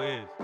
pues.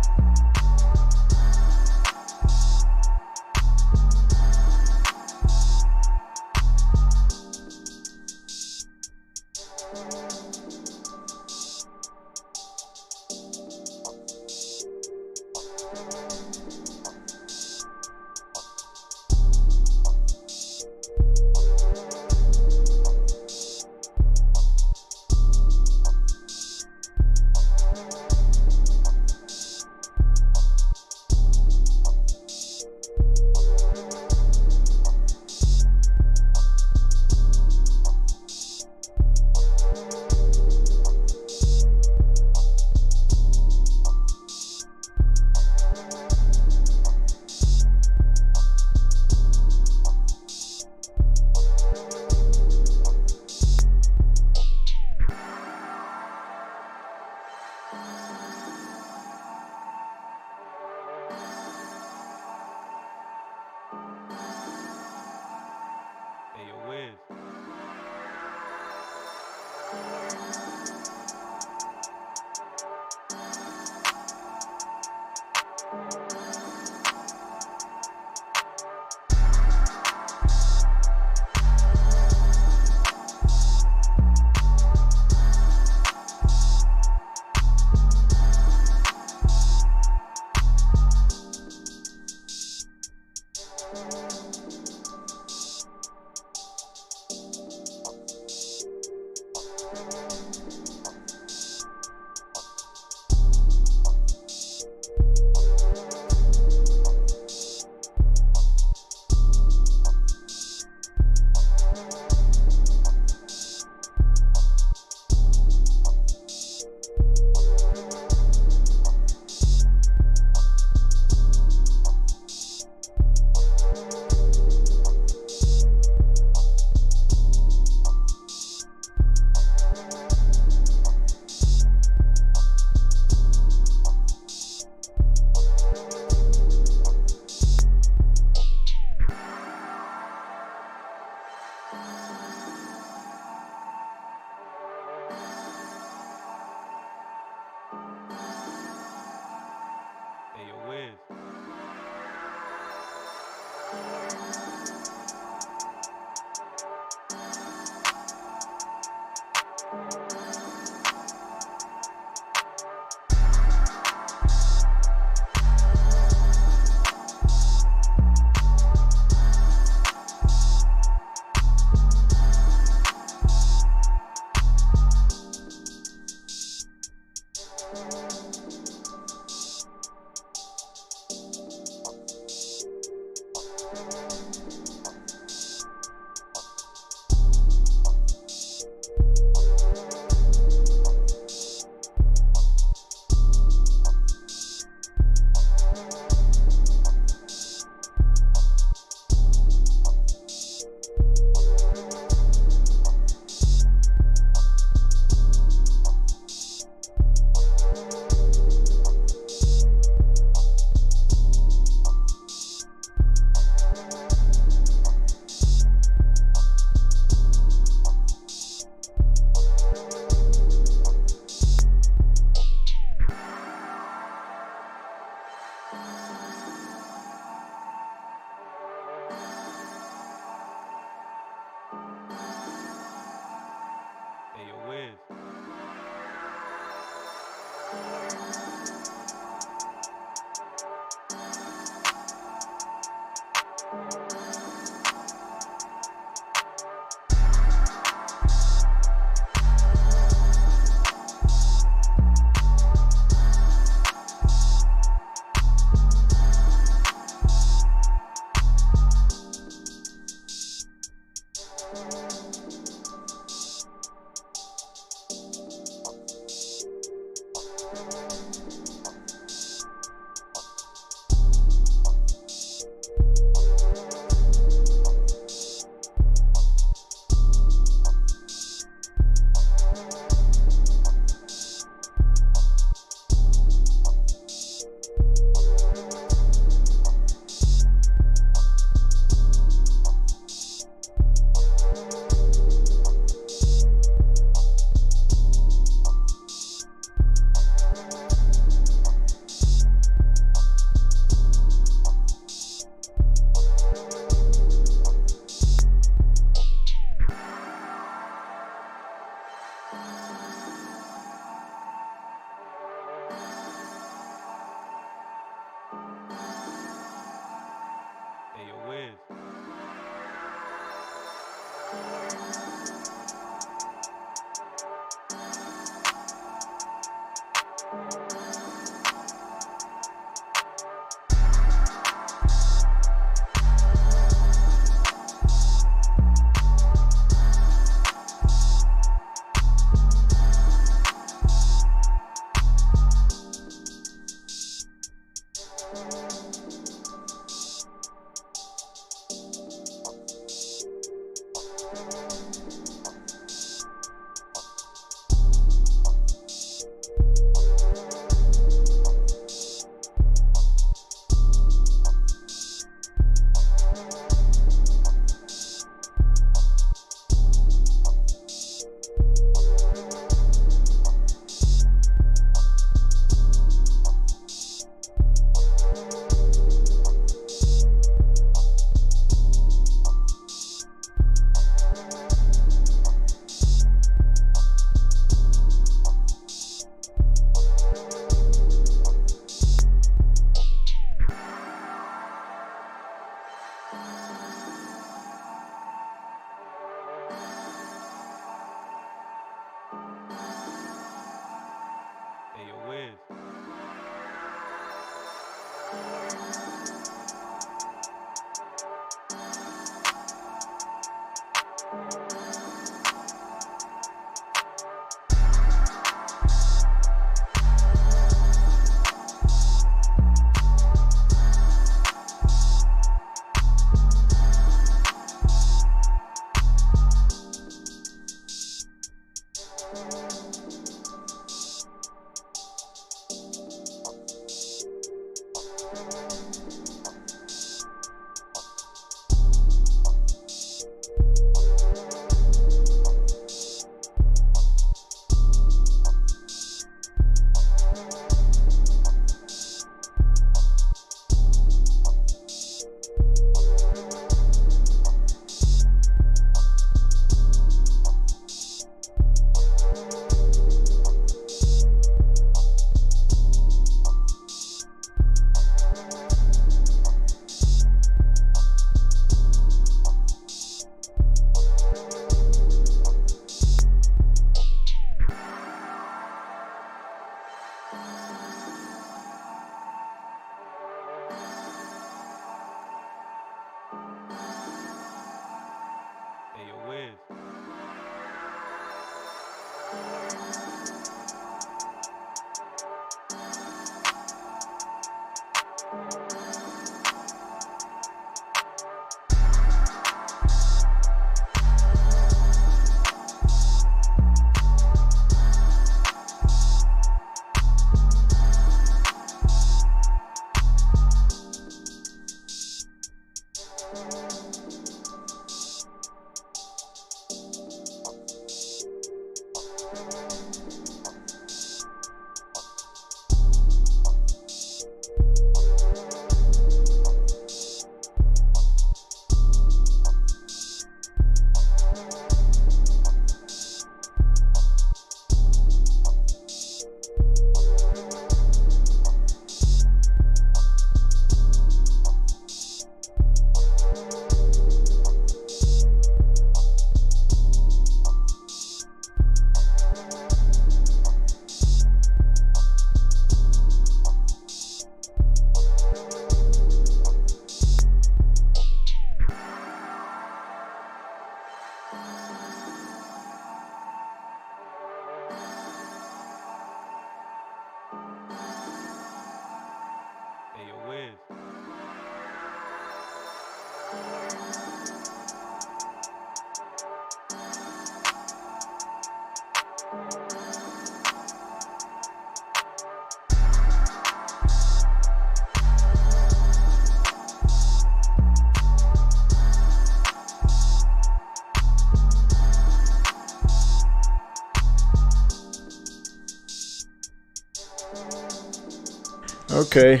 Okay,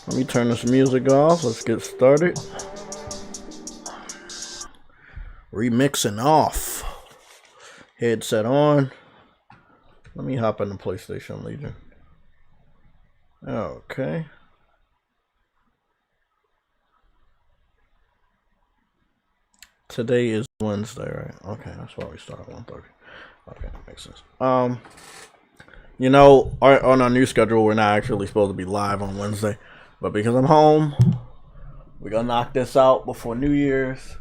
let me turn this music off. Let's get started. Remixing off. Headset on. Let me hop in the PlayStation Legion. Okay. Today is Wednesday, right? Okay, that's why we start at 1:30. Okay, that makes sense. You know, on our new schedule, we're not actually supposed to be live on Wednesday, but because I'm home, we're gonna knock this out before New Year's,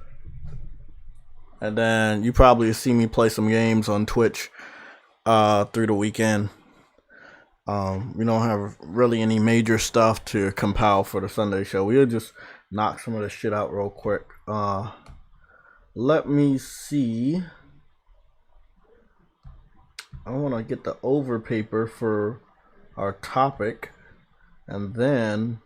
and then you probably see me play some games on Twitch through the weekend. We don't have really any major stuff to compile for the Sunday show. We'll just knock some of this shit out real quick. Let me see. I want to get the over paper for our topic, and then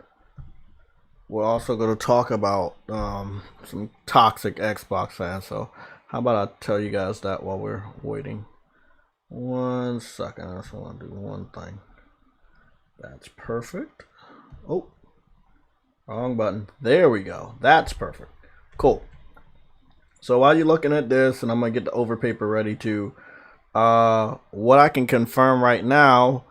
we're also going to talk about some toxic Xbox fans. So how about I tell you guys that while we're waiting? 1 second. I just want to do one thing. That's perfect. Oh, wrong button. There we go. That's perfect. Cool. So while you're looking at this, and I'm going to get the over paper ready too, what I can confirm right now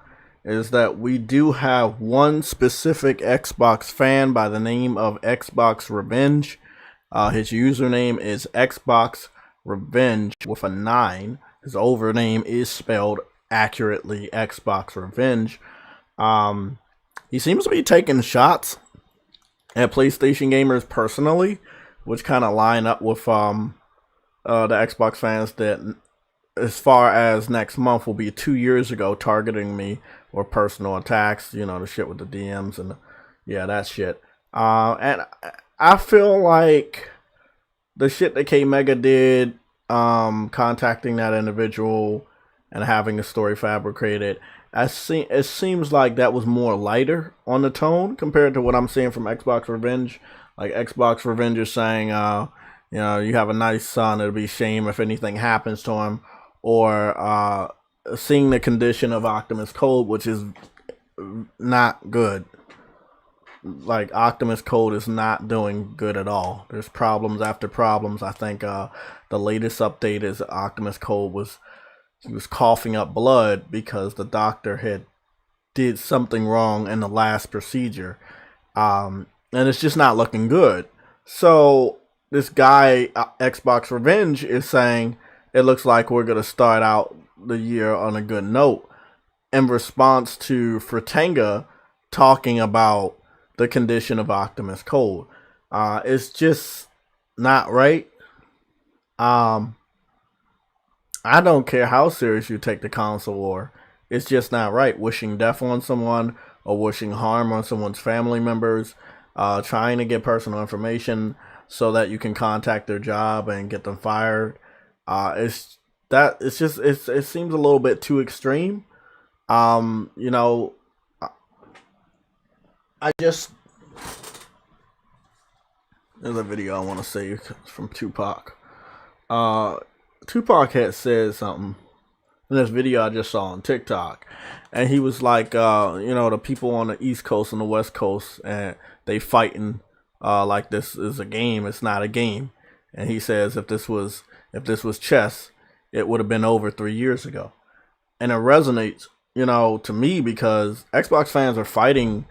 is that we do have one specific Xbox fan by the name of Xbox Revenge. His username is Xbox Revenge with a 9. His overname is spelled accurately Xbox Revenge. He seems to be taking shots at PlayStation gamers personally, which kind of line up with the Xbox fans that, as far as next month, will be 2 years ago targeting me or personal attacks. You know, the shit with the DMs and that shit. And I feel like the shit that K Mega did, contacting that individual and having the story fabricated, it seems like that was more lighter on the tone compared to what I'm seeing from Xbox Revenge. Like Xbox Revenge is saying, you know, you have a nice son, it'll be a shame if anything happens to him. Or seeing the condition of Optimus Code, which is not good. Like, Optimus Code is not doing good at all. There's problems after problems. I think the latest update is Optimus Code was coughing up blood because the doctor had did something wrong in the last procedure. And it's just not looking good. So this guy, Xbox Revenge, is saying it looks like we're going to start out the year on a good note in response to Fratanga talking about the condition of Optimus Code. It's just not right. I don't care how serious you take the console war. It's just not right. Wishing death on someone or wishing harm on someone's family members, trying to get personal information so that you can contact their job and get them fired. It seems a little bit too extreme. You know, there's a video I want to say from Tupac. Tupac had said something in this video I just saw on TikTok, and he was like, you know, the people on the East Coast and the West Coast, and they fighting like this is a game. It's not a game. And he says if this was chess, it would have been over 3 years ago. And it resonates, you know, to me, because Xbox fans are fighting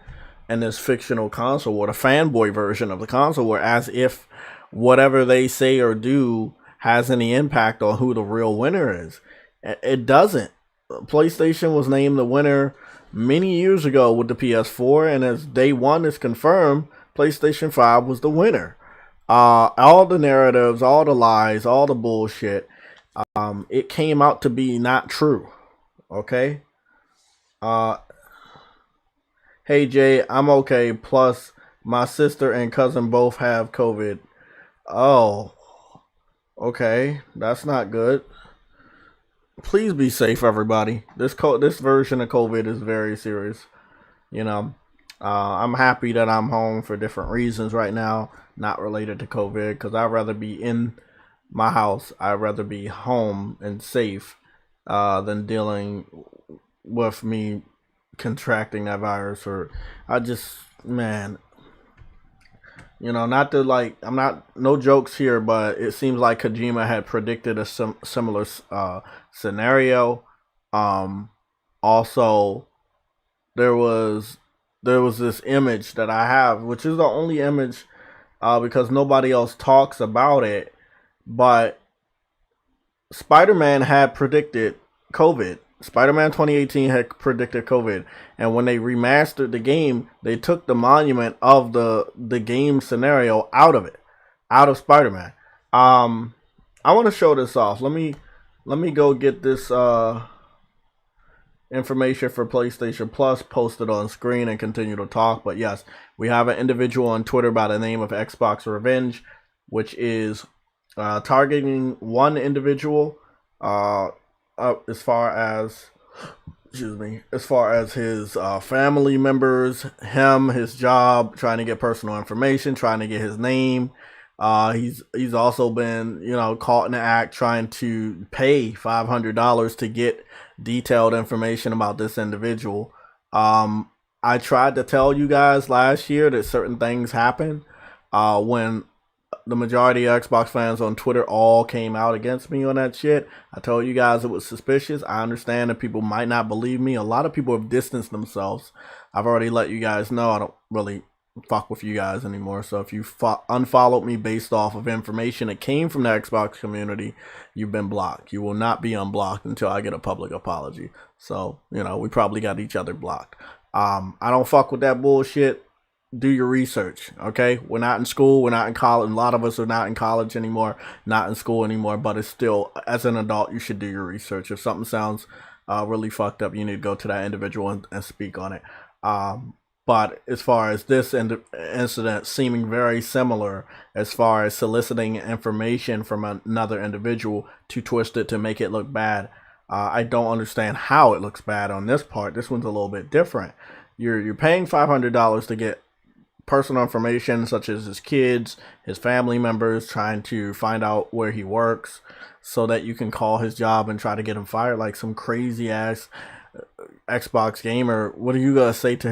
in this fictional console war, the fanboy version of the console war, as if whatever they say or do has any impact on who the real winner is. It doesn't. PlayStation was named the winner many years ago with the PS4, and as day one is confirmed, PlayStation 5 was the winner. All the narratives, all the lies, all the bullshit, it came out to be not true. Okay? Hey Jay, I'm okay. Plus, my sister and cousin both have COVID. Oh, okay. That's not good. Please be safe, everybody. This version of COVID is very serious. You know, I'm happy that I'm home for different reasons right now, not related to COVID, because I'd rather be in my house. I'd rather be home and safe than dealing with me contracting that virus. Or I just, man, not to like, I'm not, no jokes here, but it seems like Kojima had predicted a similar scenario. Um, Also, there was this image that I have, which is the only image because nobody else talks about it. But Spider-Man had predicted COVID. Spider-Man 2018 had predicted COVID, and when they remastered the game, they took the monument of the game scenario out of it, out of Spider-Man. I want to show this off. Let me go get this information for PlayStation Plus posted on screen and continue to talk. But yes, we have an individual on Twitter by the name of Xbox Revenge, which is targeting one individual as far as his family members, his job, trying to get personal information, trying to get his name. He's also been caught in the act trying to pay $500 to get detailed information about this individual. I tried to tell you guys last year that certain things happen when the majority of Xbox fans on Twitter all came out against me on that shit. I told you guys it was suspicious. I understand that people might not believe me. A lot of people have distanced themselves. I've already let you guys know I don't really fuck with you guys anymore. So if you unfollowed me based off of information that came from the Xbox community, you've been blocked. You will not be unblocked until I get a public apology. So, we probably got each other blocked. I don't fuck with that bullshit. Do your research, okay? We're not in school. We're not in college. A lot of us are not in college anymore, not in school anymore. But it's still, as an adult, you should do your research. If something sounds really fucked up, you need to go to that individual and speak on it. But as far as this incident seeming very similar, as far as soliciting information from another individual to twist it to make it look bad, I don't understand how it looks bad on this part. This one's a little bit different. You're paying $500 to get personal information such as his kids, his family members, trying to find out where he works so that you can call his job and try to get him fired like some crazy ass Xbox gamer. What are you gonna say to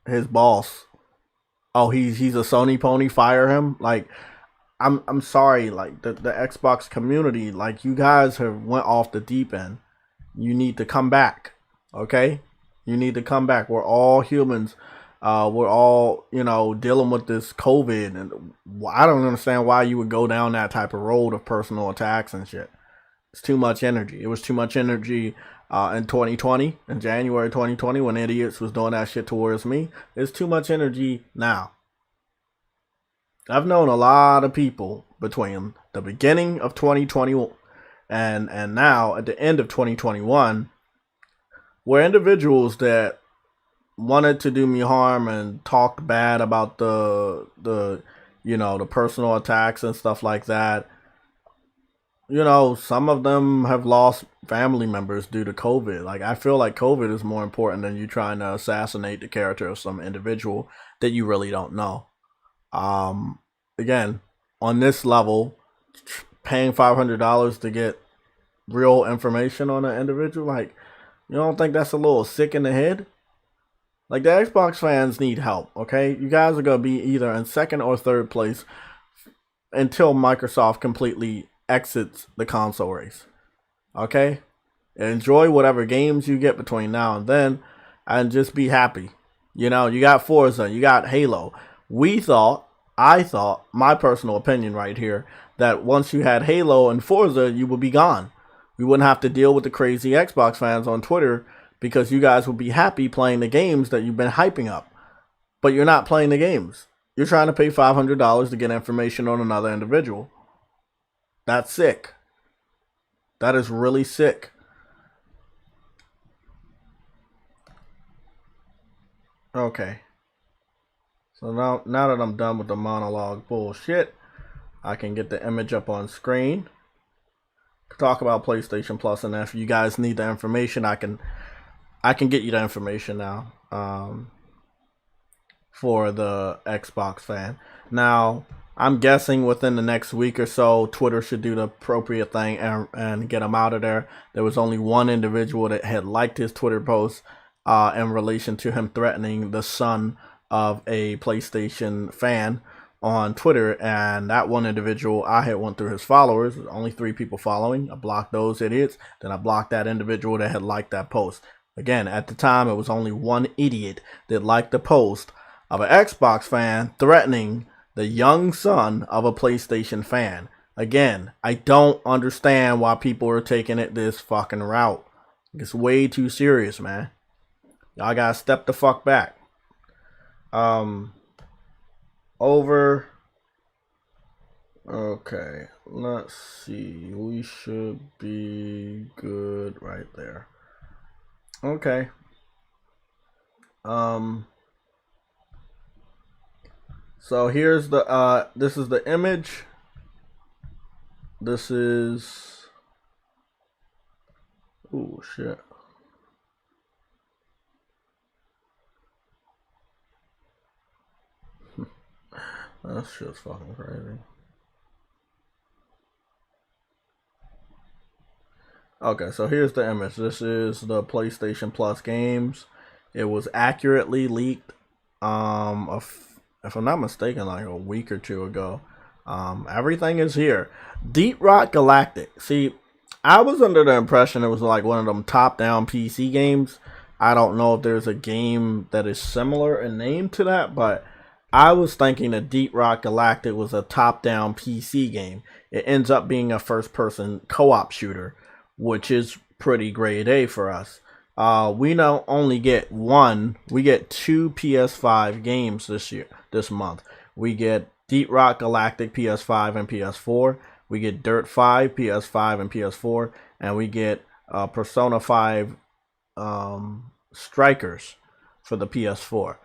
his boss? Oh, he's a Sony pony, fire him? Like, I'm sorry, like the Xbox community, like you guys have went off the deep end. You need to come back, okay? You need to come back. We're all humans. We're all, dealing with this COVID, and I don't understand why you would go down that type of road of personal attacks and shit. It's too much energy. It was too much energy in 2020, in January 2020, when idiots was doing that shit towards me. It's too much energy now. I've known a lot of people between the beginning of 2020 and now at the end of 2021 were individuals that wanted to do me harm and talked bad about the personal attacks and stuff like that. Some of them have lost family members due to COVID. Like, I feel like COVID is more important than you trying to assassinate the character of some individual that you really don't know. Again, on this level, paying $500 to get real information on an individual, like, you don't think that's a little sick in the head? Like, the Xbox fans need help, okay? You guys are going to be either in second or third place until Microsoft completely exits the console race, okay? Enjoy whatever games you get between now and then, and just be happy. You got Forza, you got Halo. I thought, my personal opinion right here, that once you had Halo and Forza, you would be gone. We wouldn't have to deal with the crazy Xbox fans on Twitter, because you guys would be happy playing the games that you've been hyping up. But you're not playing the games. You're trying to pay $500 to get information on another individual. That's sick. That is really sick. Okay. So now that I'm done with the monologue bullshit, I can get the image up on screen. Talk about PlayStation Plus, and if you guys need the information, I can get you the information now for the Xbox fan. Now, I'm guessing within the next week or so, Twitter should do the appropriate thing and get him out of there. There was only one individual that had liked his Twitter post. in relation to him threatening the son of a PlayStation fan on Twitter. And that one individual, I had went through his followers, only 3 people following. I blocked those idiots. Then I blocked that individual that had liked that post. Again, at the time, it was only one idiot that liked the post of an Xbox fan threatening the young son of a PlayStation fan. Again, I don't understand why people are taking it this fucking route. It's way too serious, man. Y'all gotta step the fuck back. Over. Okay, let's see. We should be good right there. Okay. So here's the this is the image. This is, oh shit. That shit's fucking crazy. Okay, so here's the image. This is the PlayStation Plus games. It was accurately leaked, if I'm not mistaken, like a week or 2 ago. Everything is here. Deep Rock Galactic. See, I was under the impression it was like one of them top-down PC games. I don't know if there's a game that is similar in name to that, but I was thinking that Deep Rock Galactic was a top-down PC game. It ends up being a first-person co-op shooter, which is pretty grade A for us. We not only get one, we get 2 PS5 games this month. We get Deep Rock Galactic PS5 and PS4. We get Dirt 5 PS5 and PS4, and we get Persona 5 Strikers for the PS4.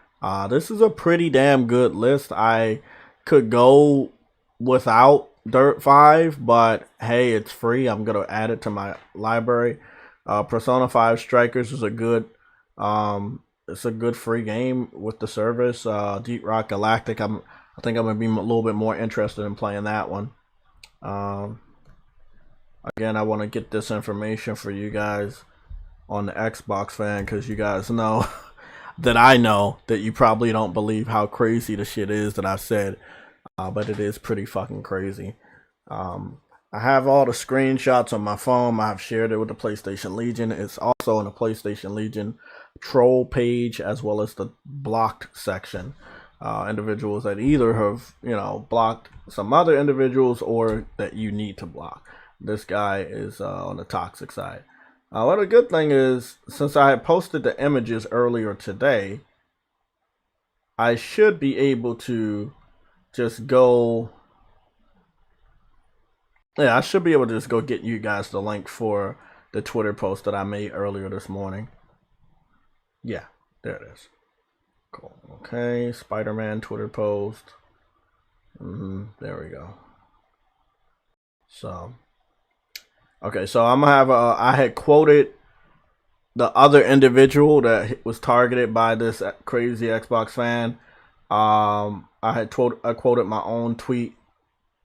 This is a pretty damn good list. I could go without Dirt 5, but hey, it's free. I'm gonna add it to my library. Persona 5 Strikers is a good it's a good free game with the service. Deep Rock Galactic, I think I'm gonna be a little bit more interested in playing that one. Again, I want to get this information for you guys on the Xbox fan, because you guys know that I know that you probably don't believe how crazy the shit is that I said, but it is pretty fucking crazy. I have all the screenshots on my phone. I've shared it with the PlayStation Legion. It's also in the PlayStation Legion troll page, as well as the blocked section. Individuals that either have, blocked some other individuals or that you need to block. This guy is on the toxic side. Well, the good thing is, since I had posted the images earlier today, I should be able to just go. Yeah, I should be able to just go get you guys the link for the Twitter post that I made earlier this morning. Yeah, there it is. Cool. Okay, Spider-Man Twitter post. There we go. So, okay, so I'm gonna have I had quoted the other individual that was targeted by this crazy Xbox fan. I quoted my own tweet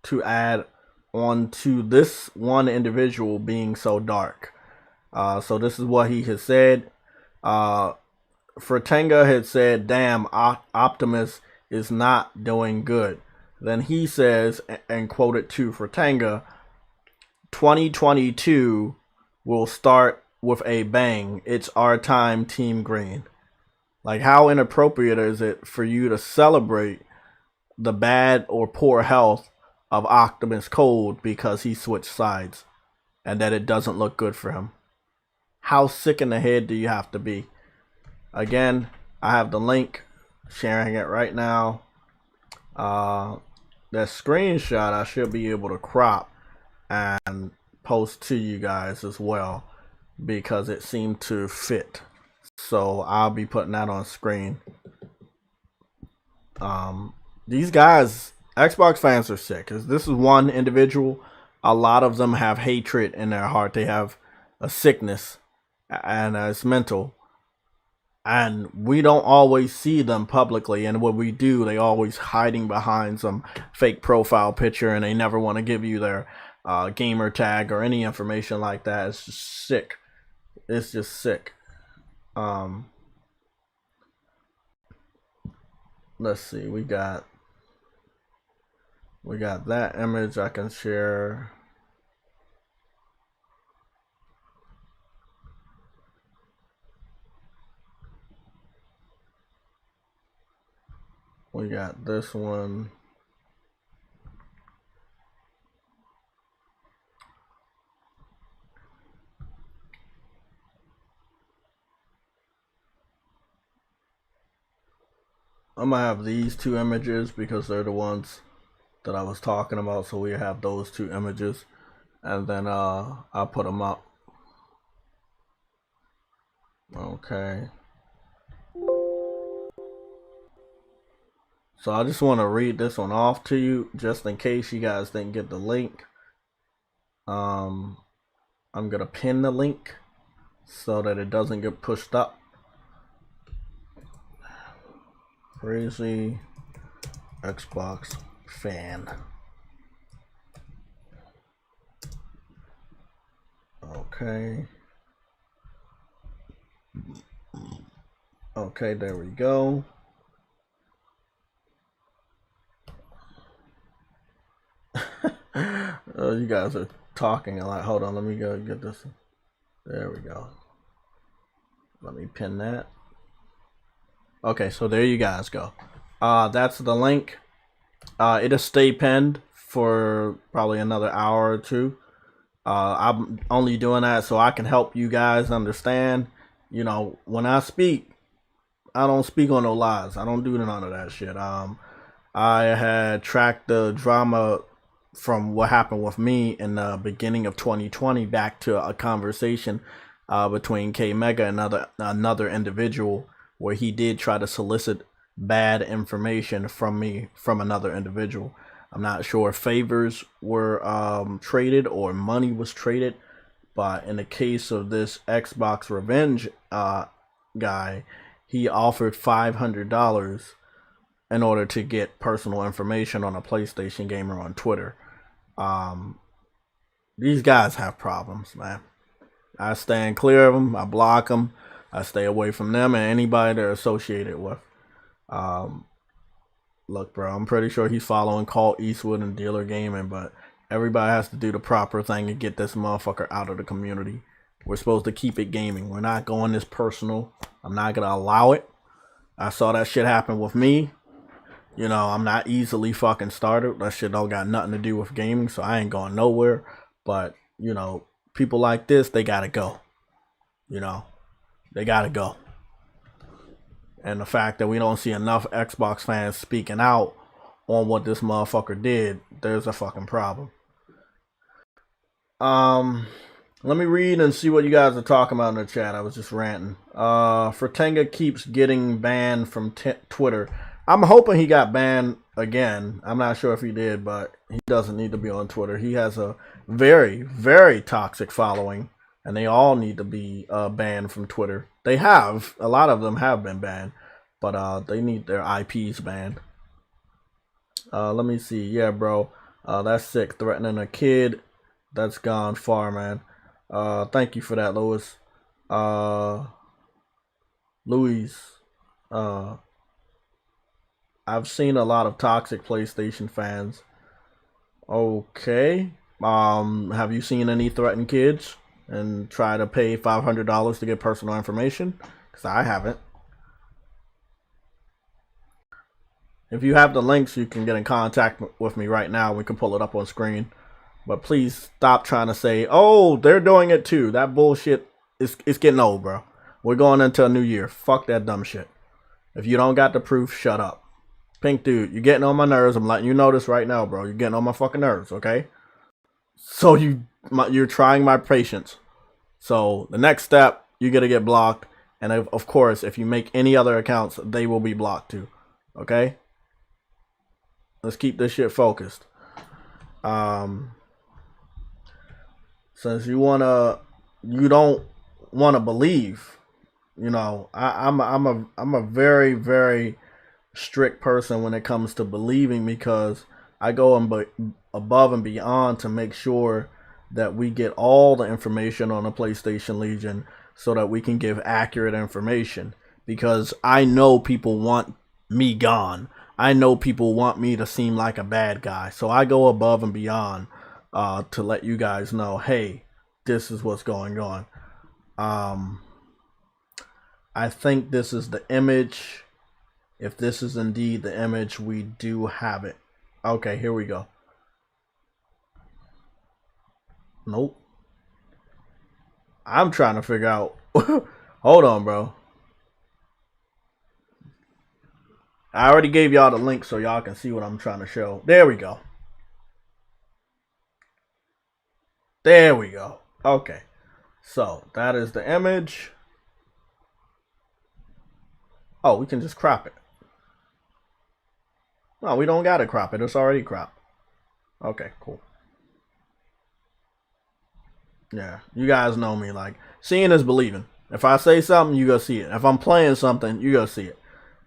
to add on to this one individual being so dark. So this is what he has said. Fratanga had said, damn, Optimus is not doing good. Then he says, and quoted to Fratanga, 2022 will start with a bang. It's our time, Team Green. Like, how inappropriate is it for you to celebrate the bad or poor health of Optimus Cold because he switched sides and that it doesn't look good for him? How sick in the head do you have to be? Again, I have the link, sharing it right now. That screenshot I should be able to crop and post to you guys as well, because it seemed to fit. So I'll be putting that on screen. These guys, Xbox fans, are sick. Because this is one individual. A lot of them have hatred in their heart. They have a sickness, and it's mental. And we don't always see them publicly. And when we do, they always hiding behind some fake profile picture, and they never want to give you their gamer tag or any information like that. It's just sick. It's just sick. let's see, we got that image I can share. We got this one. I'm gonna have these two images because they're the ones that I was talking about. So we have those two images, and then I'll put them up. Okay. So I just want to read this one off to you, just in case you guys didn't get the link. I'm gonna pin the link so that it doesn't get pushed up. Crazy Xbox fan. Okay. Okay, there we go. You guys are talking a lot. Hold on, let me go get this. There we go. Let me pin that. Okay, so there you guys go. That's the link. It'll stay pinned for probably another hour or two. I'm only doing that so I can help you guys understand. You know, when I speak, I don't speak on no lies. I don't do none of that shit. I had tracked the drama from what happened with me in the beginning of 2020 back to a conversation between K Mega and another individual where he did try to solicit bad information from me from another individual. I'm not sure if favors were traded or money was traded, but in the case of this Xbox Revenge guy, he offered $500 in order to get personal information on a PlayStation gamer on Twitter. These guys have problems, man. I stand clear of them. I block them. I stay away from them and anybody they're associated with. Look, bro, I'm pretty sure he's following Colt Eastwood and Dealer Gaming, but everybody has to do the proper thing and get this motherfucker out of the community. We're supposed to keep it gaming. We're not going this personal. I'm not going to allow it. I saw that shit happen with me. You know, I'm not easily fucking started. That shit don't got nothing to do with gaming, so I ain't going nowhere. But, you know, people like this, they gotta go. You know, they gotta go. And the fact that we don't see enough Xbox fans speaking out on what this motherfucker did, there's a fucking problem. Let me read and see what you guys are talking about in the chat. I was just ranting. Fratanga keeps getting banned from Twitter. I'm hoping he got banned again. I'm not sure if he did, but he doesn't need to be on Twitter. He has a very, very toxic following, and they all need to be banned from Twitter. They have. A lot of them have been banned, but they need their IPs banned. Let me see. Yeah, bro. That's sick. Threatening a kid. That's gone far, man. Thank you for that, Louis. I've seen a lot of toxic PlayStation fans. Okay. Have you seen any threaten kids and try to pay $500 to get personal information? Because I haven't. If you have the links, you can get in contact with me right now. We can pull it up on screen. But please stop trying to say, oh, they're doing it too. That bullshit is getting old, bro. We're going into a new year. Fuck that dumb shit. If you don't got the proof, shut up. Pink dude, you're getting on my nerves. I'm letting you know this right now, bro. You're getting on my fucking nerves, okay? So you're trying my patience. So the next step, you're going to get blocked. And of course, if you make any other accounts, they will be blocked too. Okay? Let's keep this shit focused. Since you don't wanna believe, you know, I'm a very, very strict person when it comes to believing, because I go above and beyond to make sure that we get all the information on the PlayStation Legion so that we can give accurate information, because I know people want me gone. I know people want me to seem like a bad guy, so I go above and beyond to let you guys know, hey, this is what's going on. I think this is the image. If this is indeed the image, we do have it. Okay, here we go. Nope. I'm trying to figure out. Hold on, bro. I already gave y'all the link so y'all can see what I'm trying to show. There we go. There we go. Okay. So, that is the image. Oh, we can just crop it. No, we don't gotta crop it. It's already cropped. Okay, cool. Yeah, you guys know me. Like, seeing is believing. If I say something, you go see it. If I'm playing something, you go see it.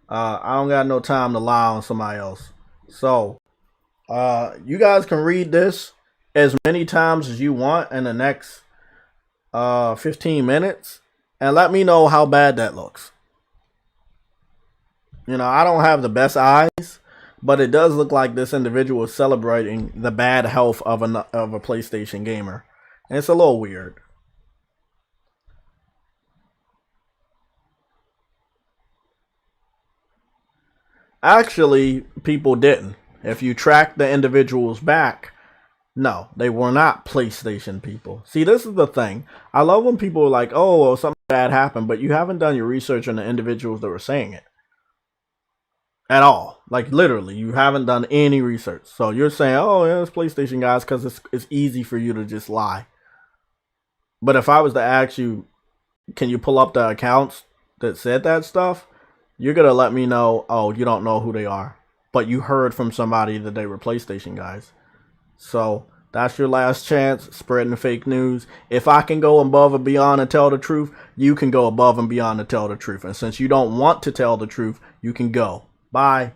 I don't got no time to lie on somebody else. So, you guys can read this as many times as you want in the next 15 minutes and let me know how bad that looks. You know, I don't have the best eyes, but it does look like this individual is celebrating the bad health of a PlayStation gamer. And it's a little weird. Actually, people didn't. If you track the individuals back, no, they were not PlayStation people. See, this is the thing. I love when people are like, oh, well, something bad happened, but you haven't done your research on the individuals that were saying it. At all. Like, literally, you haven't done any research. So you're saying, oh, yeah, it's PlayStation guys because it's easy for you to just lie. But if I was to ask you, can you pull up the accounts that said that stuff? You're going to let me know, oh, you don't know who they are. But you heard from somebody that they were PlayStation guys. So that's your last chance, spreading fake news. If I can go above and beyond and tell the truth, you can go above and beyond to tell the truth. And since you don't want to tell the truth, you can go. Bye.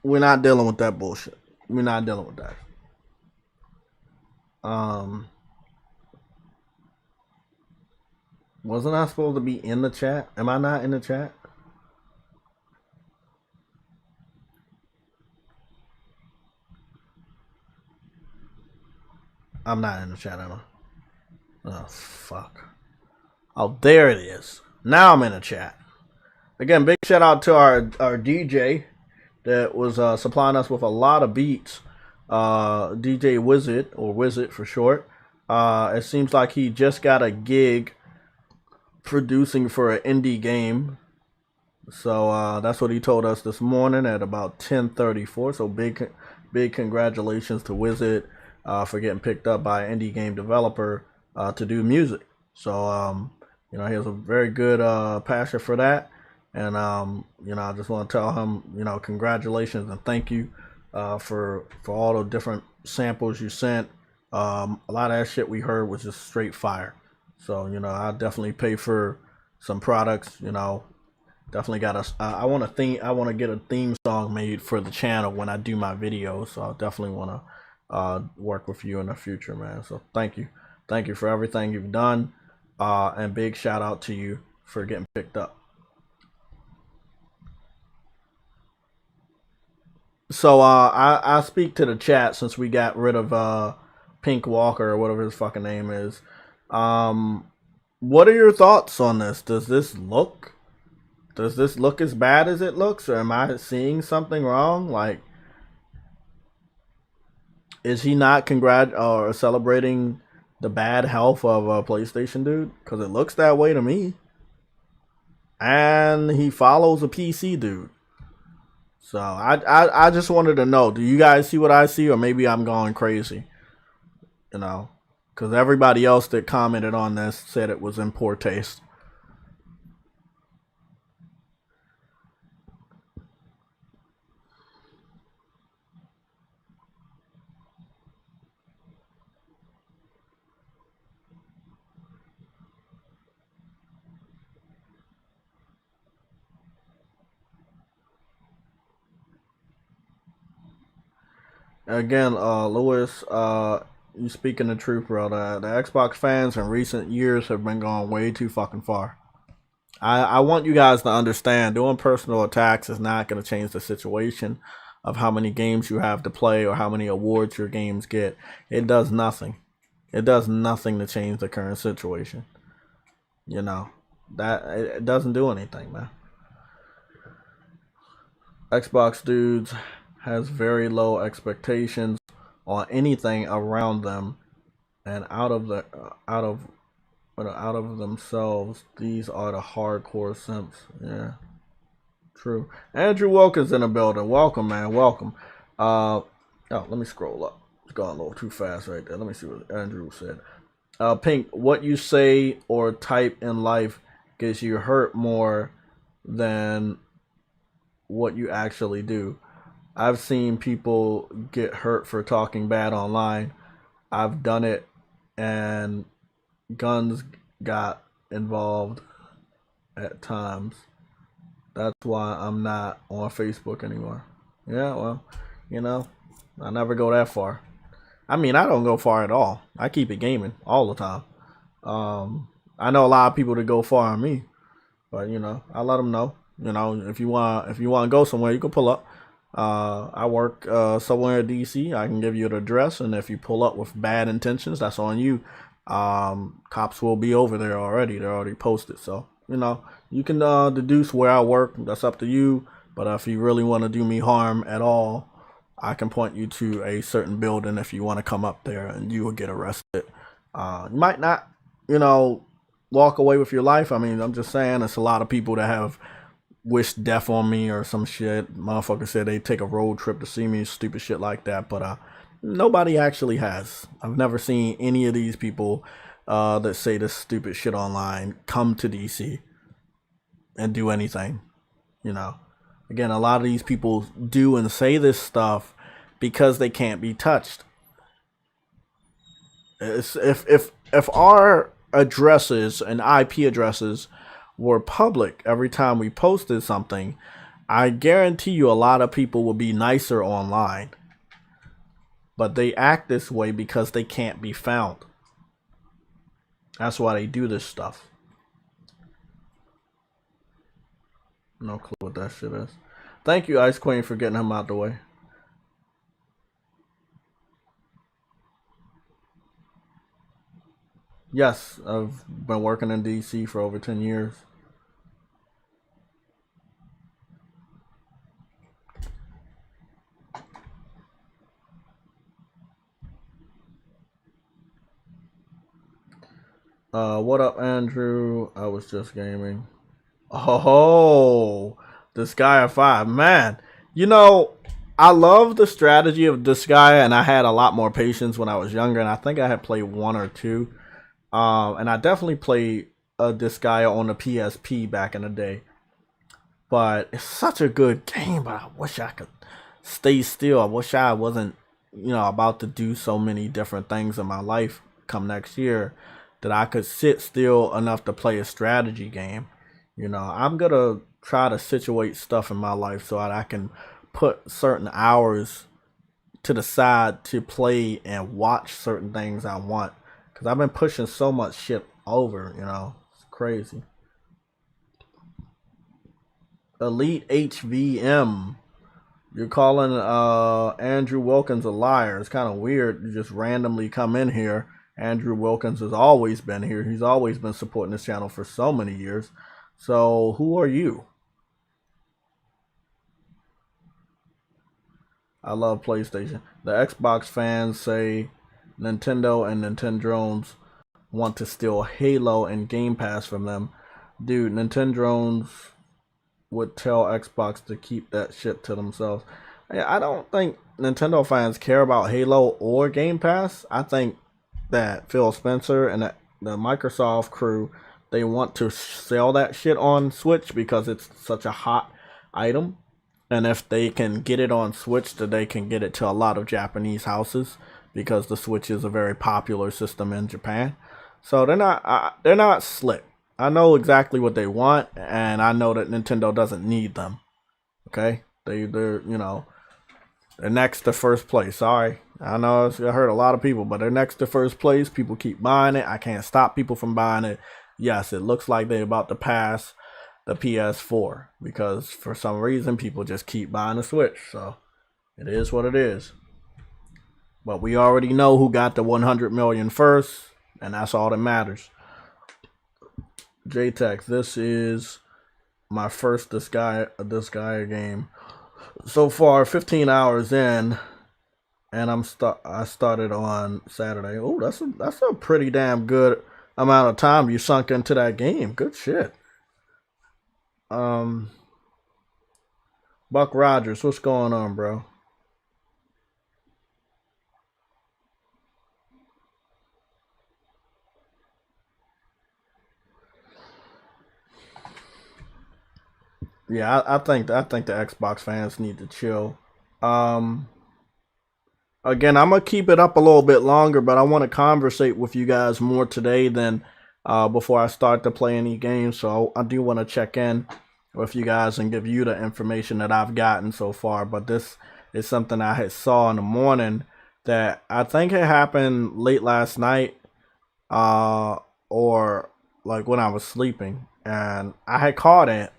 We're not dealing with that bullshit. We're not dealing with that. Wasn't I supposed to be in the chat? Am I not in the chat? I'm not in the chat, am I? Oh, fuck. Oh, there it is. Now I'm in the chat. Again, big shout out to our DJ that was supplying us with a lot of beats. DJ Wizard, or Wizard for short. It seems like he just got a gig producing for an indie game. So that's what he told us this morning at about 10:34. So big congratulations to Wizard for getting picked up by an indie game developer to do music. So you know, he has a very good passion for that. And you know, I just want to tell him, you know, congratulations and thank you for all the different samples you sent. A lot of that shit we heard was just straight fire. So, you know, I definitely pay for some products. You know, definitely got a. I want to get a theme song made for the channel when I do my videos. So I definitely want to work with you in the future, man. So thank you for everything you've done, and big shout out to you for getting picked up. So I speak to the chat since we got rid of Pink Walker or whatever his fucking name is. What are your thoughts on this? Does this look as bad as it looks, or am I seeing something wrong? Like, is he not celebrating the bad health of a PlayStation dude? Because it looks that way to me. And he follows a PC dude. So I just wanted to know, do you guys see what I see, or maybe I'm going crazy? You know, because everybody else that commented on this said it was in poor taste. Again, Lewis, you speaking the truth, bro. The Xbox fans in recent years have been going way too fucking far. I want you guys to understand doing personal attacks is not going to change the situation of how many games you have to play or how many awards your games get. It does nothing. It does nothing to change the current situation. You know, that it doesn't do anything, man. Xbox dudes has very low expectations on anything around them, and out of themselves. These are the hardcore simps. Yeah, true. Andrew Wilkins in the building. Welcome, man. Welcome. Oh, let me scroll up. It's gone a little too fast right there. Let me see what Andrew said. Pink, what you say or type in life gets you hurt more than what you actually do. I've seen people get hurt for talking bad online. I've done it, and guns got involved at times. That's why I'm not on Facebook anymore. Yeah, well, I never go that far. I mean, I don't go far at all. I keep it gaming all the time. I know a lot of people that go far on me, but I let them know. If you want to go somewhere, you can pull up. I work somewhere in DC. I can give you the address, and if you pull up with bad intentions, that's on you. Cops will be over there already. They're already posted. So you can deduce where I work. That's up to you. But if you really want to do me harm at all, I can point you to a certain building if you want to come up there, and you will get arrested. You might not, walk away with your life. I mean, I'm just saying, it's a lot of people that have wished death on me or some shit. Motherfucker said they take a road trip to see me, stupid shit like that. But nobody actually has. I've never seen any of these people that say this stupid shit online come to DC and do anything. Again, a lot of these people do and say this stuff because they can't be touched. If our addresses and IP addresses were public every time we posted something, I guarantee you a lot of people will be nicer online. But they act this way because they can't be found. That's why they do this stuff. No clue what that shit is. Thank you, Ice Queen, for getting him out the way. Yes, I've been working in DC for over 10 years. What up, Andrew? I was just gaming. Oh, this guy at 5. Man, I love the strategy of this guy, and I had a lot more patience when I was younger, and I think I had played 1 or 2. And I definitely played this guy on the PSP back in the day. But it's such a good game, but I wish I could stay still. I wish I wasn't, about to do so many different things in my life come next year that I could sit still enough to play a strategy game. I'm going to try to situate stuff in my life so that I can put certain hours to the side to play and watch certain things I want. Because I've been pushing so much shit over, it's crazy. Elite HVM. You're calling Andrew Wilkins a liar. It's kind of weird. You just randomly come in here. Andrew Wilkins has always been here. He's always been supporting this channel for so many years. So who are you? I love PlayStation. The Xbox fans say Nintendo and Nintendrones want to steal Halo and Game Pass from them. Dude, Nintendrones would tell Xbox to keep that shit to themselves. I don't think Nintendo fans care about Halo or Game Pass. I think that Phil Spencer and the Microsoft crew, they want to sell that shit on Switch because it's such a hot item. And if they can get it on Switch, then they can get it to a lot of Japanese houses because the Switch is a very popular system in Japan. So they're not slick. I know exactly what they want, and I know that Nintendo doesn't need them. Okay, they're next to first place. Sorry, I know it's gonna hurt a lot of people, but they're next to first place. People keep buying it. I can't stop people from buying it. Yes, it looks like they're about to pass the PS4 because for some reason people just keep buying the Switch. So it is what it is. But we already know who got the 100 million first, and that's all that matters. JayTech, this is my first Disgaea game. So far, 15 hours in, and I started on Saturday. Oh, that's a pretty damn good amount of time you sunk into that game. Good shit. Buck Rogers, what's going on, bro? Yeah, I think the Xbox fans need to chill. Um, Again, I'm gonna keep it up a little bit longer, but I want to conversate with you guys more today than before I start to play any games. So I do want to check in with you guys and give you the information that I've gotten so far. But this is something I had saw in the morning that I think it happened late last night, or like when I was sleeping, and I had caught it,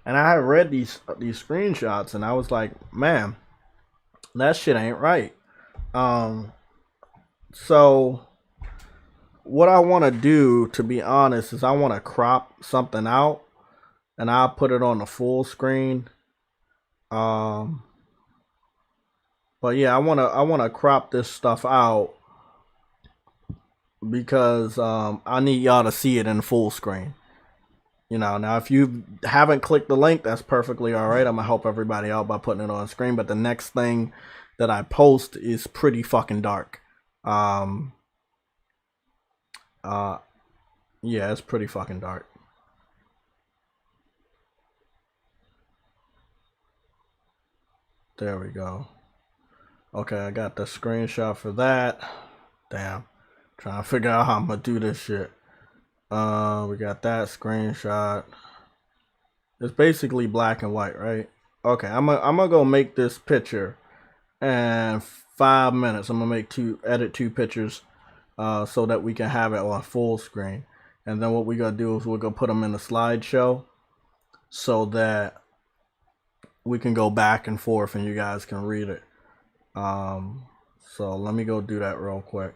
and I had read these screenshots, and I was like, man, that shit ain't right. Um, so what I want to do, to be honest, is I want to crop something out, and I'll put it on the full screen. Um, but yeah, I wanna crop this stuff out because I need y'all to see it in full screen. You know, now if you haven't clicked the link, that's perfectly all right. I'm gonna help everybody out by putting it on screen. But the next thing that I post is pretty fucking dark. Um, uh, yeah, it's pretty fucking dark. There we go. Okay, I got the screenshot for that. Damn, trying to figure out how I'm gonna do this shit. We got that screenshot. It's basically black and white, right? Okay, I'm gonna go make this picture in 5 minutes. I'm gonna edit two pictures, so that we can have it on full screen. And then what we gonna do is we're gonna put them in the slideshow, so that we can go back and forth and you guys can read it. So let me go do that real quick.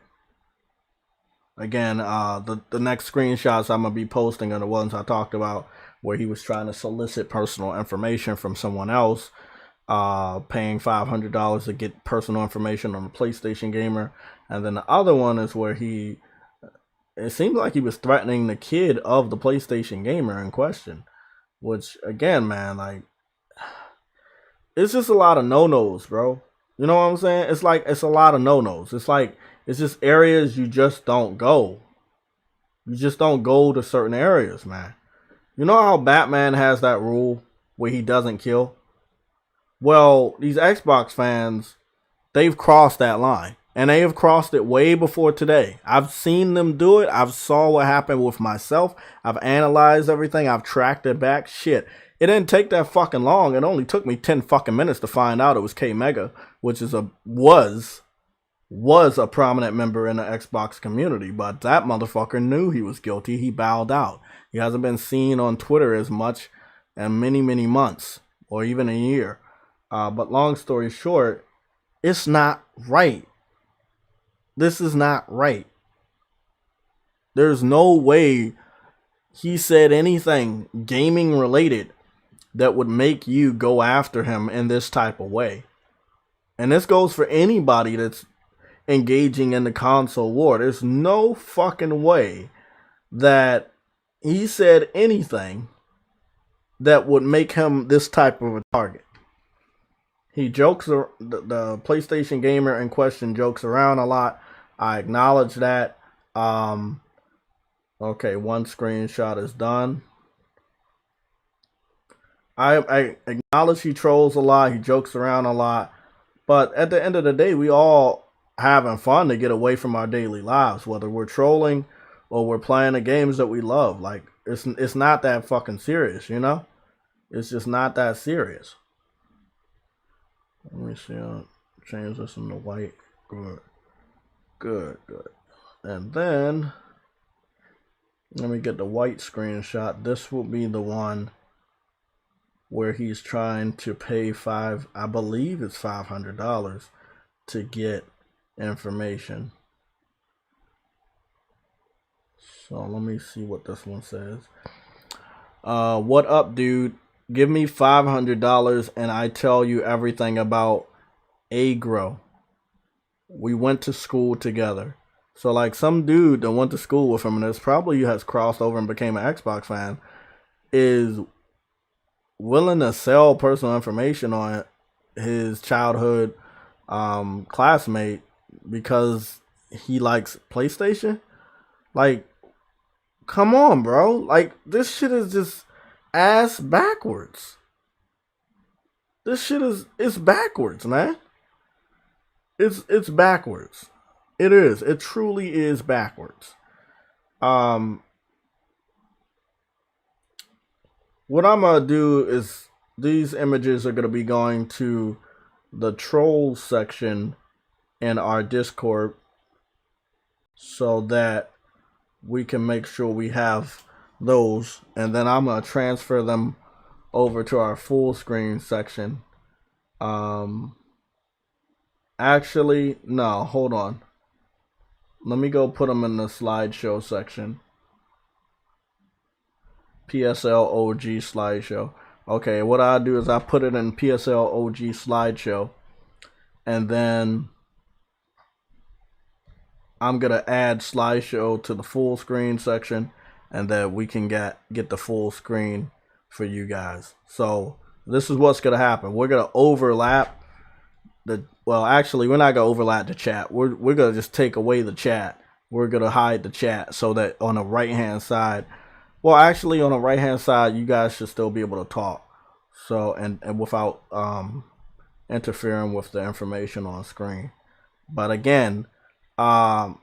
Again, the next screenshots I'm gonna be posting are the ones I talked about, where he was trying to solicit personal information from someone else, paying $500 to get personal information on a PlayStation gamer, and then the other one is where it seemed like he was threatening the kid of the PlayStation gamer in question, which again, man, like, it's just a lot of no-nos, bro. You know what I'm saying? It's a lot of no-nos. It's just areas you just don't go. You just don't go to certain areas, man. You know how Batman has that rule where he doesn't kill? Well, these Xbox fans, they've crossed that line. And they have crossed it way before today. I've seen them do it. I've saw what happened with myself. I've analyzed everything. I've tracked it back. Shit. It didn't take that fucking long. It only took me 10 fucking minutes to find out it was K Mega, which is was a prominent member in the Xbox community. But that motherfucker knew he was guilty. He bowed out. He hasn't been seen on Twitter as much in many, many months or even a year. But long story short, it's not right. This is not right. There's no way he said anything gaming related that would make you go after him in this type of way. And this goes for anybody that's engaging in the console war. There's no fucking way that he said anything that would make him this type of a target. He jokes, the PlayStation gamer in question jokes around a lot. I acknowledge that. Okay, one screenshot is done. I acknowledge he trolls a lot. He jokes around a lot. But at the end of the day, we all having fun to get away from our daily lives, whether we're trolling or we're playing the games that we love. Like, it's not that fucking serious, you know? It's just not that serious. Let me see. I'll change this into white. Good. And then Let me get the white screenshot. This will be the one where he's trying to pay I believe it's $500 to get information. So let me see what this one says. What up, dude? Give me $500 and I tell you everything about Agro. We went to school together. So like some dude that went to school with him and this probably has crossed over and became an Xbox fan is willing to sell personal information on his childhood classmate because he likes PlayStation. Like, come on, bro. Like, this shit is just ass backwards. This shit it's backwards, man. It's backwards. It is. It truly is backwards. What I'm gonna do is these images are gonna be going to the trolls section in our Discord so that we can make sure we have those, and then I'm gonna transfer them over to our full screen section. Actually, no, hold on. Let me go put them in the slideshow section. PSLOG slideshow. Okay, what I do is I put it in PSLOG slideshow, and then I'm gonna add slideshow to the full screen section, and then we can get the full screen for you guys. So this is what's gonna happen. We're gonna overlap actually we're not gonna overlap the chat. We're gonna just take away the chat. We're gonna hide the chat so that on the right hand side, actually on the right hand side, you guys should still be able to talk. So and without interfering with the information on screen. But again, I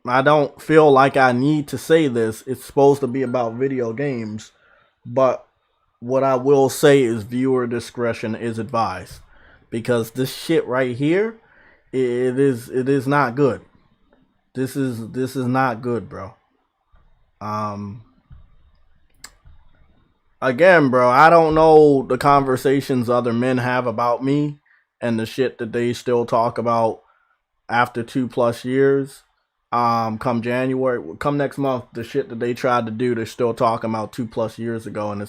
don't feel like I need to say this. It's supposed to be about video games, but what I will say is viewer discretion is advised, because this shit right here, it is not good. This is not good, bro. Again, bro, I don't know the conversations other men have about me and the shit that they still talk about after 2+ years. Come January, come next month, the shit that they tried to do, they're still talking about 2+ years ago, and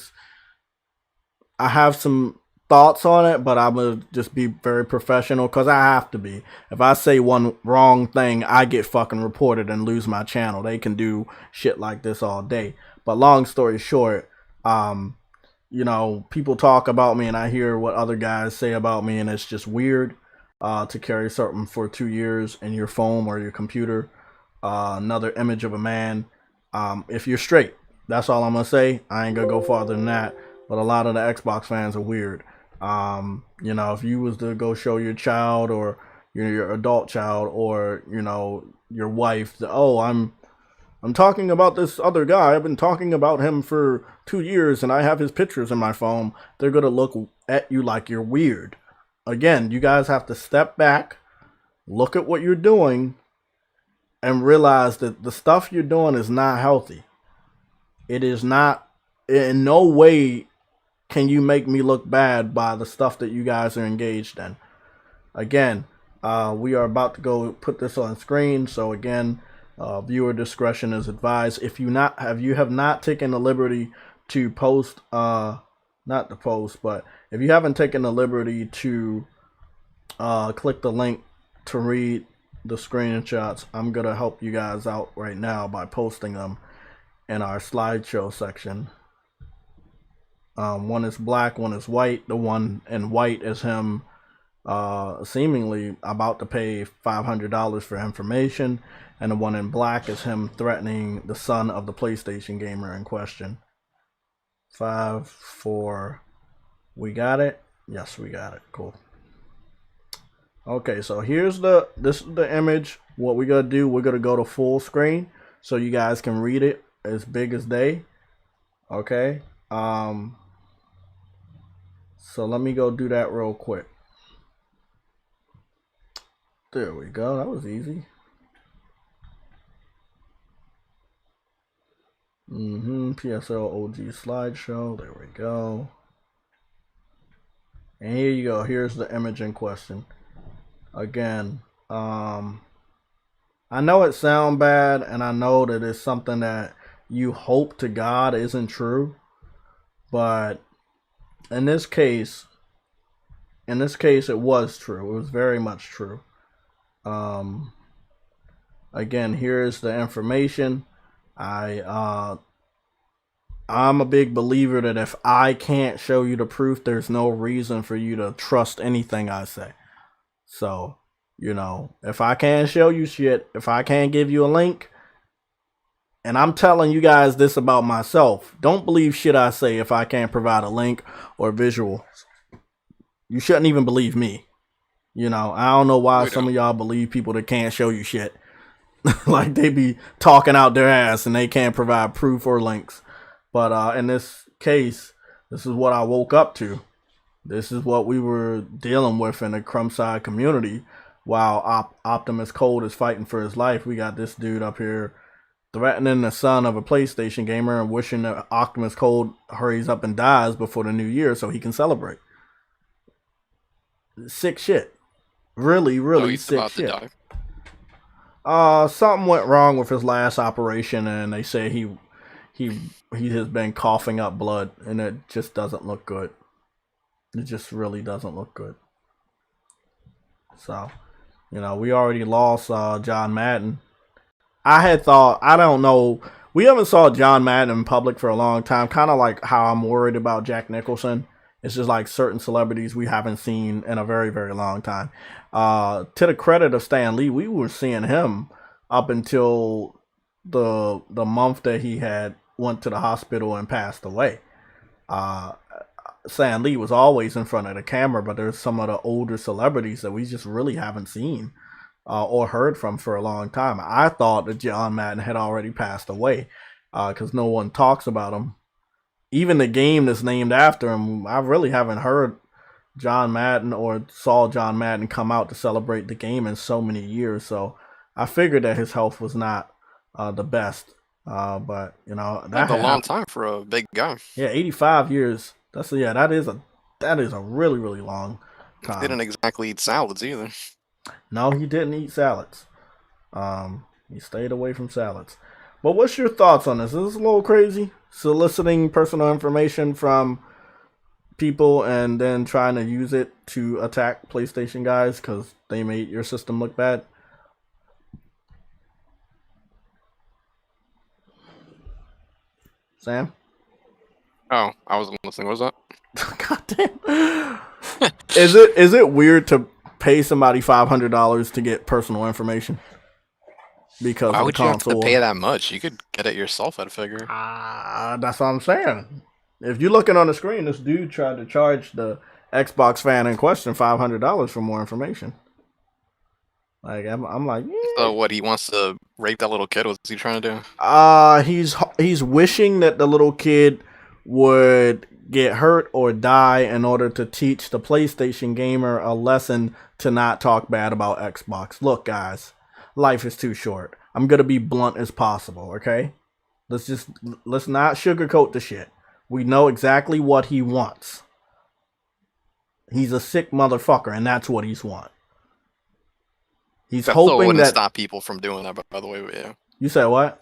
I have some thoughts on it, but I'm gonna just be very professional because I have to be. If I say one wrong thing, I get fucking reported and lose my channel. They can do shit like this all day. But long story short, people talk about me and I hear what other guys say about me, and it's just weird to carry something for 2 years in your phone or your computer. Another image of a man. If you're straight, that's all I'm gonna say. I ain't gonna go farther than that. But a lot of the Xbox fans are weird. If you was to go show your child or your adult child or your wife, I'm talking about this other guy. I've been talking about him for 2 years and I have his pictures in my phone. They're gonna look at you like you're weird. Again, you guys have to step back, look at what you're doing, and realize that the stuff you're doing is not healthy. It is not. In no way can you make me look bad by the stuff that you guys are engaged in. Again, we are about to go put this on screen. So again, viewer discretion is advised. If you have not taken the liberty to post, not to post, but if you haven't taken the liberty to click the link to read the screenshots, I'm gonna help you guys out right now by posting them in our slideshow section. One is black, one is white. The one in white is him seemingly about to pay $500 for information, and the one in black is him threatening the son of the PlayStation gamer in question. 5, 4, we got it? Yes, we got it. Cool. Okay, so this is the image. What we're gonna do, we're gonna go to full screen so you guys can read it as big as day. Okay. So let me go do that real quick. There we go. That was easy. PSLOG slideshow. There we go. And here you go. Here's the image in question. Again, I know it sounds bad, and I know that it's something that you hope to God isn't true, but in this case, it was true. It was very much true. Again, here's the information. I'm a big believer that if I can't show you the proof, there's no reason for you to trust anything I say. So, if I can't show you shit, if I can't give you a link, and I'm telling you guys this about myself, don't believe shit I say if I can't provide a link or visual. You shouldn't even believe me. I don't know why some of y'all believe people that can't show you shit. Like they be talking out their ass and they can't provide proof or links. But in this case, this is what I woke up to. This is what we were dealing with in the Crumbside community. While Optimus Code is fighting for his life, we got this dude up here threatening the son of a PlayStation gamer and wishing that Optimus Code hurries up and dies before the new year so he can celebrate. Sick shit. Really sick shit. Something went wrong with his last operation, and they say he has been coughing up blood, and it just doesn't look good. It just really doesn't look good. So, we already lost John Madden. I had thought, I don't know, we haven't saw John Madden in public for a long time, kind of like how I'm worried about Jack Nicholson. It's just like certain celebrities we haven't seen in a very, very long time. To the credit of Stan Lee, we were seeing him up until the month that he had went to the hospital and passed away. Stan Lee was always in front of the camera, but there's some of the older celebrities that we just really haven't seen or heard from for a long time. I thought that John Madden had already passed away because no one talks about him. Even the game that's named after him, I really haven't heard John Madden or saw John Madden come out to celebrate the game in so many years. So I figured that his health was not the best. But that's a long time for a big guy. Yeah, 85 years. That is a really, really long time. He didn't exactly eat salads either. No, he didn't eat salads. He stayed away from salads. But what's your thoughts on this? Is this a little crazy? Soliciting personal information from people and then trying to use it to attack PlayStation guys because they made your system look bad? Sam? Oh, I wasn't listening. What was that? God damn. Is it weird to pay somebody $500 to get personal information? Because why would you have to pay that much? You could get it yourself, I'd figure. That's what I'm saying. If you're looking on the screen, this dude tried to charge the Xbox fan in question $500 for more information. Like I'm like, so what? He wants to rape that little kid? What's he trying to do? He's wishing that the little kid would get hurt or die in order to teach the PlayStation gamer a lesson to not talk bad about Xbox. Look, guys. Life is too short. I'm gonna be blunt as possible, okay? Let's not sugarcoat the shit. We know exactly what he wants. He's a sick motherfucker, and that's what he's want. He's hoping that stop people from doing that. By the way, yeah. You said what?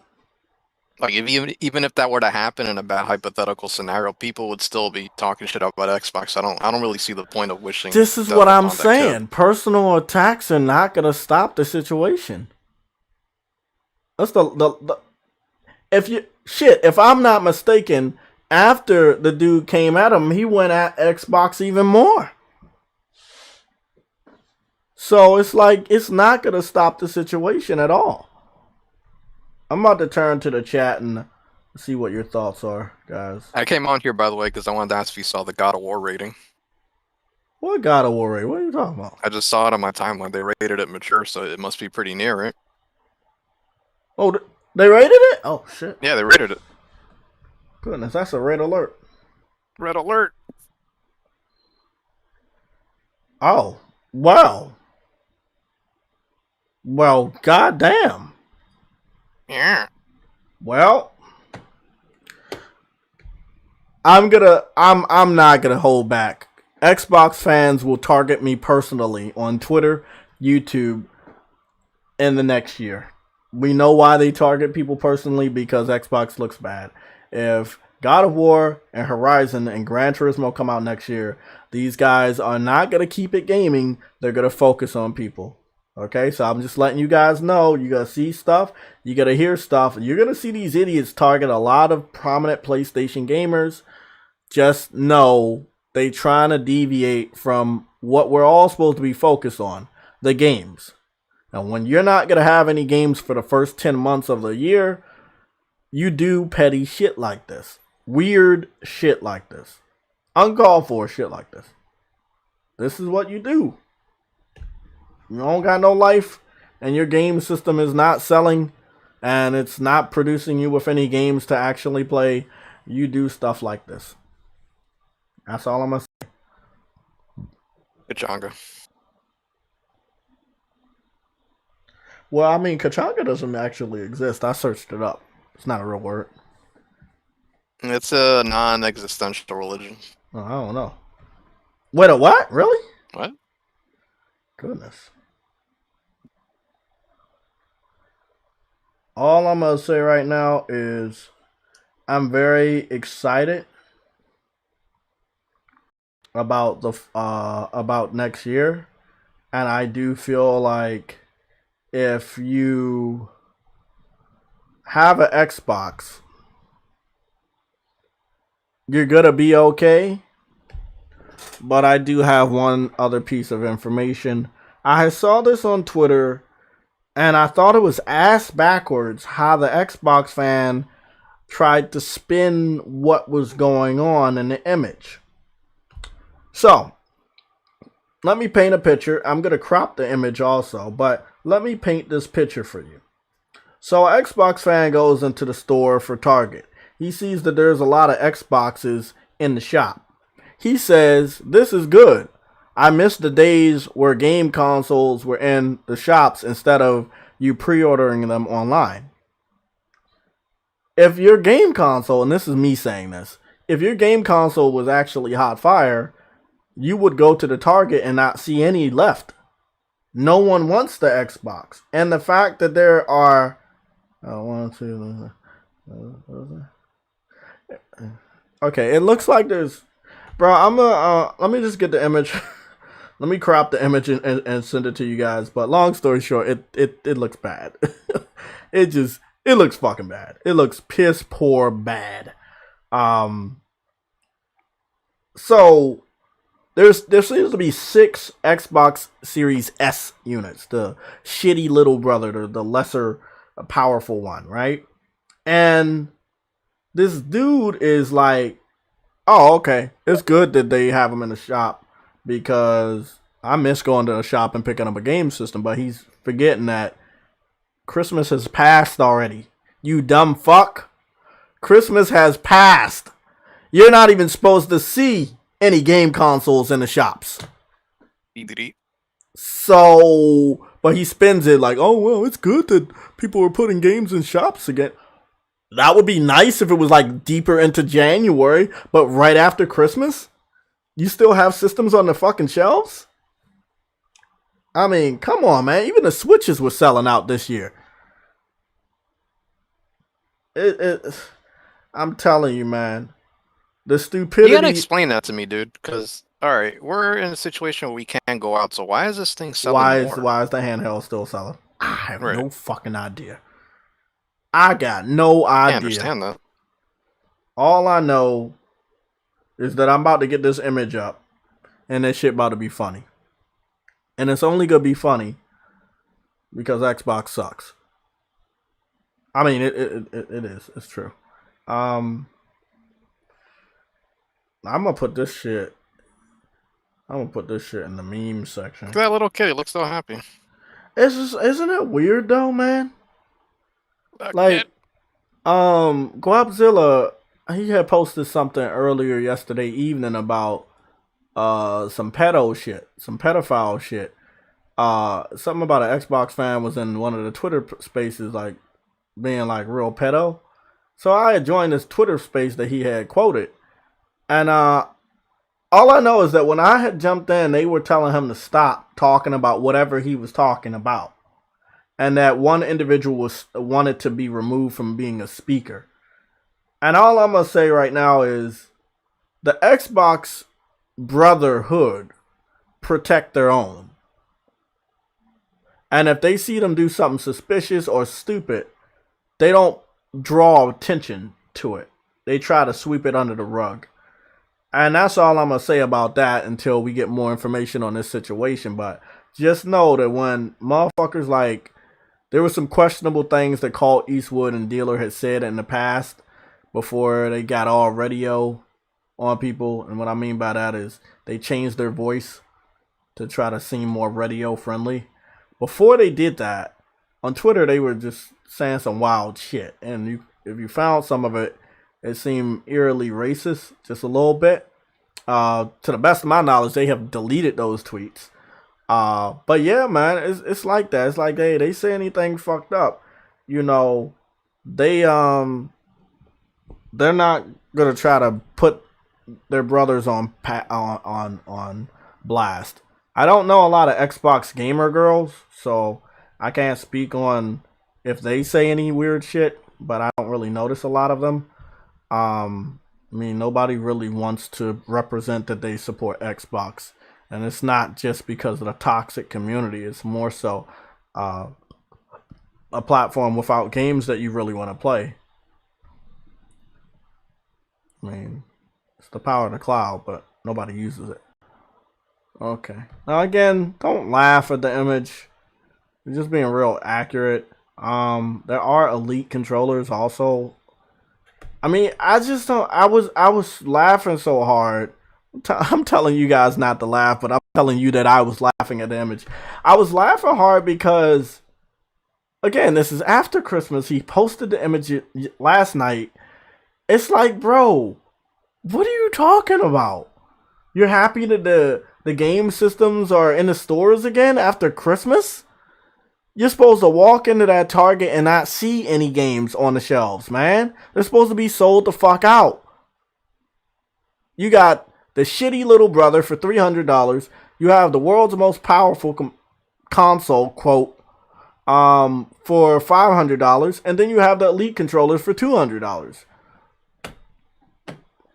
Like even if that were to happen in a bad hypothetical scenario, people would still be talking shit about Xbox. I don't really see the point of wishing. This is what I'm saying. Personal attacks are not gonna stop the situation. That's if I'm not mistaken, after the dude came at him, he went at Xbox even more. So it's like it's not gonna stop the situation at all. I'm about to turn to the chat and see what your thoughts are, guys. I came on here, by the way, because I wanted to ask if you saw the God of War rating. What God of War rating? What are you talking about? I just saw it on my timeline. They rated it mature, so it must be pretty near, right? Oh, they rated it? Oh, shit. Yeah, they rated it. Goodness, that's a red alert. Red alert. Oh, wow. Well, goddamn. Yeah. Well, I'm not gonna hold back. Xbox fans will target me personally on Twitter, YouTube in the next year. We know why they target people personally, because Xbox looks bad. If God of War and Horizon and Gran Turismo come out next year, these guys are not going to keep it gaming. They're going to focus on people. Okay, so I'm just letting you guys know. You're going to see stuff. You're going to hear stuff. You're going to see these idiots target a lot of prominent PlayStation gamers. Just know they trying to deviate from what we're all supposed to be focused on, the games. And when you're not going to have any games for the first 10 months of the year, you do petty shit like this. Weird shit like this. Uncalled for shit like this. This is what you do. You don't got no life, and your game system is not selling, and it's not producing you with any games to actually play. You do stuff like this. That's all I'm going to say. Pachanga. Well, I mean, Kachanga doesn't actually exist. I searched it up. It's not a real word. It's a non-existential religion. Oh, I don't know. Wait, a what? Really? What? Goodness. All I'm going to say right now is I'm very excited about about next year, and I do feel like if you have an Xbox, you're gonna be okay. But I do have one other piece of information. I saw this on Twitter, and I thought it was ass backwards how the Xbox fan tried to spin what was going on in the image. So, let me paint a picture. I'm going to crop the image also, but let me paint this picture for you. So, an Xbox fan goes into the store for Target. He sees that there's a lot of Xboxes in the shop. He says, "This is good. I miss the days where game consoles were in the shops instead of you pre-ordering them online." If your game console, and this is me saying this, if your game console was actually hot fire, you would go to the Target and not see any left. No one wants the Xbox. And the fact that there are okay, it looks like there's, bro, I'm gonna let me just get the image. Let me crop the image and send it to you guys. But long story short, it looks bad. it looks fucking bad. It looks piss poor bad. So there seems to be 6 Xbox Series S units, the shitty little brother, the lesser powerful one, right? And this dude is like, "Oh, okay, it's good that they have them in the shop because I miss going to a shop and picking up a game system." But he's forgetting that Christmas has passed already. You dumb fuck. Christmas has passed. You're not even supposed to see any game consoles in the shops. So, but he spins it like, "Oh, well, it's good that people are putting games in shops again." That would be nice if it was like deeper into January, but right after Christmas, you still have systems on the fucking shelves? I mean, come on, man. Even the Switches were selling out this year. I'm telling you, man. The stupidity. You gotta explain that to me, dude. Because, alright, we're in a situation where we can't go out, so why is this thing selling more? Why is the handheld still selling? I have no fucking idea. I got no idea. I understand that. All I know is that I'm about to get this image up, and this shit about to be funny. And it's only gonna be funny because Xbox sucks. I mean, it is. It's true. I'm gonna put this shit. I'm gonna put this shit in the meme section. That little kid, he looks so happy. It's just, isn't it weird though, man? Like, Guapzilla, he had posted something earlier yesterday evening about some pedo shit, some pedophile shit. Something about an Xbox fan was in one of the Twitter spaces, like being like real pedo. So I had joined this Twitter space that he had quoted, And all I know is that when I had jumped in, they were telling him to stop talking about whatever he was talking about, and that one individual wanted to be removed from being a speaker. And all I'm gonna say right now is the Xbox brotherhood protect their own. And if they see them do something suspicious or stupid, they don't draw attention to it. They try to sweep it under the rug. And that's all I'm going to say about that until we get more information on this situation. But just know that when motherfuckers like, there were some questionable things that Colt Eastwood and Dealer had said in the past before they got all radio on people. And what I mean by that is they changed their voice to try to seem more radio friendly. Before they did that, on Twitter they were just saying some wild shit. And if you found some of it, it seemed eerily racist, just a little bit. To the best of my knowledge, they have deleted those tweets. But yeah, man, it's like that. It's like, hey, they say anything fucked up, you know, they're not gonna try to put their brothers on blast. I don't know a lot of Xbox gamer girls, so I can't speak on if they say any weird shit, but I don't really notice a lot of them. I mean, nobody really wants to represent that they support Xbox. And it's not just because of the toxic community. It's more so a platform without games that you really want to play. I mean, it's the power of the cloud, but nobody uses it. Okay. Now, again, don't laugh at the image. It's just being real accurate. There are Elite controllers also. I mean, I just don't. I was laughing so hard. I'm telling you guys not to laugh, but I'm telling you that I was laughing at the image. I was laughing hard because, again, this is after Christmas. He posted the image last night. It's like, bro, what are you talking about? You're happy that the game systems are in the stores again after Christmas? You're supposed to walk into that Target and not see any games on the shelves, man. They're supposed to be sold the fuck out. You got the shitty little brother for $300. You have the world's most powerful console, quote, for $500. And then you have the Elite controllers for $200.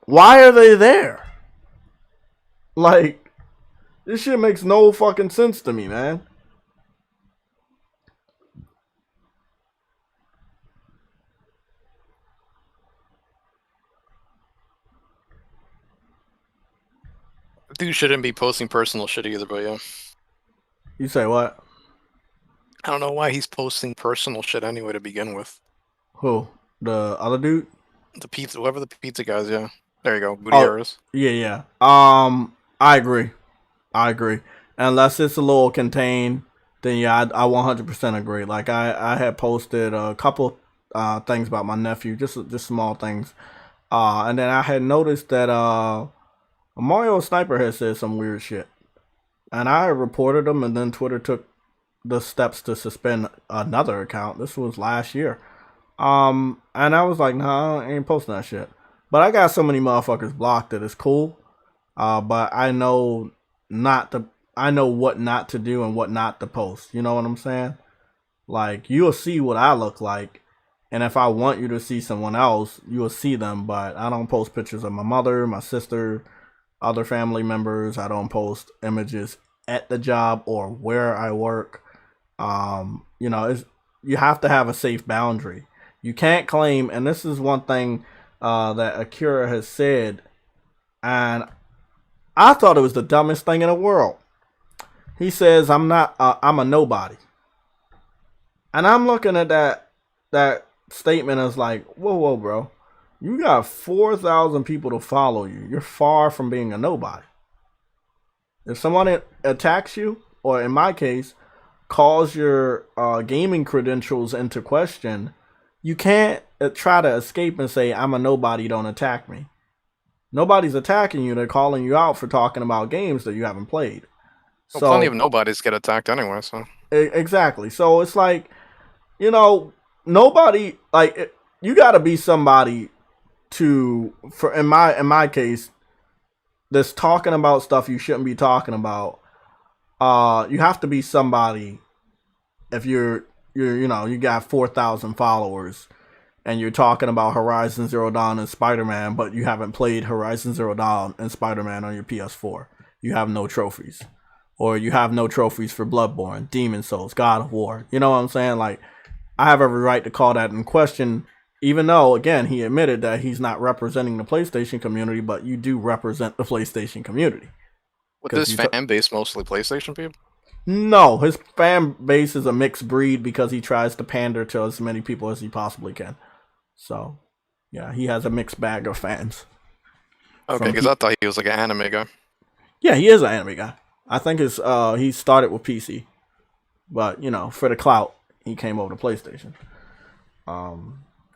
Why are they there? Like, this shit makes no fucking sense to me, man. Dude shouldn't be posting personal shit either, but yeah. You say what? I don't know why he's posting personal shit anyway to begin with. Who? The other dude? The pizza, whoever the pizza guys, yeah. There you go, Gutierrez. Yeah. I agree. Unless it's a little contained, then yeah, I 100% agree. Like I had posted a couple things about my nephew, just small things, and then I had noticed that Mario Sniper had said some weird shit, and I reported him, and then Twitter took the steps to suspend another account. This was last year, and I was like, nah, I ain't posting that shit. But I got so many motherfuckers blocked that it's cool. But I know what not to do and what not to post. You know what I'm saying? Like, you'll see what I look like. And if I want you to see someone else, you will see them. But I don't post pictures of my mother, my sister, other family members. I don't post images at the job or where I work. You know, you have to have a safe boundary. You can't claim, and this is one thing that Akira has said, and I thought it was the dumbest thing in the world. He says, I'm a nobody. And I'm looking at that statement as like, whoa, bro. You got 4,000 people to follow you. You're far from being a nobody. If someone attacks you, or in my case, calls your gaming credentials into question, you can't try to escape and say, I'm a nobody, don't attack me. Nobody's attacking you. They're calling you out for talking about games that you haven't played. Well, so plenty of nobodies get attacked anyway. So exactly. So it's like, you know, nobody, like, you got to be somebody to, for in my case, that's talking about stuff you shouldn't be talking about. You have to be somebody if you got 4,000 followers and you're talking about Horizon Zero Dawn and Spider-Man, but you haven't played Horizon Zero Dawn and Spider-Man on your PS4. You have no trophies. Or you have no trophies for Bloodborne, Demon Souls, God of War. You know what I'm saying? Like, I have every right to call that in question, even though, again, he admitted that he's not representing the PlayStation community, but you do represent the PlayStation community. With this fan base mostly PlayStation people? No, his fan base is a mixed breed because he tries to pander to as many people as he possibly can. So, yeah, he has a mixed bag of fans. Okay, because I thought he was like an anime guy. Yeah, he is an anime guy. I think he started with PC, but for the clout, he came over to PlayStation.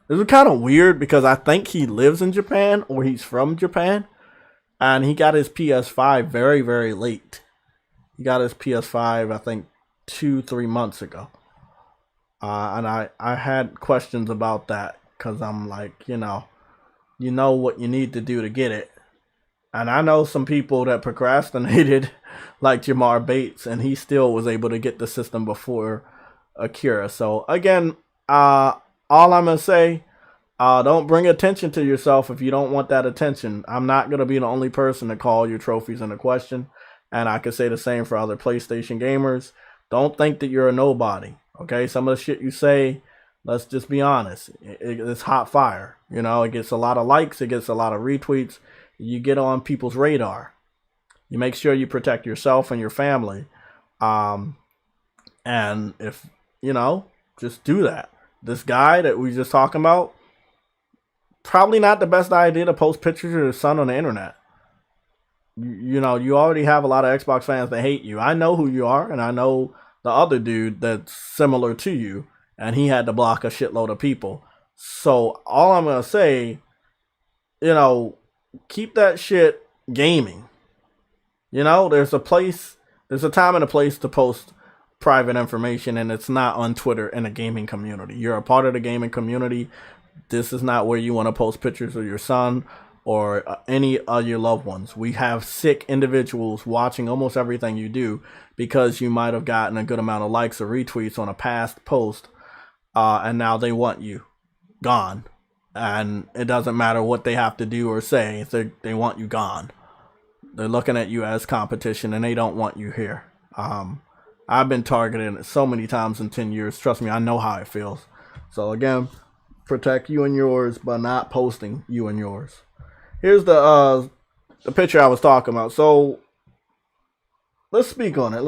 It was kind of weird because I think he lives in Japan or he's from Japan, and he got his PS5 very, very late. He got his PS5, I think, 2-3 months ago, and I had questions about that because I'm like, you know what you need to do to get it. And I know some people that procrastinated, like Jamar Bates, and he still was able to get the system before Akira. So, again, all I'm going to say, don't bring attention to yourself if you don't want that attention. I'm not going to be the only person to call your trophies into question. And I could say the same for other PlayStation gamers. Don't think that you're a nobody, okay? Some of the shit you say, let's just be honest. It's hot fire. It gets a lot of likes. It gets a lot of retweets. You get on people's radar. You make sure you protect yourself and your family. And if, just do that. This guy that we just talking about, probably not the best idea to post pictures of his son on the internet. You already have a lot of Xbox fans that hate you. I know who you are, and I know the other dude that's similar to you, and he had to block a shitload of people. So all I'm going to say, keep that shit gaming. There's a time and a place to post private information, and it's not on Twitter in a gaming community. You're a part of the gaming community. This is not where you want to post pictures of your son or any of your loved ones. We have sick individuals watching almost everything you do because you might have gotten a good amount of likes or retweets on a past post, and now they want you gone. And it doesn't matter what they have to do or say. They want you gone. They're looking at you as competition, and they don't want you here. I've been targeted so many times in 10 years. Trust me, I know how it feels. So again, protect you and yours, but not posting you and yours. Here's the picture I was talking about. So let's speak on it.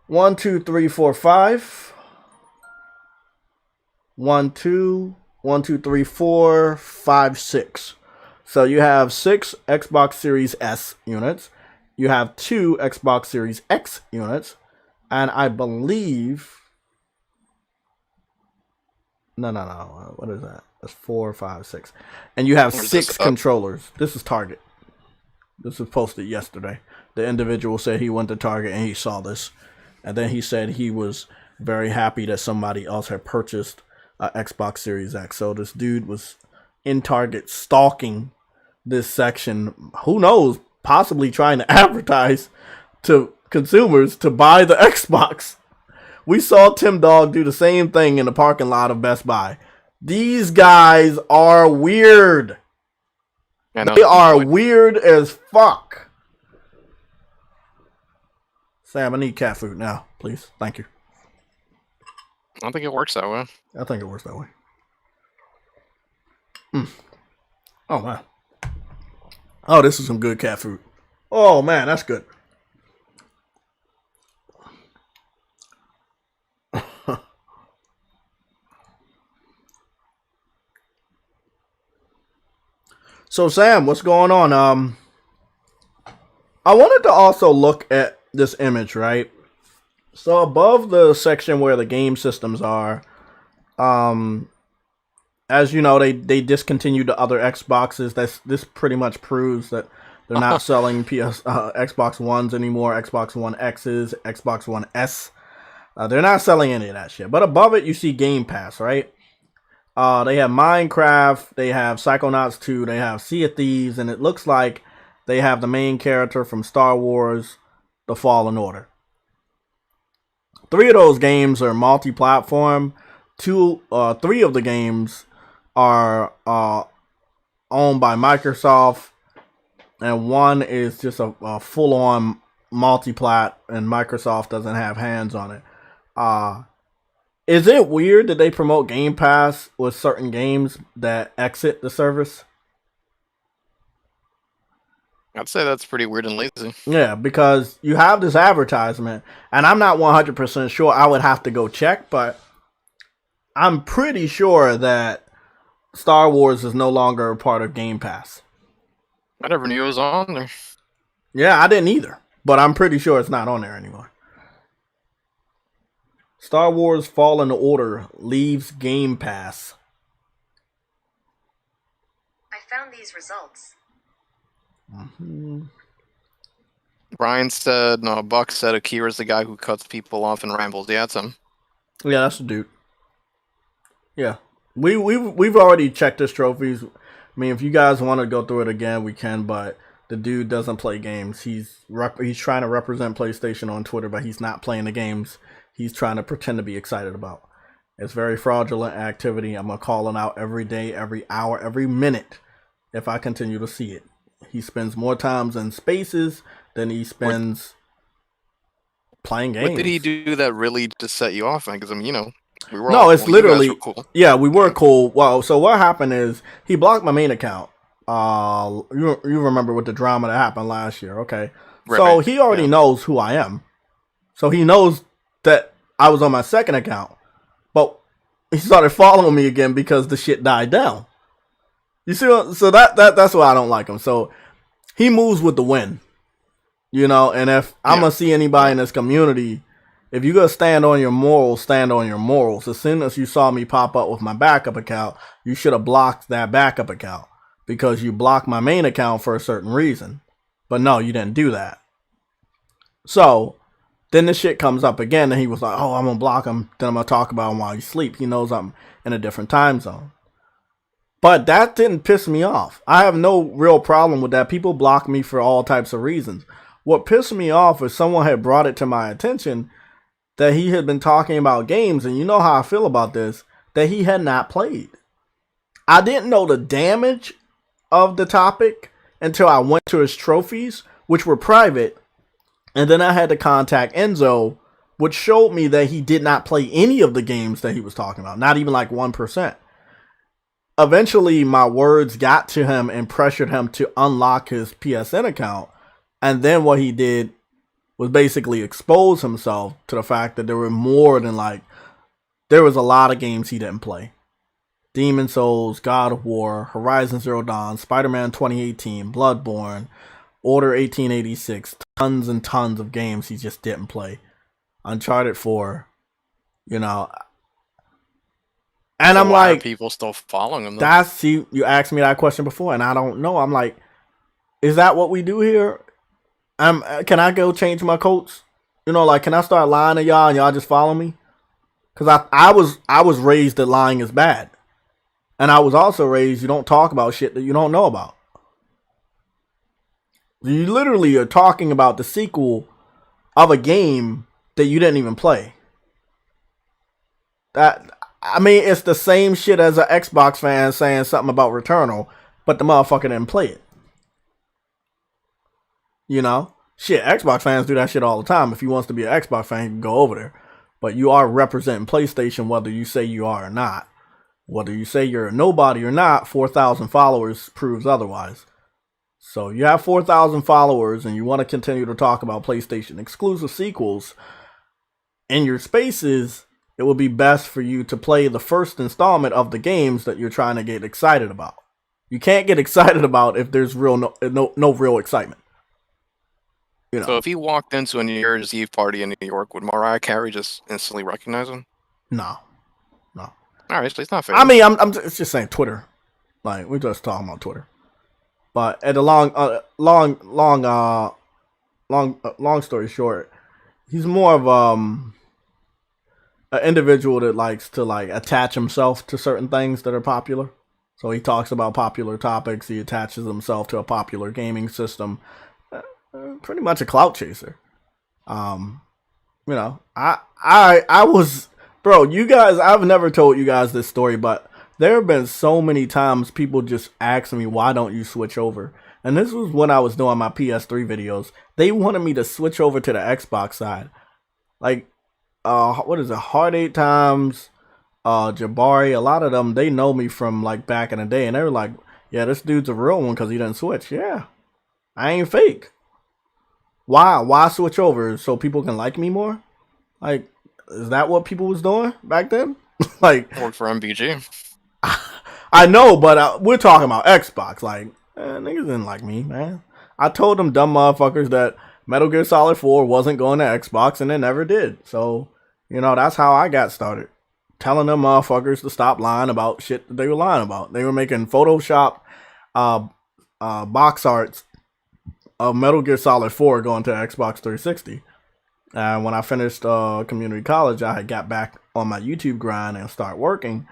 1, 2, 3, 4, 5. 1, 2, 1, 2, 3, 4, 5, 6. So you have 6 Xbox Series S units. You have 2 Xbox Series X units. And I believe... No. What is that? That's 4, 5, 6. And you have 6 controllers. This is Target. This was posted yesterday. The individual said he went to Target and he saw this. And then he said he was very happy that somebody else had purchased Xbox Series X. So this dude was in Target stalking this section. Who knows? Possibly trying to advertise to consumers to buy the Xbox. We saw Tim Dog do the same thing in the parking lot of Best Buy. These guys are weird. They are weird as fuck. Sam, I need cat food now, please. Thank you. I don't think it works that way. I think it works that way. Oh, man. Oh, this is some good cat food. Oh, man, that's good. So, Sam, what's going on? I wanted to also look at this image, right? So, above the section where the game systems are, as you know, they discontinued the other Xboxes. This pretty much proves that they're not selling Xbox Ones anymore, Xbox One X's, Xbox One S. They're not selling any of that shit. But above it, you see Game Pass, right? They have Minecraft, they have Psychonauts 2, they have Sea of Thieves, and it looks like they have the main character from Star Wars, The Fallen Order. 3 of those games are multi-platform. 3 of the games are owned by Microsoft, and 1 is just a full-on multi-plat, and Microsoft doesn't have hands on it. Is it weird that they promote Game Pass with certain games that exit the service? I'd say that's pretty weird and lazy. Yeah, because you have this advertisement, and I'm not 100% sure. I would have to go check, but I'm pretty sure that Star Wars is no longer a part of Game Pass. I never knew it was on there. Yeah, I didn't either, but I'm pretty sure it's not on there anymore. Star Wars Fallen Order leaves Game Pass. I found these results. Brian said, no, Buck said Akira's the guy who cuts people off and rambles. Yeah, that's him. Yeah, that's the dude. Yeah. We've already checked his trophies. I mean, if you guys want to go through it again, we can, but the dude doesn't play games. He's trying to represent PlayStation on Twitter, but he's not playing the games he's trying to pretend to be excited about. It's very fraudulent activity. I'm going to call him out every day, every hour, every minute if I continue to see it. He spends more times in spaces than he spends playing games. What did he do that really just set you off, man? Because, I mean, you know, we were it's literally cool. Yeah, we were cool. Well, so what happened is he blocked my main account. You remember with the drama that happened last year, okay? Right. So he already knows who I am. So he knows that I was on my second account, but he started following me again because the shit died down. You see, so that's why I don't like him. So he moves with the wind, you know. And if I'm gonna see anybody in this community, if you're gonna stand on your morals, stand on your morals. As soon as you saw me pop up with my backup account, you should have blocked that backup account because you blocked my main account for a certain reason. But no, you didn't do that. So then the shit comes up again, and he was like, "Oh, I'm gonna block him. Then I'm gonna talk about him while you sleep." He knows I'm in a different time zone. But that didn't piss me off. I have no real problem with that. People block me for all types of reasons. What pissed me off is someone had brought it to my attention that he had been talking about games, and you know how I feel about this, that he had not played. I didn't know the damage of the topic until I went to his trophies, which were private, and then I had to contact Enzo, which showed me that he did not play any of the games that he was talking about, not even like 1%. Eventually, my words got to him and pressured him to unlock his PSN account. And then what he did was basically expose himself to the fact that there were more than there was a lot of games he didn't play. Demon Souls, God of War, Horizon Zero Dawn, Spider-Man 2018, Bloodborne, Order 1886, tons and tons of games he just didn't play. Uncharted 4, you know. And so I'm like, people still following him? You asked me that question before, and I don't know. I'm like, is that what we do here? Can I go change my coats? You know, like, can I start lying to y'all and y'all just follow me? Because I was raised that lying is bad, and I was also raised you don't talk about shit that you don't know about. You literally are talking about the sequel of a game that you didn't even play. I mean, it's the same shit as an Xbox fan saying something about Returnal, but the motherfucker didn't play it. You know? Shit, Xbox fans do that shit all the time. If he wants to be an Xbox fan, he can go over there. But you are representing PlayStation whether you say you are or not. Whether you say you're a nobody or not, 4,000 followers proves otherwise. So you have 4,000 followers and you want to continue to talk about PlayStation exclusive sequels in your spaces, it would be best for you to play the first installment of the games that you're trying to get excited about. You can't get excited about if there's no real excitement. You know. So if he walked into a New Year's Eve party in New York, would Mariah Carey just instantly recognize him? No. All right, so it's not fair. I mean, it's just saying Twitter. Like, we're just talking about Twitter. But at a long story short, he's more of an individual that likes to like attach himself to certain things that are popular. So he talks about popular topics. He attaches himself to a popular gaming system. Pretty much a clout chaser. You know, I was, bro. You guys, I've never told you guys this story, but there have been so many times people just ask me, why don't you switch over? And this was when I was doing my PS3 videos. They wanted me to switch over to the Xbox side. Like, what is it? Hard 8 Times, Jabari, a lot of them, they know me from like back in the day. And they were like, yeah, this dude's a real one because he didn't switch. Yeah, I ain't fake. Why switch over? So people can like me more? Like, is that what people was doing back then? Like, Work for MBG. I know, but we're talking about Xbox. Like, niggas didn't like me, man. I told them dumb motherfuckers that Metal Gear Solid 4 wasn't going to Xbox, and it never did. So, you know, that's how I got started. Telling them motherfuckers to stop lying about shit that they were lying about. They were making Photoshop box arts of Metal Gear Solid 4 going to Xbox 360. And when I finished community college, I had got back on my YouTube grind and start working.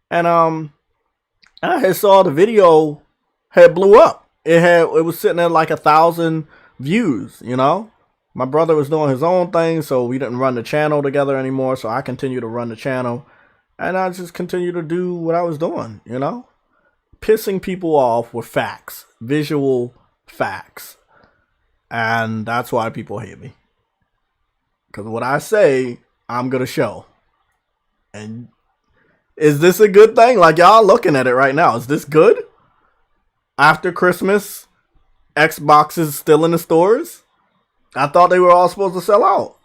And I had saw the video had blew up. It was sitting at like 1,000 views, you know. My brother was doing his own thing, so we didn't run the channel together anymore. So I continued to run the channel. And I just continued to do what I was doing, you know. Pissing people off with facts. Visual facts. And that's why people hate me. Because what I say, I'm going to show. And is this a good thing? Like, y'all looking at it right now. Is this good? After Christmas, Xbox is still in the stores? I thought they were all supposed to sell out.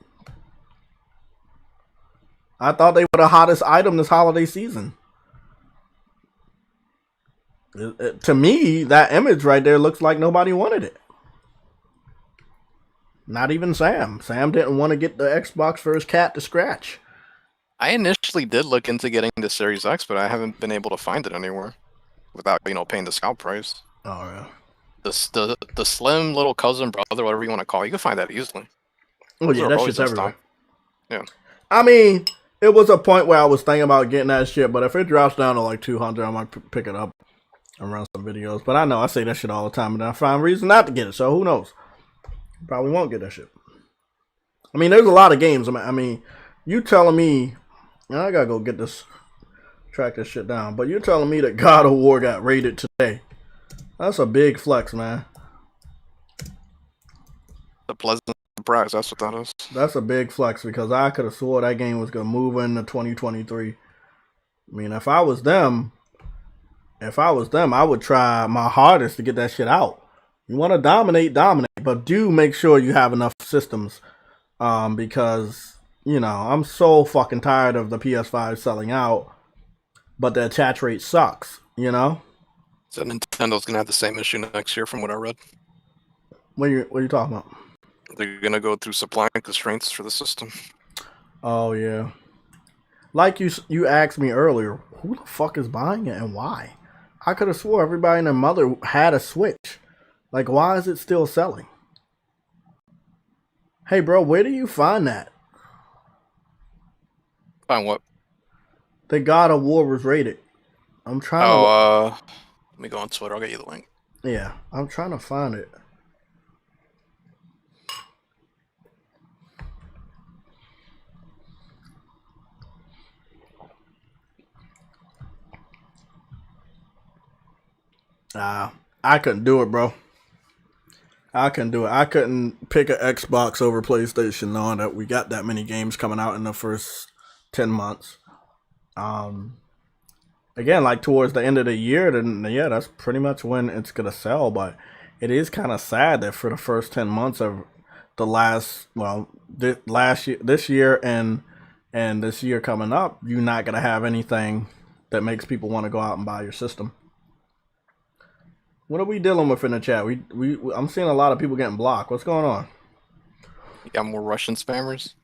I thought they were the hottest item this holiday season. To me, that image right there looks like nobody wanted it. Not even Sam. Sam didn't want to get the Xbox for his cat to scratch. I initially did look into getting the Series X, but I haven't been able to find it anywhere without, you know, paying the scalp price. Oh, yeah. The slim little cousin, brother, whatever you want to call it, you can find that easily. Oh, Those yeah, are that always shit's in everywhere. stock. Yeah. I mean, it was a point where I was thinking about getting that shit, but if it drops down to like 200, I might pick it up and run some videos. But I know I say that shit all the time, and I find reason not to get it, so who knows? Probably won't get that shit. I mean, there's a lot of games. I mean, you telling me, I gotta go get this, track this shit down, but you're telling me that God of War got rated today. That's a big flex, man. A pleasant surprise, that's what that is. That's a big flex because I could have swore that game was gonna move into 2023. I mean, if I was them, I would try my hardest to get that shit out. You want to dominate, but do make sure you have enough systems, because, you know, I'm so fucking tired of the PS5 selling out, but the attach rate sucks, you know? So Nintendo's gonna have the same issue next year from what I read. What are you talking about? They're gonna go through supply constraints for the system. Oh, yeah. Like you asked me earlier, who the fuck is buying it and why? I could have swore everybody and their mother had a Switch. Like, why is it still selling? Hey, bro, where do you find that? Find what? The God of War was rated. I'm trying to... let me go on Twitter. I'll get you the link. Yeah, I'm trying to find it. I couldn't do it, bro. I couldn't do it. I couldn't pick an Xbox over PlayStation knowing that we got that many games coming out in the first 10 months. Again, like towards the end of the year, then yeah, that's pretty much when it's gonna sell. But it is kind of sad that for the first 10 months of the this year and this year coming up, you're not gonna have anything that makes people want to go out and buy your system. What are we dealing with in the chat? I'm seeing a lot of people getting blocked. What's going on? You got more Russian spammers?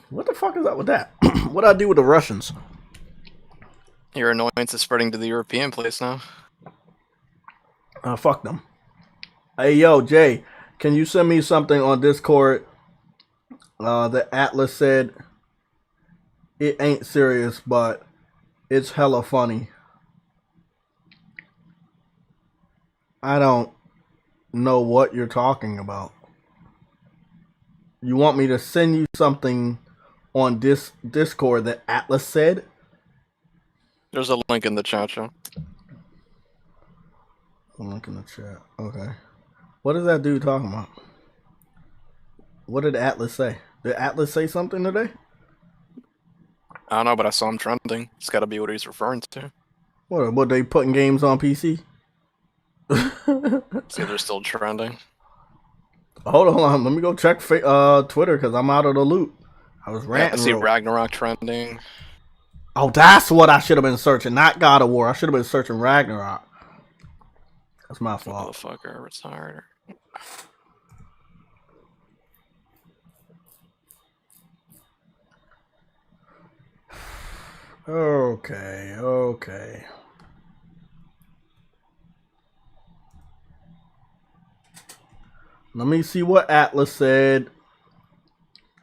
What the fuck is up with that? What I do with the Russians? Your annoyance is spreading to the European place now. Fuck them. Hey, yo, Jay, can you send me something on Discord? The Atlas said it ain't serious, but it's hella funny. I don't know what you're talking about. You want me to send you something on Discord that Atlas said? There's a link in the chat, Joe. A link in the chat. Okay. What is that dude talking about? What did Atlas say? Did Atlas say something today? I don't know, but I saw him trending. It's got to be what he's referring to. What they putting games on PC? See, they're still trending. Hold on, let me go check Twitter because I'm out of the loop. I was ranting. I see Ragnarok trending. Oh, that's what I should have been searching, not God of War. I should have been searching Ragnarok. That's my fault. Motherfucker, retired. Okay. Let me see what Atlas said.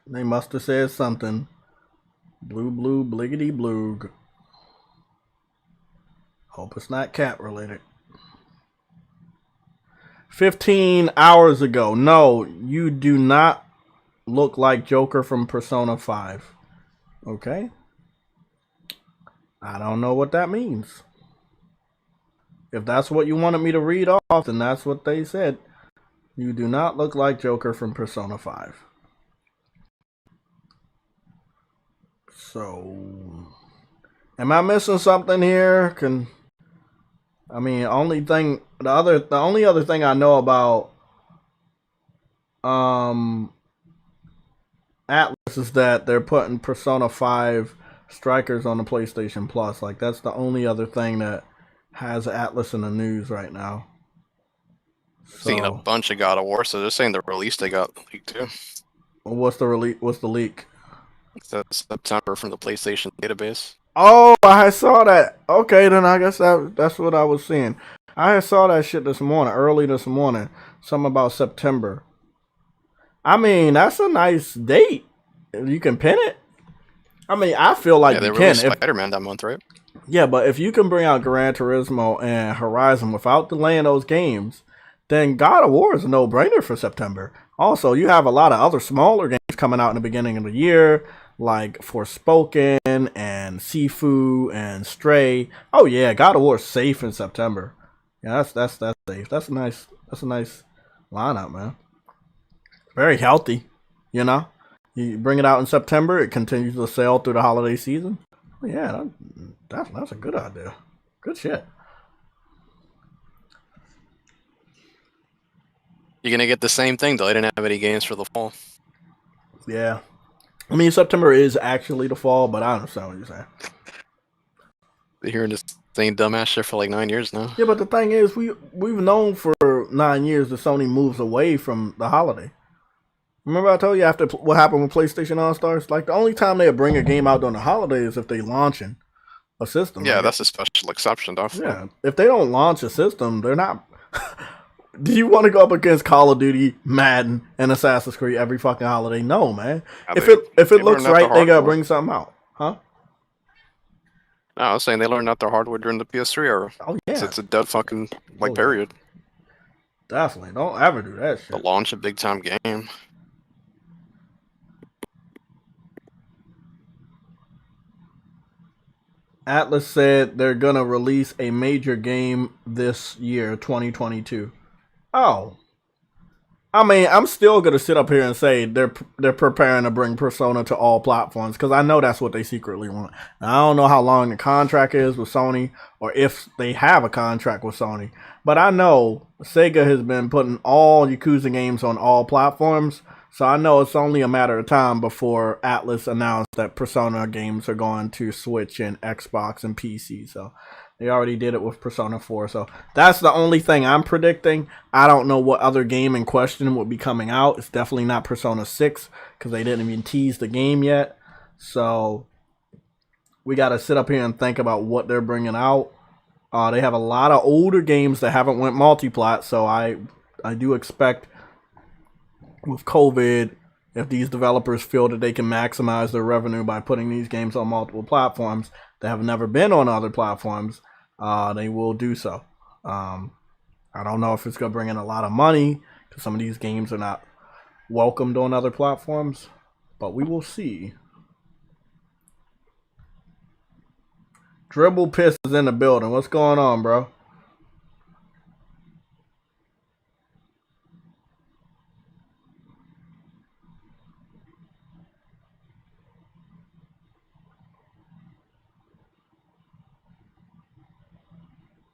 They must have said something. Blue, bliggity, bloog. Hope it's not cat related. 15 hours ago. No, you do not look like Joker from Persona 5. Okay. I don't know what that means. If that's what you wanted me to read off, then that's what they said. You do not look like Joker from Persona 5. So, am I missing something here? The only other thing I know about Atlas is that they're putting Persona 5 Strikers on the PlayStation Plus. Like, that's the only other thing that has Atlas in the news right now. Seen a bunch of God of War, so they're saying the release they got leaked too. What's the leak? It's September from the PlayStation database. Oh, I saw that. Okay, then I guess that's what I was seeing. I saw that shit early this morning. Something about September. I mean, that's a nice date. You can pin it. I mean, I feel like you can. Spider-Man that month, right? Yeah, but if you can bring out Gran Turismo and Horizon without delaying those games, then God of War is a no-brainer for September. Also, you have a lot of other smaller games coming out in the beginning of the year, like Forspoken and Sifu and Stray. Oh yeah, God of War is safe in September. Yeah, that's safe. That's a nice lineup, man. Very healthy, you know. You bring it out in September, it continues to sell through the holiday season. Yeah, that's a good idea. Good shit. You're gonna get the same thing though. They didn't have any games for the fall. Yeah, I mean September is actually the fall, but I understand what you're saying. They're hearing this same dumbass shit for like 9 years now. Yeah, but the thing is, we've known for 9 years that Sony moves away from the holiday. Remember I told you after what happened with PlayStation All-Stars? Like, the only time they bring a game out during the holiday is if they launching a system. Yeah, that's a special exception, though. Yeah, if they don't launch a system, they're not... Do you want to go up against Call of Duty, Madden, and Assassin's Creed every fucking holiday? No, man. Yeah, if it looks right, they gotta bring something out. Huh? No, I was saying they learned out their hardware during the PS3 era. Oh, yeah. It's a dead fucking, period. Definitely. Don't ever do that shit. To launch a big-time game. Atlas said they're gonna release a major game this year, 2022. Oh. I mean, I'm still gonna sit up here and say they're preparing to bring Persona to all platforms because I know that's what they secretly want. Now, I don't know how long the contract is with Sony or if they have a contract with Sony, but I know Sega has been putting all Yakuza games on all platforms, so I know it's only a matter of time before Atlas announced that Persona games are going to Switch and Xbox and PC. So they already did it with Persona 4. So that's the only thing I'm predicting. I don't know what other game in question will be coming out. It's definitely not Persona 6 because they didn't even tease the game yet. So we got to sit up here and think about what they're bringing out. They have a lot of older games that haven't went multi-plat. So I do expect with COVID, if these developers feel that they can maximize their revenue by putting these games on multiple platforms that have never been on other platforms, they will do so. I don't know if it's going to bring in a lot of money because some of these games are not welcomed on other platforms, but we will see. Dribble Piss is in the building. What's going on, bro?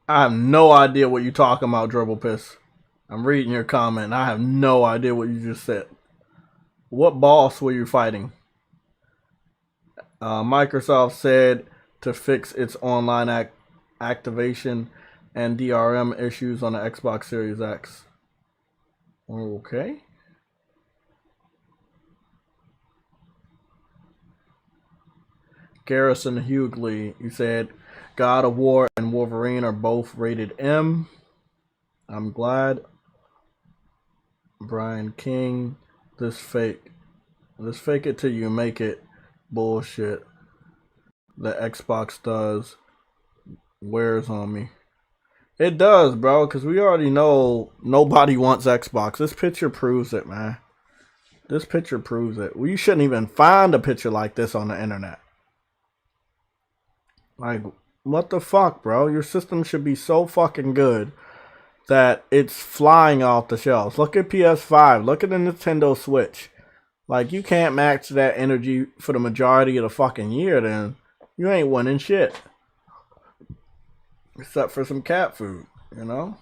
I have no idea what you're talking about, Dribble Piss. I'm reading your comment. I have no idea what you just said. What boss were you fighting? Microsoft said to fix its online activation and DRM issues on the Xbox Series X. Okay. Garrison Hughley, you said God of War and Wolverine are both rated M. I'm glad. Brian King, this fake it till you make it bullshit that Xbox does wears on me. It does, bro, because we already know nobody wants Xbox. This picture proves it, man. This picture proves it. Well, you shouldn't even find a picture like this on the internet. Like, what the fuck, bro? Your system should be so fucking good that it's flying off the shelves. Look at PS5. Look at the Nintendo Switch. Like, you can't match that energy for the majority of the fucking year, then you ain't winning shit. Except for some cat food, you know?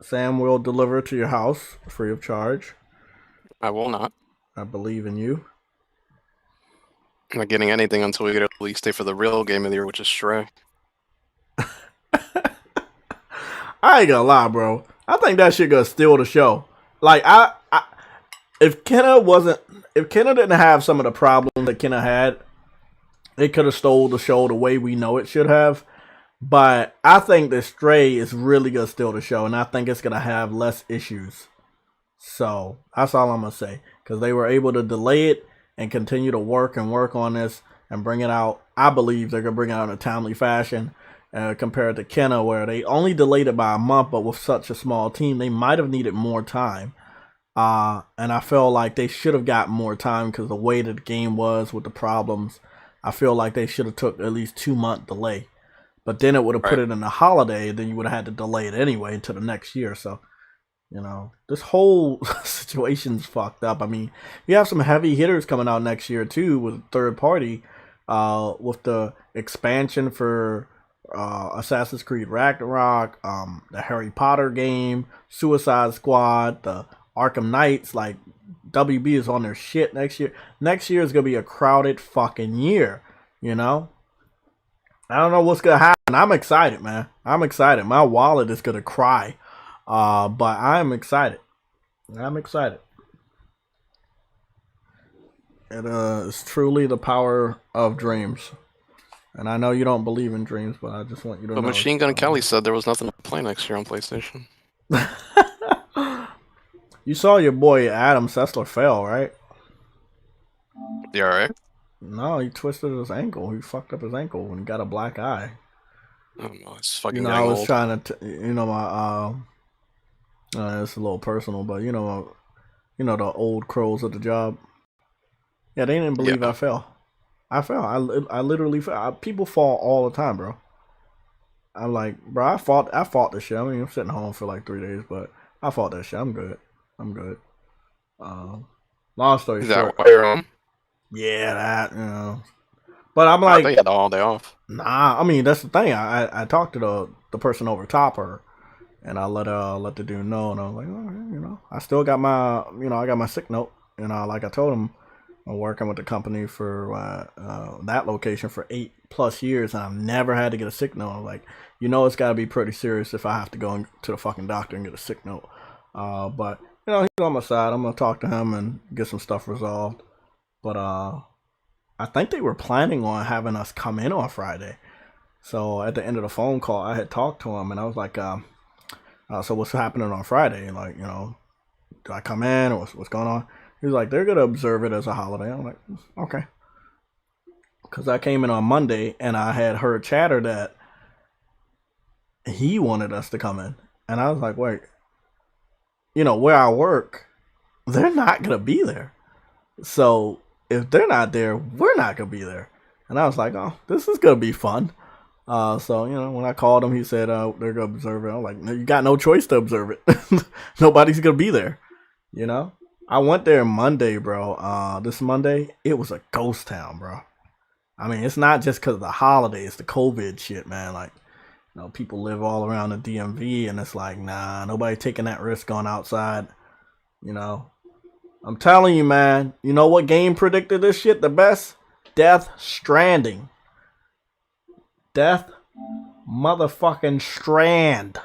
Sam will deliver to your house free of charge. I will not. I believe in you. I'm not getting anything until we get a release date for the real game of the year, which is Stray. I ain't gonna lie, bro. I think that shit gonna steal the show. Like, if Kenna didn't have some of the problems that Kenna had, it could have stole the show the way we know it should have. But I think that Stray is really gonna steal the show, and I think it's gonna have less issues. So that's all I'm gonna say, because they were able to delay it and continue to work on this and bring it out. I believe they're gonna bring it out in a timely fashion. Compared to Kenna, where they only delayed it by a month, but with such a small team, they might have needed more time. And I feel like they should have got more time because the way that the game was with the problems, I feel like they should have took at least 2-month delay. But then it would have put it in the holiday, then you would have had to delay it anyway until the next year. So, you know, this whole situation's fucked up. I mean, you have some heavy hitters coming out next year too with third party, with the expansion for Assassin's Creed Ragnarok, the Harry Potter game, Suicide Squad, the Arkham Knights. Like, WB is on their shit next year. Next year is gonna be a crowded fucking year, you know. I don't know what's gonna happen. I'm excited, man. I'm excited. My wallet is gonna cry, but I'm excited. I'm excited. It is truly the power of dreams. And I know you don't believe in dreams, but I just want you to know. But Machine Gun Kelly said there was nothing to play next year on PlayStation. You saw your boy Adam Sessler fail, right? You alright? No, he twisted his ankle. He fucked up his ankle and got a black eye. I don't know. It's fucking You know, getting I was old. trying to, it's a little personal, but you know the old crows at the job. Yeah, they didn't believe I fell. I fell. I literally fell. People fall all the time, bro. I'm like, bro, I fought the shit. I mean, I'm sitting home for like 3 days, but I fought that shit. I'm good. Long story Is short. that why you're home? Yeah, that, you know. But I'm like, I think you had all day off. Nah, I mean, that's the thing. I talked to the person over top her, and I let the dude know, and I was like, oh, you know, I still got my, I got my sick note, and like I told him, I'm working with the company for that location for 8+ years, and I've never had to get a sick note. I'm like, it's got to be pretty serious if I have to go to the fucking doctor and get a sick note. But he's on my side. I'm gonna talk to him and get some stuff resolved. But I think they were planning on having us come in on Friday. So at the end of the phone call, I had talked to him, and I was like, so what's happening on Friday? Like, do I come in or what's going on? He was like, they're gonna observe it as a holiday. I'm like, okay, because I came in on Monday and I had heard chatter that he wanted us to come in, and I was like, wait, where I work, they're not gonna be there. So if they're not there, we're not gonna be there. And I was like, oh, this is gonna be fun. So when I called him, he said they're gonna observe it. I'm like, no, you got no choice to observe it. Nobody's gonna be there. I went there Monday, bro. This Monday, it was a ghost town, bro. I mean, it's not just because of the holiday; it's the COVID shit, man. Like, people live all around the DMV, and it's like, nah, nobody taking that risk going outside. I'm telling you, man. You know what game predicted this shit the best? Death Stranding. Death motherfucking Strand.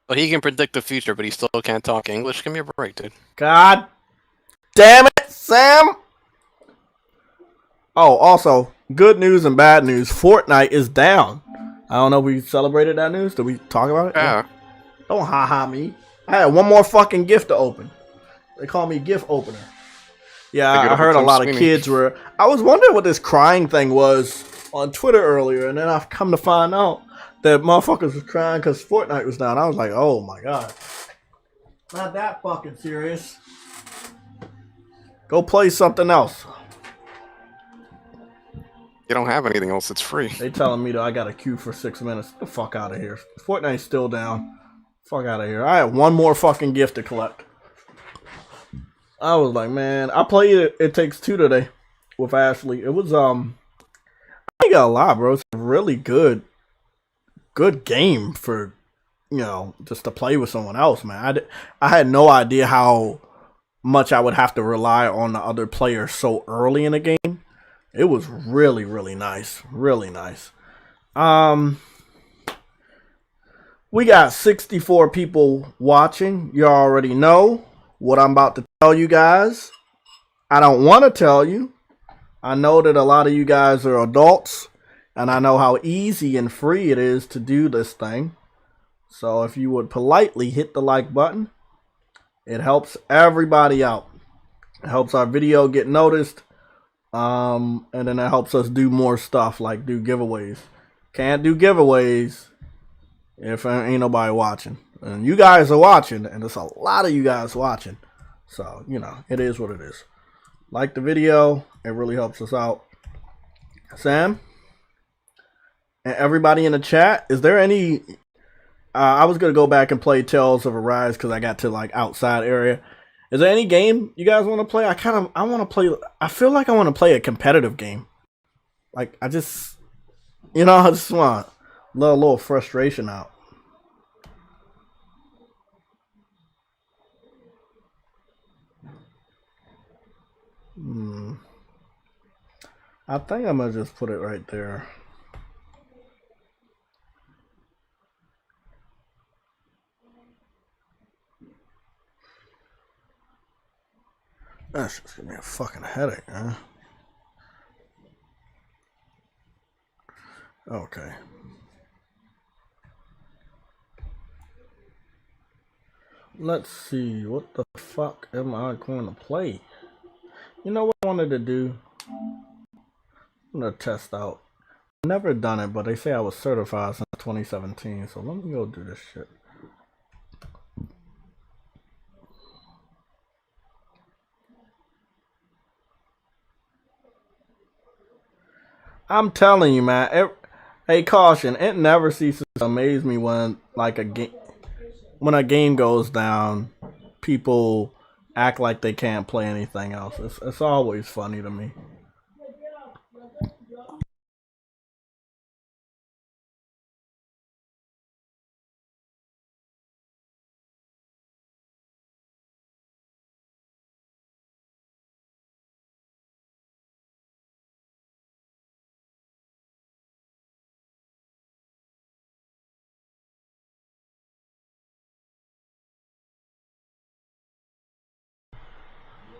Well, he can predict the future, but he still can't talk English. Give me a break, dude. God damn it, Sam. Oh, also, good news and bad news. Fortnite is down. I don't know if we celebrated that news. Did we talk about it? Yeah. Don't ha-ha me. I had one more fucking gift to open. They call me gift opener. Yeah, I heard a lot of kids were... I was wondering what this crying thing was on Twitter earlier, and then I've come to find out that motherfuckers was crying because Fortnite was down. I was like, oh my god. Not that fucking serious. Go play something else. You don't have anything else that's free. They telling me that I got a queue for 6 minutes. Get the fuck out of here. Fortnite's still down. Fuck out of here. I had one more fucking gift to collect. I was like, man, I played It Takes Two today with Ashley. It was I ain't got a lot, bro. It's a really good game for just to play with someone else, man. I had no idea how much I would have to rely on the other player so early in the game. It was really, really nice. Really nice. We got 64 people watching. You already know what I'm about to tell you guys. I don't want to tell you. I know that a lot of you guys are adults, and I know how easy and free it is to do this thing. So if you would politely hit the like button, it helps everybody out. It helps our video get noticed. And then it helps us do more stuff, like do giveaways. Can't do giveaways if ain't nobody watching. And you guys are watching, and there's a lot of you guys watching. So, it is what it is. Like the video, it really helps us out. Sam? And everybody in the chat, is there any... I was going to go back and play Tales of Arise because I got to, outside area. Is there any game you guys want to play? I want to play... I feel like I want to play a competitive game. I just... I just want to let a little frustration out. I think I'm going to just put it right there. That's just giving me a fucking headache, huh? Okay. Let's see. What the fuck am I going to play? You know what I wanted to do? I'm going to test out. I've never done it, but they say I was certified since 2017. So let me go do this shit. I'm telling you, man. Hey, caution! It never ceases to amaze me when, when a game goes down, people act like they can't play anything else. It's always funny to me.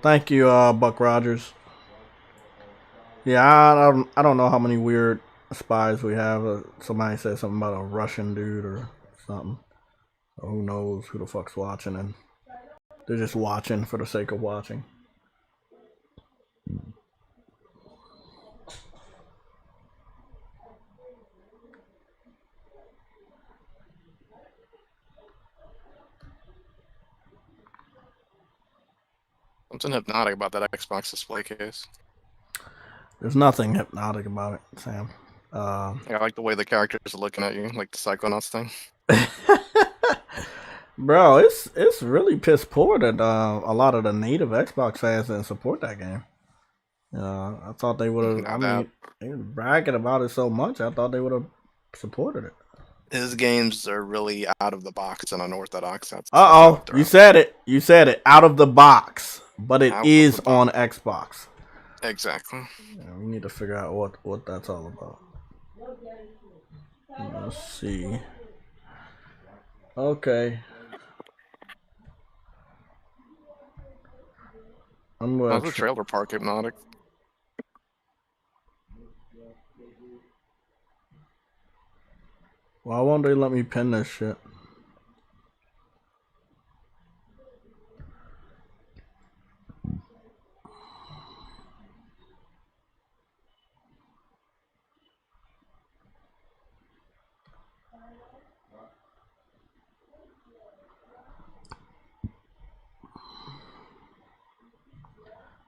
Thank you, Buck Rogers. Yeah, I don't know how many weird spies we have. Somebody said something about a Russian dude or something. Who knows who the fuck's watching and They're just watching for the sake of watching. Something hypnotic about that Xbox display case. There's nothing hypnotic about it, Sam. I like the way the characters are looking at you, like the Psychonauts thing. Bro, it's really piss poor that a lot of the native Xbox fans didn't support that game. I thought they would have. I mean, they were bragging about it so much. I thought they would have supported it. His games are really out of the box and unorthodox. You said it. You said it. Out of the box, but it is on Xbox. Exactly. Yeah, we need to figure out what that's all about. Let's see. Okay. I'm gonna. How's the trailer park hypnotic? Why won't they let me pin this shit?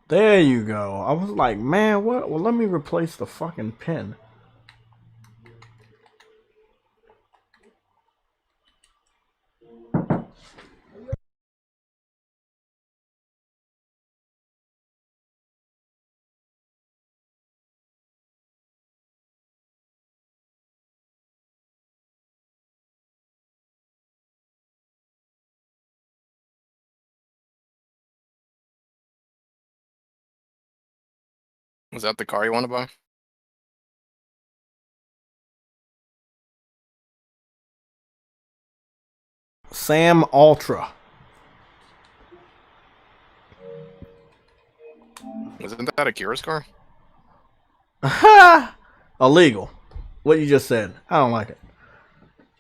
There you go. I was like, man, what? Well, let me replace the fucking pin. Is that the car you want to buy? Sam Ultra. Isn't that a Kira's car? Illegal. What you just said. I don't like it.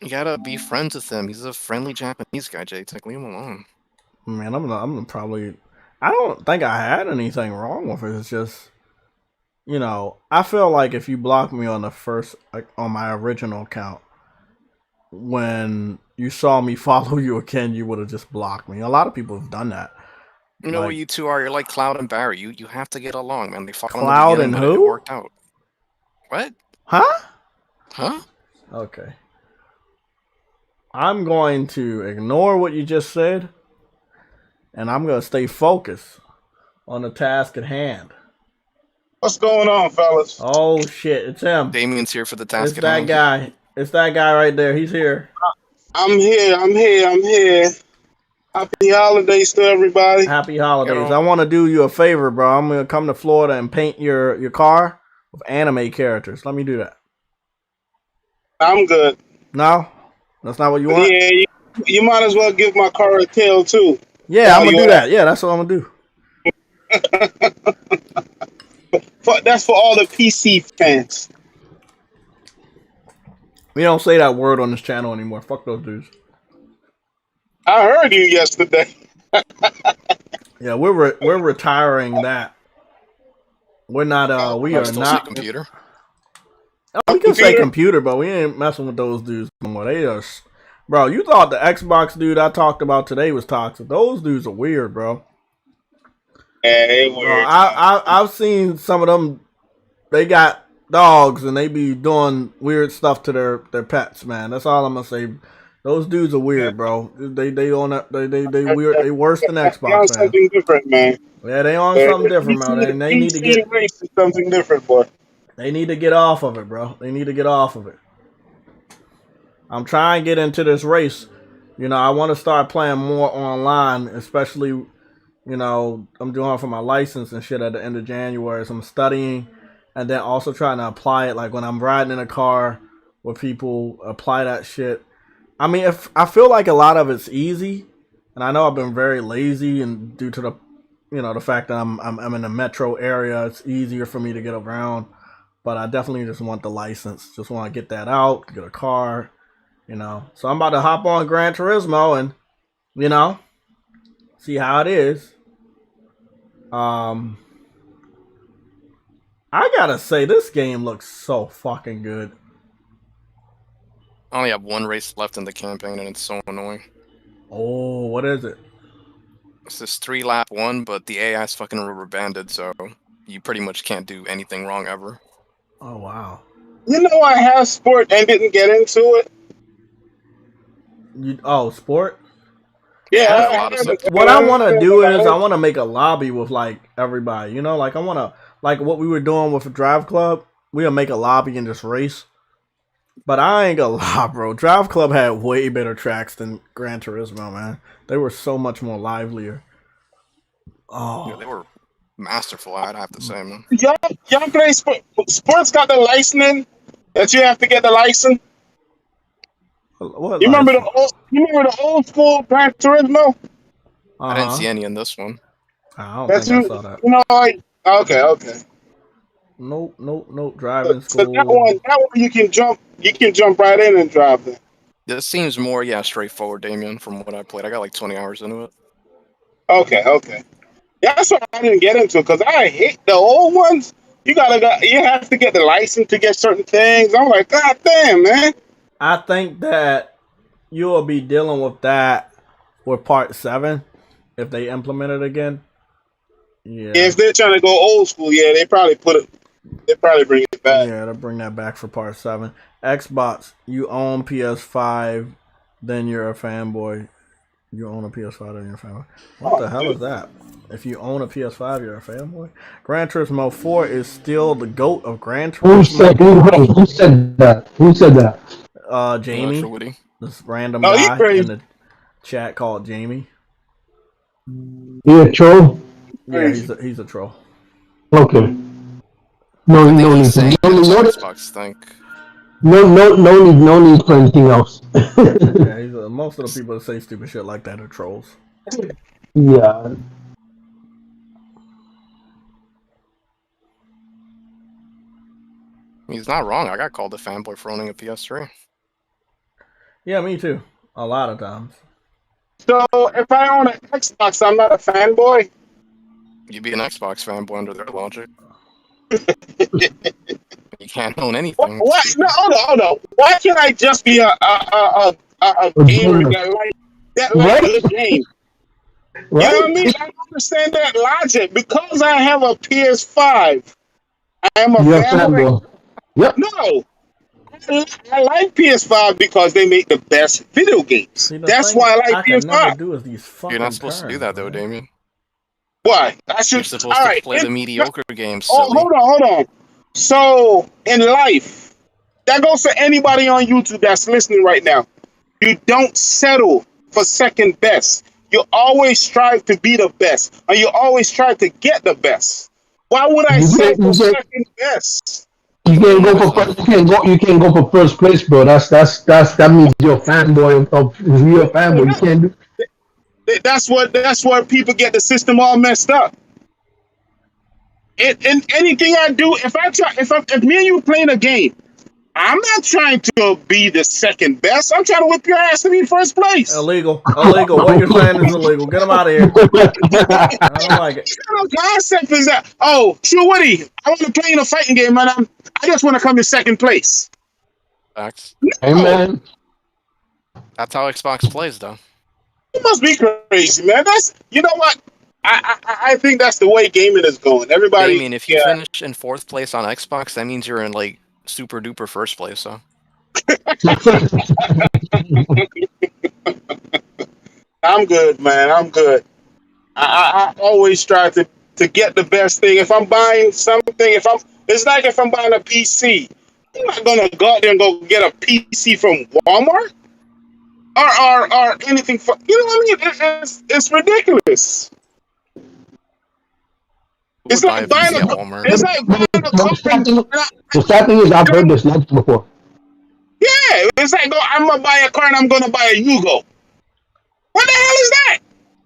You gotta be friends with him. He's a friendly Japanese guy, JayTech. Leave him alone. Man, I'm gonna probably. I don't think I had anything wrong with it. It's just, you know, I feel like if you blocked me on the first, like, on my original account, when you saw me follow you again, you would have just blocked me. A lot of people have done that. You know what you two are? You're like Cloud and Barry. You have to get along, man. They fought Cloud and who? It worked out. What? Huh? Huh? Okay. I'm going to ignore what you just said, and I'm going to stay focused on the task at hand. What's going on, fellas? Oh, shit. It's him. Damien's here for the task at hand. It's that guy. It's that guy right there. He's here. I'm here. Happy holidays to everybody. Happy holidays. I want to do you a favor, bro. I'm going to come to Florida and paint your car with anime characters. Let me do that. I'm good. No? That's not what you want? Yeah, you might as well give my car a tail, too. Yeah, I'm going to do that. Yeah, that's what I'm going to do. That's for all the PC fans. We don't say that word on this channel anymore. Fuck those dudes. I heard you yesterday. Yeah, we're retiring that. We're not. We are not. Computer. We can say computer, but we ain't messing with those dudes no more. They are, bro. You thought the Xbox dude I talked about today was toxic? Those dudes are weird, bro. Yeah, they weird. Bro, I've seen some of them. They got dogs and they be doing weird stuff to their pets, man. That's all I'm gonna say. Those dudes are weird, bro. They on that. They weird. They worse than Xbox, man. Something different, man. Yeah, they on something different, man. They need to get something different, boy. They need to get off of it, bro. They need to get off of it. I'm trying to get into this race. You know, I want to start playing more online, especially, you know, I'm doing for my license and shit at the end of January. So I'm studying and then also trying to apply it. Like when I'm riding in a car with people, apply that shit. I mean, if I feel like a lot of it's easy, and I know I've been very lazy, and due to the, you know, the fact that I'm in the metro area, it's easier for me to get around. But I definitely just want the license. Just want to get that out, get a car, you know. So I'm about to hop on Gran Turismo and, you know, see how it is. I gotta say, this game looks so fucking good. I only have one race left in the campaign, and it's so annoying. Oh, what is it? It's this 3-lap one, but the AI is fucking rubber banded, so you pretty much can't do anything wrong ever. Oh, wow. You know, I have sport and didn't get into it. Sport? Yeah, There's a lot of stuff. What I want to do is I want to make a lobby with like everybody. You know, like I want to like what we were doing with a Drive Club. We'll make a lobby and just race. But I ain't gonna lie, bro. Drive Club had way better tracks than Gran Turismo, man. They were so much more livelier. Oh, Yeah, they were masterful, I'd have to say, man. y'all play sport. Sports got the licensing that you have to get the license. what? You remember the old school Gran Turismo? I didn't see any in this one. I don't That's think I saw that. you know, like okay. Nope. Driving So school. that one you can jump right in and drive it. This seems more, straightforward, Damien, from what I played. I got like 20 hours into it. Okay. Yeah, that's why I didn't get into it because I hate the old ones. You have to get the license to get certain things. I'm like, God damn, man. I think that you'll be dealing with that with Part 7 if they implement it again. Yeah. If they're trying to go old school, yeah, they probably bring it back. Yeah, they'll bring that back for Part 7. Xbots, you own PS5, then you're a fanboy. You own a PS5, then you're a fanboy. What the hell is that? If you own a PS5, you're a fanboy? Gran Turismo 4 is still the GOAT of Gran Turismo. Who said that? Who said that? Jamie. Woody. This random guy in the chat called Jamie. You a troll? Yeah, he's a troll. Okay. No need for Xbox think. No need for anything else. Yeah, most of the people that say stupid shit like that are trolls. Yeah. He's not wrong. I got called a fanboy for owning a PS3. Yeah, me too. A lot of times. So if I own an Xbox, I'm not a fanboy. You'd be an Xbox fanboy under their logic. You can't own anything. What? No, hold on. Why can't I just be a gamer that like the game? Right? You know what I mean? I don't understand that logic. Because I have a PS5, I am a fanboy. Yep. No. I like PS5 because they make the best video games. See, that's why I like PS5. You're not supposed to do that, though, Damien. Why? You're supposed to play the mediocre games. Oh, hold on. So, in life, that goes for anybody on YouTube that's listening right now. You don't settle for second best. You always strive to be the best, and you always try to get the best. Why would I settle for second best? You can't go for first. You can't go for first place, bro. That means you're a fanboy of real fanboy. You can't do. That's where people get the system all messed up. In anything I do, if me and you playing a game, I'm not trying to be the second best. I'm trying to whip your ass to be first place. Illegal. What you're saying is illegal. Get them out of here. I don't like it. The concept is that, True Woody, I want to play in a fighting game, man. I just want to come in second place. Facts. Hey, man. That's how Xbox plays, though. You must be crazy, man. You know what? I think that's the way gaming is going. Everybody. I mean, if you finish in 4th place on Xbox, that means you're in like super duper first place. So. I'm good, man. I'm good. I always try to get the best thing. If I'm buying something, it's like if I'm buying a PC, I'm not gonna go out there and go get a PC from Walmart or anything. You know what I mean? It's ridiculous. It's like buying a car. The sad thing is, I've heard this once before. Yeah, it's like I'm gonna buy a car and I'm gonna buy a Yugo. What the hell is that?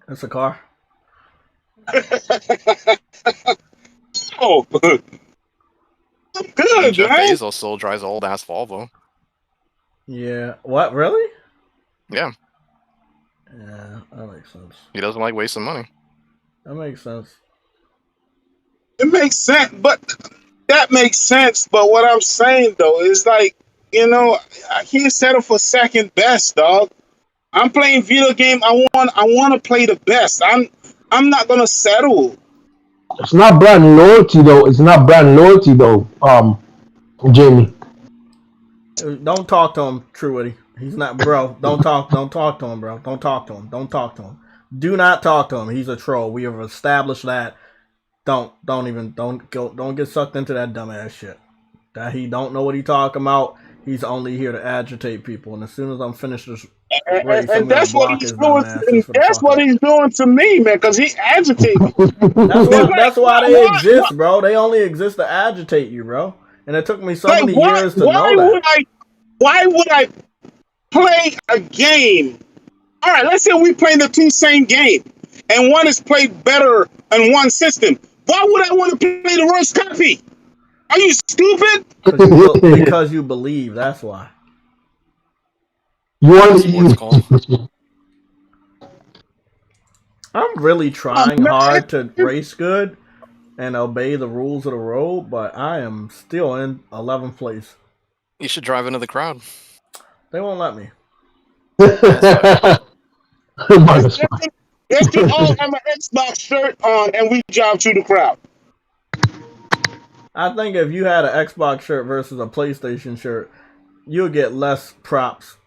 It's a car. Oh, I'm good, Jeff man. Bezos still drives an old ass Volvo. Yeah. What? Really? Yeah. Yeah, that makes sense. He doesn't like wasting money. That makes sense. It makes sense, but that makes sense. But what I'm saying though is like, I can't settle for second best, dog. I'm playing video game. I want to play the best. I'm not gonna settle. It's not brand loyalty though. It's not brand loyalty though. Jamie. Don't talk to him, Truity. He's not, bro. Don't talk to him, bro. Don't talk to him. Don't talk to him. Do not talk to him. He's a troll. We have established that. Don't get sucked into that dumbass shit. That he don't know what he talking about. He's only here to agitate people. And as soon as I'm finished this race, And I'm gonna that's what block he's his doing. dumbass. And that's what he's doing to me, man. Because he agitates me. That's why they exist, bro. They only exist to agitate you, bro. And it took me so many years to know that. Why would I play a game? All right, let's say we play the two same game, and one is played better on one system. Why would I want to play the worst copy? Are you stupid? Because you believe. That's why. You want Sports call. I'm really trying hard to race good and obey the rules of the road, but I am still in 11th place. You should drive into the crowd. They won't let me. Let's do all have an Xbox shirt on and we drive through the crowd. I think if you had an Xbox shirt versus a PlayStation shirt, you'll get less props.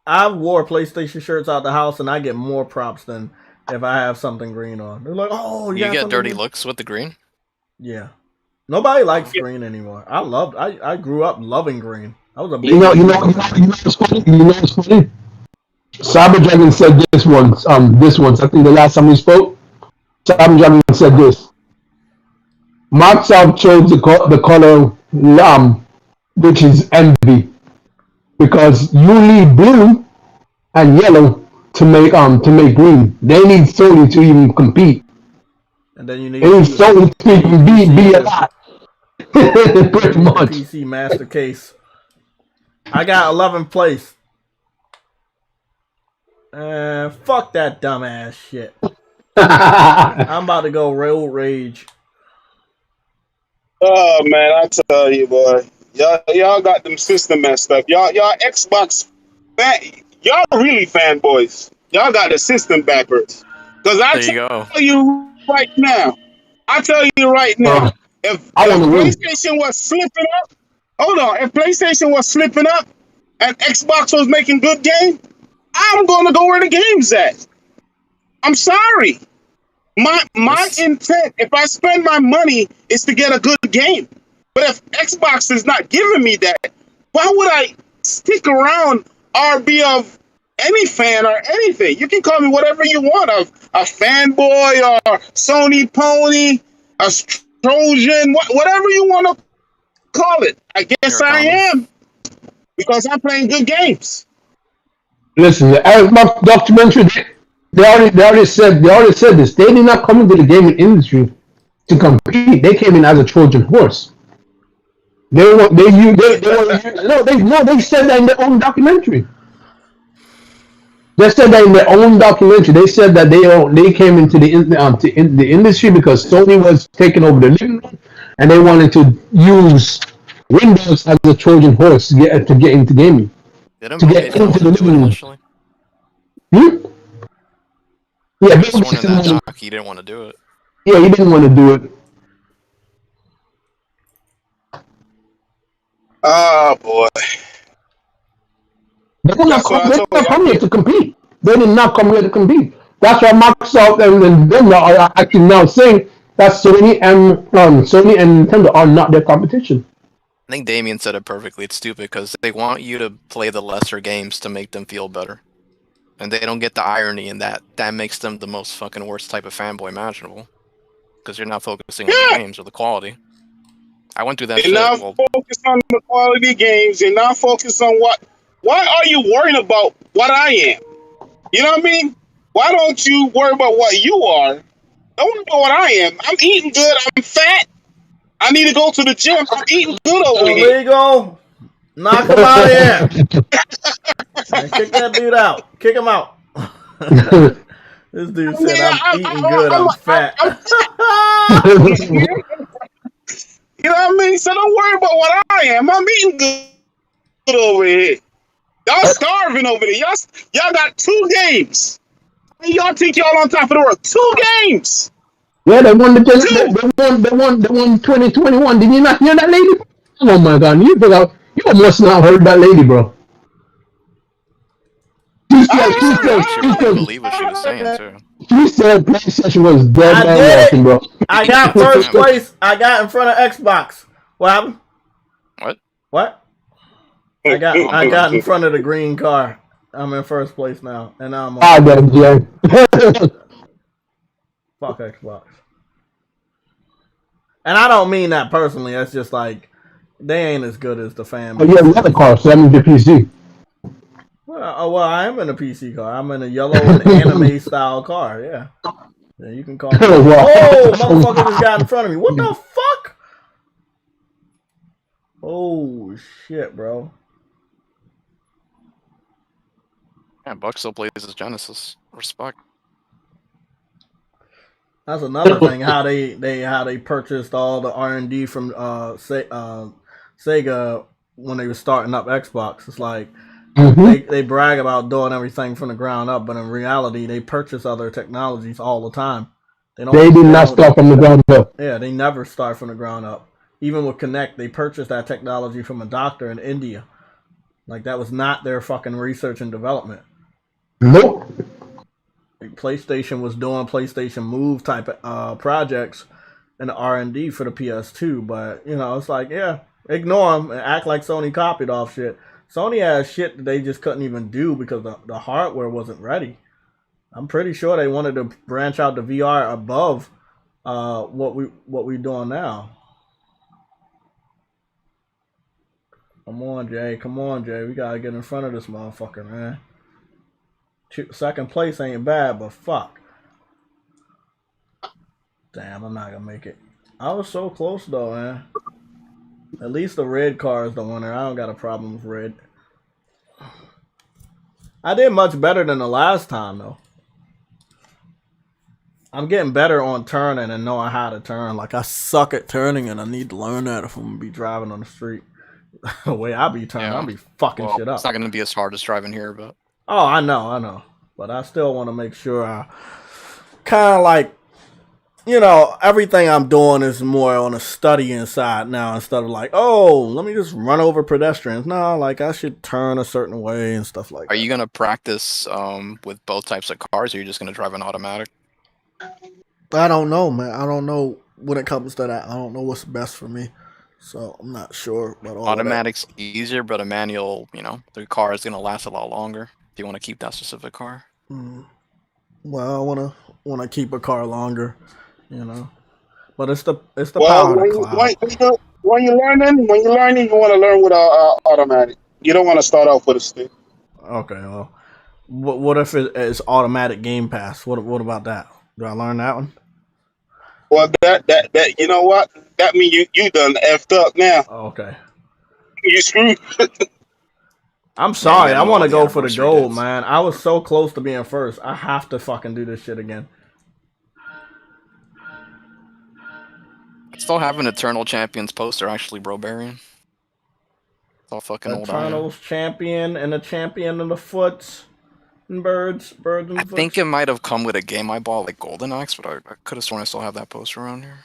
I wore PlayStation shirts out the house and I get more props than if I have something green on. They're like, oh, you get dirty looks with the green? Yeah. Nobody likes green anymore. I grew up loving green. I was a big what's funny? What's funny? Cyber Dragon said this once. I think the last time we spoke, Cyber Dragon said this. Microsoft chose the color which is envy, because you need blue and yellow to make green. They need Sony to even compete. And then you need Sony to even be a lot. Pretty much. PC Master Case. I got 11th place. Fuck that dumbass shit. I'm about to go road rage. Oh man, I tell you, boy, y'all got them system messed up. Y'all Xbox y'all really fanboys. Y'all got the system backwards. Cause I tell you right now, if PlayStation was slipping up, hold on, if PlayStation was slipping up and Xbox was making good game, I'm gonna go where the game's at. I'm sorry. My intent, if I spend my money, is to get a good game. But if Xbox is not giving me that, why would I stick around or be of any fan or anything? You can call me whatever you want, a fanboy or Sony pony, a Trojan, whatever you want to call it. I guess I am, because I'm playing good games. Listen, the Xbox documentary, they already said this. They did not come into the gaming industry to compete. They came in as a Trojan horse. They said that in their own documentary. They said that in their own documentary. They said that they came into the industry because Sony was taking over the living room, and they wanted to use Windows as a Trojan horse to get into gaming. To get into the living room. Yeah, he didn't want to do it. Yeah, he didn't want to do it. Oh boy. They did not come here to compete. They did not come here to compete. That's why Microsoft and Nintendo are actually now saying that Sony and Nintendo are not their competition. I think Damien said it perfectly. It's stupid because they want you to play the lesser games to make them feel better. And they don't get the irony in that. That makes them the most fucking worst type of fanboy imaginable. Because you're not focusing on the games or the quality. I went through that shit. You're not focused on the quality games. You're not focused on what... Why are you worrying about what I am? You know what I mean? Why don't you worry about what you are? Don't worry about what I am. I'm eating good. I'm fat. I need to go to the gym. I'm eating good over here. There you go. Knock him out of here. Man, kick that dude out. Kick him out. This dude I said, mean, I'm eating good, I'm fat. you know what I mean? So don't worry about what I am. I'm eating good over here. Y'all starving over there. Y'all got 2 games. And y'all think y'all on top of the world. 2 games. Yeah, they won the 2. they won 2021. Did you not hear that lady? Oh my god, you must not heard that lady, bro. She sounded like she really I believed what she was saying too. She said PlayStation was dead I man did walking, it. bro. I got God first damn. place. I got in front of Xbox. What happened? What? What? I got in front of the green car. I'm in first place now, and now I'm on. Ah, damn, Jay. Fuck Xbox. And I don't mean that personally. That's just like they ain't as good as the fan Oh, base. yeah, the other car, so that means your PC. Well, I am in a PC car. I'm in a yellow and anime style car. Yeah. Yeah, you can call me. Wow. Oh, motherfucker just got in front of me. What the fuck? Oh shit, bro. Yeah, Buck still plays his Genesis. Respect. That's another thing. How they purchased all the R&D from Sega when they were starting up Xbox. It's like they brag about doing everything from the ground up, but in reality, they purchase other technologies all the time. They did not start from the ground up. Yeah, they never start from the ground up. Even with Kinect, they purchased that technology from a doctor in India. Like that was not their fucking research and development. Nope. Like, PlayStation was doing PlayStation Move type projects and R&D for the PS2, but you know it's like ignore them and act like Sony copied off shit. Sony has shit that they just couldn't even do because the hardware wasn't ready. I'm pretty sure they wanted to branch out the VR above what we doing now. Come on, Jay. We gotta get in front of this motherfucker, man. Second place ain't bad, but fuck. Damn, I'm not gonna make it. I was so close though, man. At least the red car is the winner. I don't got a problem with red. I did much better than the last time though. I'm getting better on turning and knowing how to turn. Like I suck at turning and I need to learn that if I'm gonna be driving on the street. The way I be turning, I'll be fucking shit up. It's not gonna be as hard as driving here, but oh, I know. But I still want to make sure I kind of like, everything I'm doing is more on a studying side now instead of like, oh, let me just run over pedestrians. No, like I should turn a certain way and stuff like that. Are you gonna practice with both types of cars, or are you just gonna drive an automatic? I don't know, man. I don't know when it comes to that. I don't know what's best for me. So I'm not sure about all Automatic's easier, but a manual, the car is gonna last a lot longer. If you want to keep that specific car. Well, I wanna keep a car longer, But it's the power of the cloud. When you're learning, you want to learn with automatic. You don't want to start off with a stick. Okay, well, what if it's automatic Game Pass? What about that? Do I learn that one? Well, that you know what? That means you done effed up now. Okay. You screwed. I'm sorry. I want to go for the gold, dates. man. I was so close to being first. I have to fucking do this shit again. I still have an Eternal Champions poster, actually, bro, Barian. It's all fucking old iron. Eternals champion and a champion of the foots and birds and I think it might have come with a game I bought, like Golden Axe, but I could have sworn I still have that poster around here.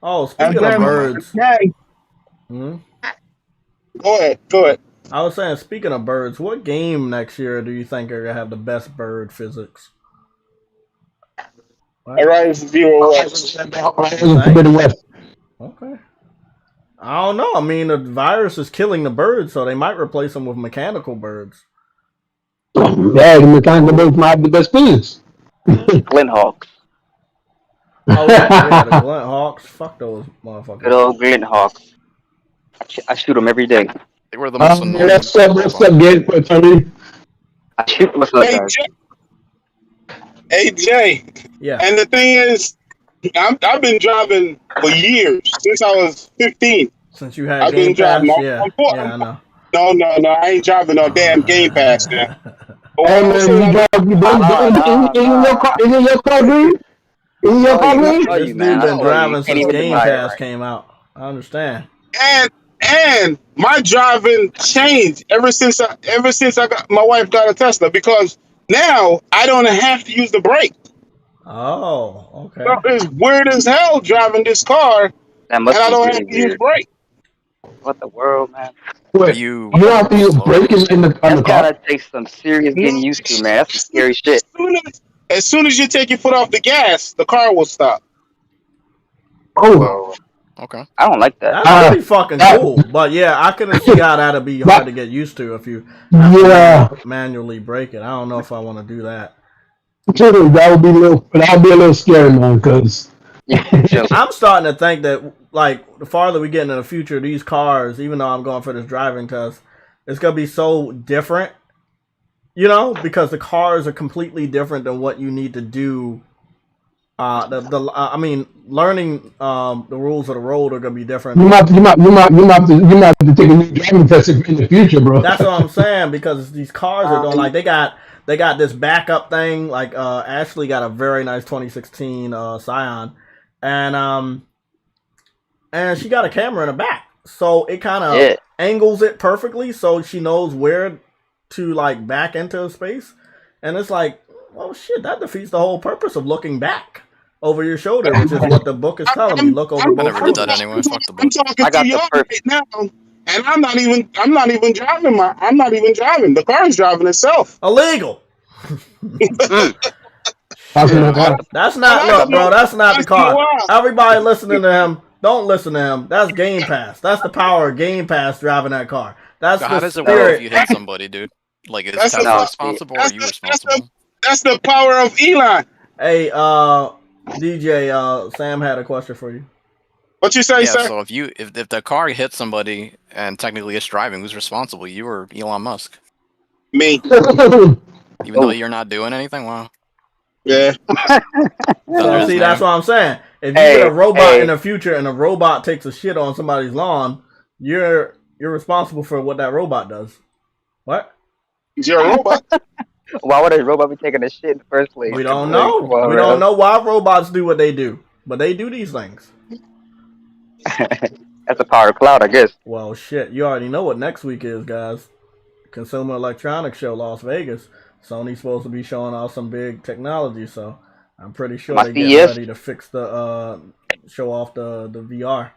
Oh, speaking of birds. Go ahead. I was saying, speaking of birds, what game next year do you think are going to have the best bird physics? Horizon Zero West. Okay. I don't know. I mean, the virus is killing the birds, so they might replace them with mechanical birds. Yeah, the mechanical birds might have the best physics. Glint Hawks. Oh, yeah, the Glint Hawks. Fuck those motherfuckers. Good old Glint Hawks. I shoot them every day. They were the most annoying. What's up, Gabe? I shoot them with guys. Hey, Jay. Yeah. And the thing is, I've been driving for years, since I was 15. Since you had I've Game been Pass? driving. Yeah, I know. No, I ain't driving no damn Game Pass now. Oh, Hey I don't man, say you that. drive, you don't, Nah, nah, in your car, nah. is it your car, green? Is it your I car, green? tell This you, man. dude I been tell you, you driving can't since even Game deny it, Pass right? came out. I understand. And my driving changed ever since I got my wife got a Tesla because now I don't have to use the brake. Oh, So okay. it's weird as hell driving this car and That must I be don't really have to use weird. brake. What the world, man? Are Wait, you you don't have to use slow? braking in the on That's the car? gotta take some serious No, getting used to, man. That's some scary as shit. soon as soon as you take your foot off the gas, the car will stop. Oh, Whoa. Okay. I don't like that. That's uh, pretty fucking that, cool. But yeah, I can see how that'd be hard that, to get used to if you have to yeah, manually brake it. I don't know if I want to do that. that would be a little scary, man, because Yeah, chill. I'm starting to think that like the farther we get into the future, these cars, even though I'm going for this driving test, it's gonna be so different. You know, because the cars are completely different than what you need to do. I mean, learning the rules of the road are gonna be different. you might have to take a new driving test in the future, bro. That's what I'm saying because these cars are doing like they got this backup thing. Like Ashley got a very nice 2016 Scion, and and she got a camera in the back, so it kind of Yeah. angles it perfectly, so she knows where to like back into a space, and it's like, oh shit, that defeats the whole purpose of looking back over your shoulder, which is what the book is telling me. Look over I both never did that shoulders. anyway. Fuck the I'm book. talking I to got the y'all perfect. right now, and I'm not even driving I'm not even driving. The car is driving itself. Illegal. Mm, Talking Shit, about I got that. the. that's Well, not I look, don't know. bro. That's not the Once in a car. while. Everybody listening to him, don't listen to him. That's Game Pass. That's the power of Game Pass driving that car. That's So the how does it work No, if spirit. you hit somebody, dude? Like, is That's the Tesla no. po- See, responsible or are that's you the that's the responsible? that's the power of Elon. Hey, DJ, Sam had a question for you. What you say, Yeah. sir? So if the car hits somebody and technically it's driving, who's responsible? You or Elon Musk? Me. Even though Oh, you're not doing anything. Wow. Yeah. Under So his see, that's name. what I'm saying. If you get a hey, robot in hey. the future and a robot takes a shit on somebody's lawn, you're responsible for what that robot does. What? You're a robot. Why would a robot be taking a shit in the first place? We Fucking don't Like, robot. come know. on, We don't man. know why robots do what they do, but they do these things. That's the power of cloud, I guess. Well, shit, you already know what next week is, guys. Consumer Electronics Show, Las Vegas. Sony's supposed to be showing off some big technology, so I'm pretty sure My they're getting CES, ready to fix the show off the VR.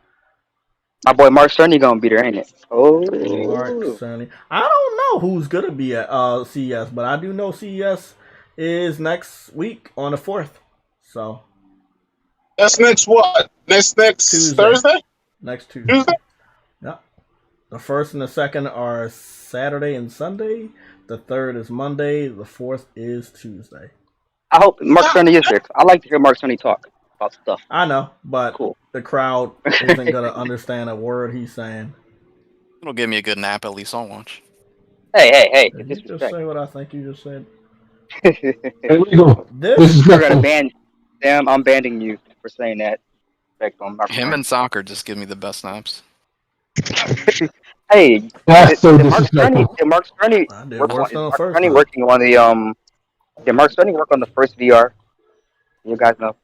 my boy Mark Cerny gonna be there, ain't it? Mark Oh, Cerny. I don't know who's gonna be at CES, but I do know CES is next week on the 4th. So That's next what? Next Tuesday. Thursday? Next Tuesday. Tuesday? Yep. The first and the second are Saturday and Sunday. The third is Monday. The fourth is Tuesday. I hope Mark Ah, Cerny is there. I like to hear Mark Cerny talk about stuff. I know, but Cool. the crowd isn't gonna understand a word he's saying. It'll give me a good nap. At least I'll watch. Hey, Did you just disrespect. say what I think you just said? Illegal. This We're Disrespectful. gonna ban. Damn, I'm banning you for saying that. Respect on Mark Him Cerny. and soccer just give me the best naps. Hey, That's so did Mark Cerny? disrespectful. Did Mark Cerny I did work on? worse Is than the Mark first Cerny time. working on the? Did Mark Cerny work on the first VR? You guys know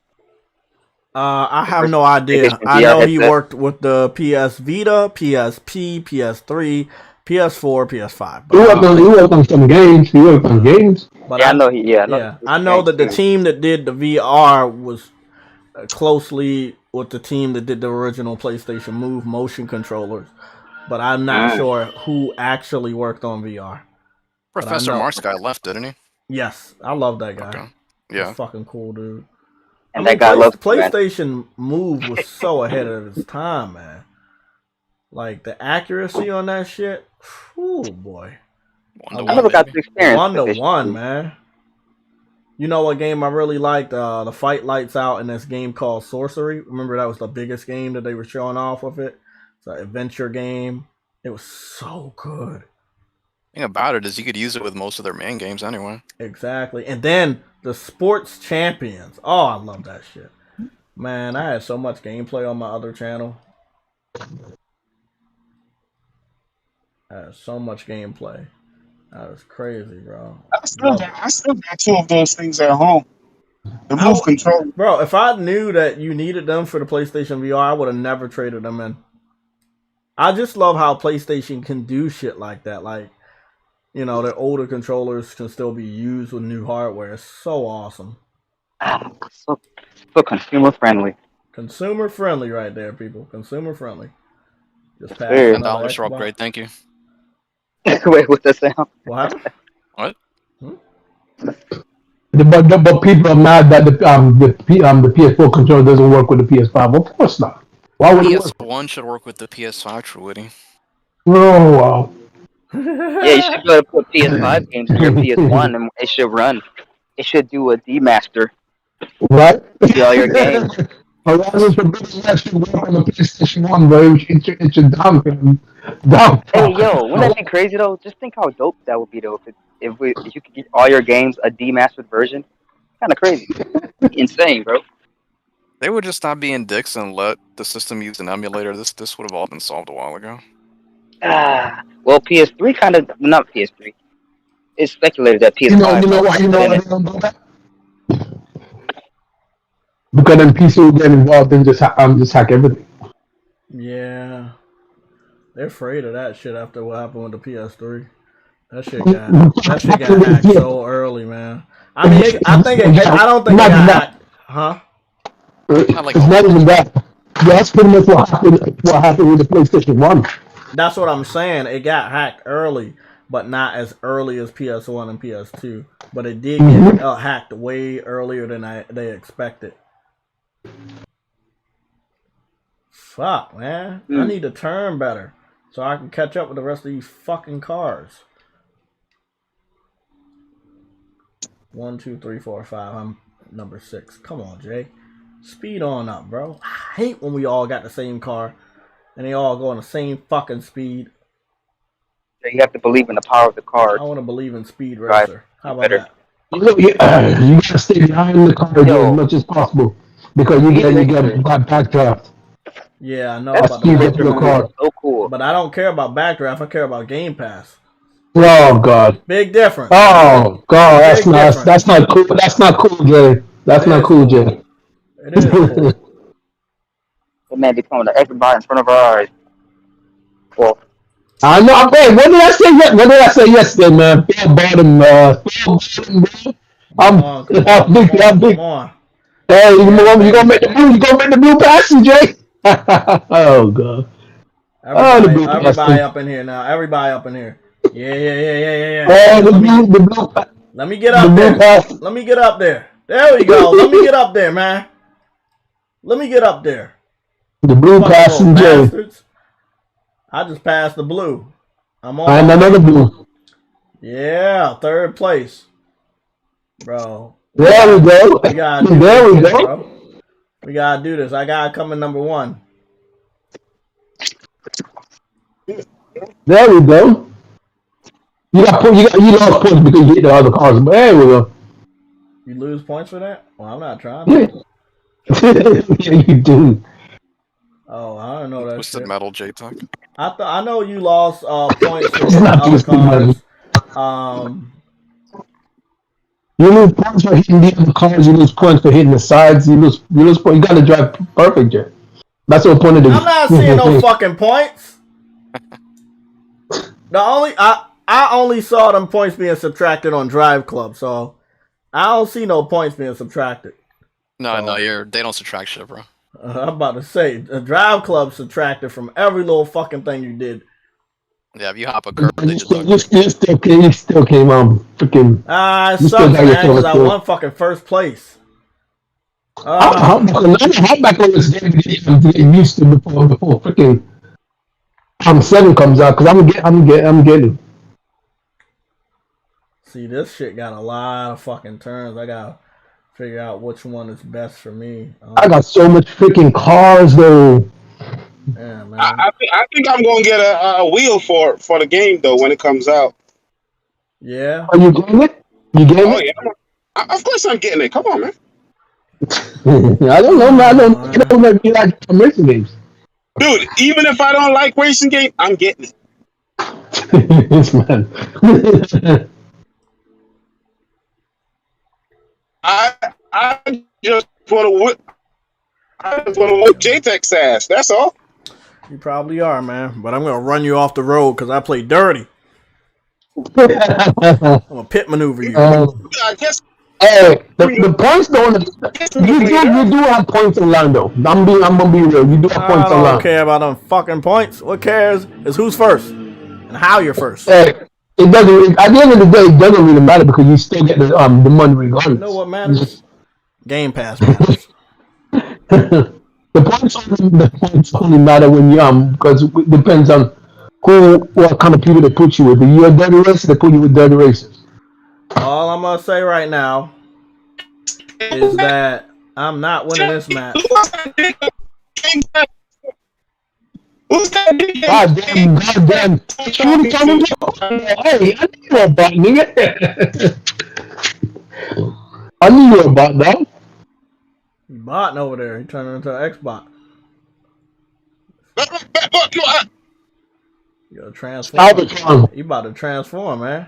I the have first no idea. PlayStation I VR know he headset. worked with the PS Vita, PSP, PS3, PS4, PS5. He worked on some games. He worked on games. But Yeah, I know he. Yeah, I know he yeah, did I some know games that the too. team that did the VR was closely with the team that did the original PlayStation Move motion controllers. But I'm not sure who actually worked on VR. But I Professor know. Marks guy left, didn't he? Yes, I love that guy. Okay. He's Yeah. fucking cool, dude. I And mean, that guy loves you, man. PlayStation Move was so ahead of its time, man. Like the accuracy on that shit. Oh boy. One to I one, never got baby. to experience 1-1, PlayStation. man. You know what game I really liked? The fight lights out in this game called Sorcery. Remember that was the biggest game that they were showing off with it. It's an adventure game. It was so good. The thing about it is you could use it with most of their main games anyway. Exactly. And then the Sports Champions. Oh, I love that shit. Man, I had so much gameplay on my other channel. I had so much gameplay. That was crazy, bro. I still got two of those things at home. The move control. Bro, if I knew that you needed them for the PlayStation VR, I would have never traded them in. I just love how PlayStation can do shit like that. Like, you know, their older controllers can still be used with new hardware. It's so awesome. So consumer friendly. Consumer friendly right there, people. Consumer friendly. Just pass Very. another $10 for Xbox. upgrade, thank you. Wait, what's that sound? What happened? What? But people are mad that the PS4 controller doesn't work with the PS5. Of course not. Why would it work? PS1 should work with the PS5, True Witty. Oh wow. Yeah, you should be able to put PS5 games in your PS1 and it should run. It should do a demaster. Right? See all your games. Horizon Forbidden West should work on the PlayStation 1, bro. It should down. Hey, yo, wouldn't that be crazy though? Just think how dope that would be though. If you could get all your games a demastered version, kind of crazy, insane, bro. They would just stop being dicks and let the system use an emulator. This would have all been solved a while ago. Well, PS3 kind of not PS3. It's speculated that PS5. You know why they don't do that? Because then PC will get involved and just hack everything. Yeah. They're afraid of that shit after what happened with the PS3. That shit got hacked so early, man. I mean, I don't think it got hacked. Huh? It's not even that. That's pretty much what happened with the PlayStation 1. That's what I'm saying. It got hacked early, but not as early as PS1 and PS2. But it did get hacked way earlier than they expected. Fuck, man. I need to turn better so I can catch up with the rest of these fucking cars. 1, 2, 3, 4, 5. I'm number 6. Come on, Jay. Speed on up, bro. I hate when we all got the same car and they all go on the same fucking speed. You have to believe in the power of the car. I want to believe in Speed Racer. How about that? You gotta stay behind the car as much as possible because you get backdraft. Yeah, I know That's about the car. So cool. But I don't care about backdraft. I care about Game Pass. Oh God. Big difference. Oh God, that's Big not difference. that's not cool. That's not cool, Jay. That's not cool, Jay. It is cool. The man becoming an everybody in front of our eyes. Well, I know. Hey, when did I say yes? When did I say yes, then, man? Fair bottom, bro. I'm big. Come on. Hey, you gonna make the blue passing, Jay? Oh God. Everybody up in here now. Everybody up in here. Yeah. Oh, the blue. Let me get up there. Let me get up there. There we go. Let me get up there, man. Let me get up there. The blue passing, Jay. Bastards. I just passed the blue. I'm on. And another blue. Yeah, third place, bro. There we go. We gotta do there we this, go. Bro. We gotta do this. I gotta come in number 1. There we go. You lost points because you hit the other cars. But there we go. You lose points for that? Well, I'm not trying. Yeah, you do. Oh, I don't know that. Twisted Metal JayTech. I know you lost points for hitting other cars. You lose points for hitting the other cars. You lose points for hitting the sides. You lose points. You gotta drive perfect, Jay. That's the point of the. I'm not seeing no fucking points. I only saw them points being subtracted on Drive Club, so I don't see no points being subtracted. No, they don't subtract shit, bro. I'm about to say the Drive Club subtracted from every little fucking thing you did. Yeah, if you hop a curb, they deduct. You still came on freaking. It sucks, man, because I won fucking first place. How back on this game getting used to before freaking 7 comes out? Because I'm getting. See, this shit got a lot of fucking turns. I gotta figure out which one is best for me. I got so much freaking cars though. Yeah, man. I think I'm gonna get a wheel for the game though when it comes out. Yeah. Are you getting it? You getting it? Yeah. Of course I'm getting it. Come on, man. I don't know, man. I don't know if you like racing games. Dude, even if I don't like racing games, I'm getting it. This man. I just want to whip. I just want to whip JayTech's ass. That's all. You probably are, man. But I'm gonna run you off the road because I play dirty. I'm gonna pit maneuver you. I guess. Hey, the points don't. You do have points on line though. I'm gonna be real. You do have I points on don't line. care about them fucking points. What cares is who's first and how you're first. Hey, it doesn't. At the end of the day, it doesn't really matter because you still get the money regardless. You know what matters? Game Pass matters. The points only matter when you because it depends on what kind of people they put you with. If you're a dirty racer, they put you with dirty racers. All I'm gonna say right now is that I'm not winning this match. God damn. Truly coming Hey, I knew you were a bot, nigga. I knew you were a bot, dog. You botting over there. He turning into an Xbox. You gotta transform. You about to transform, man.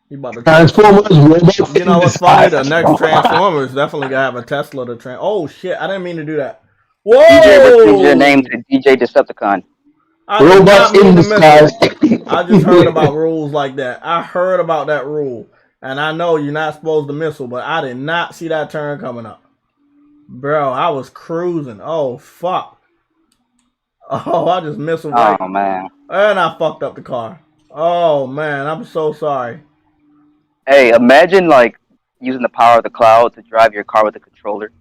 You about to Transformers, robots. You know what's funny? The next Transformers definitely gonna have a Tesla to Oh shit! I didn't mean to do that. Whoa! DJ, change your name to DJ Decepticon. Robots in the sky. I just heard about rules like that. I heard about that rule, and I know you're not supposed to missile, but I did not see that turn coming up, bro. I was cruising. Oh fuck! Oh, I just missiled. Right. Oh man! And I fucked up the car. Oh man, I'm so sorry. Hey, imagine like using the power of the cloud to drive your car with a controller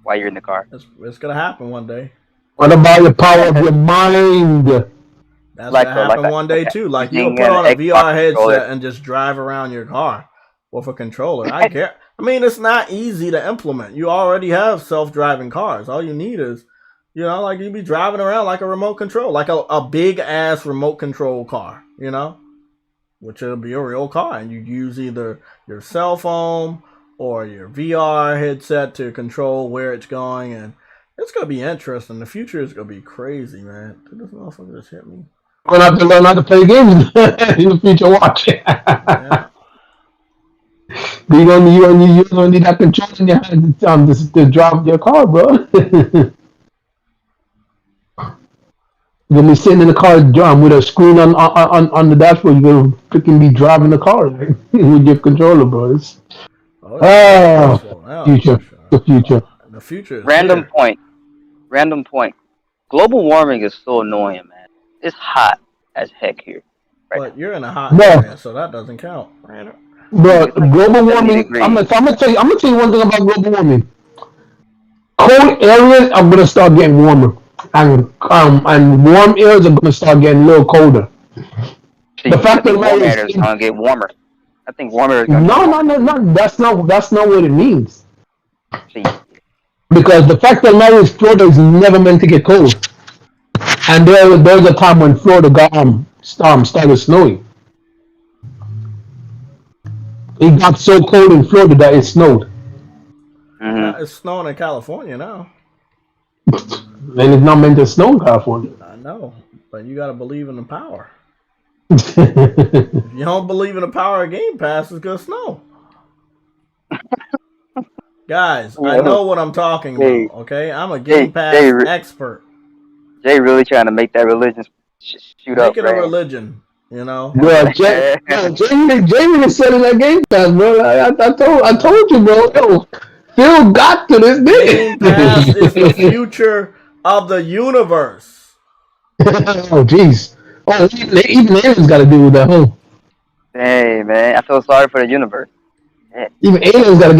while you're in the car. It's gonna happen one day. What about the power of your mind? That's gonna happen one day too. Like you'll put on a VR headset and just drive around your car with a controller. I care. I mean, it's not easy to implement. You already have self-driving cars. All you need is, like you be driving around like a remote control, like a big ass remote control car. Which will be a real car, and you use either your cell phone or your VR headset to control where it's going, and it's gonna be interesting. The future is gonna be crazy, man. Did this motherfucker just hit me? We're gonna have to learn how to play games in the future. Watch. Yeah. You're gonna need that control in your hand to drive your car, bro. You're gonna be sitting in the car with a screen on the dashboard. You're gonna freaking be driving the car with your controller, bro. Future. The future. The future. Random point. Global warming is so annoying, man. It's hot as heck here. But you're in a hot area, so that doesn't count. But global warming. I'm gonna tell you one thing about global warming. Cold areas are gonna start getting warmer. And warm areas are gonna start getting a little colder. The fact that warm areas are gonna get warmer. I think warmer. No. That's not what it means. See. Because the fact that matter is Florida is never meant to get cold. And there was a time when Florida got started snowing. It got so cold in Florida that it snowed. Mm-hmm. It's snowing in California now. And it's not meant to snow in California. I know, but you gotta believe in the power. If you don't believe in the power of Game Pass, it's gonna snow. Guys, I know what I'm talking about, okay? I'm a Game Pass expert. Jay really trying to make that religion shoot up. Make it a religion, Bro, Jay really selling that Game Pass, bro. I told you, bro. Yo, Phil got to this Game Pass is the future of the universe. Oh, jeez. Oh, even aliens got to deal with that, huh? Hey, man, I feel sorry for the universe. Yeah. Even aliens gotta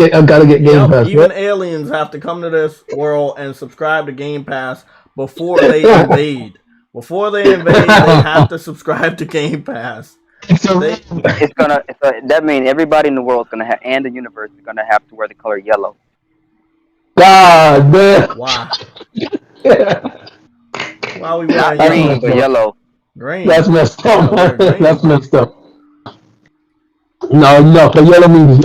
get Game Pass. Even aliens have to come to this world and subscribe to Game Pass before they invade. Before they invade, they have to subscribe to Game Pass. That means everybody in the world is gonna have, and the universe is gonna have to wear the color yellow. God damn. Why? Why are we wearing green or yellow? Green. That's messed up. That's messed up. No. But yellow means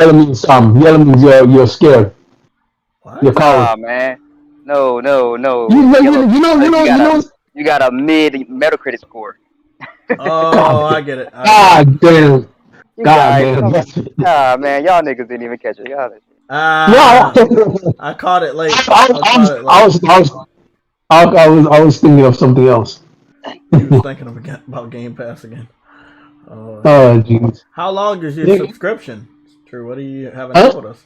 you're scared. What? You're coward. Ah, man. No. You know. You got a Metacritic score. Oh, I get it. God damn. You God guys, damn. ah man, y'all niggas didn't even catch it. Y'all, No, I caught it late. I was thinking of something else. You was thinking about Game Pass again. Oh, Oh jeez. how long is your Yeah. subscription? True. What do you haven't Huh? told us?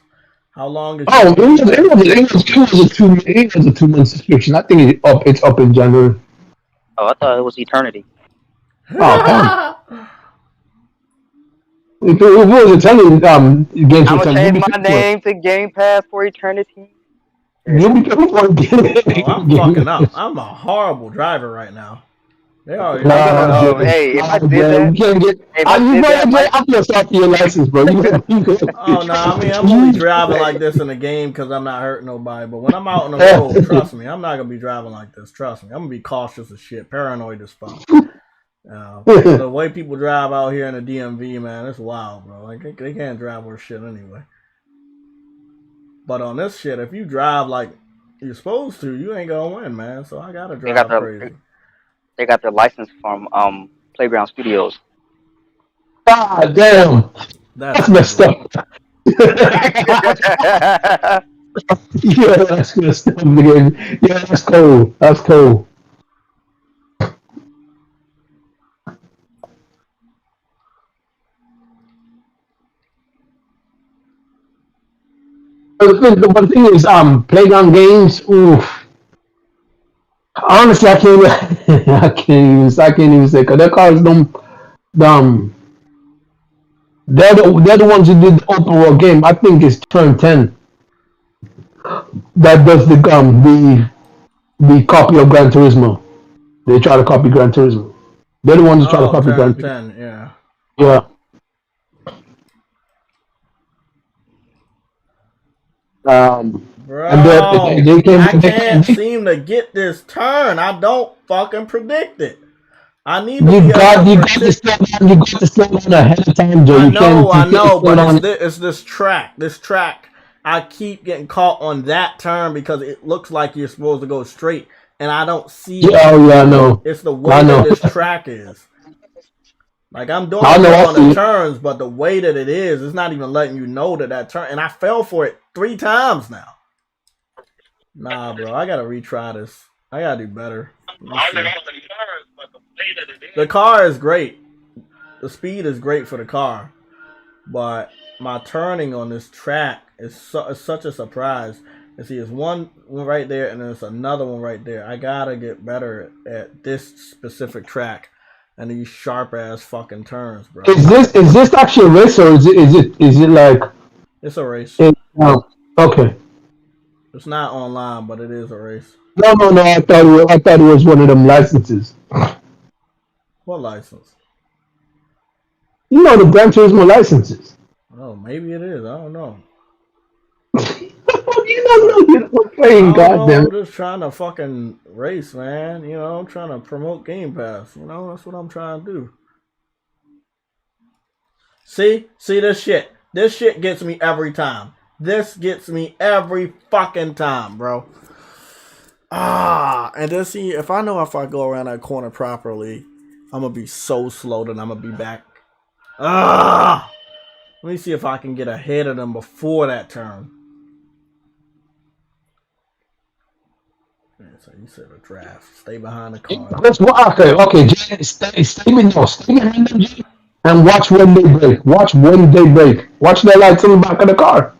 How long is Oh, your it was a 2 month subscription. I think it's up in January. oh, I thought it was eternity. Oh hell. If it was telling games I'm for gonna time, you'll change be my paying for it. name to Game Pass for eternity. You'll be paying for Oh, I'm fucking up. I'm a horrible driver right now. They already I'm know gonna. that. Nah, Hey, if I nah, did man, that, you can't get. if I You did know that, what, Jay? my I'm gonna start for your license, bro. Oh no, I mean I'm only driving like this in the game because I'm not hurting nobody. But when I'm out on the road, trust me, I'm not gonna be driving like this. Trust me, I'm gonna be cautious as shit, paranoid as fuck. The way people drive out here in the DMV, man, it's wild, bro. Like they can't drive worth shit anyway. But on this shit, if you drive like you're supposed to, you ain't gonna win, man. So I gotta they got drive the crazy. they got the license from Playground Studios. God damn, That's that's messed ugly. up. Yeah, that's messed up, nigga. Yeah, that's cool. That's cool. But the thing is, playground games. Oof. Honestly, I can't. I can't even say because their cars don't. Um, they're the ones who did the open world game. I think it's Turn 10 that does the copy of Gran Turismo. They try to copy Gran Turismo. They're the ones who try to Oh, copy Gran turn Turismo. 10, yeah. Yeah. And Bro, they came. I can't seem to get this turn. I don't fucking predict it. I need to be able to You got to predict. slow down. You got to slow down ahead of time, Joe. I You can't know, slow but down. it's this track. This track, I keep getting caught on that turn because it looks like you're supposed to go straight, and I don't see it. Oh yeah, I know. It's the I way know. that this track is. Like I'm doing I know. good I on see the it. turns, but the way that it is, it's not even letting you know that turn. And I fell for it 3 times now. Nah, bro, I gotta retry this. I gotta do better. The car is great. The speed is great for the car, but my turning on this track is such a surprise. You see, it's one right there, and there's another one right there. I gotta get better at this specific track and these sharp ass fucking turns, bro. Is this actually a race or is it like? It's a race. Okay. It's not online, but it is a race. No. I thought it was one of them licenses. What license? You know the Gran Turismo licenses. Oh, maybe it is. I don't know. You don't know. You're not playing. I don't know. Goddamn. I'm just trying to fucking race, man. You know, I'm trying to promote Game Pass. You know, that's what I'm trying to do. See this shit. This shit gets me every time. This gets me every fucking time, bro. And then see, if I know if I go around that corner properly, I'm gonna be so slow that I'm gonna be back. Let me see if I can get ahead of them before that turn. So you said a draft. Stay behind the car. Okay. Stay behind them, Jay, and watch when they break. Watch when they break. Watch their lights on the back of the car.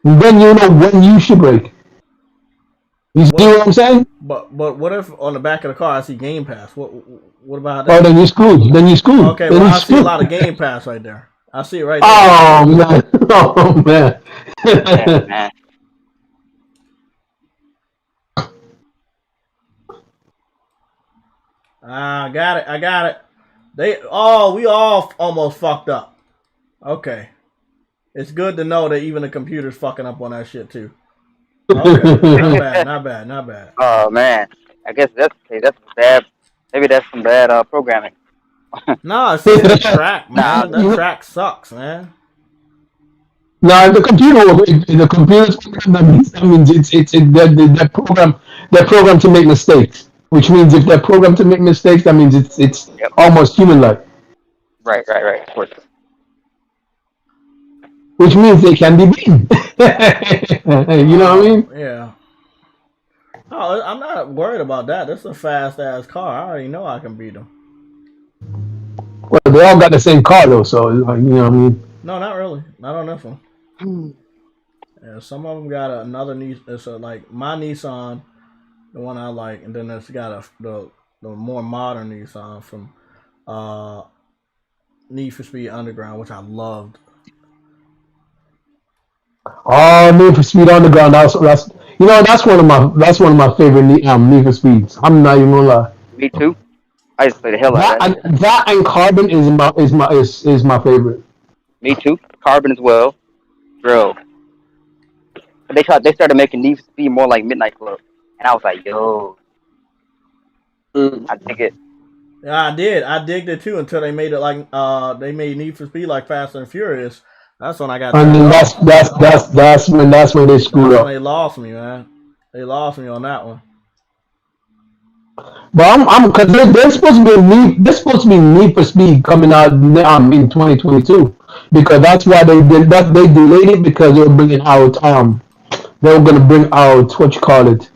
And then you know when you should break. You see what I'm saying? But what if on the back of the car I see Game Pass? What about Oh, that? then you screwed. Okay, well I see a lot of Game Pass right there. I see it right there. Oh man. Oh man. Yeah, man. I got it. We all almost fucked up. Okay. It's good to know that even the computer's fucking up on that shit too. Okay. Not bad. Oh man, I guess that's bad. Maybe that's some bad programming. No, it's the track, man. That track sucks, man. Now the computer's that means that program to make mistakes. which means if they're programmed to make mistakes, that means it's Yep. almost human-like, Right. Of course. which means they can be beaten. You know what I mean? Yeah. Oh, I'm not worried about that. This is a fast ass car. I already know I can beat them. Well, they all got the same car though, so like, you know what I mean. No, not really. Not on this one. Hmm. Yeah, some of them got another Nissan. It's like my Nissan, the one I like, and then it's got the more modern Nissan from Need for Speed Underground, which I loved. Oh, Need for Speed Underground. That's you know that's one of my favorite Need for Speeds. I'm not even gonna lie. Me too. I just play the hell out That of that nigga. and, that and Carbon is my favorite. Me too. Carbon as well. Drill. They started making Need for Speed more like Midnight Club, and I was like, yo, I dig it. Yeah, I did. I digged it too until they made it like they made Need for Speed like Fast and Furious. That's when I got And turned then off. that's when they screwed That's when up. they lost me, man. They lost me on that one. But I'm because they're supposed to be Need for Speed coming out in 2022 because that's why they delayed it because they were bringing out they were gonna bring out what you call it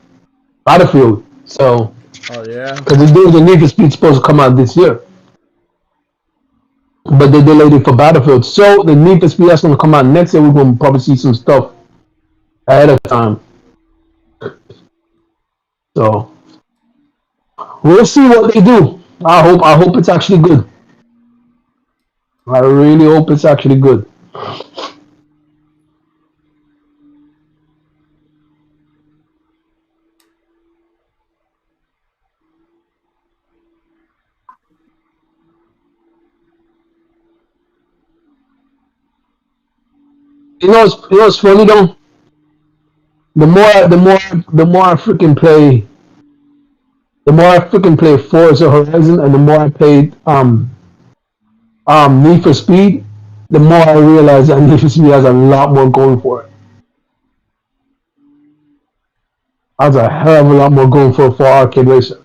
Battlefield. So Oh yeah. because the Need for Speed supposed to come out this year, but they delayed it for Battlefield. So the Need for Speed that's gonna come out next year. We're gonna probably see some stuff ahead of time. So we'll see what they do. I hope it's actually good. I really hope it's actually good. You know what's funny though? The more I freaking play, the more I freaking play Forza Horizon, and the more I play Need for Speed, the more I realize that Need for Speed has a lot more going for it. Has a hell of a lot more going for arcade racing.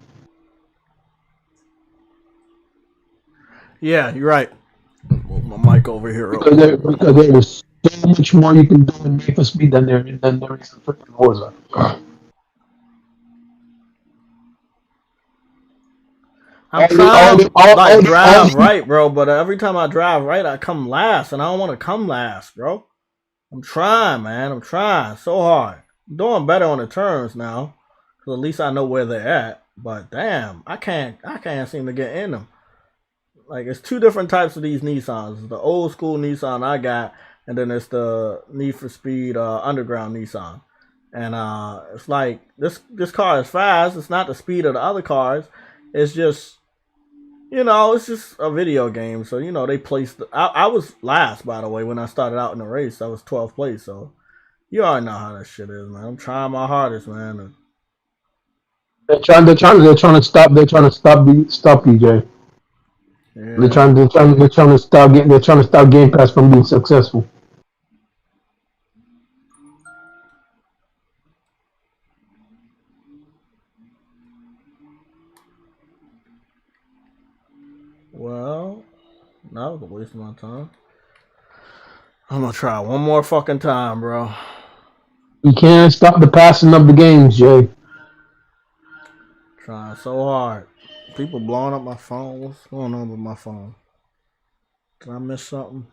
Yeah, you're right. Move my mic over here real quick. Because there is so much more you can do in Need for Speed than there is in freaking Forza. I'm trying to like All drive right, bro, but every time I drive right, I come last, and I don't want to come last, bro. I'm trying, man. I'm trying so hard. I'm doing better on the turns now, cause at least I know where they're at. But damn, I can't seem to get in them. Like it's two different types of these Nissans. The old school Nissan I got, and then it's the Need for Speed Underground Nissan. And it's like this car is fast. It's not the speed of the other cars. It's just it's just a video game. So they placed. I was last, by the way, when I started out in the race. I was 12th place. So you already know how that shit is, man. I'm trying my hardest, man. they're trying to stop DJ. Yeah. They're trying to stop Game Pass from being successful. Well, that was a waste of my time. I'm gonna try one more fucking time, bro. You can't stop the passing of the games, Jay. Trying so hard. People blowing up my phone. What's going on with my phone? Did I miss something?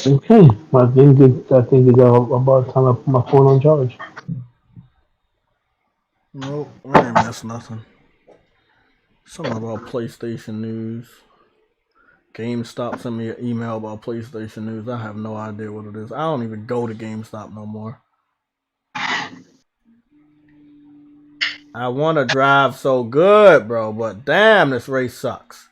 Okay, I think it's about time I put my phone on charge. Nope, I ain't missed nothing. Something about PlayStation news. GameStop sent me an email about PlayStation news. I have no idea what it is. I don't even go to GameStop no more. I want to drive so good, bro, but damn, this race sucks.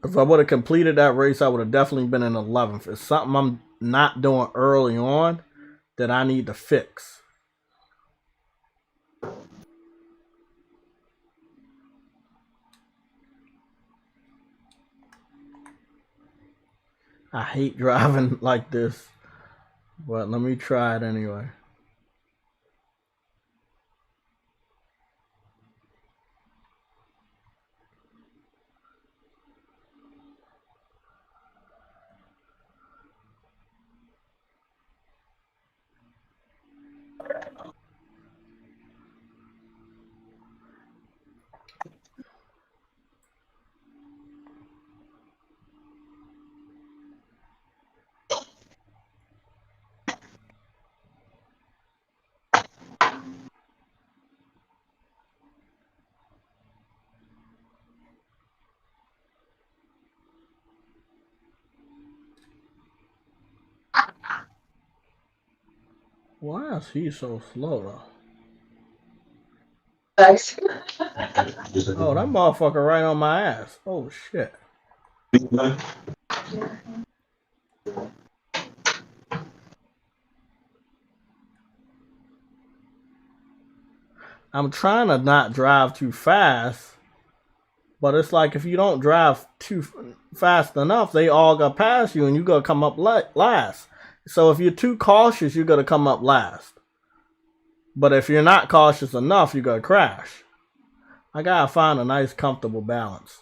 If I would have completed that race, I would have definitely been in 11th. It's something I'm not doing early on that I need to fix. I hate driving like this, but let me try it anyway. Why is he so slow though? Nice. Oh, that motherfucker right on my ass. Oh shit. I'm trying to not drive too fast, but it's like if you don't drive too fast enough, they all gonna pass you and you gonna come up last. So if you're too cautious, you're gonna come up last. But if you're not cautious enough, you're gonna crash. I gotta find a nice, comfortable balance.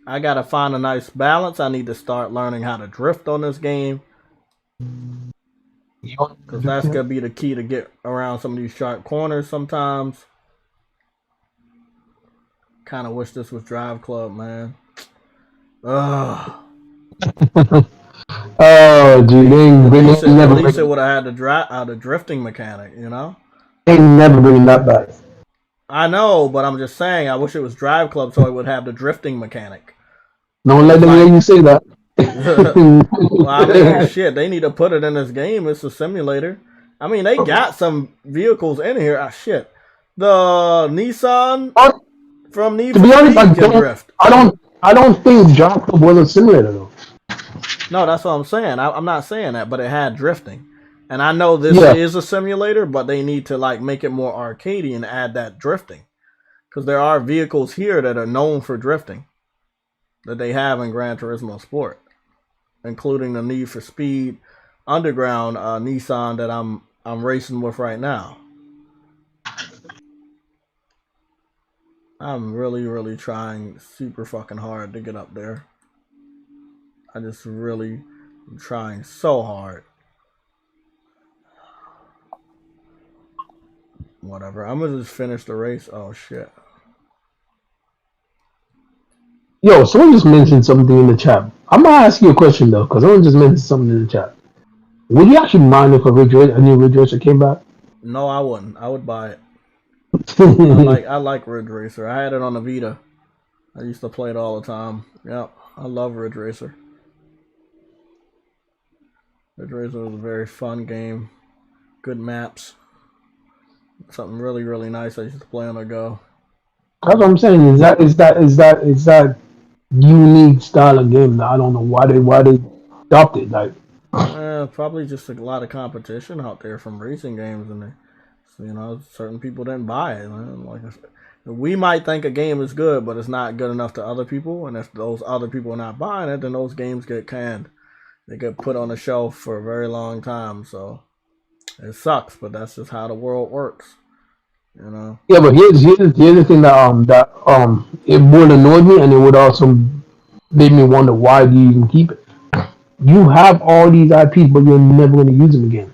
I gotta find a nice balance. I need to start learning how to drift on this game, because that's gonna be the key to get around some of these sharp corners sometimes. Kind of wish this was Drive Club, man. Ugh. Oh, dude, At least it would have had the drifting mechanic, you know? They ain't never bringing that back. I know, but I'm just saying, I wish it was Drive Club so it would have the drifting mechanic. Don't let them hear you say that. Well, I mean, shit, they need to put it in this game. It's a simulator. I mean, they got some vehicles in here. Ah, shit. The Nissan from Need for Speed drift. I don't think Drive Club was a simulator though. No, that's what I'm saying. I'm not saying that, but it had drifting. And I know this is a simulator, but they need to like make it more arcadey and add that drifting. Because there are vehicles here that are known for drifting that they have in Gran Turismo Sport, including the Need for Speed Underground Nissan that I'm racing with right now. I'm really, really trying super fucking hard to get up there. I just really am trying so hard. Whatever. I'm gonna just finish the race. Oh shit. Yo, someone just mentioned something in the chat. I'm gonna ask you a question though, because someone just mentioned something in the chat. Would you actually mind if a new Ridge Racer came back? No, I wouldn't. I would buy it. I like Ridge Racer. I had it on the Vita. I used to play it all the time. Yep, I love Ridge Racer. Ridge Racer was a very fun game. Good maps. Something really, really nice I used to play on the go. That's what I'm saying. Is that unique style of game that I don't know why they stopped it. Like, probably just a lot of competition out there from racing games, and you know, certain people didn't buy it. Like, we might think a game is good, but it's not good enough to other people, and if those other people are not buying it, then those games get canned. They get put on the shelf for a very long time. So it sucks, but that's just how the world works. You know. Yeah, but here's the thing that it would annoy me, and it would also make me wonder, why do you even keep it? You have all these IPs, but you're never going to use them again.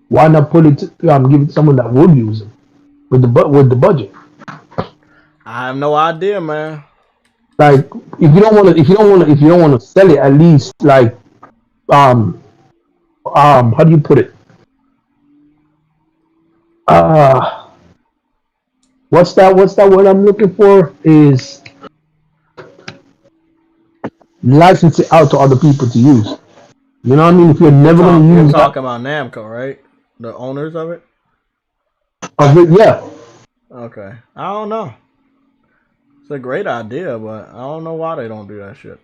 Why not give it to someone that would use them with the budget? I have no idea, man. Like, if you don't want to sell it, at least like how do you put it? What's that word I'm looking for? Is license it out to other people to use. You know what I mean? If you're never going to use You're talking about Namco, right? The owners of it? Yeah. Okay. I don't know. It's a great idea, but I don't know why they don't do that shit.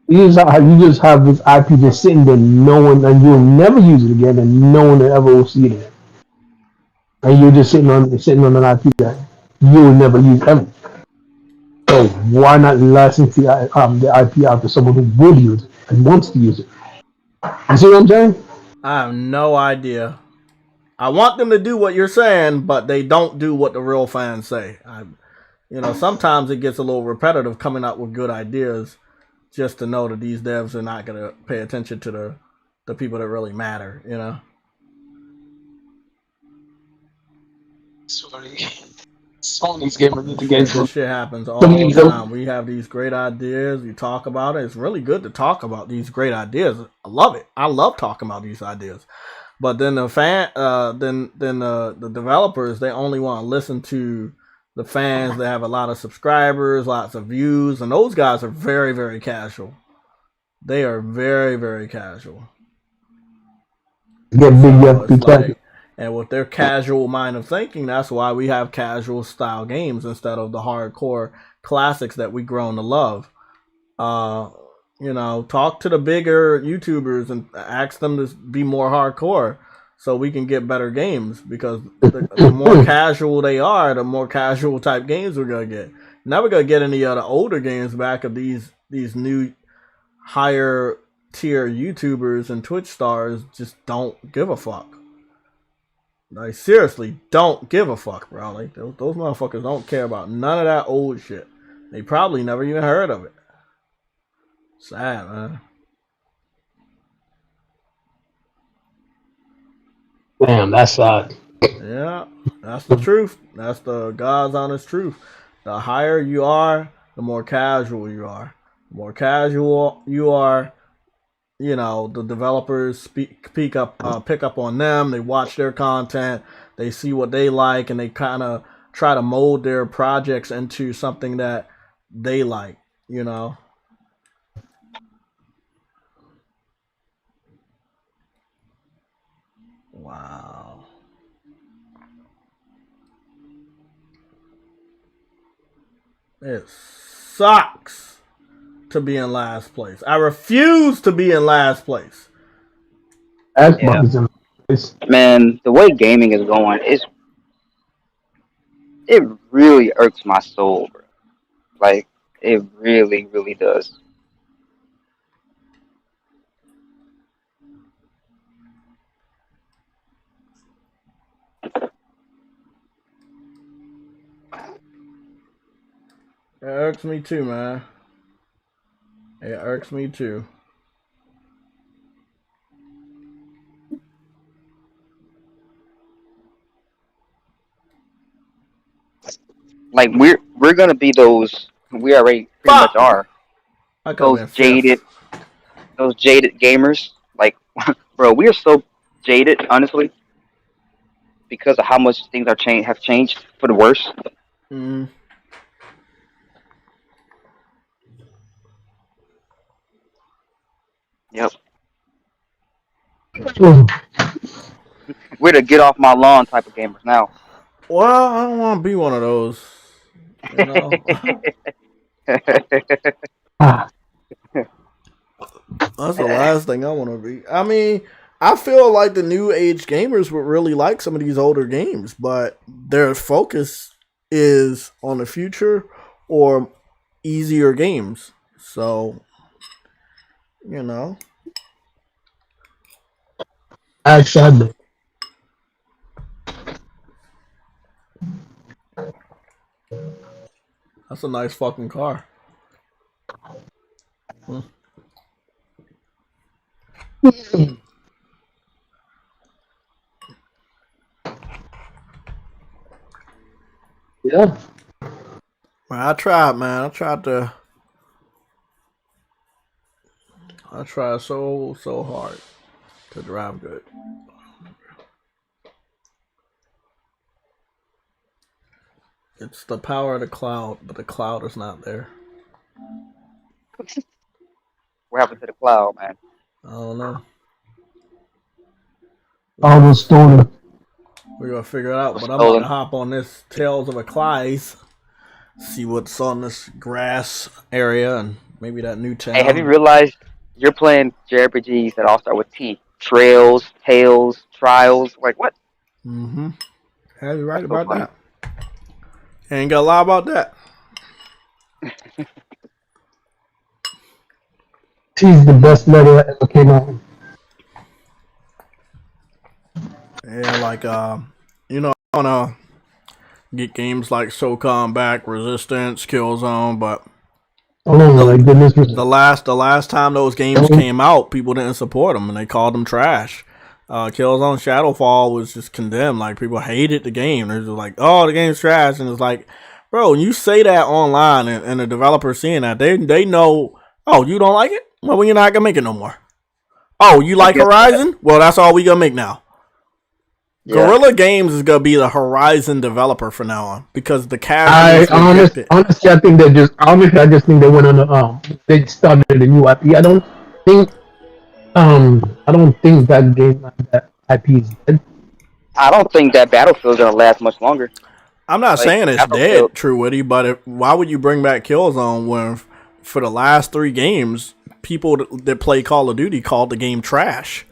You just have this IP just sitting there, and you'll never use it again, and no one ever will see it again. And you're just sitting on an IP that you will never use ever. So why not license the IP out to someone who would use it and wants to use it? You see what I'm saying? I have no idea. I want them to do what you're saying, but they don't do what the real fans say. Sometimes it gets a little repetitive coming up with good ideas just to know that these devs are not going to pay attention to the people that really matter, Sorry. Sony's gamers need to get This shit happens all the time. We have these great ideas. We talk about it. It's really good to talk about these great ideas. I love it. I love talking about these ideas. But then the developers, they only want to listen to the fans that have a lot of subscribers, lots of views, and those guys are very, very casual. They are very, very casual. Get big, you have to be casual. And with their casual mind of thinking, that's why we have casual style games instead of the hardcore classics that we've grown to love. Talk to the bigger YouTubers and ask them to be more hardcore so we can get better games, because the more casual they are, the more casual type games we're going to get. Never going to get any of the older games back of these new higher tier YouTubers and Twitch stars just don't give a fuck. Like, seriously, don't give a fuck, bro. Like, those motherfuckers don't care about none of that old shit. They probably never even heard of it. Sad, man. Damn, that's sad. Yeah, that's the truth. That's the God's honest truth. The higher you are, the more casual you are. The more casual you are, the developers pick up on them. They watch their content. They see what they like, and they kind of try to mold their projects into something that they like, Wow. It sucks to be in last place. I refuse to be in last place. Xbox is in place. Man, the way gaming is going, it really irks my soul, bro. Like, it really, really does. It irks me too, man. It irks me too. Like, we're gonna be those. We already pretty much are. Those jaded gamers. Like, bro, we are so jaded, honestly, because of how much things have changed for the worse. Mm. Yep. We're the get off my lawn type of gamers now. Well, I don't want to be one of those. That's the last thing I want to be. I mean, I feel like the new age gamers would really like some of these older games, but their focus is on the future or easier games. So, Sadly. That's a nice fucking car. Yeah. I tried, man. I tried so hard to drive good. It's the power of the cloud, but the cloud is not there. What happened to the cloud, man? I don't know. Almost stolen. We're gonna figure it out, but I'm gonna hop on this Tales of Achilles, see what's on this grass area, and maybe that new town. Hey, have you realized you're playing JRPGs that all start with T? Trails, Tales, Trials, like what? Mm-hmm. Yeah, you're right about that. Ain't gonna lie about that. She's the best letter that ever came out. Yeah, like you know, I wanna get games like SOCOM back, Resistance, Killzone, but Oh my goodness! the last time those games came out, people didn't support them and they called them trash. Killzone Shadowfall was just condemned. Like, people hated the game. They're just like, "Oh, the game's trash," and it's like, bro, when you say that online and the developer seeing that, they know. Oh, you don't like it? Well, you're not gonna make it no more. Oh, you like Horizon? Well, that's all we gonna make now. Yeah. Guerrilla Games is gonna be the Horizon developer from now on because the casual. Honestly, I think they just. Honestly, I just think they went on the. They started a new IP. I don't think. I don't think that game that IP is dead. I don't think that Battlefield's gonna last much longer. I'm not saying it's dead, True Witty, but why would you bring back Killzone when, for the last 3 games, people that play Call of Duty called the game trash?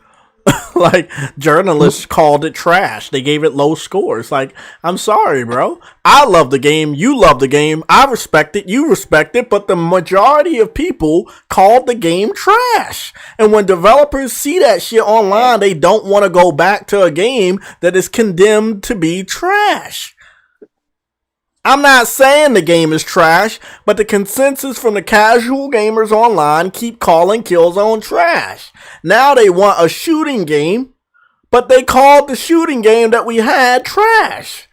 Like, journalists called it trash. They gave it low scores. Like, I'm sorry, bro. I love the game. You love the game. I respect it. You respect it. But the majority of people called the game trash. And when developers see that shit online, they don't want to go back to a game that is condemned to be trash. I'm not saying the game is trash, but the consensus from the casual gamers online keep calling Killzone trash. Now they want a shooting game, but they called the shooting game that we had trash.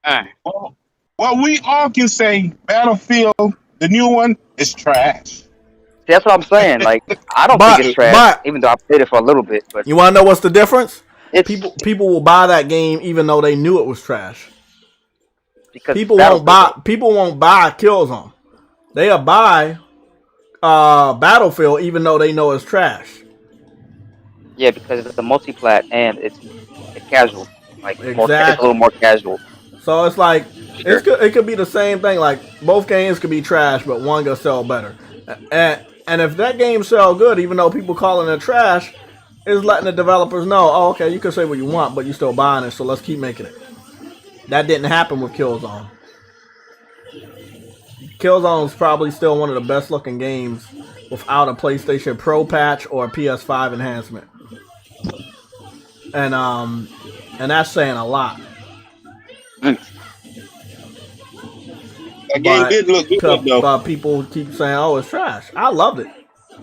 Well, we all can say Battlefield, the new one, is trash. That's what I'm saying. Like, I don't think it's trash, even though I played it for a little bit. But you want to know what's the difference? People will buy that game even though they knew it was trash. Because people won't buy Killzone. They'll buy Battlefield even though they know it's trash. Yeah, because it's a multi-plat and it's casual. Like, it's a little more casual. So it's like, it could be the same thing. Like, both games could be trash, but one gonna sell better. And if that game sell good, even though people calling it trash, it's letting the developers know, oh, okay, you can say what you want, but you still buying it, so let's keep making it. That didn't happen with Killzone. Killzone is probably still one of the best looking games without a PlayStation Pro patch or a PS5 enhancement. And that's saying a lot. That game did look good though. But people keep saying, "Oh, it's trash." I loved it.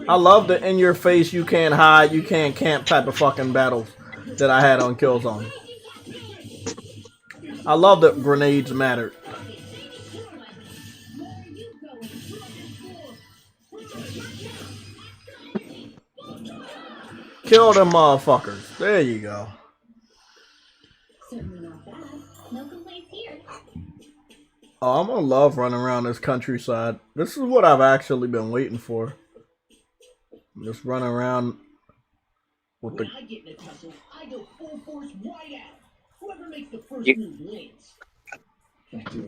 I loved the in your face, you can't hide, you can't camp type of fucking battles that I had on Killzone. I love that grenades mattered. Kill them motherfuckers. There you go. Oh, I'm gonna love running around this countryside. This is what I've actually been waiting for. Just running around with the.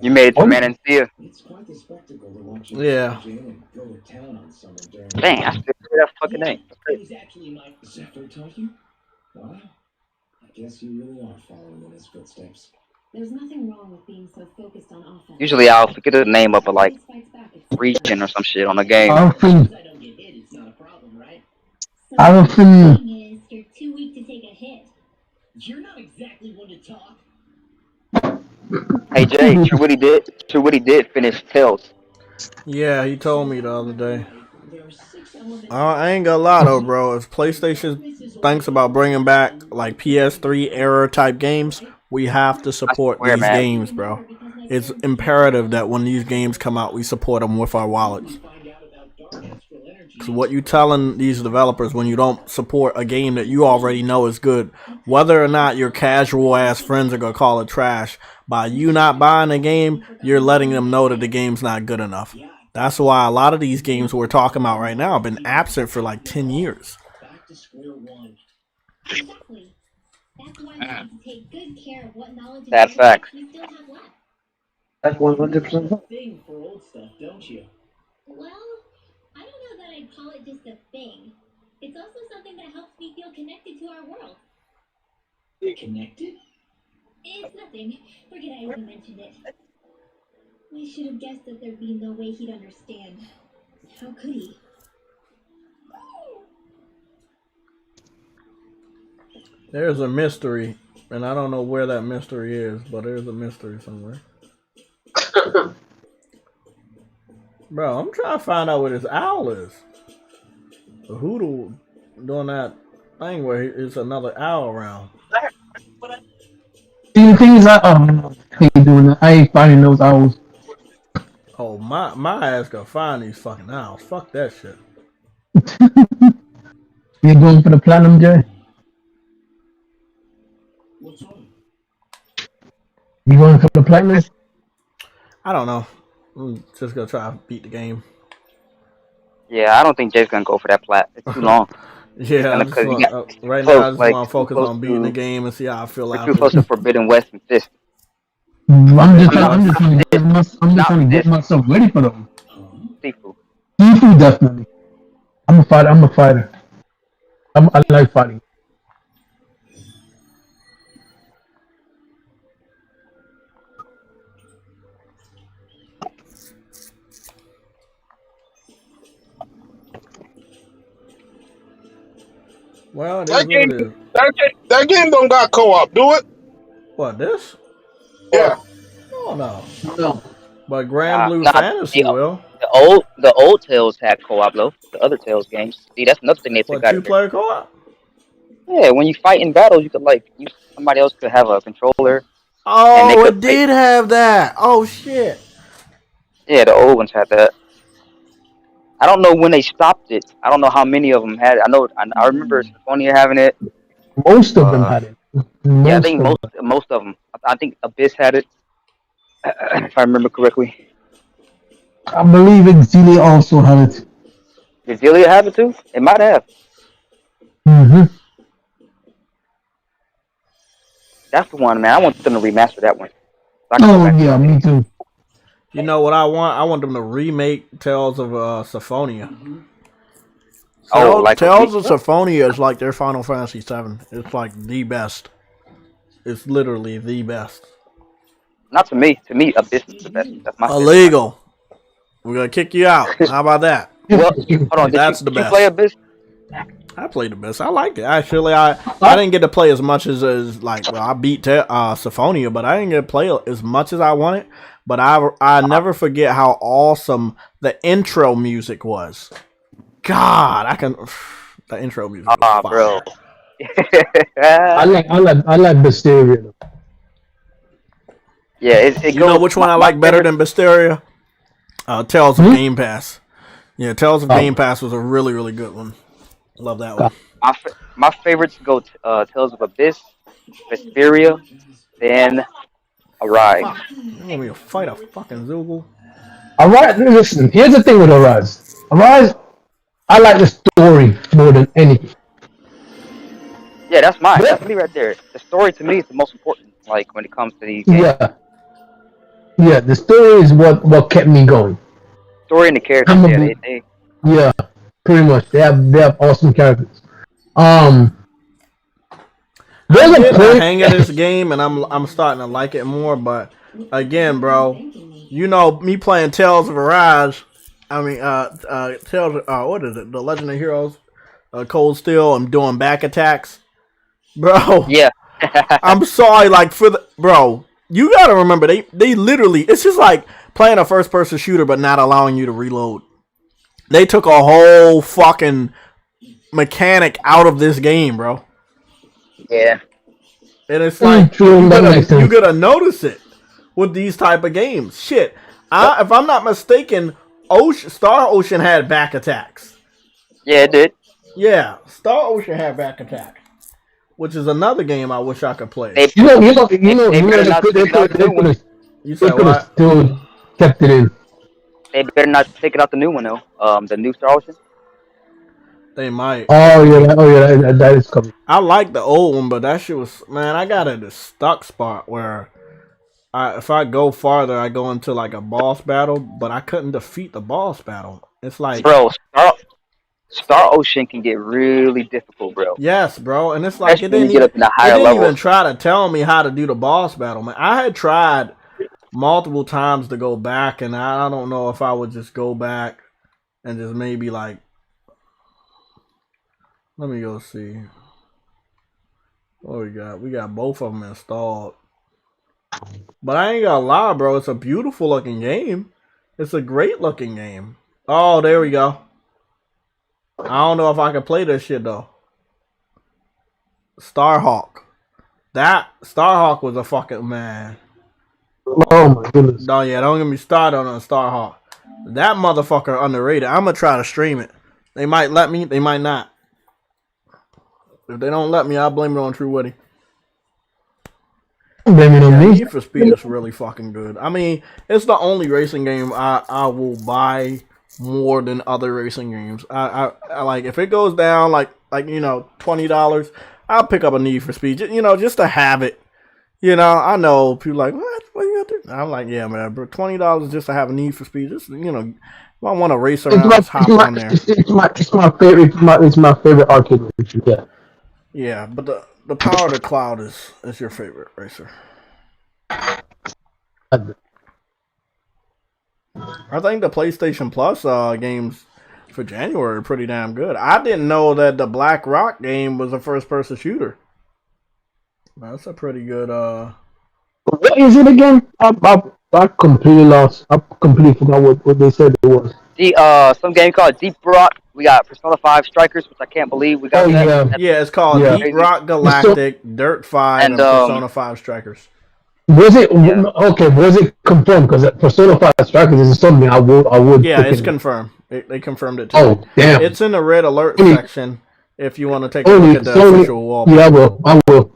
You made it to Manancia. Yeah. Dang, I still hear that fucking name. Well, I guess you really are following in his footsteps. There's nothing wrong with being so focused on offense. Usually I'll forget the name of a like region or some shit on a game. You're too weak to take a hit. You're not exactly one to talk. Hey Jay, True Witty did finish Tales. Yeah, he told me the other day. I ain't gonna lie though, bro. If PlayStation thinks about bringing back like PS3 era type games, we have to support these games, bro. It's imperative that when these games come out, we support them with our wallets. So what you telling these developers when you don't support a game that you already know is good, whether or not your casual ass friends are gonna call it trash, by you not buying a game, you're letting them know that the game's not good enough. That's why a lot of these games we're talking about right now have been absent for like 10 years. That's facts. That's 100%. Thing for old stuff, don't you? Well, I don't know that I'd call it just a thing. It's also something that helps me feel connected to our world. You're connected? It's nothing. Forget I even mentioned it. I should have guessed that there'd be no way he'd understand. How could he? There's a mystery, and I don't know where that mystery is, but there's a mystery somewhere. Bro, I'm trying to find out where this owl is. The hoodoo doing that thing where it's another owl around. See, the thing is, I ain't doing that. I ain't finding those owls. Oh, my ass gonna find these fucking owls. Fuck that shit. You going for the platinum, Jay? You going for the platinum? I don't know. I'm just gonna try to beat the game. Yeah, I don't think Jay's gonna go for that plat. It's too long. Yeah, right now I just want to focus on beating the game and see how I feel we're after. too close to Forbidden West and Fist. I'm just trying to get myself ready for them. Seafood. Seafood, definitely. I'm a fighter. I like fighting. Well, it is That what game, it is. that game don't got co-op, do it? What, this? Yeah. Oh, no. No. But Grand Blue Fantasy will. The old Tales had co-op though. The other Tales games. See, that's another thing they took out of it. Two-player co-op? Yeah, when you fight in battles, you could somebody else could have a controller. Oh, it did have that. Oh shit. Yeah, the old ones had that. I don't know when they stopped it. I don't know how many of them had it. I remember Symphonia having it. Most of them had it. Yeah, I think most of them. I think Abyss had it, if I remember correctly. I believe Xelia also had it. Did Xelia have it too? It might have. Mm-hmm. That's the one, man. I want them to remaster that one. Oh yeah, me too. You know what I want? I want them to remake Tales of Symphonia. Tales of Symphonia is like their Final Fantasy VII. It's like the best. It's literally the best. Not to me. To me, Abyss is the best. That's my illegal. We're gonna kick you out. How about that? Well, hold on. That's the best. Did you play Abyss? I played Abyss. I liked it. Actually, I didn't get to play as much as I beat Symphonia, but I didn't get to play as much as I wanted. But I never forget how awesome the intro music was. God, the intro music. Bro. I like Mysteria. Yeah, you know which one I like better than Mysteria? Tales of Game Pass. Yeah, Tales of Game Pass was a really, really good one. Love that one. My favorites go Tales of Abyss, Vesperia, then Arise. You want me to fight a fucking Zoogle? Arise, listen, here's the thing with Arise. Arise, I like the story more than anything. Yeah, that's mine. That's me right there. The story to me is the most important, like, when it comes to these games. Yeah, the story is what kept me going. Story and the characters, yeah, pretty much. They have awesome characters. I'm getting the hang of this game, and I'm starting to like it more. But again, bro, you know me playing Tales of Arise. I mean, Tales of, what is it? The Legend of Heroes, Cold Steel. I'm doing back attacks, bro. Yeah. I'm sorry, bro. You gotta remember, they literally. It's just like playing a first person shooter, but not allowing you to reload. They took a whole fucking mechanic out of this game, bro. Yeah. And it's like you gotta notice it with these type of games. Shit. If I'm not mistaken, Star Ocean had back attacks. Yeah, it did. Yeah, Star Ocean had back attacks, which is another game I wish I could play. They could have still kept it in. They better not take it out the new one though. The new Star Ocean. They might. Oh yeah, that is coming. I like the old one, but that shit was, man, I got at a stuck spot where if I go farther, I go into like a boss battle, but I couldn't defeat the boss battle. It's like, bro, Star Ocean can get really difficult, bro. Yes, bro, and it's like it didn't even try to tell me how to do the boss battle, man. I had tried multiple times to go back, and I don't know if I would just go back and just maybe like, let me go see. What we got? We got both of them installed. But I ain't gonna lie, bro. It's a beautiful looking game. It's a great looking game. Oh, there we go. I don't know if I can play this shit though. Starhawk. That Starhawk was a fucking man. Oh my goodness. No, yeah, don't get me started on Starhawk. That motherfucker underrated. I'm gonna try to stream it. They might let me, they might not. If they don't let me, I'll blame it on True Witty. Blaming on me. Need for Speed is really fucking good. I mean, it's the only racing game I will buy more than other racing games. I like if it goes down like you know $20, I'll pick up a Need for Speed. You know, just to have it. You know, I know people like what you got to do? I'm like, yeah, man, but $20 just to have a Need for Speed. Just you know, if I want to race around, just hop on there. It's my favorite. It's my favorite arcade racer. Yeah. Yeah, but the Power of the Cloud is your favorite racer. I think the PlayStation Plus games for January are pretty damn good. I didn't know that the Black Rock game was a first-person shooter. That's a pretty good. What is it again? I completely lost. I completely forgot what they said it was. Some game called Deep Rock. We got Persona 5 Strikers, which I can't believe we got that. Yeah, it's called Deep Rock Galactic, Dirt 5, and Persona 5 Strikers. Was it okay? Was it confirmed? Because Persona 5 Strikers is something I would. Yeah, it's confirmed. They confirmed it too. Oh damn! It's in the red alert section. If you want to take a look at the official wall. Yeah,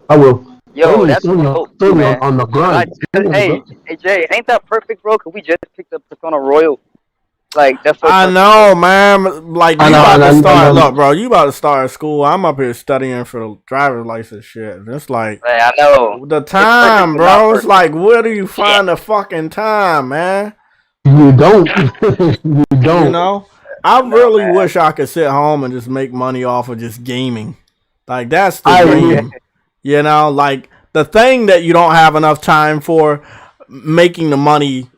I will. Yo, that's dope, man. On the grind. Hey, Jay, ain't that perfect, bro? Cause we just picked up Persona Royal. Like that's. So I know, man. Like you about to start. Look, bro, you about to start school. I'm up here studying for the driver's license shit. It's like, hey, I know the time, bro. It's like, where do you find the fucking time, man? You don't. You don't. You know, I really wish I could sit home and just make money off of just gaming. Like that's the dream. You know, like the thing that you don't have enough time for, making the money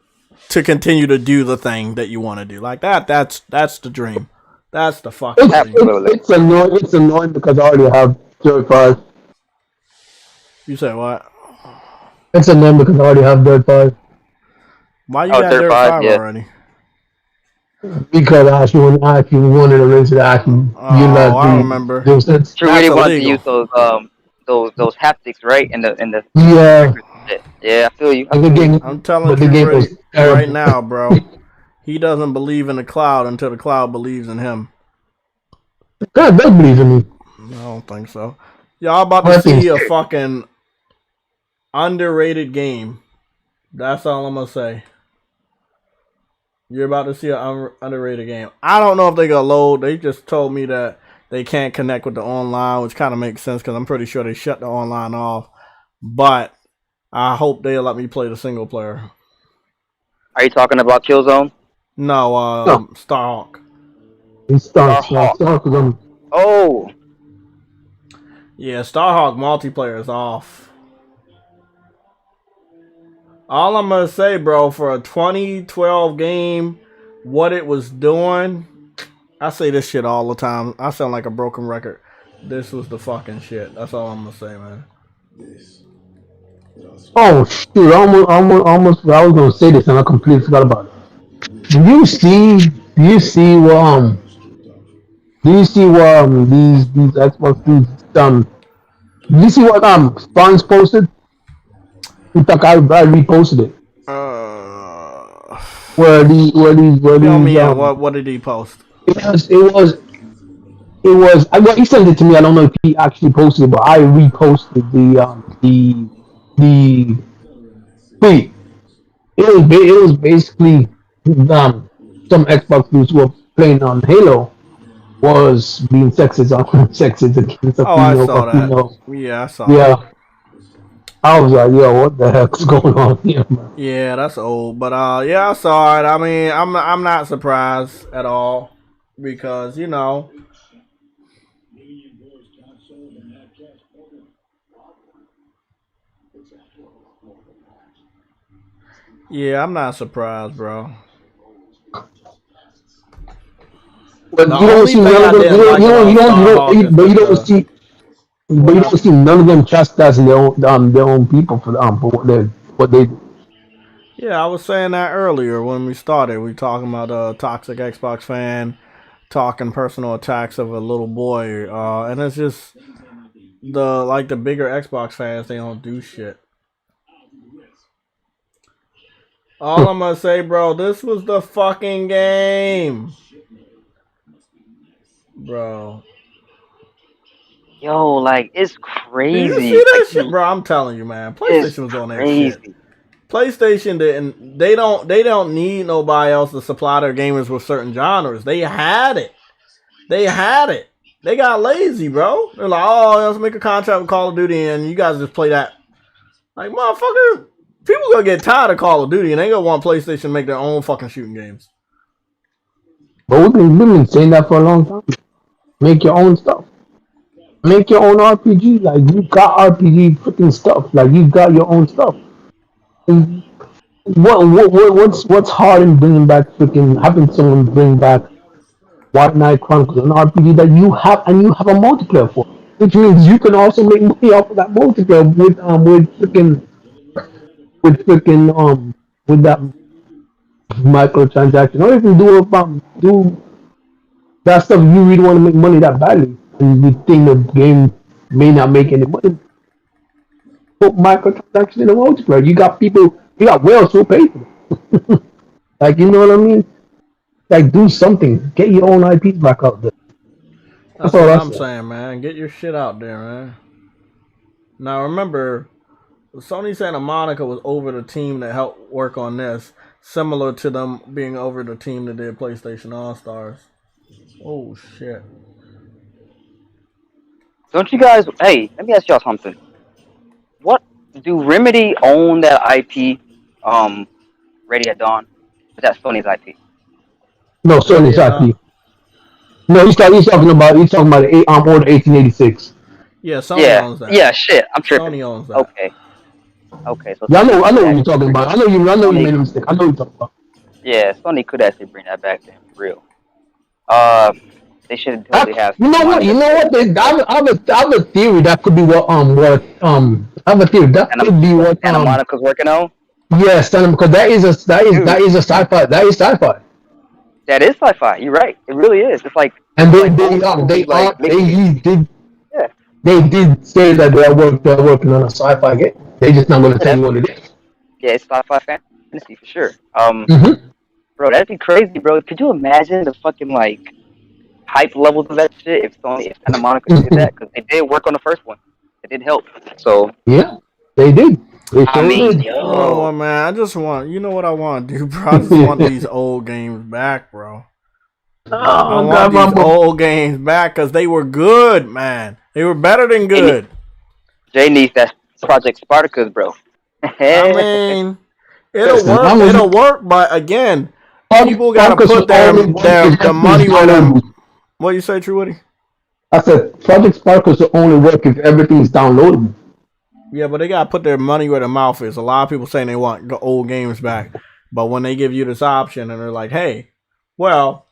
to continue to do the thing that you want to do. Like that's the dream. That's the fucking dream. It's annoying because I already have Dirt 5. You said what? It's annoying because I already have Dirt 5. Why you got Dirt 5 already? Because I actually wanted to race it. I remember. True, really wanted to use those haptics, right? In the yeah, I feel you. I'm telling you right now, bro. He doesn't believe in the cloud until the cloud believes in him. God does believe in me. I don't think so. Y'all about to see a fucking underrated game. That's all I'm gonna say. You're about to see an underrated game. I don't know if they gonna load. They just told me that they can't connect with the online, which kind of makes sense because I'm pretty sure they shut the online off. But I hope they'll let me play the single player. Are you talking about Killzone? No, Starhawk. Starhawk. Oh. Yeah, Starhawk multiplayer is off. All I'm going to say, bro, for a 2012 game, what it was doing, I say this shit all the time. I sound like a broken record. This was the fucking shit. That's all I'm going to say, man. Oh, shoot. Almost, I was going to say this and I completely forgot about it. Do you see what these Xbox, do you see what Spawns posted? In fact, I reposted it. Where what did he post? It was. Well, he sent it to me. I don't know if he actually posted it, but I reposted the tweet. It was basically some Xbox dudes who were playing on Halo was being sexist against a female. I saw that. Yeah, I saw that. I was like, yo, what the heck's going on here, man? Yeah, that's old. But yeah, I saw it. I mean, I'm not surprised at all because, you know, Yeah, I'm not surprised, bro. But you don't see none of them. But you don't see none of them chastising their own people for what they do. Yeah, I was saying that earlier when we started. We talking about a toxic Xbox fan talking personal attacks of a little boy, and it's just the bigger Xbox fans. They don't do shit. All I'm gonna say, bro, this was the fucking game, bro. Yo, like it's crazy. Did you see that shit, bro? I'm telling you, man. PlayStation was on that shit. PlayStation didn't. They don't need nobody else to supply their gamers with certain genres. They had it. They got lazy, bro. They're like, oh, let's make a contract with Call of Duty, and you guys just play that. Like, motherfucker, people gonna get tired of Call of Duty, and they gonna want PlayStation to make their own fucking shooting games. But we've been saying that for a long time. Make your own stuff. Make your own RPG. Like, you got RPG freaking stuff. Like, you got your own stuff. What's hard in bringing back freaking having someone bring back White Knight Chronicles, an RPG that you have and you have a multiplayer for, which means you can also make money off of that multiplayer with that microtransaction, or you can do that stuff if you really want to make money that badly and you think the game may not make any money. Put microtransactions in the multiplayer. You got whales who pay for it. Like, you know what I mean? Like, do something. Get your own IPs back out there. That's what I'm saying, man. Get your shit out there, man. Now, remember, Sony Santa Monica was over the team that helped work on this, similar to them being over the team that did PlayStation All-Stars. Oh, shit. Don't you guys... Hey, let me ask y'all something. What... Do Remedy own that IP, Ready at Dawn? Is that Sony's IP? No, Sony's IP. No, he's talking about the Order 1886. Yeah, Sony owns that. Yeah, shit, I'm tripping. Sony owns that. Okay, so... Yeah, I know what you're talking about. I know you made a mistake. I know what you're talking about. Yeah, Sony could actually bring that back to him, for real. They should totally have... You know what? I have a theory that could be what I have a theory that could be what Santa Monica's working on. Yes, because that is a sci-fi. That is sci-fi. That is sci-fi. You're right. It really is. It's like... And they did say that they're working on a sci-fi game. They're just not going to tell you what it is. Yeah, it's sci-fi fantasy for sure. Bro, that'd be crazy, bro. Could you imagine the fucking hype levels of that shit if Santa Monica did that? Because they did work on the first one. It did help. So yeah, they did. Oh man, I just want. You know what I want to do, bro? I just want these old games back, bro. I want these old games back because they were good, man. They were better than good. Jay needs that Project Spartacus, bro. I mean, it'll work, but again, people gotta put their money where them. What you say, True Woody? I said Project Sparkles will only work if everything's downloadable. Yeah, but they gotta put their money where their mouth is. A lot of people saying they want old games back, but when they give you this option and they're like, "Hey, well,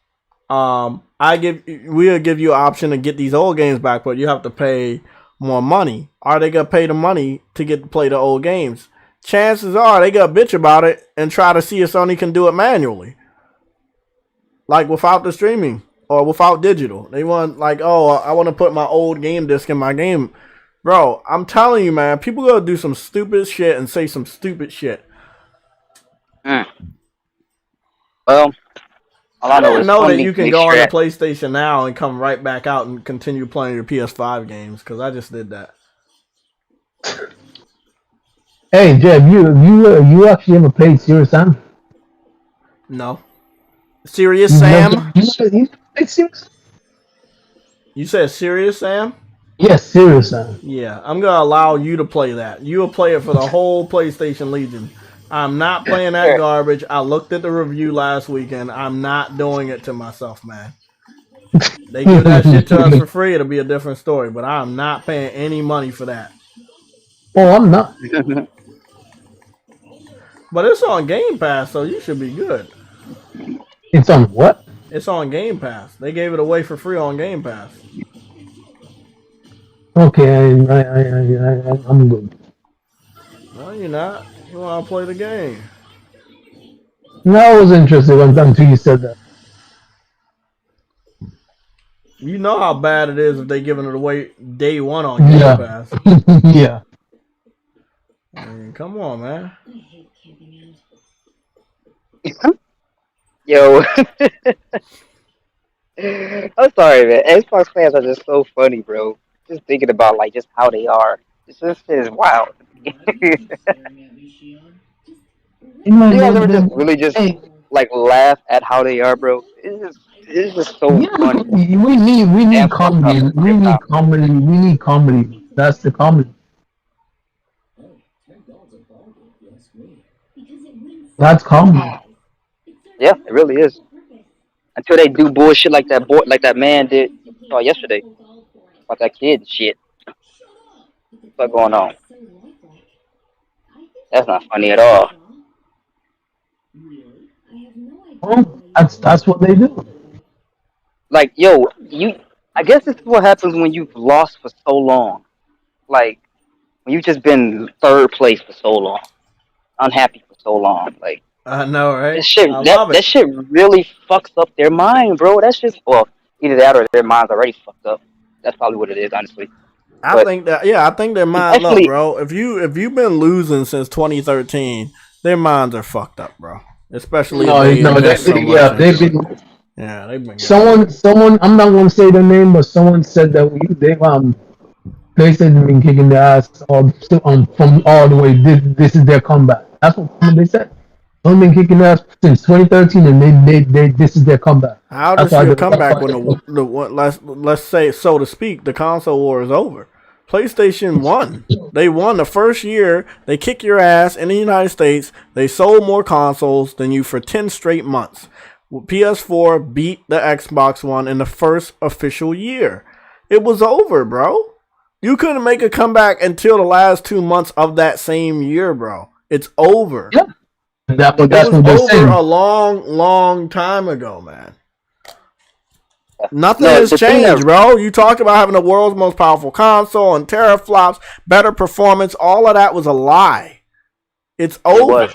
we'll give you an option to get these old games back, but you have to pay more money." Are they gonna pay the money to get to play the old games? Chances are they gonna bitch about it and try to see if Sony can do it manually, like without the streaming. Or without digital. They want I want to put my old game disc in my game. Bro, I'm telling you, man, people gonna do some stupid shit and say some stupid shit. Well, all I didn't know that you can go on the PlayStation Now and come right back out and continue playing your PS5 games, because I just did that. Hey, Jeb, you actually ever played Serious Sam? No. Serious Sam? You said Serious Sam? Yes, Serious Sam. Yeah, I'm gonna allow you to play that. You will play it for the whole PlayStation Legion. I'm not playing that garbage. I looked at the review last weekend. I'm not doing it to myself, man. They give that shit to us for free, it'll be a different story. But I'm not paying any money for that. Oh, I'm not. But it's on Game Pass, so you should be good. It's on what? It's on Game Pass. They gave it away for free on Game Pass. Okay, I'm good. No, you're not. You want to play the game. No, I was interested until you said that. You know how bad it is if they giving it away day one on Game Pass. Yeah. I mean, come on, man. Yo. I'm sorry, man. Xbox fans are just so funny, bro. Just thinking about like just how they are. This shit is wild. You guys ever just really just like laugh at how they are, bro? It's just so funny. We need comedy. We need comedy. We need comedy. That's the comedy. That's comedy. Yeah, it really is. Until they do bullshit like that boy, like that man did yesterday about that kid and shit. What's going on? That's not funny at all. Oh, that's what they do. Like, yo, I guess this is what happens when you've lost for so long. Like, when you've just been third place for so long, unhappy for so long. Like, I know, right? That shit really fucks up their mind, bro. That's just either that or their mind's already fucked up. That's probably what it is, honestly. I think their minds up, bro. If you've been losing since 2013, their minds are fucked up, bro. Especially they've been. Someone. I'm not gonna say their name, but someone said that PlayStation been kicking their ass from all the way. This is their comeback. That's what they said. They've been kicking their ass since 2013, and they this is their comeback. How does your comeback when let's say, so to speak, the console war is over? PlayStation won. They won the first year. They kick your ass in the United States. They sold more consoles than you for 10 straight months. PS4 beat the Xbox One in the first official year. It was over, bro. You couldn't make a comeback until the last 2 months of that same year, bro. It's over. Yeah. That's what they're saying. A long time ago, man. Nothing has changed, bro. You talked about having the world's most powerful console and teraflops, better performance. All of that was a lie. It's over.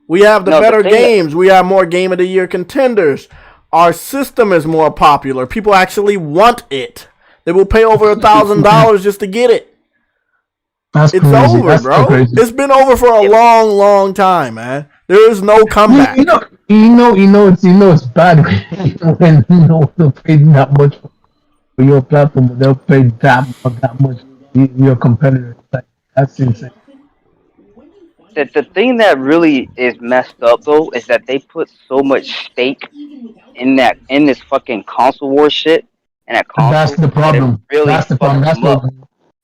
We have the better games. We have more Game of the Year contenders. Our system is more popular. People actually want it. They will pay over $1,000 just to get it. It's crazy. Over, bro. It's been over for a long time, man. There is no comeback. It's bad when they'll pay that much for your platform. They'll pay that much your competitor. Like, that's insane. The thing that really is messed up though is that they put so much stake in this fucking console war shit, and that console. That's the problem. Really that's the problem. That's what.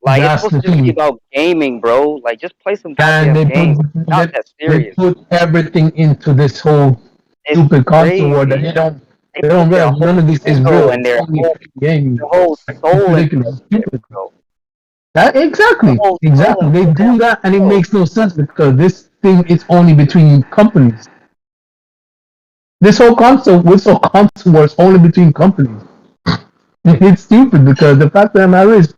Like, it's supposed to be about gaming, bro. Like, just play some goddamn games. Not that serious. They put everything into this whole stupid console war that they don't realize none of this is real. And their whole soul is stupid, bro. Exactly. They do that, and it makes no sense because this thing is only between companies. This whole console war is only between companies. It's stupid because the fact that the matter is,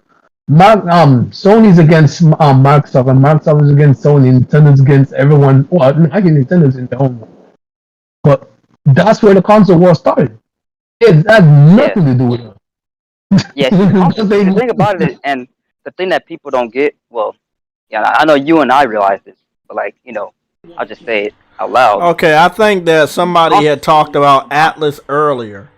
Sony's against Microsoft, and Microsoft is against Sony. Nintendo's against everyone. Well, I think Nintendo's in their own one. But that's where the console war started. It has nothing to do with it. Yeah, the thing about it, and the thing that people don't get, I know you and I realize this, but I'll just say it out loud. Okay, I think that somebody had talked about Atlas earlier.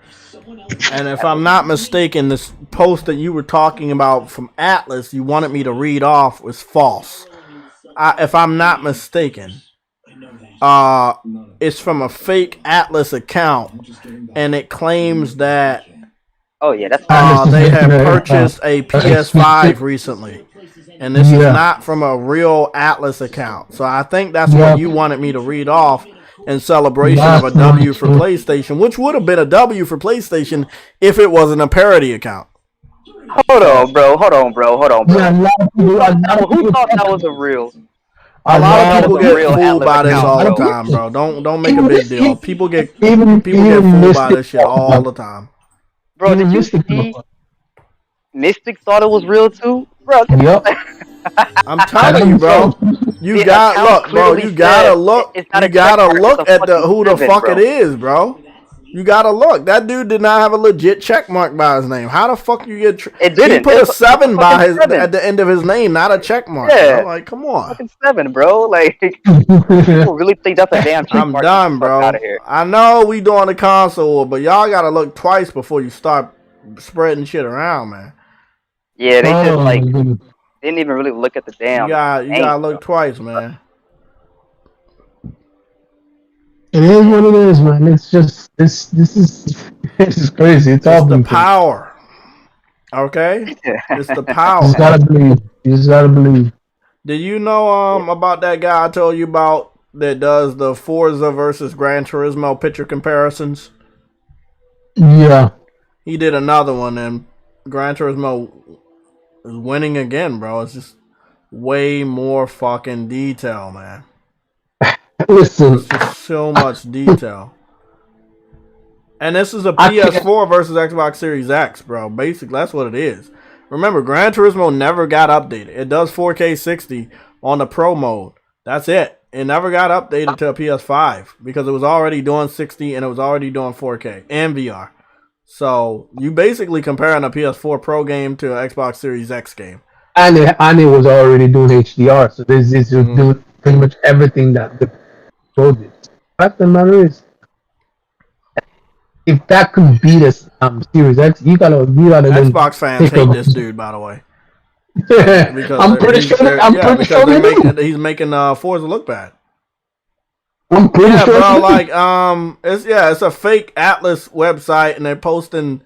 And if I'm not mistaken, this post that you were talking about from Atlas, you wanted me to read off, was false. If I'm not mistaken, it's from a fake Atlas account, and it claims that they have purchased a PS5 recently. And this is not from a real Atlas account. So I think that's what you wanted me to read off in celebration of a W for PlayStation, which would have been a W for PlayStation if it wasn't a parody account. Hold on, bro. Yeah, who thought that was a real? A lot of That people was a get real fooled Atlas by this account, all the bro. time, bro. Don't make a big deal. People get even fooled by Mystic this shit all the time. Bro, did you Mystic. see Mystic thought it was real too? Bro, get Yep. I'm telling you, bro. You the got account look, bro. clearly You gotta said look. it's not You a check gotta mark, it's look a at the fucking who the 7, fuck bro. it is, bro. You gotta look. That dude did not have a legit check mark by his name. How the fuck you get? It didn't. He put a 7 by his 7. at the end of his name, not a check mark, Yeah, bro. Like, come on. fucking 7, bro. Like, people really think that's a damn check I'm mark. Get the done, fuck out of bro. here. I know we doing the console, but y'all gotta look twice before you start spreading shit around, man. Yeah, they just Oh, like my goodness. didn't even really look at the You damn gotta name, look bro. twice, man. It is what it is, man. It's just this is crazy. It's It's all the been crazy. power. Okay? It's the You power. just gotta believe. You just gotta believe. Did you know about that guy I told you about that does the Forza versus Gran Turismo picture comparisons? Yeah. He did another one, and Gran Turismo is winning again, bro. It's just way more fucking detail, man. Listen, It's just so much detail. And this is a I can't. PS4 versus Xbox Series X, bro. Basically, that's what it is. Remember, Gran Turismo never got updated. It does 4K 60 on the Pro mode. That's it. It never got updated to a PS5 because it was already doing 60 and it was already doing 4K and VR. So you basically comparing a PS4 Pro game to an Xbox Series X game. And it was already doing HDR, so this is doing pretty much everything that the Pro did. Fact of the matter is, if that could beat us Series X, you gotta Xbox fans hate this this. dude, by the way, I'm pretty sure. he's making Forza look bad. I'm pretty Yeah, sure. bro. Like, it's a fake Atlas website, and they're posting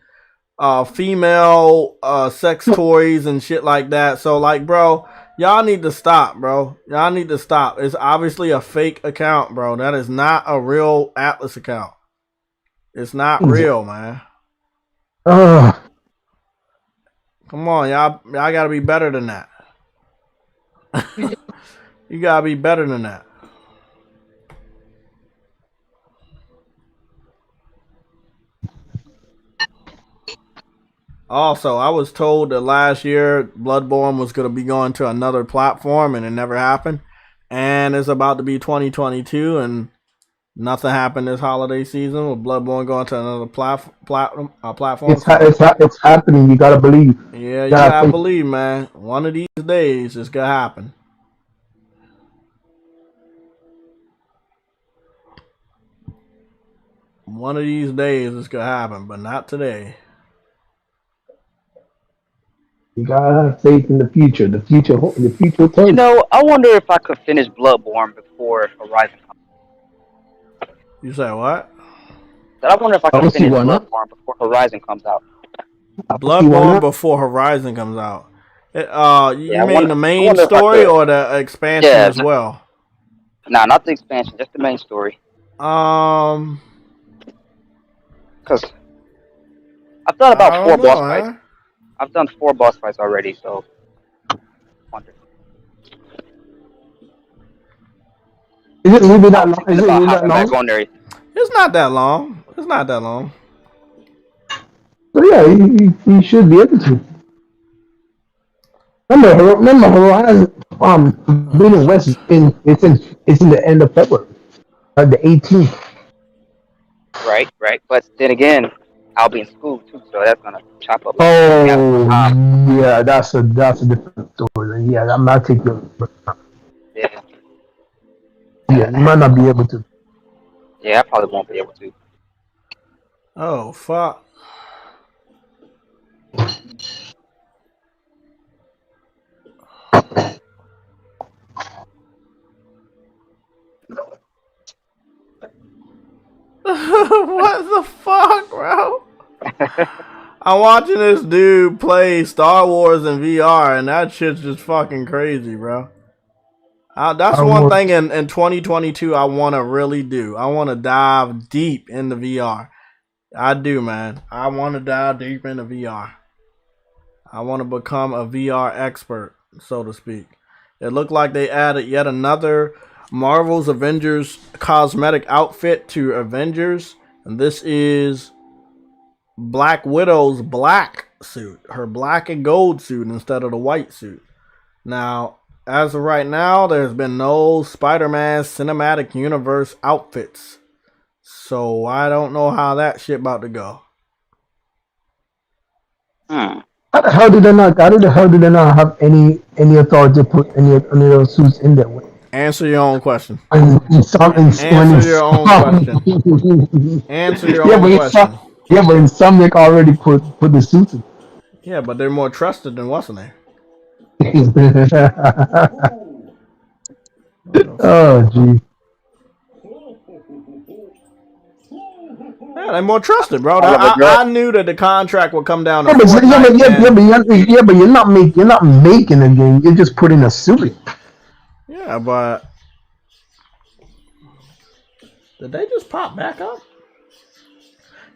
female sex toys and shit like that. So, like, bro, y'all need to stop, bro. Y'all need to stop. It's obviously a fake account, bro. That is not a real Atlas account. It's not real, man. Come on, y'all gotta be better than that. You gotta be better than that. Also, I was told that last year Bloodborne was going to be going to another platform, and it never happened. And it's about to be 2022, and nothing happened this holiday season with Bloodborne going to another platform. It's happening. You gotta believe. Yeah, you gotta believe, man. One of these days, it's gonna happen. One of these days, it's gonna happen, but not today. You gotta have faith in the future. The future. You know, I wonder if I could finish Bloodborne before Horizon comes out. You say what? I wonder if I could finish Bloodborne before Horizon comes out. Bloodborne before Horizon comes out. You mean the main story or the expansion as well? Nah, not the expansion, just the main story. Because I've done about 4 boss fights. I've done 4 boss fights already, so. Is it really that long? Is it really that long? It's not that long. It's not that long. So yeah, you should be able to. Remember, Horizon Forbidden West it's in the end of February, like the 18th. Right. But then again, I'll be in school too, so that's gonna chop up. Oh, yeah, that's a different story. Yeah, I'm not taking. Yeah. Yeah, you might not be able to. Yeah, I probably won't be able to. Oh, fuck. What the fuck, bro? I'm watching this dude play Star Wars in VR, and that shit's just fucking crazy, bro. That's one thing in 2022 I want to really do. I want to dive deep into VR. I do, man. I want to dive deep into VR. I want to become a VR expert, so to speak. It looked like they added yet another Marvel's Avengers cosmetic outfit to Avengers. And this is Black Widow's black suit. Her black and gold suit instead of the white suit. Now, as of right now, there's been no Spider-Man Cinematic Universe outfits. So I don't know how that shit about to go. Hmm. How the hell did they not have any authority to put any of those suits in there? Answer your own question. Answer your own question. Answer your own question. Yeah, but Insomniac already put the suits in. Yeah, but they're more trusted than what's in there. Oh, gee. Yeah, they're more trusted, bro. I knew that the contract would come down. But you're not making a game. You're just putting a suit in. Yeah, but did they just pop back up?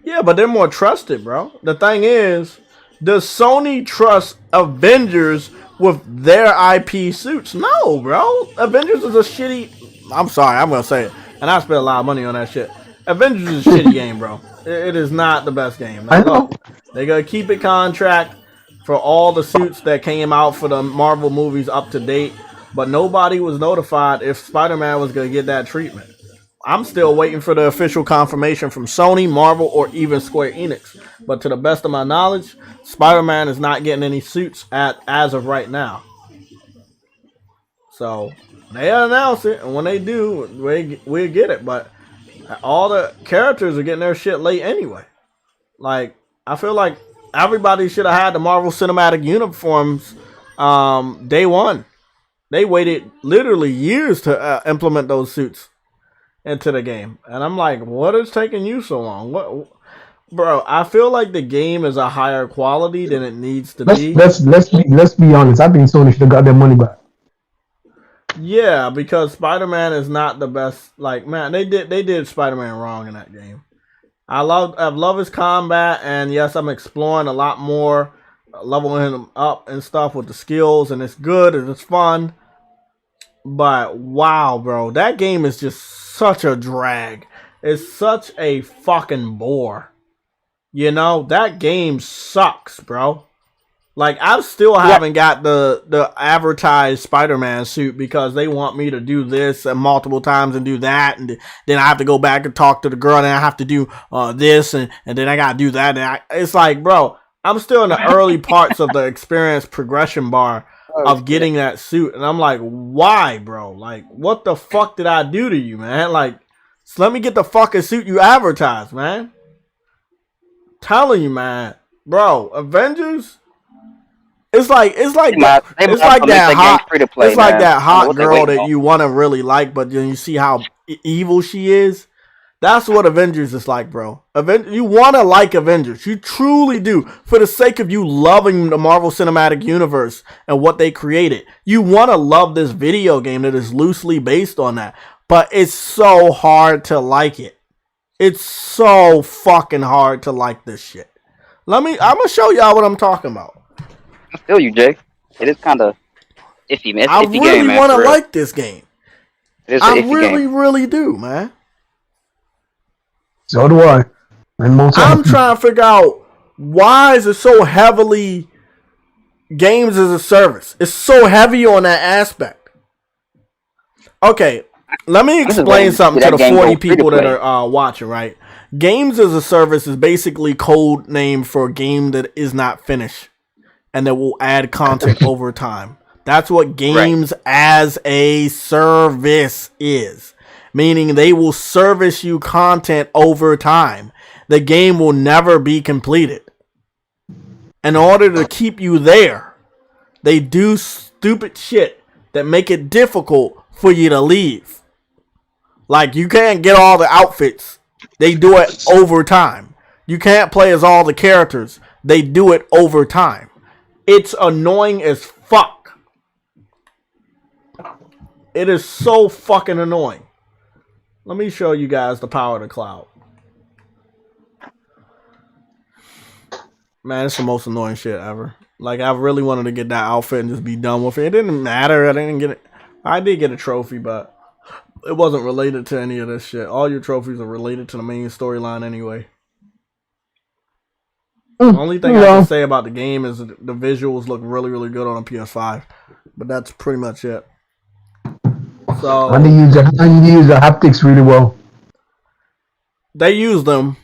Yeah, but they're more trusted, bro. The thing is, does Sony trust Avengers with their IP suits? No, bro. Avengers is a shitty... I'm sorry, I'm going to say it. And I spent a lot of money on that shit. Avengers is a shitty game, bro. It is not the best game. Now, look, they're going to keep it contract for all the suits that came out for the Marvel movies up to date. But nobody was notified if Spider-Man was going to get that treatment. I'm still waiting for the official confirmation from Sony, Marvel, or even Square Enix. But to the best of my knowledge, Spider-Man is not getting any suits as of right now. So they announce it, and when they do, we'll get it. But all the characters are getting their shit late anyway. Like, I feel like everybody should have had the Marvel Cinematic uniforms day one. They waited literally years to implement those suits into the game. And I'm like, what is taking you so long? What, bro, I feel like the game is a higher quality than it needs to be. Let's be honest. I think Sony should have got their money back. Yeah, because Spider-Man is not the best. Like, man, they did Spider-Man wrong in that game. I love his combat, and yes, I'm exploring a lot more, leveling him up and stuff with the skills, and it's good and it's fun. But wow, bro, that game is just such a drag. It's such a fucking bore. You know, that game sucks, bro. Like, I still haven't got the advertised Spider-Man suit because they want me to do this multiple times and do that, and then I have to go back and talk to the girl, and I have to do this, and then I gotta do that. And it's like, bro, I'm still in the early parts of the experience progression bar of getting that suit, and I'm like, why, bro? Like, what the fuck did I do to you, man? Like, so let me get the fucking suit you advertised, man. Telling you, man, bro, Avengers. It's like that hot girl that you want to really like, but then you see how evil she is. That's what Avengers is like, bro. You want to like Avengers. You truly do. For the sake of you loving the Marvel Cinematic Universe and what they created. You want to love this video game that is loosely based on that. But it's so hard to like it. It's so fucking hard to like this shit. I'm going to show y'all what I'm talking about. I feel you, Jay. It is kind of iffy, man. I really want to like this game. I really do, man. So do I. I'm trying to figure out why is it so heavily games as a service. It's so heavy on that aspect. Okay, let me explain something to the 40 people that are watching, right? Games as a service is basically code name for a game that is not finished and that will add content over time. That's what games as a service is. Meaning they will service you content over time. The game will never be completed. In order to keep you there, they do stupid shit that make it difficult for you to leave. Like, you can't get all the outfits. They do it over time. You can't play as all the characters. They do it over time. It's annoying as fuck. It is so fucking annoying. Let me show you guys the power of the cloud. Man, it's the most annoying shit ever. Like, I really wanted to get that outfit and just be done with it. It didn't matter. I didn't get it. I did get a trophy, but it wasn't related to any of this shit. All your trophies are related to the main storyline anyway. The only thing I can say about the game is the visuals look really, really good on a PS5. But that's pretty much it. So I need to use the haptics really well. They use them,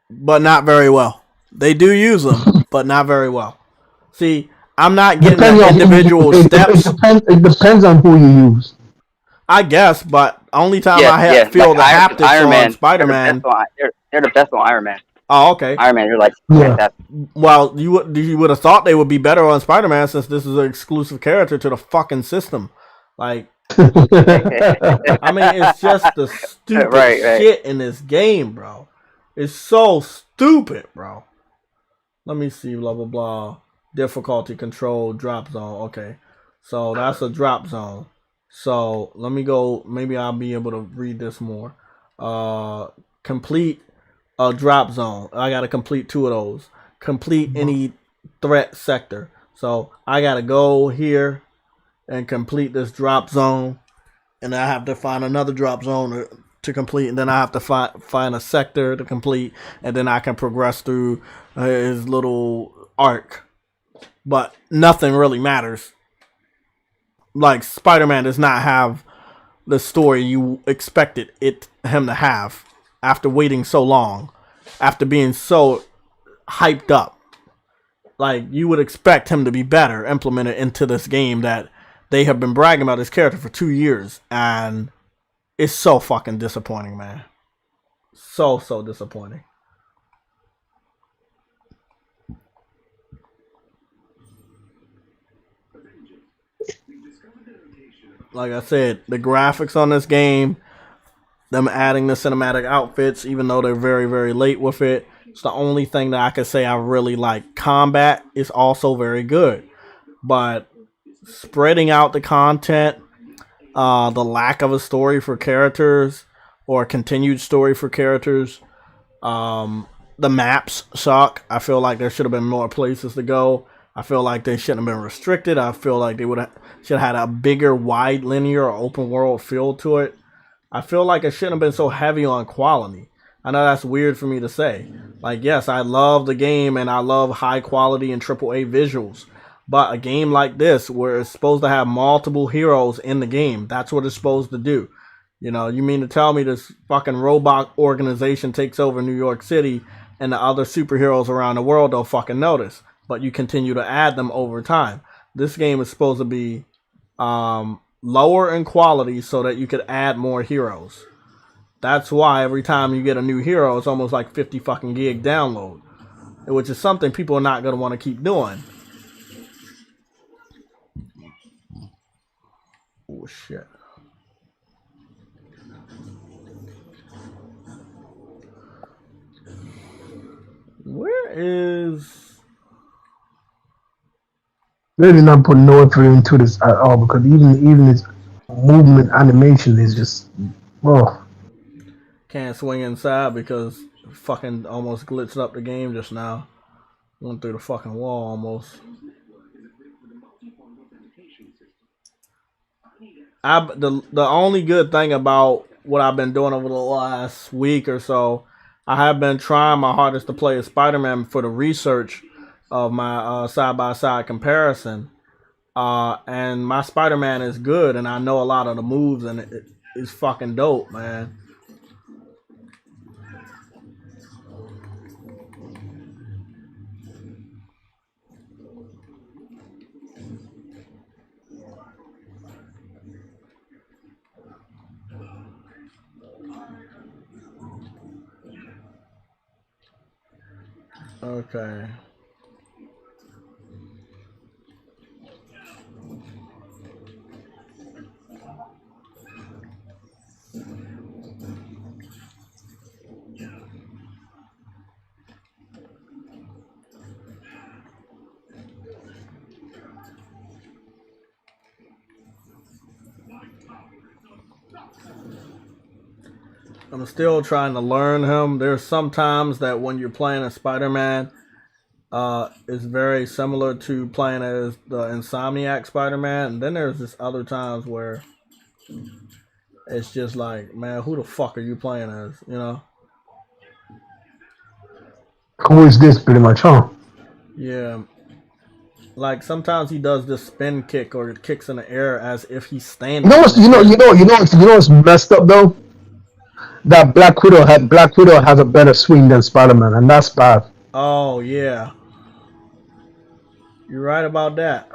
but not very well. They do use them, but not very well. See, I'm not getting the individual steps. It depends on who you use. I guess, but only time I feel like the haptics Iron Man, on Spider-Man. They're the best on Iron Man. Oh, okay. Iron Man, you're like, well, you would have thought they would be better on Spider-Man since this is an exclusive character to the fucking system. Like, I mean, it's just the stupid shit in this game, bro. It's so stupid, bro. Let me see, blah, blah, blah. Difficulty control, drop zone. Okay. So that's a drop zone. So let me go. Maybe I'll be able to read this more. Complete a drop zone. I got to complete 2 of those. Complete any threat sector. So I got to go here and complete this drop zone. And I have to find another drop zone to complete. And then I have to find a sector to complete. And then I can progress through his little arc. But nothing really matters. Like, Spider-Man does not have the story you expected him to have after waiting so long, after being so hyped up. Like, you would expect him to be better implemented into this game that they have been bragging about his character for 2 years, and it's so fucking disappointing, man. So disappointing. Like I said, the graphics on this game, them adding the cinematic outfits, even though they're very, very late with it, it's the only thing that I can say I really like. Combat is also very good. But spreading out the content, the lack of a story for characters, or a continued story for characters, the maps suck. I feel like there should have been more places to go. I feel like they shouldn't have been restricted. I feel like they should have had a bigger, wide, linear, or open world feel to it. I feel like it shouldn't have been so heavy on quality. I know that's weird for me to say. Like, yes, I love the game and I love high quality and AAA visuals. But a game like this, where it's supposed to have multiple heroes in the game, that's what it's supposed to do. You know, you mean to tell me this fucking robot organization takes over New York City and the other superheroes around the world don't fucking notice? But you continue to add them over time. This game is supposed to be lower in quality so that you could add more heroes. That's why every time you get a new hero, it's almost like 50 fucking gig download. Which is something people are not going to want to keep doing. Oh, shit. Where is... They did not put no effort into this at all, because even his movement animation is just, Can't swing inside because fucking almost glitched up the game just now. Went through the fucking wall almost. The only good thing about what I've been doing over the last week or so, I have been trying my hardest to play as Spider-Man for the research of my side-by-side comparison. And my Spider-Man is good, and I know a lot of the moves, and it's fucking dope, man. Okay. I'm still trying to learn him. There's sometimes that when you're playing a Spider-Man, is very similar to playing as the Insomniac Spider-Man, and then there's just other times where it's just like, man, who the fuck are you playing as? You know? Who is this, pretty much, huh? Yeah. Like sometimes he does this spin kick or kicks in the air as if he's standing. What's messed up though? That Black Widow has a better swing than Spider-Man, and that's bad. Oh yeah, you're right about that.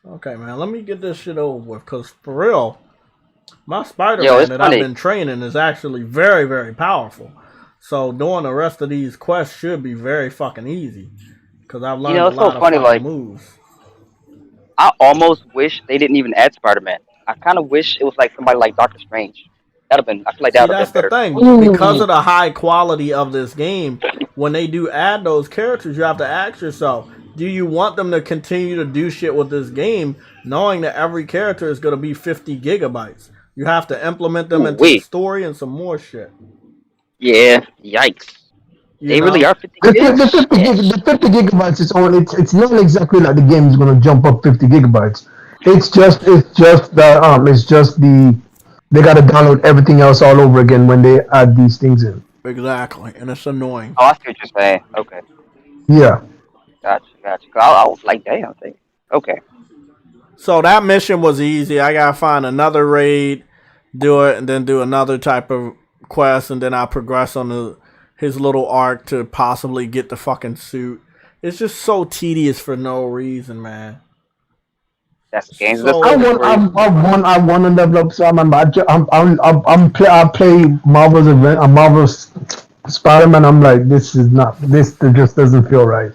Okay, man, let me get this shit over with, because for real, my Spider-Man that I've been training is actually very, very powerful. So doing the rest of these quests should be very fucking easy, because I've learned a lot of fucking moves. I almost wish they didn't even add Spider-Man. I kind of wish it was like somebody like Doctor Strange. That'd have been. I feel like that would have been better. That's the thing. Because of the high quality of this game, when they do add those characters, you have to ask yourself, do you want them to continue to do shit with this game, knowing that every character is going to be 50 gigabytes? You have to implement them into the story and some more shit. Yeah, yikes. They really are 50 gigabytes. The 50 gigabytes is only. It's not exactly like the game is going to jump up 50 gigabytes. It's just the they got to download everything else all over again when they add these things in. Exactly, and it's annoying. Oh, I see what you're saying. Okay. Yeah. Gotcha. I was like, damn. Okay. So that mission was easy. I gotta find another raid, do it, and then do another type of quest, and then I progress on his little arc to possibly get the fucking suit. It's just so tedious for no reason, man. That's games. So I want to develop some. I play Marvel's Spider-Man. I'm like, this just doesn't feel right.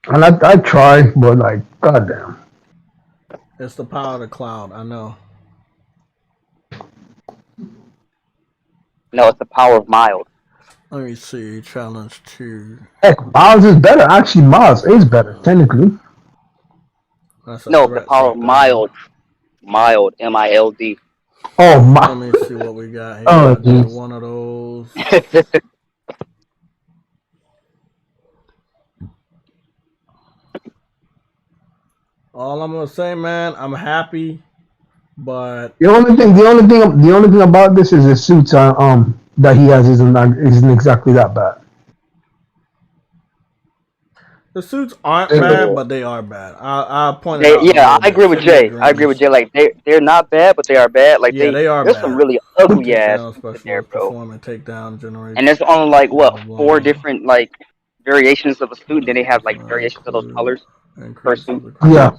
And I try, but like, goddamn. It's the power of the cloud, I know. No, it's the power of mild. Let me see, challenge 2. Heck, Miles is better. Actually, Miles is better, technically. No, the power of mild. Mild, M-I-L-D. Oh, my. Let me see what we got here. Oh, one of those. All I'm gonna say, man, I'm happy, but the only thing about this is the suits that he has isn't exactly that bad. The suits aren't bad, but they are bad. I point out. Yeah, I agree with Jay. Like they're not bad, but they are bad. Like they are. There's bad. some really ugly ass there, bro. And there's only like what 4 different like variations of a suit. Then they have like variations of those colors per suit. Yeah.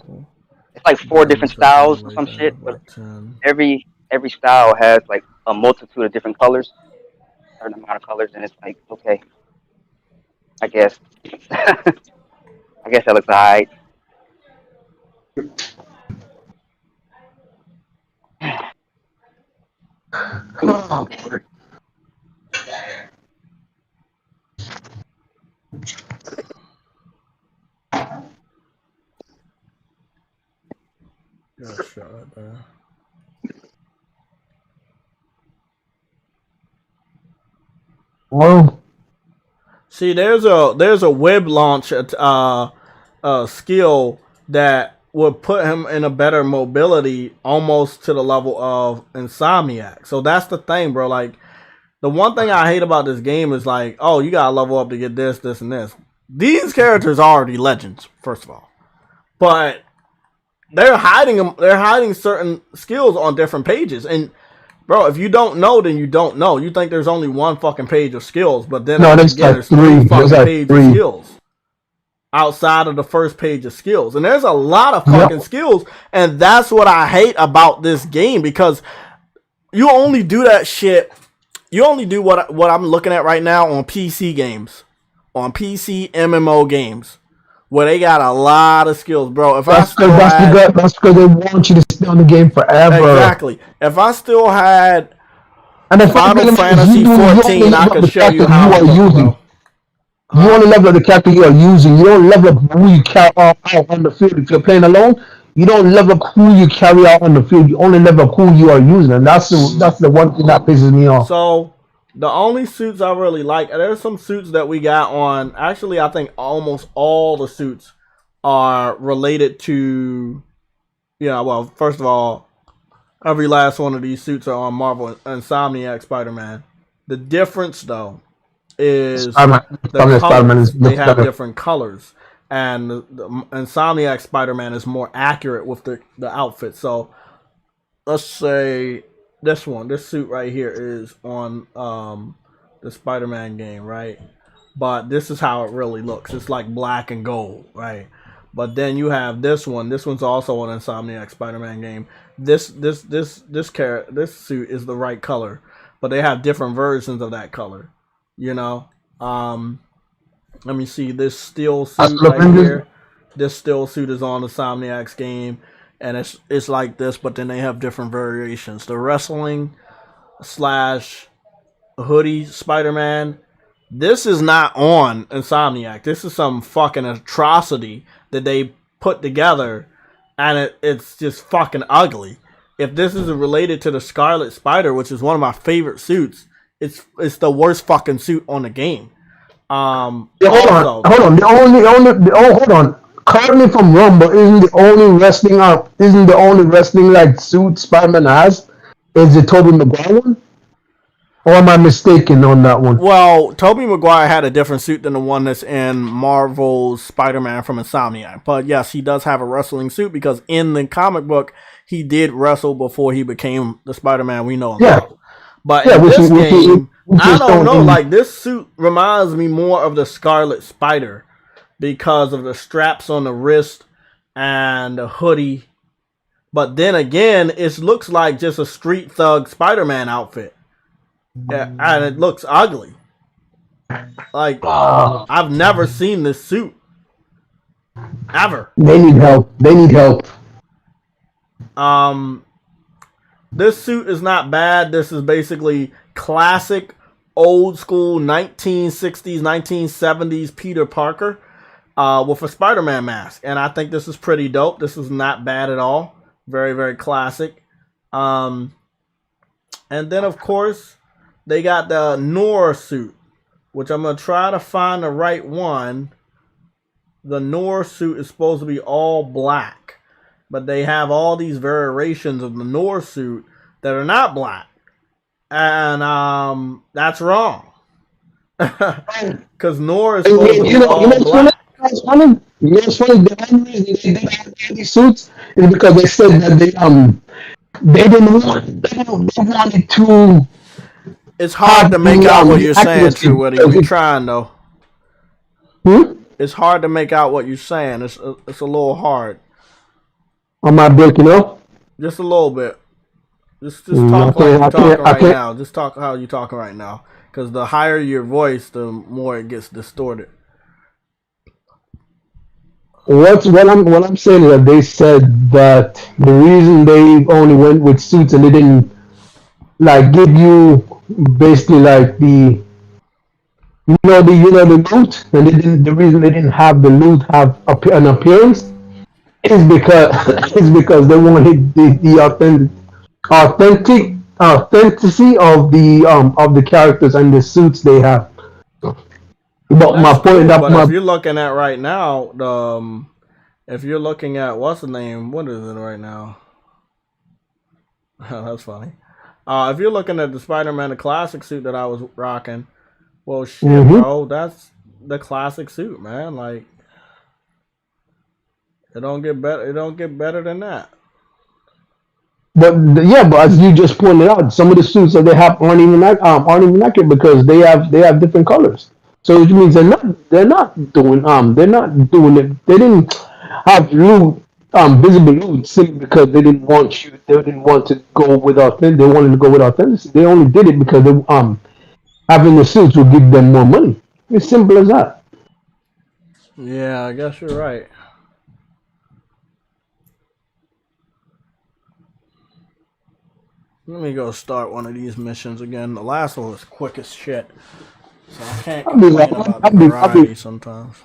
It's like 4 different styles or some shit. But every style has like a multitude of different colors, a certain amount of colors, and it's like okay, I guess. I guess that looks alright. Got a shot right there. Well, see, there's a web launch skill that would put him in a better mobility, almost to the level of Insomniac. So that's the thing, bro. Like, the one thing I hate about this game is like, oh, you gotta level up to get this, this, and this. These characters are already legends, first of all, but they're hiding them. They're hiding certain skills on different pages, and bro, if you don't know, then you don't know. You think there's only one fucking page of skills, but then there's like 3 fucking pages of skills outside of the first page of skills, and there's a lot of fucking skills, and that's what I hate about this game, because you only do that shit. You only do what I'm looking at right now on PC games, on PC MMO games, where they got a lot of skills, bro. That's because they want you to stay on the game forever. Exactly. If I still had And the Final Fantasy 14, I could show you how it looks, bro. You only level up the character you are using. You don't level up who you carry out on the field. If you're playing alone, you don't level up who you carry out on the field. You only level up who you are using, and that's the one thing that pisses me off. So the only suits I really like, there's some suits that we got on. Actually, I think almost all the suits are related to. Yeah, well, first of all, every last one of these suits are on Marvel Insomniac Spider-Man. The difference, though, is the colors. They have different colors, and the Insomniac Spider-Man is more accurate with the outfit. So let's say this suit right here is on the Spider-Man game, right? But this is how it really looks. It's like black and gold, right? But then you have this one. This one's also an Insomniac Spider-Man game. This suit is the right color, but they have different versions of that color. You know, let me see this steel suit right here. This steel suit is on the Insomniac's game, and it's like this, but then they have different variations. The wrestling / hoodie Spider-Man. This is not on Insomniac. This is some fucking atrocity that they put together, and it's just fucking ugly. If this is related to the Scarlet Spider, which is one of my favorite suits, it's the worst fucking suit on the game. Hold on. Hold on. Correct me if I'm wrong, but isn't the only wrestling like suit Spider-Man has is the Tobey Maguire one? Or am I mistaken on that one? Well, Tobey Maguire had a different suit than the one that's in Marvel's Spider-Man from Insomniac. But yes, he does have a wrestling suit because in the comic book, he did wrestle before he became the Spider-Man we know. Yeah. But in this game, I don't know. Like, this suit reminds me more of the Scarlet Spider because of the straps on the wrist and the hoodie. But then again, it looks like just a street thug Spider-Man outfit. Yeah, and it looks ugly. Like, I've never seen this suit. Ever. They need help. This suit is not bad. This is basically classic, old school 1960s, 1970s Peter Parker with a Spider-Man mask. And I think this is pretty dope. This is not bad at all. Very, very classic. And then, of course, they got the Noir suit, which I'm going to try to find the right one. The Noir suit is supposed to be all black, but they have all these variations of the Noir suit that are not black. And that's wrong. Because Noir is supposed to be all black. It's funny. The only reason they didn't have these suits is because they said that they wanted to. It's hard to make out what you're saying, True Witty. We're trying though. It's hard to make out what you're saying. It's a little hard. Am I breaking up? Just a little bit. Just talk like you're talking right now. Just talk how you're talking right now. Because the higher your voice, the more it gets distorted. What I'm saying is that they said that the reason they only went with suits and they didn't like give you basically like the loot, and the reason they didn't have the loot have an appearance is because they wanted the authenticity of the characters and the suits they have. But my point, if you're looking at right now, if you're looking at what's the name? What is it right now? That's funny. If you're looking at the Spider-Man, the classic suit that I was rocking, well, shit, bro, that's the classic suit, man. Like, it don't get better. It don't get better than that. But as you just pointed out, some of the suits that they have aren't even accurate because they have different colors. So which means they're not doing it. They didn't have loot, visible loot simply because they didn't want to go with authentic. They wanted to go with authenticity. They only did it because they having the suits will give them more money. It's simple as that. Yeah, I guess you're right. Let me go start one of these missions again. The last one was quick as shit. So I can't I'll be complain about the variety sometimes.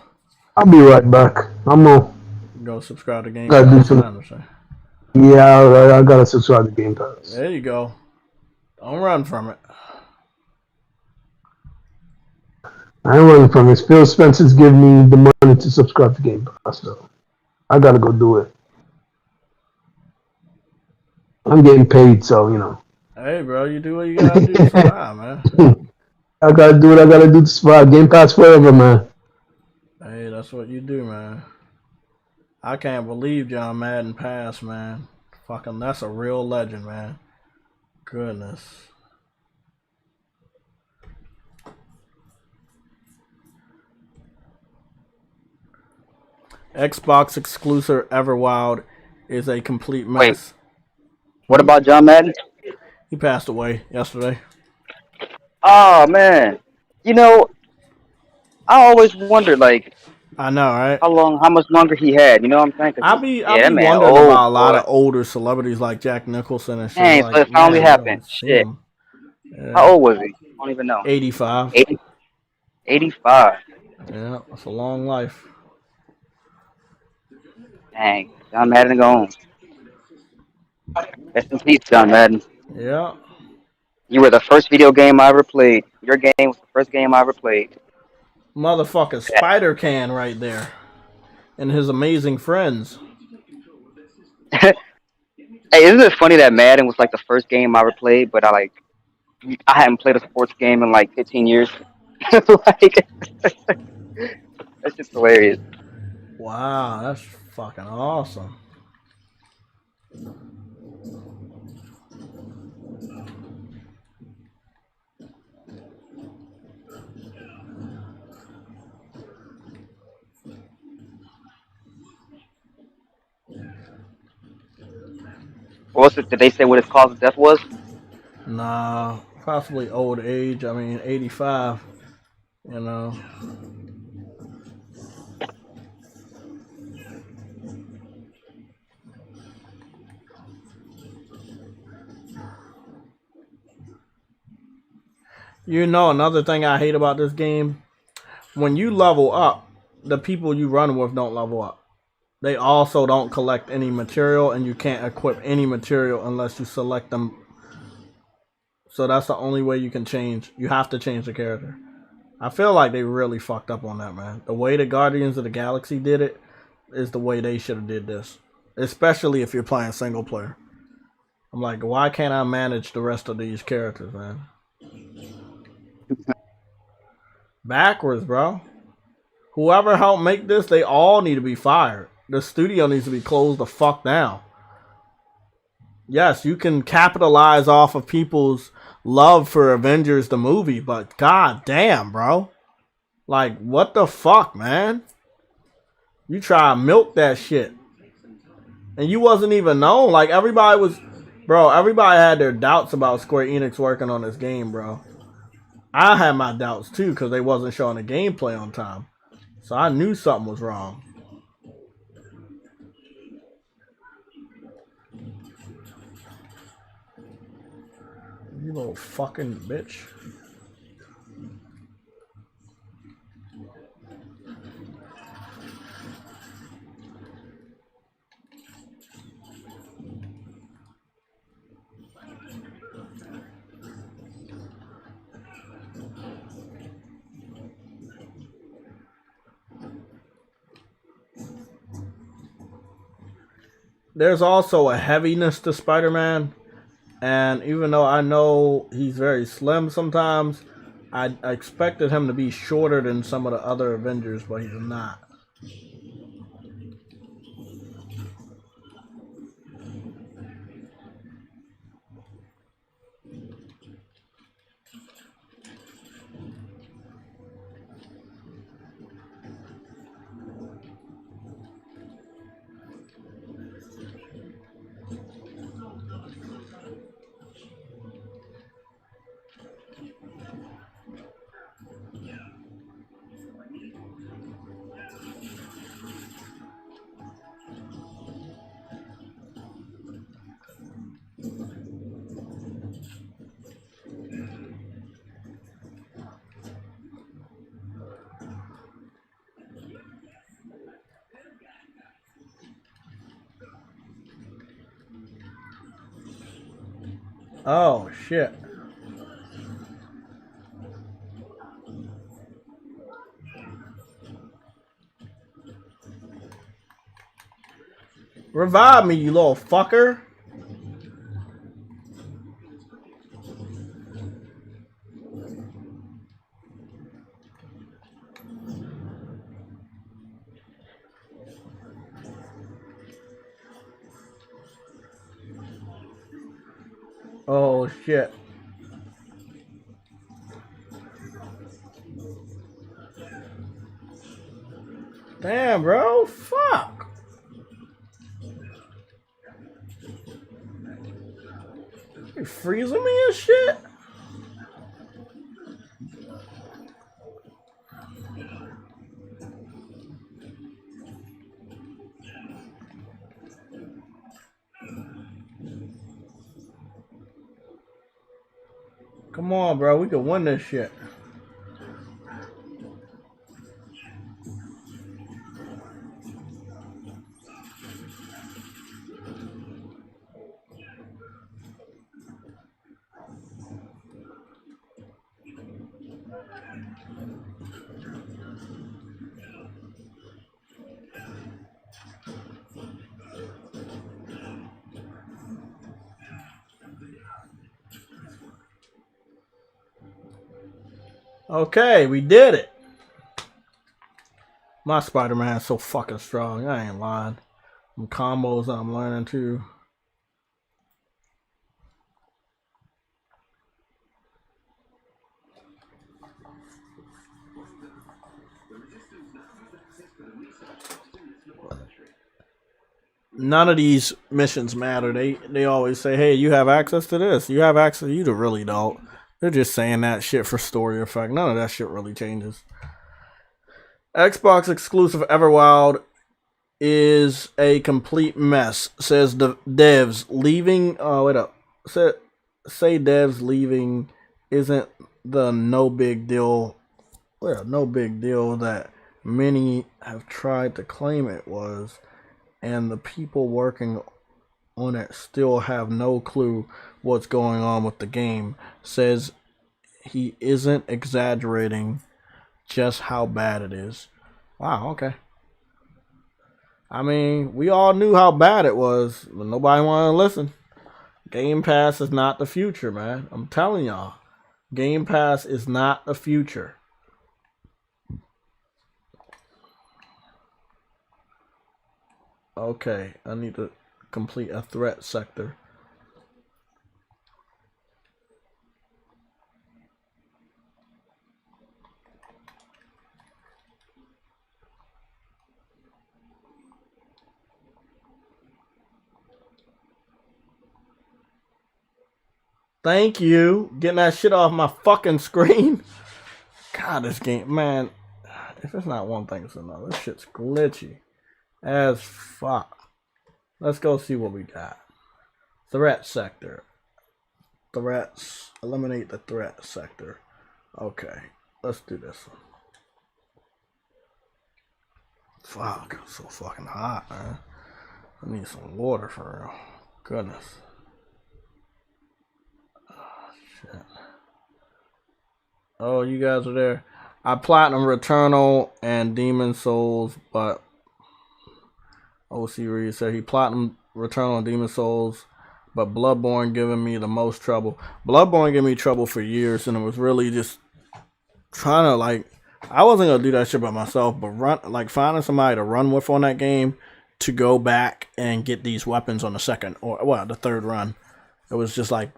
I'll be right back. I'm gonna go subscribe to Game gotta do Pass. some. Yeah, I gotta subscribe to Game Pass. There you go. Don't run from it. I ain't running from it. Phil Spencer's giving me the money to subscribe to Game Pass, so I gotta go do it. I'm getting paid, so you know. Hey, bro, you do what you gotta do to survive, man. I gotta do what I gotta do to survive. Game Pass forever, man. Hey, that's what you do, man. I can't believe John Madden passed, man. Fucking, that's a real legend, man. Goodness. Xbox exclusive Everwild is a complete mess. Wait, what about John Madden? He passed away yesterday. Oh man, you know, I always wondered like, I know, right? how much longer he had. You know what I'm saying? I be wondering about a lot of older celebrities like Jack Nicholson and shit. Dang, like, so it finally happened. Shit. Yeah. How old was he? I don't even know. 85. 85. Yeah, that's a long life. Dang, John Madden gone. Rest in peace, John Madden. Yeah. You were the first video game I ever played. Your game was the first game I ever played. Motherfucking Spider-Can right there. And his amazing friends. Hey, isn't it funny that Madden was like the first game I ever played, but I hadn't played a sports game in like 15 years. Like, that's just hilarious. Wow, that's fucking awesome. What was it? Did they say what his cause of death was? Nah, possibly old age. I mean, 85. You know. You know, another thing I hate about this game, when you level up, the people you run with don't level up. They also don't collect any material, and you can't equip any material unless you select them. So that's the only way you can change. You have to change the character. I feel like they really fucked up on that, man. The way the Guardians of the Galaxy did it is the way they should have did this. Especially if you're playing single player. I'm like, why can't I manage the rest of these characters, man? Backwards, bro. Whoever helped make this, they all need to be fired. The studio needs to be closed the fuck down. Yes, you can capitalize off of people's love for Avengers the movie, but god damn, bro. Like, what the fuck, man? You try to milk that shit. And you wasn't even known. Like, everybody was... Bro, everybody had their doubts about Square Enix working on this game, bro. I had my doubts, too, because they wasn't showing the gameplay on time. So I knew something was wrong. You little fucking bitch. There's also a heaviness to Spider-Man. And even though I know he's very slim sometimes, I expected him to be shorter than some of the other Avengers, but he's not. Oh shit. Revive me, you little fucker. Oh shit. Damn, bro. Fuck. You freezing me and shit? Come on, bro. We can win this shit. Okay, we did it. My Spider-Man's so fucking strong. I ain't lying. Some combos I'm learning too. None of these missions matter. They always say, hey, you have access to this. You have access. You really don't. They're just saying that shit for story effect. None of that shit really changes. Xbox exclusive Everwild is a complete mess, says the devs. Leaving, wait up. Say devs leaving isn't the no big deal. Well, no big deal that many have tried to claim it was. And the people working on it still have no clue what's going on with the game. Says he isn't exaggerating just how bad it is. Wow, okay. I mean, we all knew how bad it was, but nobody wanted to listen. Game Pass is not the future, man. I'm telling y'all. Game Pass is not the future. Okay, I need to complete a threat sector. Thank you. Getting that shit off my fucking screen. God, this game, man. If it's not one thing, it's another. This shit's glitchy as fuck. Let's go see what we got. Threat sector. Threats. Eliminate the threat sector. Okay, let's do this one. Fuck, it's so fucking hot, man. I need some water for real. Goodness. Oh, shit. Oh, you guys are there. I platinum Returnal and Demon Souls, but OC Reed said he platinum Returnal and Demon Souls, but Bloodborne giving me the most trouble. Bloodborne gave me trouble for years, and it was really just trying to, like, I wasn't gonna do that shit by myself, but finding somebody to run with on that game to go back and get these weapons on the second or the third run. It was just like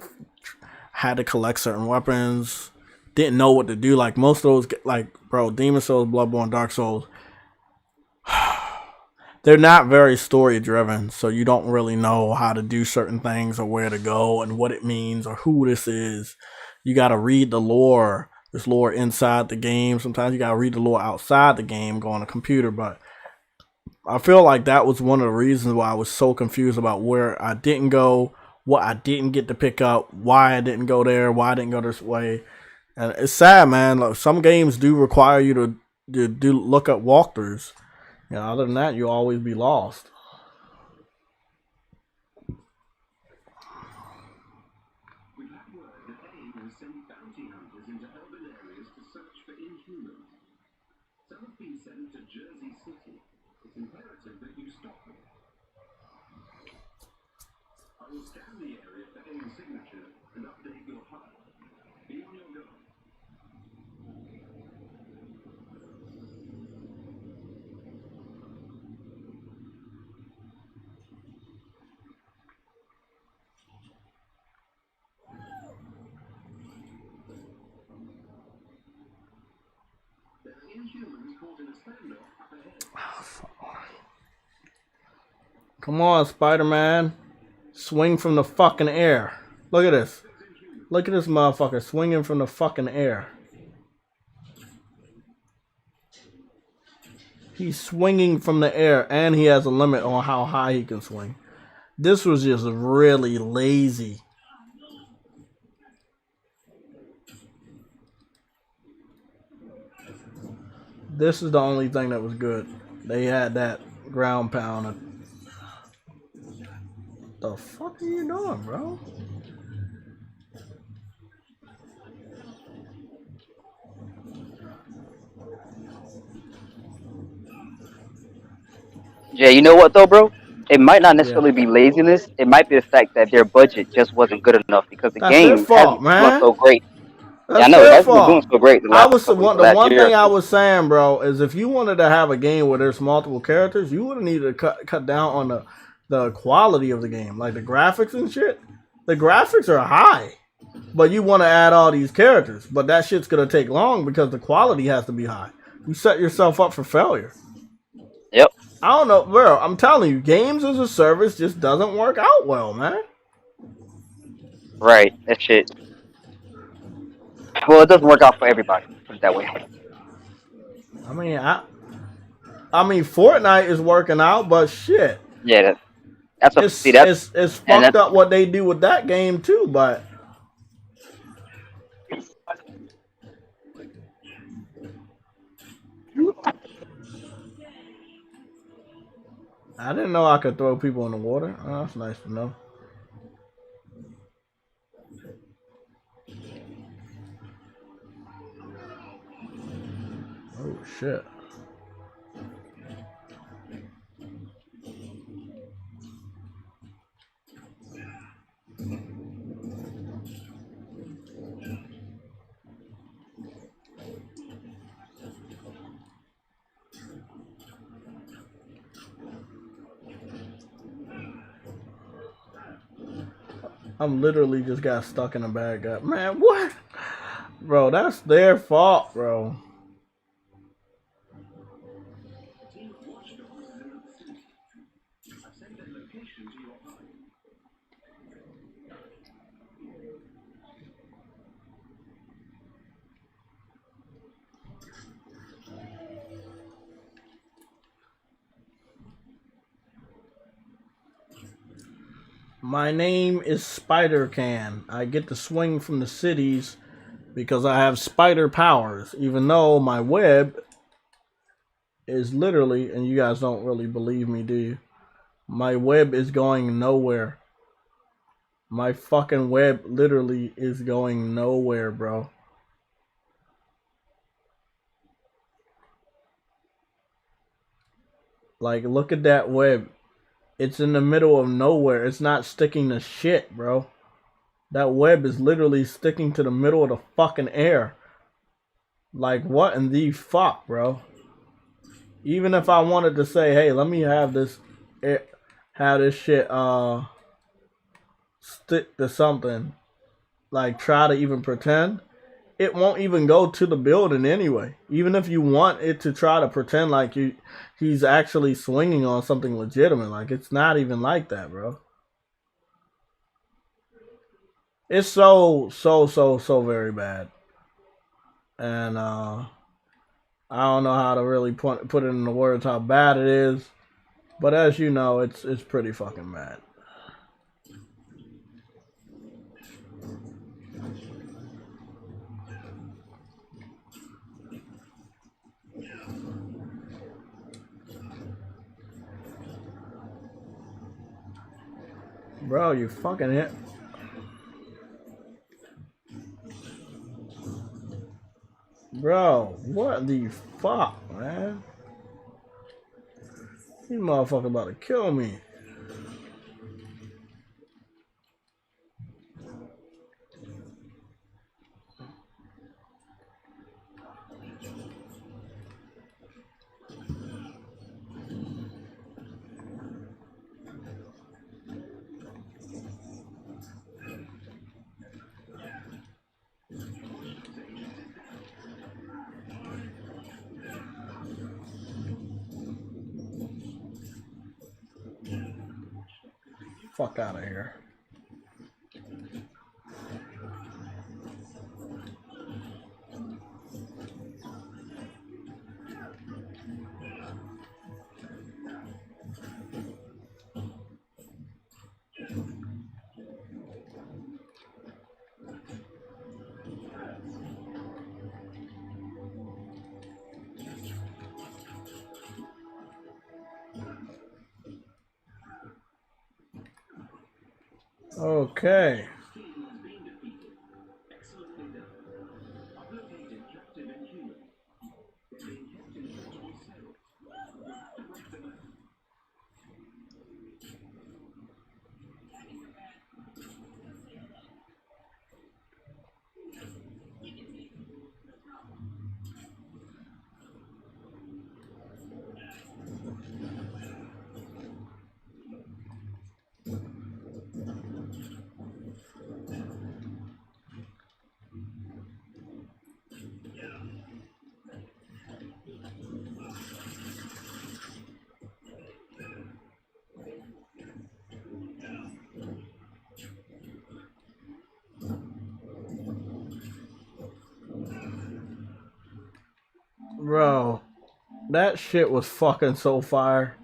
had to collect certain weapons. Didn't know what to do. Like most of those, like, bro, Demon Souls, Bloodborne, Dark Souls, they're not very story driven, so you don't really know how to do certain things or where to go and what it means or who this is. You got to read the lore. There's lore inside the game. Sometimes you got to read the lore outside the game, go on a computer. But I feel like that was one of the reasons why I was so confused about where I didn't go, what I didn't get to pick up, why I didn't go there, why I didn't go this way. And it's sad, man. Like, some games do require you to do look up walkthroughs. You know, other than that, you'll always be lost. Come on, Spider-Man. Swing from the fucking air. Look at this. Look at this motherfucker swinging from the fucking air. He's swinging from the air, and he has a limit on how high he can swing. This was just really lazy. This is the only thing that was good. They had that ground pound. The fuck are you doing, bro? Yeah, you know what though, bro? It might not necessarily be laziness. It might be the fact that their budget just wasn't good enough because the That's their game fault, hasn't been doing man. so great. That's Yeah, I know it their hasn't been doing fault. so great the last The one year. thing I was saying, bro, is if you wanted to have a game where there's multiple characters, you would have needed to cut down on the quality of the game, like the graphics and shit. The graphics are high, but you want to add all these characters, but that shit's gonna take long because the quality has to be high. You set yourself up for failure. Yep. I don't know, bro. I'm telling you, games as a service just doesn't work out well, man. Right. That shit. Well, it doesn't work out for everybody. Put it that way. I mean, Fortnite is working out, but shit. Yeah, It's fucked up what they do with that game too, but I didn't know I could throw people in the water. Oh, that's nice to know. Oh shit. I'm literally just got stuck in a bad guy. Man, what? Bro, that's their fault, bro. My name is Spider-Can. I get to swing from the cities because I have spider powers, even though my web is literally, and you guys don't really believe me, do you? My web is going nowhere. My fucking web literally is going nowhere, bro. Like, look at that web. It's in the middle of nowhere. It's not sticking to shit, bro. That web is literally sticking to the middle of the fucking air. Like, what in the fuck, bro? Even if I wanted to say, hey, let me have this shit stick to something, like try to even pretend, it won't even go to the building anyway. Even if you want it to try to pretend like he's actually swinging on something legitimate, like it's not even like that, bro. It's so very bad. And I don't know how to really put it in the words how bad it is, but as you know, it's pretty fucking bad. Bro, you fucking hit. Bro, what the fuck, man? These motherfuckers about to kill me. Fuck out of here. Okay. Bro, that shit was fucking so fire.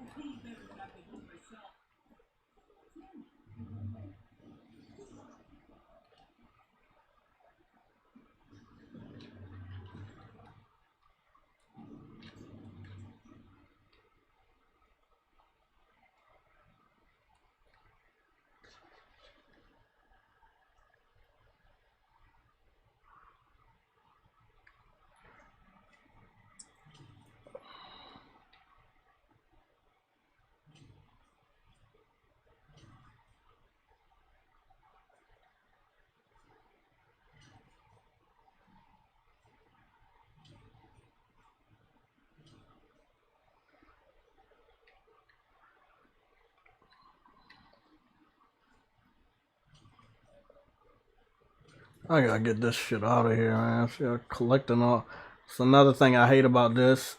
I gotta get this shit out of here, man. Shit, collecting all. It's another thing I hate about this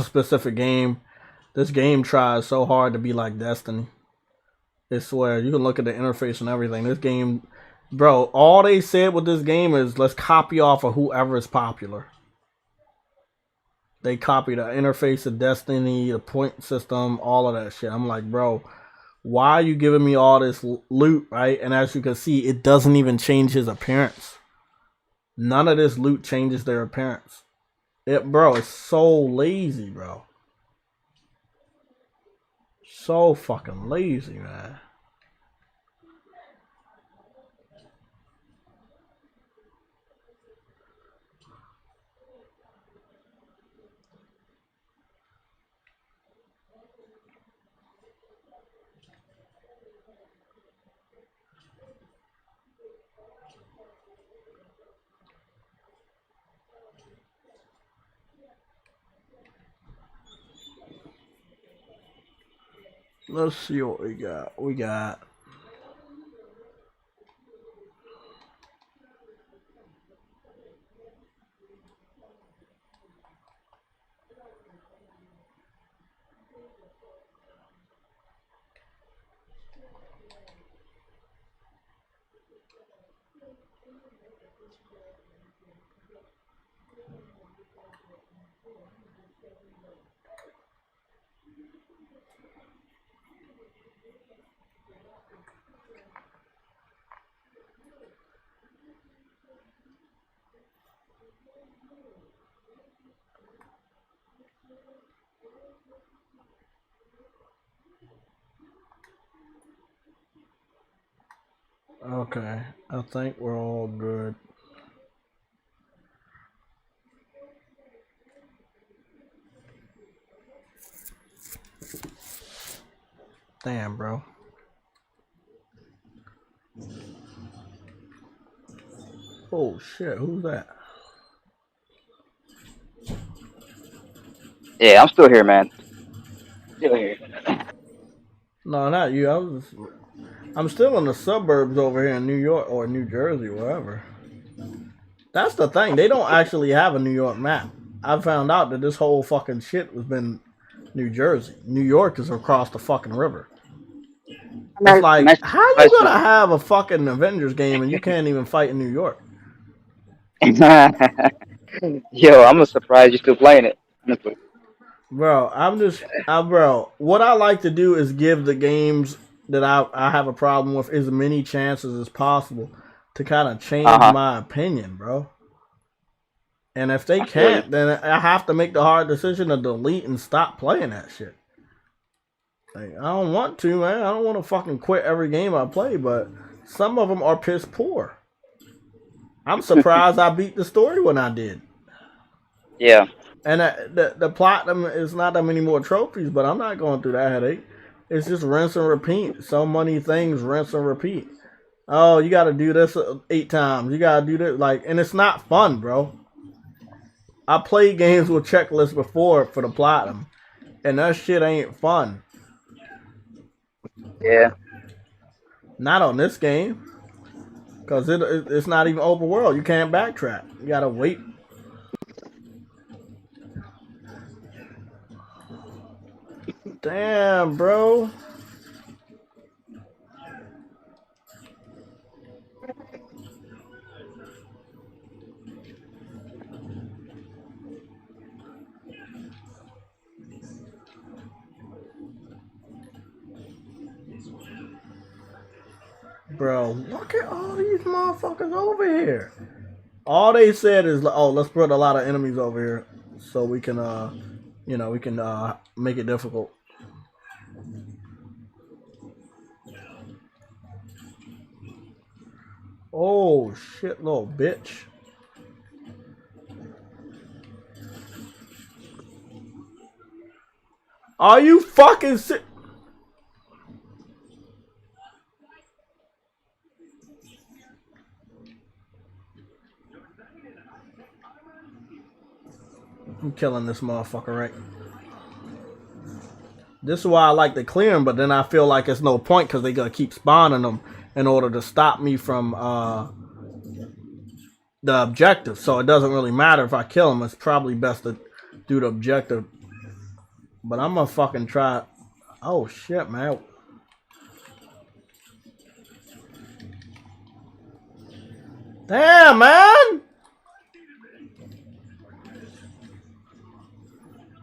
specific game. This game tries so hard to be like Destiny. I swear, you can look at the interface and everything. This game, bro, all they said with this game is let's copy off of whoever is popular. They copy the interface of Destiny, the point system, all of that shit. I'm like, bro, why are you giving me all this loot, right? And as you can see, it doesn't even change his appearance. None of this loot changes their appearance. Bro, it's so lazy, bro. So fucking lazy, man. Let's see what we got. We got okay. I think we're all good. Damn, bro. Oh shit, who's that? Yeah, I'm still here, man. Still here. No, not you. I'm still in the suburbs over here in New York or New Jersey, wherever. That's the thing. They don't actually have a New York map. I found out that this whole fucking shit has been New Jersey. New York is across the fucking river. It's like, how you gonna have a fucking Avengers game and you can't even fight in New York? Yo, I'm surprised you're still playing it. Bro, bro, what I like to do is give the games that I have a problem with as many chances as possible to kind of change my opinion, bro. And if they can't, then I have to make the hard decision to delete and stop playing that shit. Like, I don't want to, man. I don't want to fucking quit every game I play, but some of them are piss poor. I'm surprised I beat the story when I did. Yeah. And the platinum is not that many more trophies, but I'm not going through that headache. It's just rinse and repeat. So many things, rinse and repeat. Oh, you got to do this 8 times. You got to do this. Like, and it's not fun, bro. I played games with checklists before for the platinum, and that shit ain't fun. Yeah. Not on this game, because it's not even open world. You can't backtrack. You gotta wait. Damn, bro. Bro, look at all these motherfuckers over here. All they said is, oh, let's put a lot of enemies over here so we can, we can make it difficult. Oh, shit, little bitch. Are you fucking sick? I'm killing this motherfucker, right? This is why I like to clear them, but then I feel like it's no point because they gotta keep spawning them in order to stop me from the objective. So it doesn't really matter if I kill them. It's probably best to do the objective. But I'm gonna fucking try. Oh shit, man. Damn, man.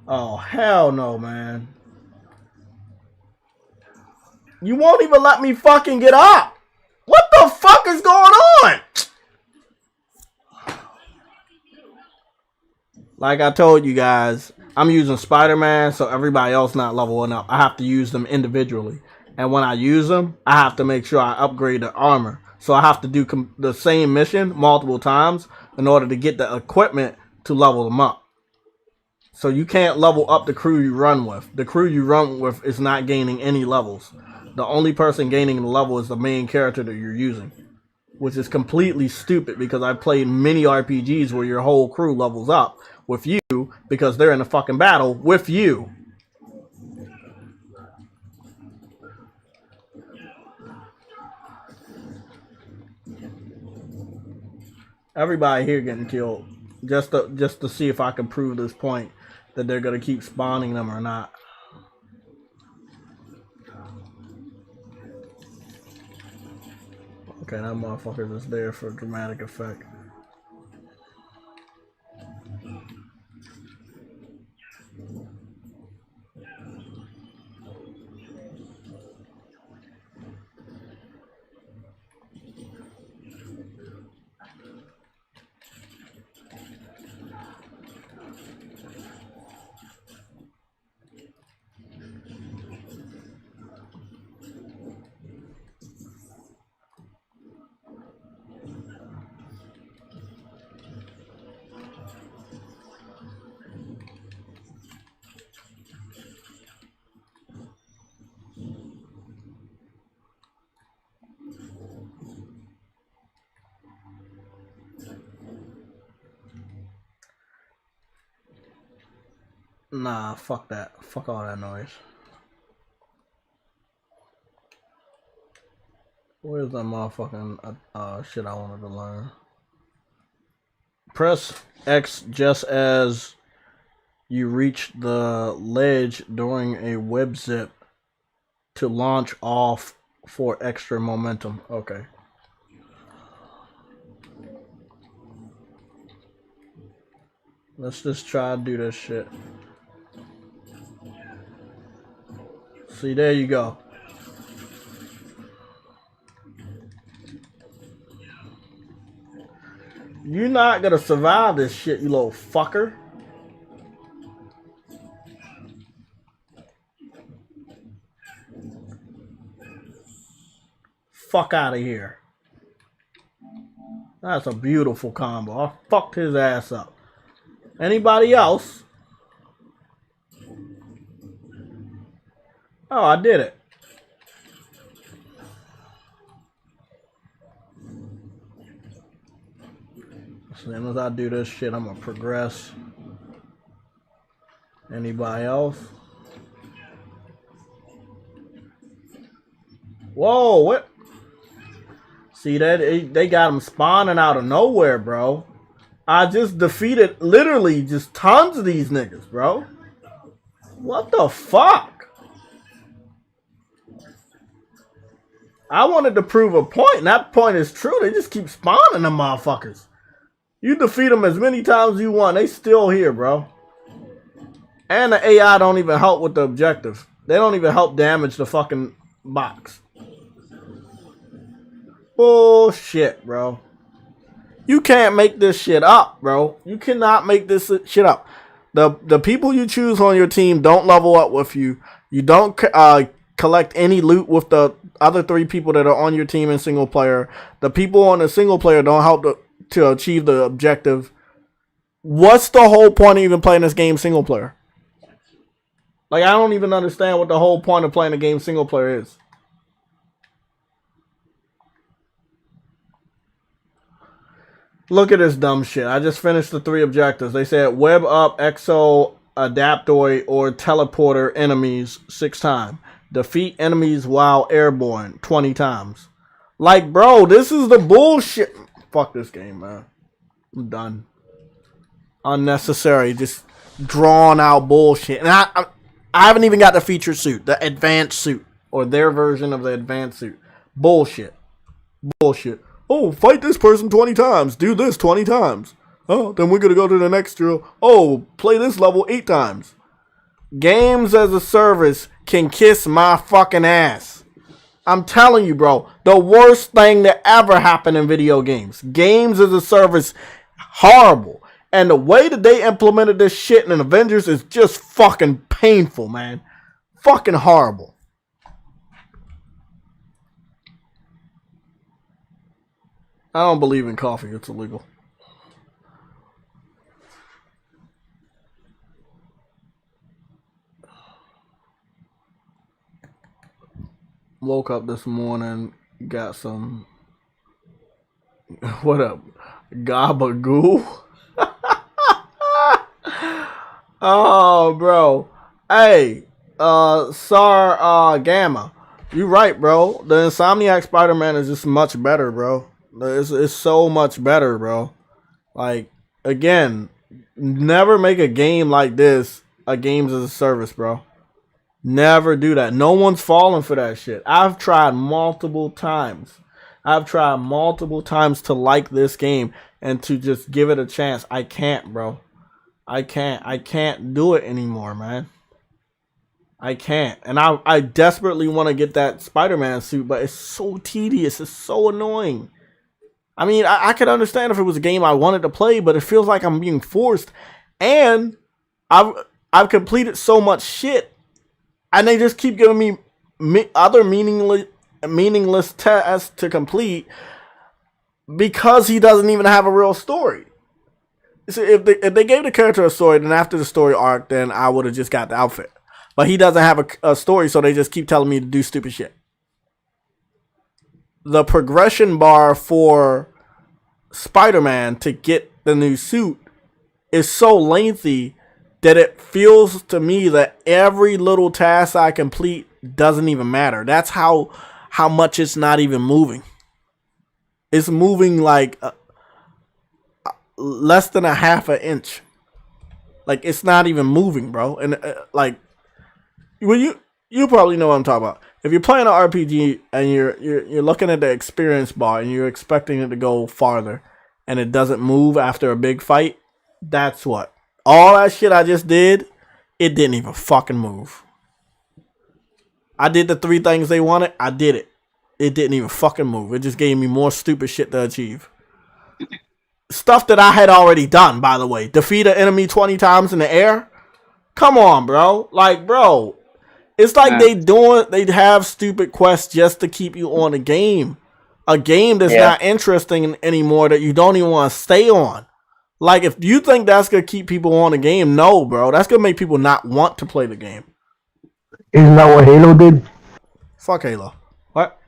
Oh, hell no, man. You won't even let me fucking get up. What the fuck is going on? Like I told you guys, I'm using Spider-Man, so everybody else not leveling up. I have to use them individually. And when I use them, I have to make sure I upgrade the armor. So I have to do the same mission multiple times in order to get the equipment to level them up. So you can't level up the crew you run with. The crew you run with is not gaining any levels. The only person gaining the level is the main character that you're using. Which is completely stupid because I've played many RPGs where your whole crew levels up with you because they're in a fucking battle with you. Everybody here getting killed just to see if I can prove this point that they're gonna keep spawning them or not. Okay, that motherfucker is there for dramatic effect. Nah, fuck that. Fuck all that noise. Where's that motherfucking shit I wanted to learn? Press X just as you reach the ledge during a web zip to launch off for extra momentum. Okay. Let's just try to do this shit. See, there you go. You're not gonna survive this shit, you little fucker. Fuck out of here. That's a beautiful combo. I fucked his ass up. Anybody else? Oh, I did it. As soon as I do this shit, I'm gonna progress. Anybody else? Whoa, what? See that? They got them spawning out of nowhere, bro. I just defeated literally just tons of these niggas, bro. What the fuck? I wanted to prove a point, and that point is true. They just keep spawning them motherfuckers. You defeat them as many times as you want, they still here, bro. And the AI don't even help with the objective. They don't even help damage the fucking box. Bullshit, bro. You can't make this shit up, bro. You cannot make this shit up. The people you choose on your team don't level up with you. You don't collect any loot with the other 3 people that are on your team in single player. The people on the single player don't help to achieve the objective. What's the whole point of even playing this game single player? Like, I don't even understand what the whole point of playing the game single player is. Look at this dumb shit. I just finished the 3 objectives. They said web up, exo, adaptoid, or teleporter enemies 6 times. Defeat enemies while airborne 20 times. Like, bro, this is the bullshit. Fuck this game, man. I'm done. Unnecessary, just drawn out bullshit. And I haven't even got the feature suit, the advanced suit, or their version of the advanced suit. Bullshit. Bullshit. Oh, fight this person 20 times. Do this 20 times. Oh, then we're going to go to the next drill. Oh, play this level 8 times. Games as a service can kiss my fucking ass. I'm telling you, bro. The worst thing that ever happened in video games. Games as a service, horrible. And the way that they implemented this shit in Avengers is just fucking painful, man. Fucking horrible. I don't believe in coffee. It's illegal. Woke up this morning, got some... What up? Gabagoo? Oh, bro. Hey, Gamma. You right, bro. The Insomniac Spider-Man is just much better, bro. It's so much better, bro. Like, again, never make a game like this a games as a service, bro. Never do that. No one's falling for that shit. I've tried multiple times. To like this game and to just give it a chance. I can't, bro. I can't do it anymore, man. I can't. And I desperately want to get that Spider-Man suit, but it's so tedious. It's so annoying. I mean, I could understand if it was a game I wanted to play, but it feels like I'm being forced. And I've completed so much shit, and they just keep giving me other meaningless tasks to complete because he doesn't even have a real story. So if they gave the character a story, then after the story arc, then I would have just got the outfit. But he doesn't have a story, so they just keep telling me to do stupid shit. The progression bar for Spider-Man to get the new suit is so lengthy that it feels to me that every little task I complete doesn't even matter. That's how much it's not even moving. It's moving like less than a half an inch. Like, it's not even moving, bro. And like, well, you probably know what I'm talking about. If you're playing an RPG and you're looking at the experience bar and you're expecting it to go farther, and it doesn't move after a big fight, that's what. All that shit I just did, it didn't even fucking move. I did the 3 things they wanted. I did it. It didn't even fucking move. It just gave me more stupid shit to achieve. Stuff that I had already done, by the way. Defeat an enemy 20 times in the air. Come on, bro. Like, bro. It's like they have stupid quests just to keep you on the game. A game that's not interesting anymore that you don't even want to stay on. Like, if you think that's going to keep people on the game, no, bro. That's going to make people not want to play the game. Isn't that what Halo did? Fuck Halo. What?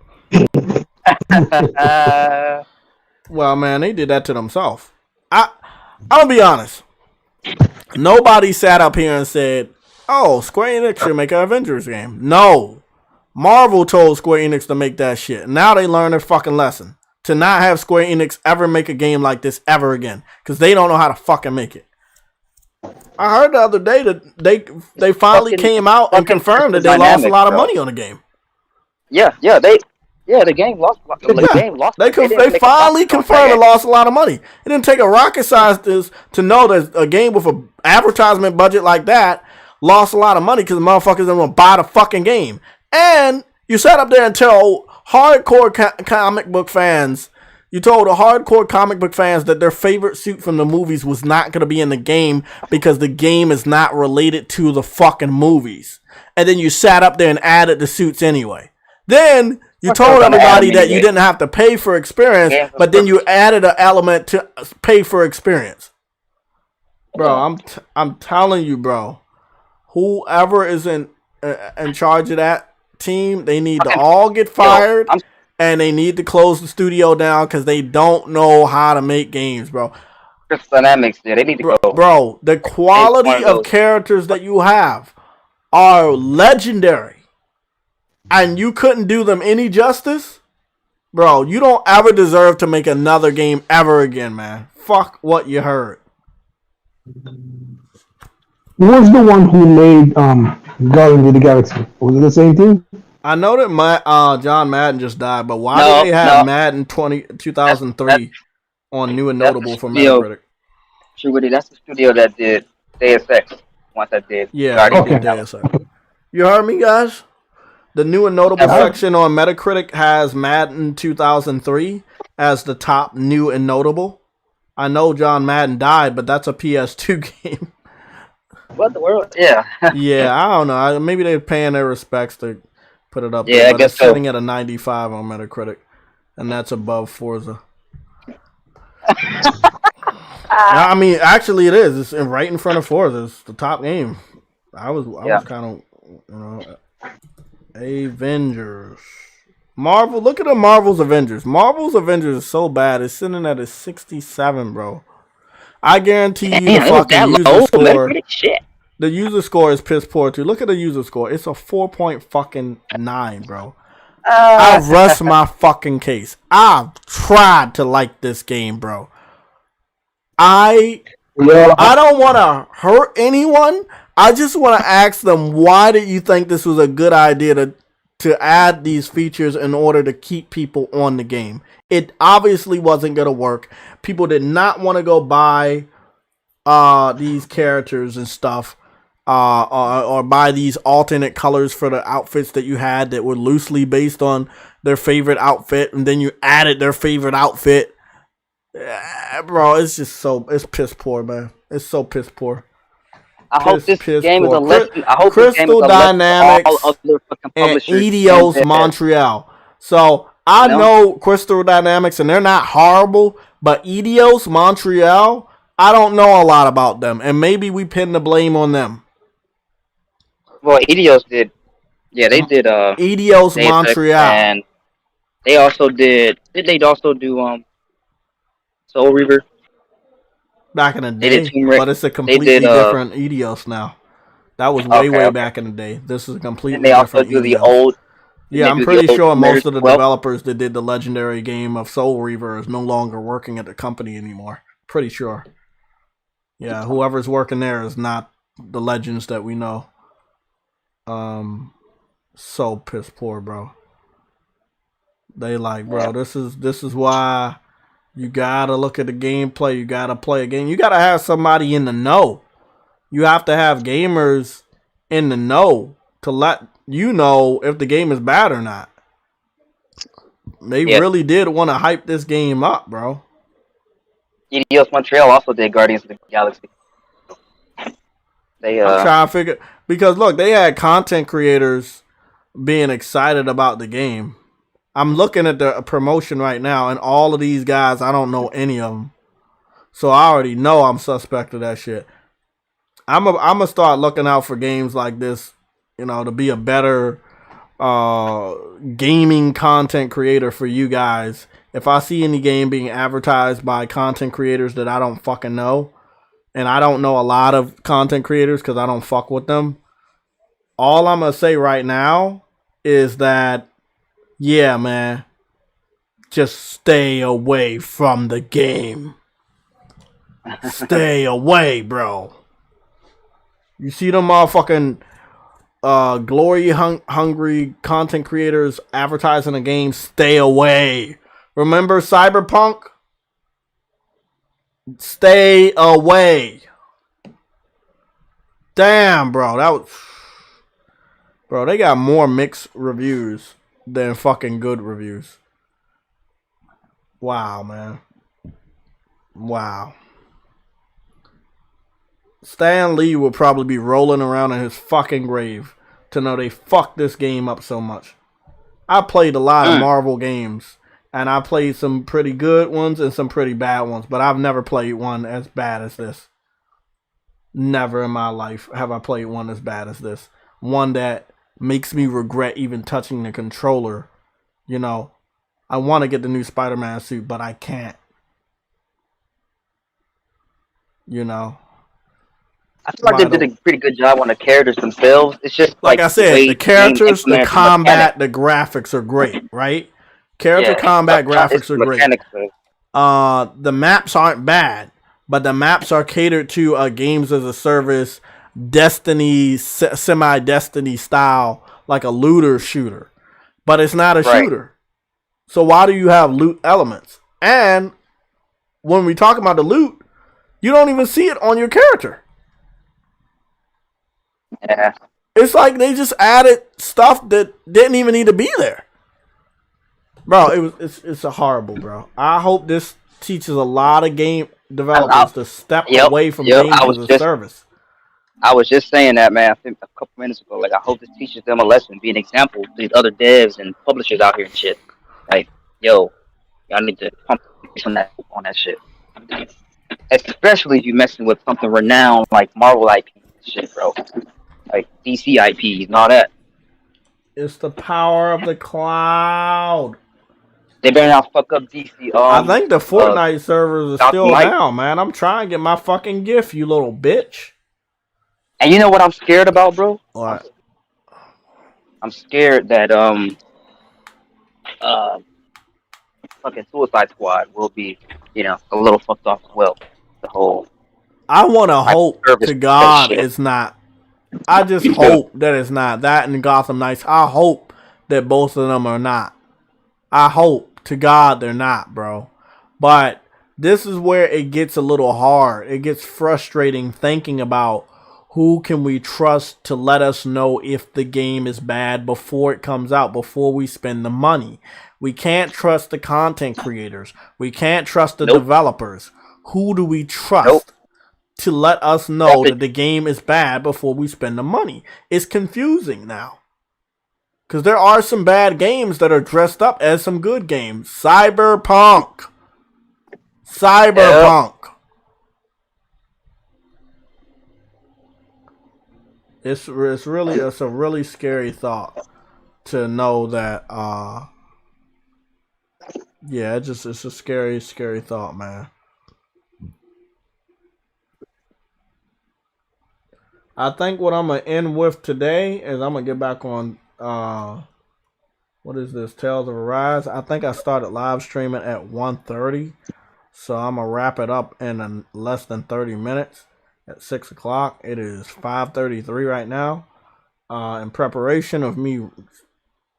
Well, man, they did that to themselves. I'll be honest. Nobody sat up here and said, oh, Square Enix should make an Avengers game. No. Marvel told Square Enix to make that shit. Now they learned their fucking lesson. To not have Square Enix ever make a game like this ever again. Because they don't know how to fucking make it. I heard the other day that they finally came out and confirmed that they lost a lot of money on the game. The game lost. They finally confirmed they lost a lot of money. It didn't take a rocket scientist to know that a game with an advertisement budget like that lost a lot of money because the motherfuckers didn't want to buy the fucking game. And you sat up there and told hardcore comic book fans, you told the hardcore comic book fans that their favorite suit from the movies was not going to be in the game because the game is not related to the fucking movies. And then you sat up there and added the suits anyway. Then you told everybody that you didn't have to pay for experience, but then you added an element to pay for experience. Bro, I'm telling you, bro. Whoever is in charge of that team, they need to all get fired, and they need to close the studio down because they don't know how to make games, bro. Crystal Dynamics, they need to go. Bro, the quality of characters that you have are legendary. And you couldn't do them any justice? Bro, you don't ever deserve to make another game ever again, man. Fuck what you heard. Who was the one who made Guardians of the Galaxy? Was it the same team? I know that John Madden just died, but why did they have Madden 2003 on New and Notable for Metacritic? That's the studio that did Deus Ex. Once that did. Yeah, they did Deus Ex. You heard me, guys? The New and Notable section on Metacritic has Madden 2003 as the top new and notable. I know John Madden died, but that's a PS2 game. What the world? Yeah. Yeah, I don't know. Maybe they're paying their respects to put it up there. Yeah, but I guess it's sitting at a 95 on Metacritic, and that's above Forza. I mean, actually, it is. It's right in front of Forza. It's the top game. I was kind of, Avengers. Marvel, look at the Marvel's Avengers. Marvel's Avengers is so bad. It's sitting at a 67, bro. I guarantee you the fucking user score. The user score is piss poor too. Look at the user score. It's a 4.9, bro. I've rushed my fucking case. I've tried to like this game, bro. I don't want to hurt anyone. I just want to ask them, why did you think this was a good idea to add these features in order to keep people on the game? It obviously wasn't going to work. People did not want to go buy these characters and stuff, or buy these alternate colors for the outfits that you had that were loosely based on their favorite outfit, and then you added their favorite outfit. Bro, it's just it's piss poor, man. It's so piss poor. I hope this game is a lesson. I hope Crystal Dynamics and Eidos Montreal. So I know Crystal Dynamics, and they're not horrible, but Eidos Montreal, I don't know a lot about them, and maybe we pin the blame on them. Well, Eidos did. Yeah, they did. Eidos Montreal, and they also did. Did they also do Soul Reaver? back in the They did day, Tomb Raider. but it's a They completely did. different Ethos now. That was way, way Okay. back in the day. This is a And completely they also different do the Ethos. old. Yeah, They I'm do the pretty old sure Tomb Raider most of the 12. developers that did the legendary game of Soul Reaver is no longer working at the company anymore. Pretty sure. Yeah, whoever's working there is not the legends that we know. So piss poor, bro. They like, bro, this is why you gotta look at the gameplay. You gotta play a game. You gotta have somebody in the know. You have to have gamers in the know to let you know if the game is bad or not. They really did want to hype this game up, bro. EDOS Montreal also did Guardians of the Galaxy. I'm trying to figure, because look, they had content creators being excited about the game. I'm looking at the promotion right now, and all of these guys, I don't know any of them. So I already know I'm suspect of that shit. I'm gonna start looking out for games like this, you know, to be a better gaming content creator for you guys. If I see any game being advertised by content creators that I don't fucking know, and I don't know a lot of content creators because I don't fuck with them, all I'm gonna say right now is that, yeah, man, just stay away from the game. Stay away, bro. You see them motherfucking glory hungry content creators advertising a game? Stay away. Remember Cyberpunk? Stay away. Damn, bro. Bro, they got more mixed reviews than fucking good reviews. Wow, man. Wow. Stan Lee will probably be rolling around in his fucking grave to know they fucked this game up so much. I played a lot of Marvel games, and I played some pretty good ones and some pretty bad ones, but I've never played one as bad as this. Never in my life have I played one as bad as this. One that makes me regret even touching the controller. You know, I want to get the new Spider-Man suit, but I can't. You know. I feel like they did a pretty good job on the characters themselves. It's just like I said, the characters, the combat, the graphics are great, right? Combat graphics are great. The maps aren't bad, but the maps are catered to games as a service, Destiny, semi-Destiny style, like a looter shooter. But it's not a shooter. So why do you have loot elements? And when we talk about the loot, you don't even see it on your character. Yeah. It's like they just added stuff that didn't even need to be there. Bro, it's a horrible, bro. I hope this teaches a lot of game developers to step away from games as a service. I was just saying that, man, I think a couple minutes ago. Like, I hope this teaches them a lesson, be an example to these other devs and publishers out here and shit. Like, yo, y'all need to pump on that shit. Especially if you're messing with something renowned like Marvel IP and shit, bro. Like DC IPs and all that. It's the power of the cloud. They better not fuck up DC. I think the Fortnite servers are still down, man. I'm trying to get my fucking gift, you little bitch. And you know what I'm scared about, bro? What? I'm scared that fucking Suicide Squad will be, you know, a little fucked off as well. The whole. I want to hope to God it's not. I just hope that it's not. That and Gotham Knights, I hope that both of them are not. I hope to God they're not, bro. But this is where it gets a little hard. It gets frustrating thinking about who can we trust to let us know if the game is bad before it comes out, before we spend the money. We can't trust the content creators. We can't trust the developers. Who do we trust to let us know that the game is bad before we spend the money? It's confusing now. Because there are some bad games that are dressed up as some good games. Cyberpunk. It's a really scary thought to know that it's a scary thought, man. I think what I'm gonna end with today is I'm gonna get back on what is this, Tales of Arise. I think I started live streaming at 1:30, so I'm gonna wrap it up in less than 30 minutes at 6 o'clock. It is 5:33 right now. In preparation of me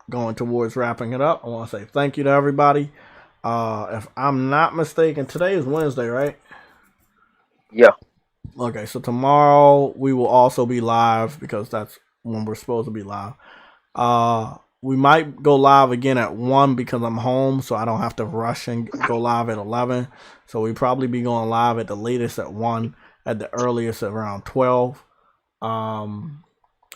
going towards wrapping it up, I want to say thank you to everybody. If I'm not mistaken, today is Wednesday, right? Yeah. Okay, so tomorrow we will also be live because that's when we're supposed to be live. We might go live again at 1 because I'm home, so I don't have to rush and go live at 11. So we probably be going live at the latest at 1, at the earliest around 12.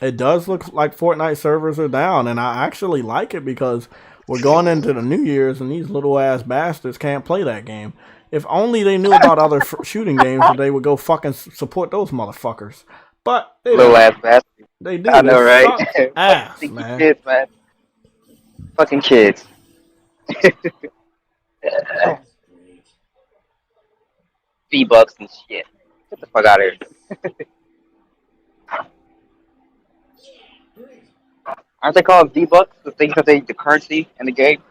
It does look like Fortnite servers are down, and I actually like it because we're going into the New Year's, and these little ass bastards can't play that game. If only they knew about other shooting games, they would go fucking support those motherfuckers. But they Little don't. ass bastard. They do. I know, They right? suck ass, man. Kids, man. Fucking kids. V-Bucks and shit. Get the fuck out of here. Aren't they called V-Bucks? The things that the currency in the game?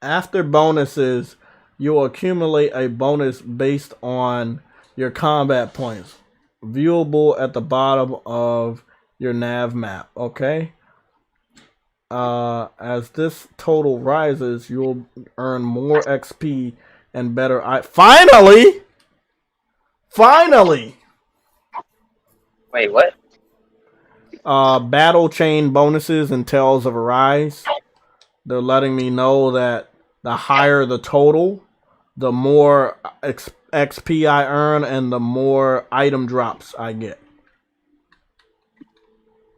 After bonuses, you'll accumulate a bonus based on your combat points, viewable at the bottom of your nav map. Okay. As this total rises, you'll earn more XP and better. Finally. Wait, what? Battle chain bonuses and Tales of Arise. They're letting me know that the higher the total, the more XP I earn and the more item drops I get.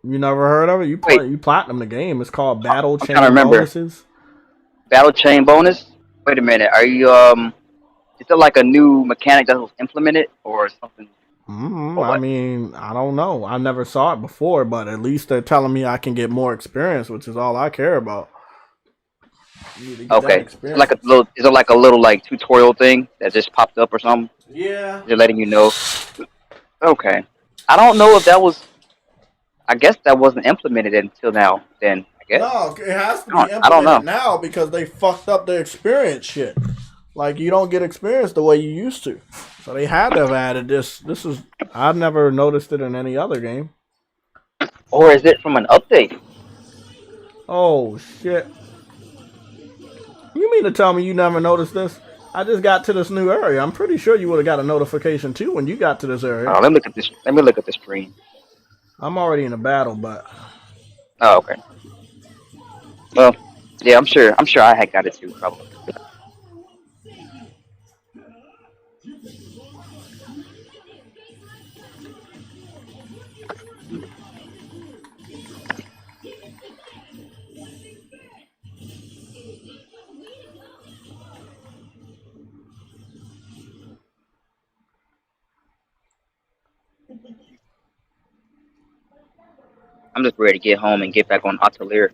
You never heard of it? You platinum the game. It's called Battle Chain Bonuses. Battle chain bonus? Wait a minute. Are you is it like a new mechanic that was implemented or something? I mean, I don't know. I never saw it before, but at least they're telling me I can get more experience, which is all I care about. Okay. Is it like a little like tutorial thing that just popped up or something? Yeah. They're letting you know. Okay. I don't know if that was. I guess that wasn't implemented until now. Then I guess. No, it has to be implemented now because they fucked up the experience shit. Like you don't get experience the way you used to, so they had to have added this. I've never noticed it in any other game. Or is it from an update? Oh shit! You mean to tell me you never noticed this? I just got to this new area. I'm pretty sure you would have got a notification too when you got to this area. Oh, let me look at this. Let me look at the screen. I'm already in a battle, but. Oh, okay. Well, yeah, I'm sure I had got it too, probably. I'm just ready to get home and get back on Atelier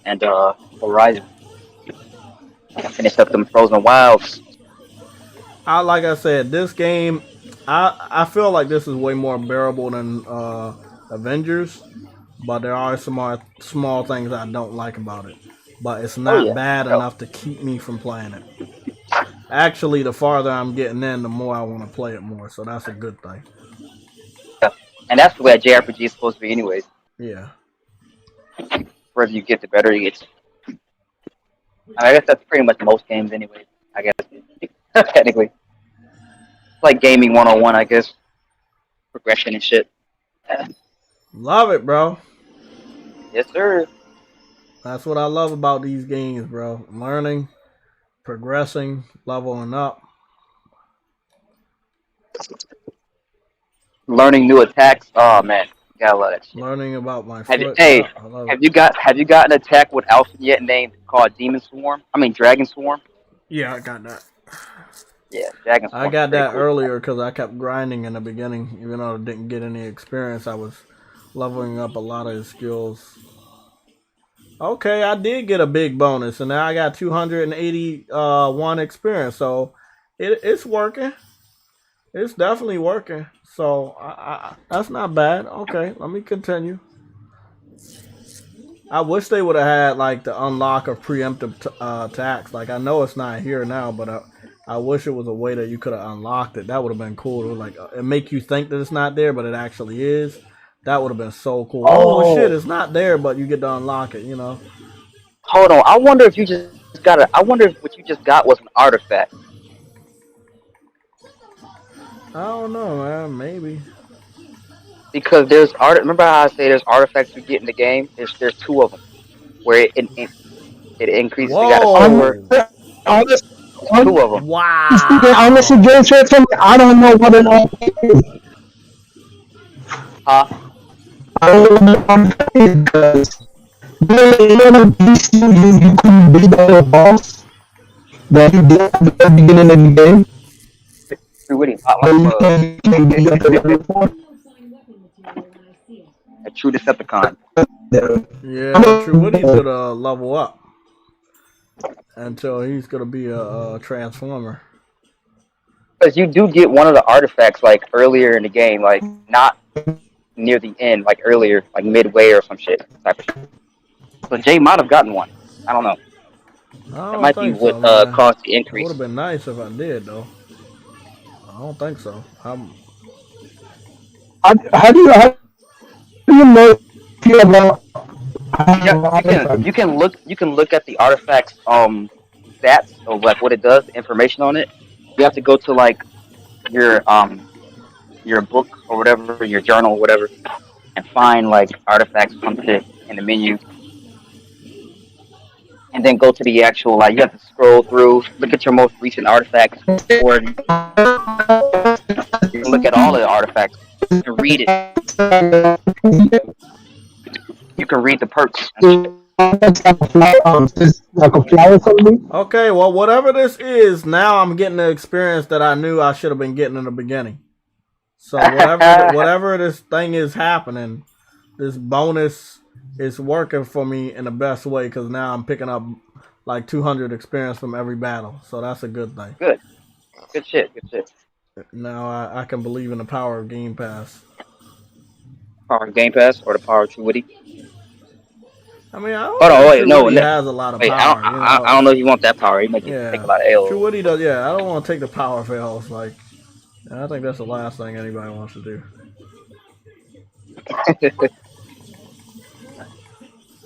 and Horizon. Finish up them Frozen Wilds. Like I said, this game, I feel like this is way more bearable than Avengers, but there are some small things I don't like about it. But it's not bad enough to keep me from playing it. Actually, the farther I'm getting in, the more I want to play it more, so that's a good thing. Yeah. And that's the way a JRPG is supposed to be anyways. Yeah. The further you get, the better you get. I guess that's pretty much most games anyways, I guess. Technically. It's like gaming 101, I guess. Progression and shit. Love it, bro. Yes, sir. That's what I love about these games, bro. Learning, progressing, leveling up. Learning new attacks. Oh man, you gotta love that shit. Learning about my foot. Have you got an attack with Alpha yet named called Dragon Swarm? Yeah, I got that. Yeah, Dragon Swarm. I got that earlier because I kept grinding in the beginning, even though I didn't get any experience. I was leveling up a lot of his skills. Okay, I did get a big bonus, and now I got 281 experience, so it's working. It's definitely working. So that's not bad. Okay, let me continue. I wish they would have had like the unlock of preemptive attacks. Like I know it's not here now, but I wish it was a way that you could have unlocked it. That would have been cool. Like it make you think that it's not there, but it actually is. That would have been so cool. Oh shit, it's not there, but you get to unlock it. You know. Hold on. I wonder if you just got it. I wonder if what you just got was an artifact. I don't know, man. Maybe. Because there's art. Remember how I say there's artifacts you get in the game? There's two of them where it increases. You got a store. Two of them. Wow. Honestly, I don't know what an artifact is. Huh? I don't know what an artifact is because you couldn't beat the boss that you did at the very beginning of the game. A true Decepticon. Yeah, True Woody's gonna level up until he's gonna be a transformer. Because you do get one of the artifacts like earlier in the game, like not near the end, like earlier, like midway or some shit type of shit. So Jay might have gotten one. I don't know. That might be what caused the increase. It would have been nice if I did, though. I don't think so. How do you know about? You can look at the artifacts stats of like what it does, the information on it. You have to go to like your book or whatever, your journal or whatever, and find like artifacts from it in the menu. And then go to the actual, like, you have to scroll through, look at your most recent artifacts, or you can look at all of the artifacts and read it. You can read the perks. Okay, well, whatever this is, now I'm getting the experience that I knew I should have been getting in the beginning. So whatever this thing is happening, this bonus is working for me in the best way because now I'm picking up like 200 experience from every battle. So that's a good thing. Good shit. Now I can believe in the power of Game Pass. Power of Game Pass or the power of True Witty? I mean, I don't know. He has a lot of power. I don't know if you want that power. He make you take a lot of L's. True Witty does. Yeah, I don't want to take the power of L's. Like, I think that's the last thing anybody wants to do.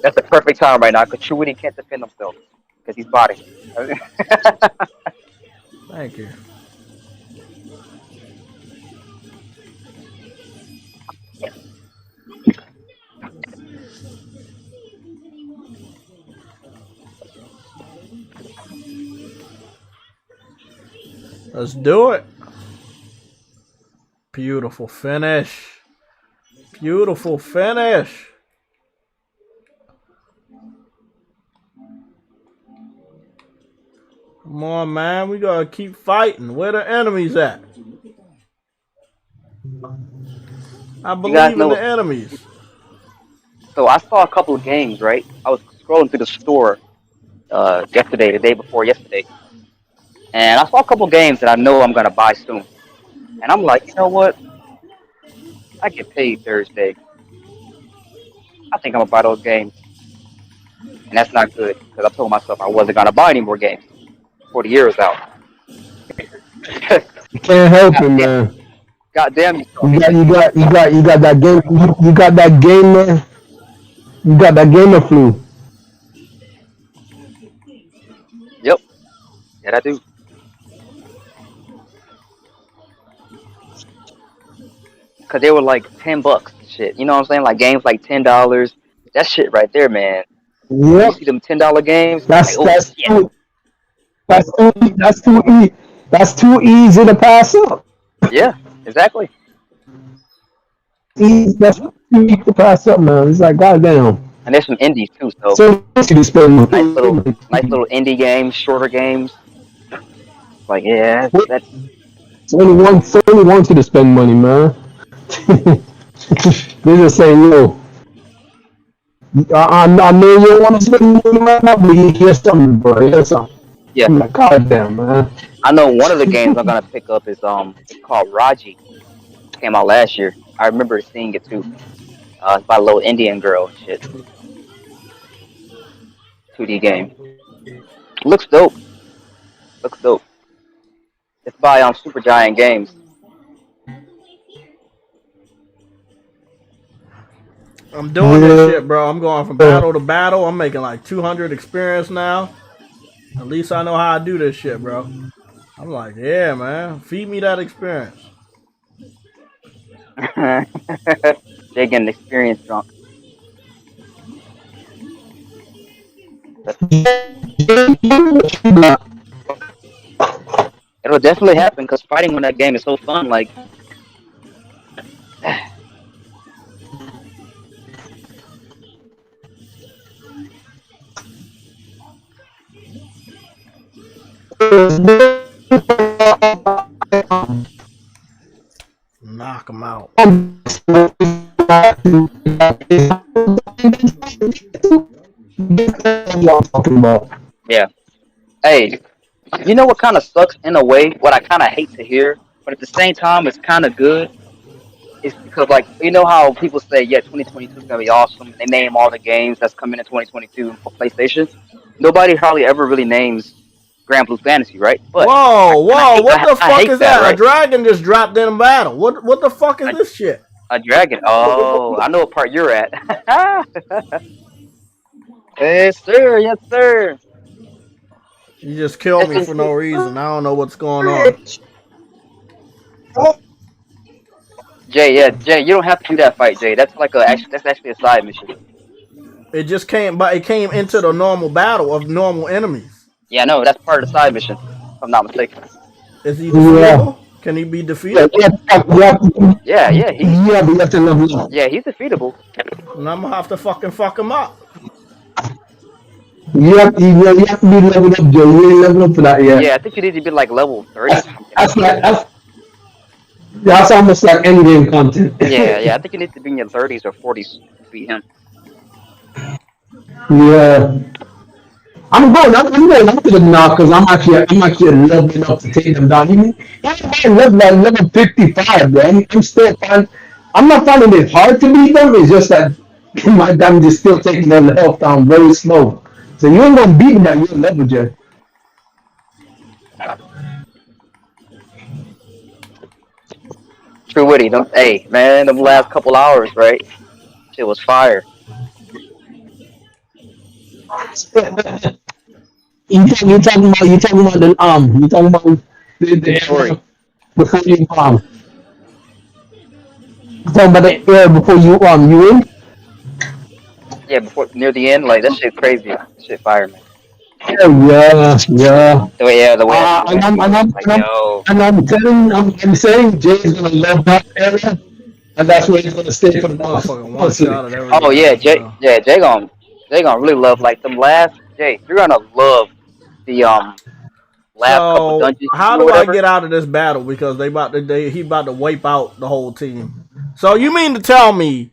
That's the perfect time right now because True Witty can't defend himself because he's body. Thank you. Let's do it. Beautiful finish. Beautiful finish. Come on, man. We gotta keep fighting. Where the enemies at? I believe in the enemies. So I saw a couple of games, right? I was scrolling through the store yesterday, the day before yesterday. And I saw a couple of games that I know I'm going to buy soon. And I'm like, you know what? I get paid Thursday. I think I'm going to buy those games. And that's not good because I told myself I wasn't going to buy any more games before the year was out. You can't help it, man. Goddamn you. You got that game. You got that game, man. You got that gamer flu. Yep. Yeah, I do. Cause they were like $10 and shit. You know what I'm saying? Like games like $10. That shit right there, man. Yep. You see them $10 games? That's too easy to pass up. Yeah, exactly. That's too easy to pass up, man. It's like goddamn. And there's some indies too, so nice little indie games, shorter games. Like that's. It's only one to spend money, man. They're just saying, yo, I know you don't want to spend money right now, but here's something, bro. Here's something. Yeah. I'm like, God damn, man. I know one of the games I'm gonna pick up is it's called Raji. Came out last year. I remember seeing it too. It's by a little Indian girl and shit. 2D game. Looks dope. Looks dope. It's by Super Giant Games. I'm doing this shit, bro. I'm going from battle to battle. I'm making like 200 experience now. At least I know how I do this shit, bro. I'm like, yeah, man. Feed me that experience. They getting experience drunk. It'll definitely happen because fighting on that game is so fun. Like, knock him out. Yeah. Hey, you know what kind of sucks in a way? What I kind of hate to hear, but at the same time, it's kind of good. It's because, like, you know how people say, yeah, 2022 is going to be awesome. They name all the games that's coming in 2022 for PlayStation. Nobody hardly ever really names Grand Blue Fantasy, right? But whoa, what the fuck is that? Right? A dragon just dropped in a battle. What the fuck is this shit? A dragon? Oh, I know what part you're at. Yes, sir. Yes, sir. You just killed me for no reason. I don't know what's going on. Jay, you don't have to do that fight, Jay. That's like that's actually a side mission. It just came, but it came into the normal battle of normal enemies. Yeah, no, that's part of the side mission. If I'm not mistaken. Is he defeatable? Yeah. Can he be defeated? Yeah, he's defeatable. And I'm gonna have to fuck him up. You have to be leveled up, Joe. You ain't leveled up for that yet. Yeah, I think you need to be like level 30. That's almost like endgame content. Yeah, I think you need to be in your 30s or 40s to beat him. Yeah. I'm going up to them now because I'm actually leveling up to take them down. I'm level 55, bro. I'm still fine. I'm not finding it hard to beat them. It's just that I'm just still taking their health down very slow. So you ain't gonna beat me at your level, Jay. True Witty, hey man, them last couple hours, right? Shit was fire. You talking about the story before you talking about the air before you win? Yeah, before near the end, like that shit crazy. That shit fire, man. Yeah. The way. I'm saying Jay's gonna love that area, and that's where he's gonna stay for the most. Oh yeah, Jay gonna really love like them last. Jay, you're gonna love the last couple dungeons. How do I get out of this battle? Because he about to wipe out the whole team. So you mean to tell me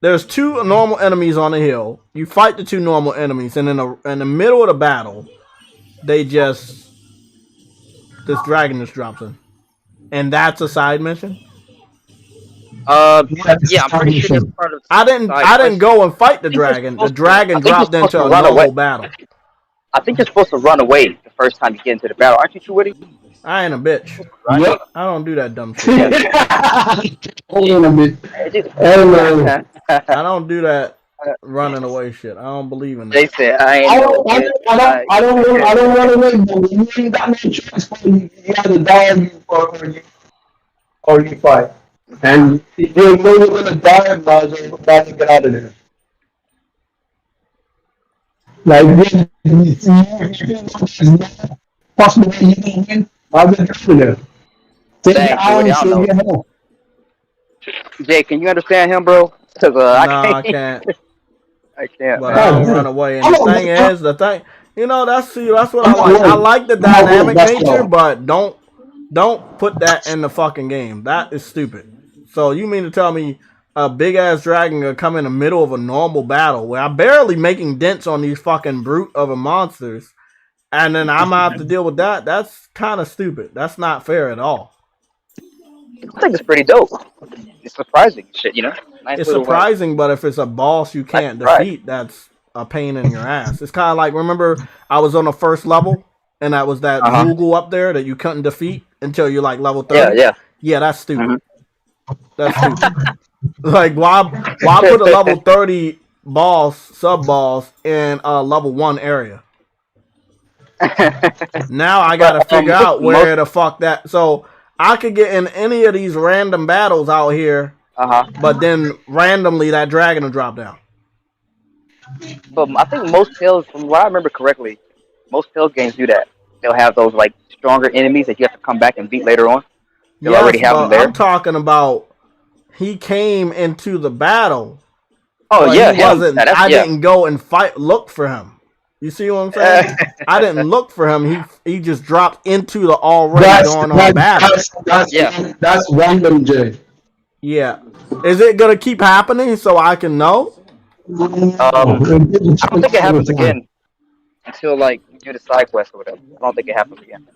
there's two normal enemies on the hill. You fight the two normal enemies, and in the middle of the battle, this dragon just drops in, and that's a side mission. Yeah, I'm pretty sure that's part of. I didn't go and fight the dragon. The dragon dropped into a normal battle. I think you're supposed to run away the first time you get into the battle, aren't you, True Witty? I ain't a bitch. Yep. I don't do that dumb shit. I don't do that running away shit. I don't believe in that. They said I don't run away, but you ain't got no choice. You either die or you fight. And you know you're gonna die and might as well get out of there. Like possible way you can win, might as well get out of there. Take the island so get home. Jay, can you understand him, bro? Because I can't. I can't. But I don't run away. And the thing, that's what I like. I like the dynamic nature, but don't put that in the fucking game. That is stupid. So you mean to tell me a big ass dragon gonna come in the middle of a normal battle where I'm barely making dents on these fucking brute of a monsters, and then I'm gonna have to deal with that. That's kind of stupid. That's not fair at all. I think it's pretty dope. It's surprising shit, you know. Nice It's little surprising, but if it's a boss you can't defeat, that's a pain in your ass. It's kind of like, remember I was on the first level and that was that Moogle up there that you couldn't defeat until you're like level 30. Yeah, that's stupid. That's stupid. Like why put a level 30 boss, sub boss in a level 1 area? Now I gotta figure out where the fuck that. So I could get in any of these random battles out here, but then randomly that dragon will drop down. But I think most Tales, from what I remember correctly, most Tales games do that. They'll have those like stronger enemies that you have to come back and beat later on. They'll already have them there. I'm talking about he came into the battle. Oh yeah, he wasn't. I didn't go and look for him. You see what I'm saying? I didn't look for him. He just dropped into the already going on battle. That's random, Jay. Yeah. Is it gonna keep happening so I can know? I don't think it happens again until like you do the side quest or whatever. I don't think it happens again.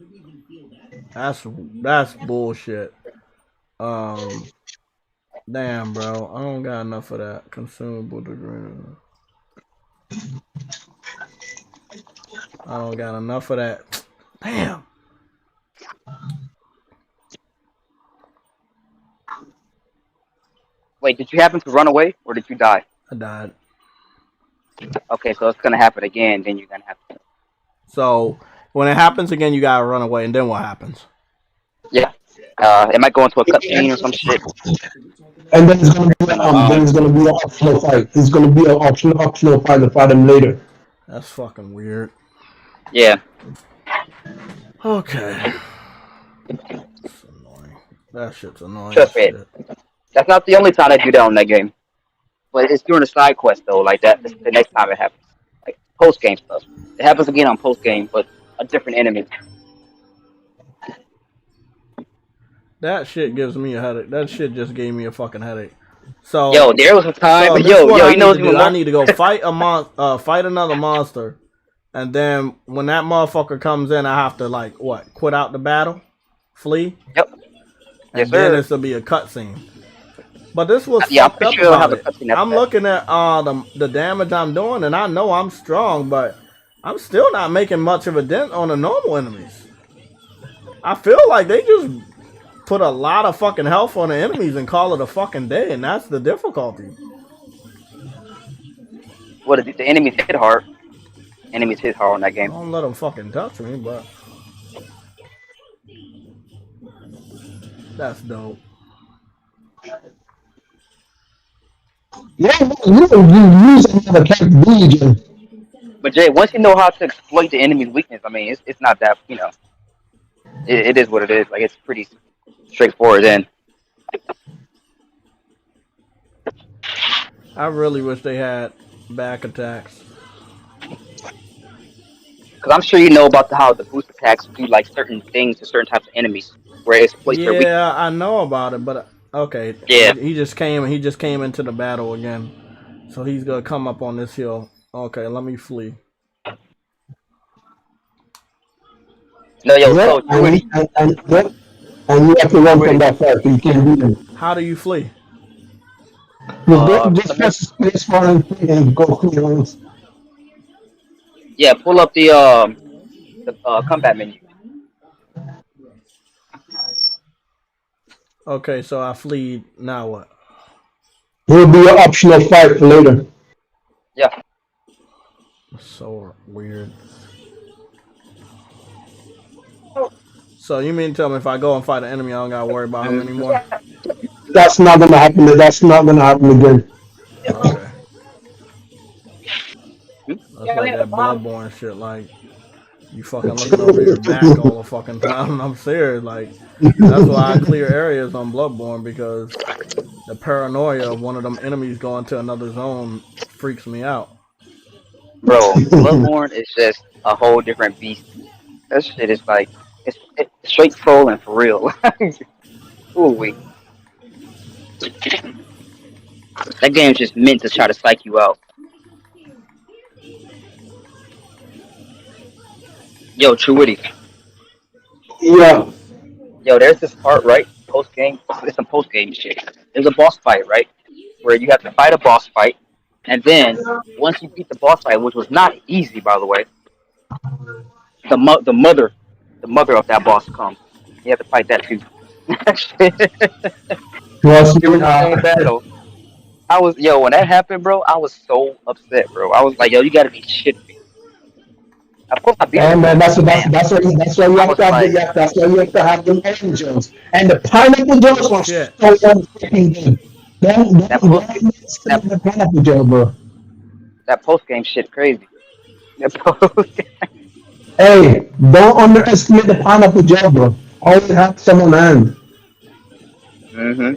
That's bullshit. Damn, bro. I don't got enough of that consumable degree. I don't got enough of that. Damn. Wait, did you happen to run away or did you die? I died. Okay, so it's gonna happen again. Then you're gonna have to. So when it happens again, you gotta run away, and then what happens? Yeah. It might go into a cutscene or some shit. And then it's gonna be an optional fight. It's gonna be an optional fight to fight him later. That's fucking weird. Yeah. Okay. That's annoying. That shit's annoying. Trust me. That's not the only time I do that on that game. But it's during the side quest though, like that. The next time it happens, like post game stuff. It happens again on post game, but a different enemy. That shit gives me a headache. That shit just gave me a fucking headache. So yo, there was a time. You know what I need to go fight fight another monster, and then when that motherfucker comes in, I have to like quit out the battle, flee. Yep. And then this will be a cutscene. But this was fucked up about it. I'm looking at the damage I'm doing, and I know I'm strong, but I'm still not making much of a dent on the normal enemies. I feel like they just put a lot of fucking health on the enemies and call it a fucking day, and that's the difficulty. What the enemies hit hard? Enemies hit hard on that game. Don't let them fucking touch me, but that's dope. Yeah, you use another character. But Jay, once you know how to exploit the enemy's weakness, I mean, it's not that, you know, it is what it is. Like, it's pretty straightforward then. I really wish they had back attacks. Because I'm sure you know about how the boost attacks do like certain things to certain types of enemies, where it exploits their weakness. Yeah, I know about it, but okay. Yeah. He just came into the battle again. So he's gonna come up on this hill. Okay, let me flee. No, yo, so and you have to run from that far, so you can't do them. How do you flee? Just press space bar and go through. Yeah, pull up the combat menu. Okay, so I flee. Now what? It'll be an optional fight for later. Yeah. So weird. So you mean to tell me if I go and fight an enemy, I don't gotta worry about him anymore? That's not gonna happen. That's not gonna happen again. Okay. That's like that Bloodborne shit. Like you fucking looking over your back all the fucking time. I'm serious. Like that's why I clear areas on Bloodborne, because the paranoia of one of them enemies going to another zone freaks me out. Bro, Bloodborne is just a whole different beast. That shit is like it's straight trolling for real. Ooh wee. That game's just meant to try to psych you out. Yo, True Witty. Yeah. Yo, there's this part, right? Post game. It's some post game shit. There's a boss fight, right? Where you have to fight a boss fight, and then once you beat the boss fight, which was not easy, by the way, the mother of that boss comes. You have to fight that too. Trust It me. was the same battle. I was when that happened, bro. I was so upset, bro. I was like, yo, you gotta be shitting me. Of course, I beat him. And man, But damn, that's why you I have was to have like, that's why you have to have the angels and the pineapple gels Oh are shit. so freaking good. that post Don't mess that with the pineapple gel, bro. that post game shit crazy. That post Hey, don't underestimate the pineapple gel, bro. Always have some on hand. mm-hmm.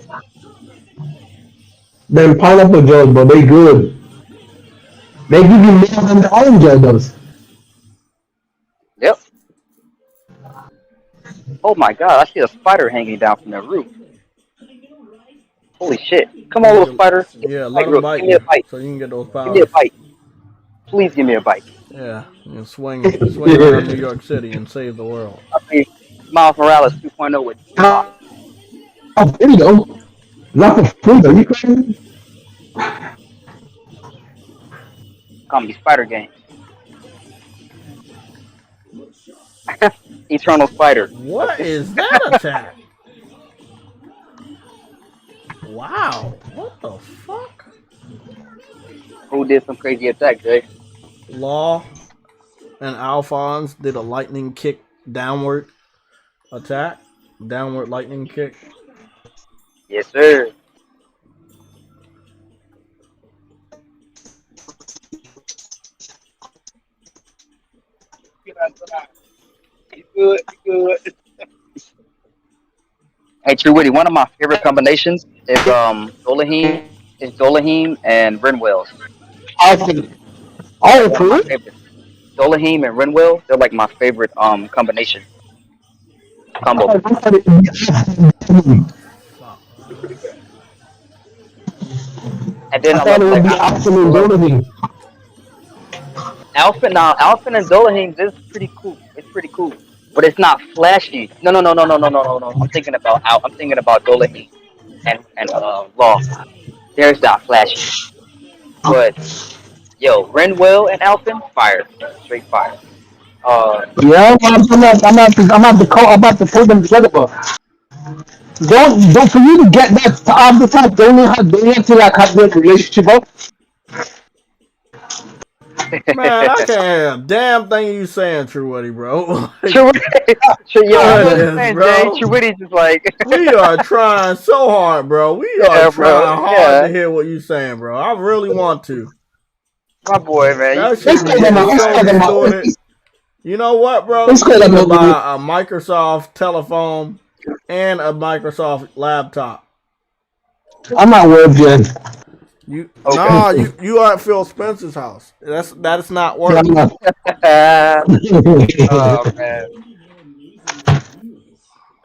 Them pineapple gels, bro, they good. They give you more than the orange gel does. Yep. Oh my god, I see a spider hanging down from the roof. Holy shit! Come on, little spider. Give me Yeah, a let bite, them real. bite Give me a you bite. so you can get those Give me a powers. bite. Please give me a bite. Yeah, you swing around New York City and save the world. I see Miles Morales 2.0 with Tupac. Oh, there you go. Not for food, are you crazy? Call me Spider Game. Eternal Spider. What is that attack? Wow. What the fuck? Who did some crazy attack, Jay? Law and Alphonse did a lightning kick downward attack. Downward lightning kick. Yes, sir. You good? You good? Hey, True Witty, one of my favorite combinations is Dolahim and Renwells. Alfred. Oh, One of for my real? favorites. Dolahim and Renwell, they're like my favorite combination combo. I thought it would be And then I I thought love it would like be I absolute love Donovan. Alphen and Dolahim is pretty cool. It's pretty cool, but it's not flashy. No. I'm thinking about Dolahim and Law. There's not flashy, but yo, Renwell and Alphen, fire, straight fire. Yeah, I'm about to put them together, but don't for you to get that to off the top, don't you have to like have that relationship up? Man, I can't hear a damn thing you saying, True Woody, bro. Yo, I know what you're Goodness, saying, Jay. bro. Truwitty's just like, We are trying so hard, bro. We are yeah, bro, trying hard to yeah, hear what you saying, bro. I really want to. my boy, man. That You shit be be getting getting me so hyped, man. distorted. You know what, bro? It's You called need to a buy a Microsoft telephone and a Microsoft laptop. I'm not worth it. Okay. You are at Phil Spencer's house. That's not Yeah, I'm working. not. Oh man,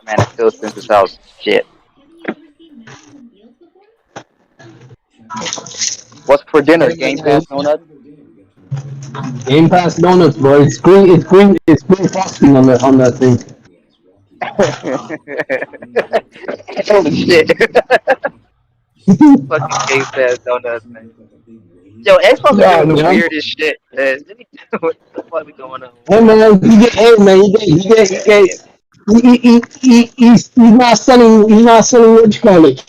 man, it still spins his house. Shit. What's for dinner? Game Pass, no nuts. Game Pass donuts, bro. It's green frosting on that thing. Holy shit. Fucking Game Pass, no nuts, man. Yo, Xbox be Yeah, doing the man. weirdest shit, man. What the fuck be going on? Hey man, hey man, he's not selling what you call it.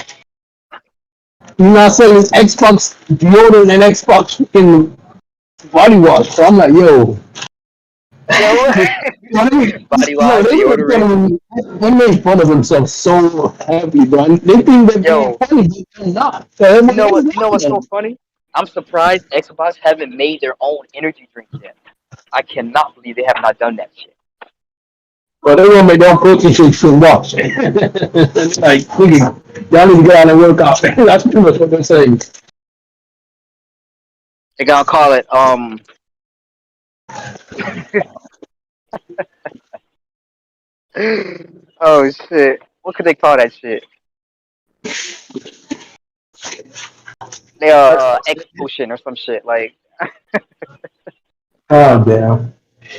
He's not selling Xbox deodorant and Xbox freaking body wash. So I'm like, yo, Yo, body wash, deodorant. they made fun of themselves so heavily, bro. They think they're being Yo, funny, but they're not. So everybody was you know laughing what's at so them. funny? I'm surprised Xbox haven't made their own energy drink yet. I cannot believe they have not done that shit. But they gonna make their own protein shakes and wash. It's like, nigga, y'all need to get out and work out. That's pretty much what they're saying. They gonna call it oh shit. What could they call that shit? They X potion or some shit like Oh damn.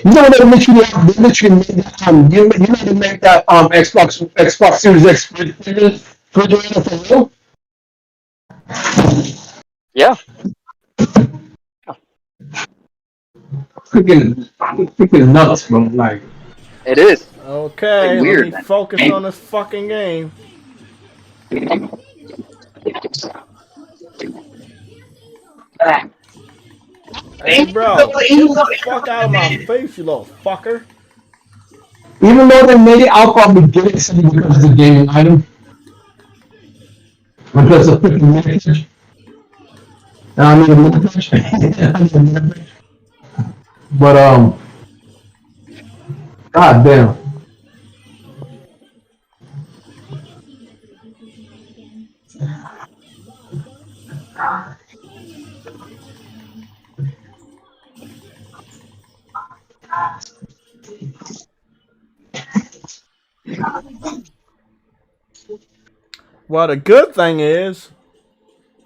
You know they literally made that, you know they made that Xbox Series X refrigerator for real? Yeah. Freaking nuts, bro. Like, It is. Like Okay, let me weird, man. focus on this fucking game. Hey, bro, get the fuck out of my face, you little fucker. even though they made it, I'll probably get it simply because it's a gaming item. Because of freaking message. I mean, but god damn. Well, the good thing is,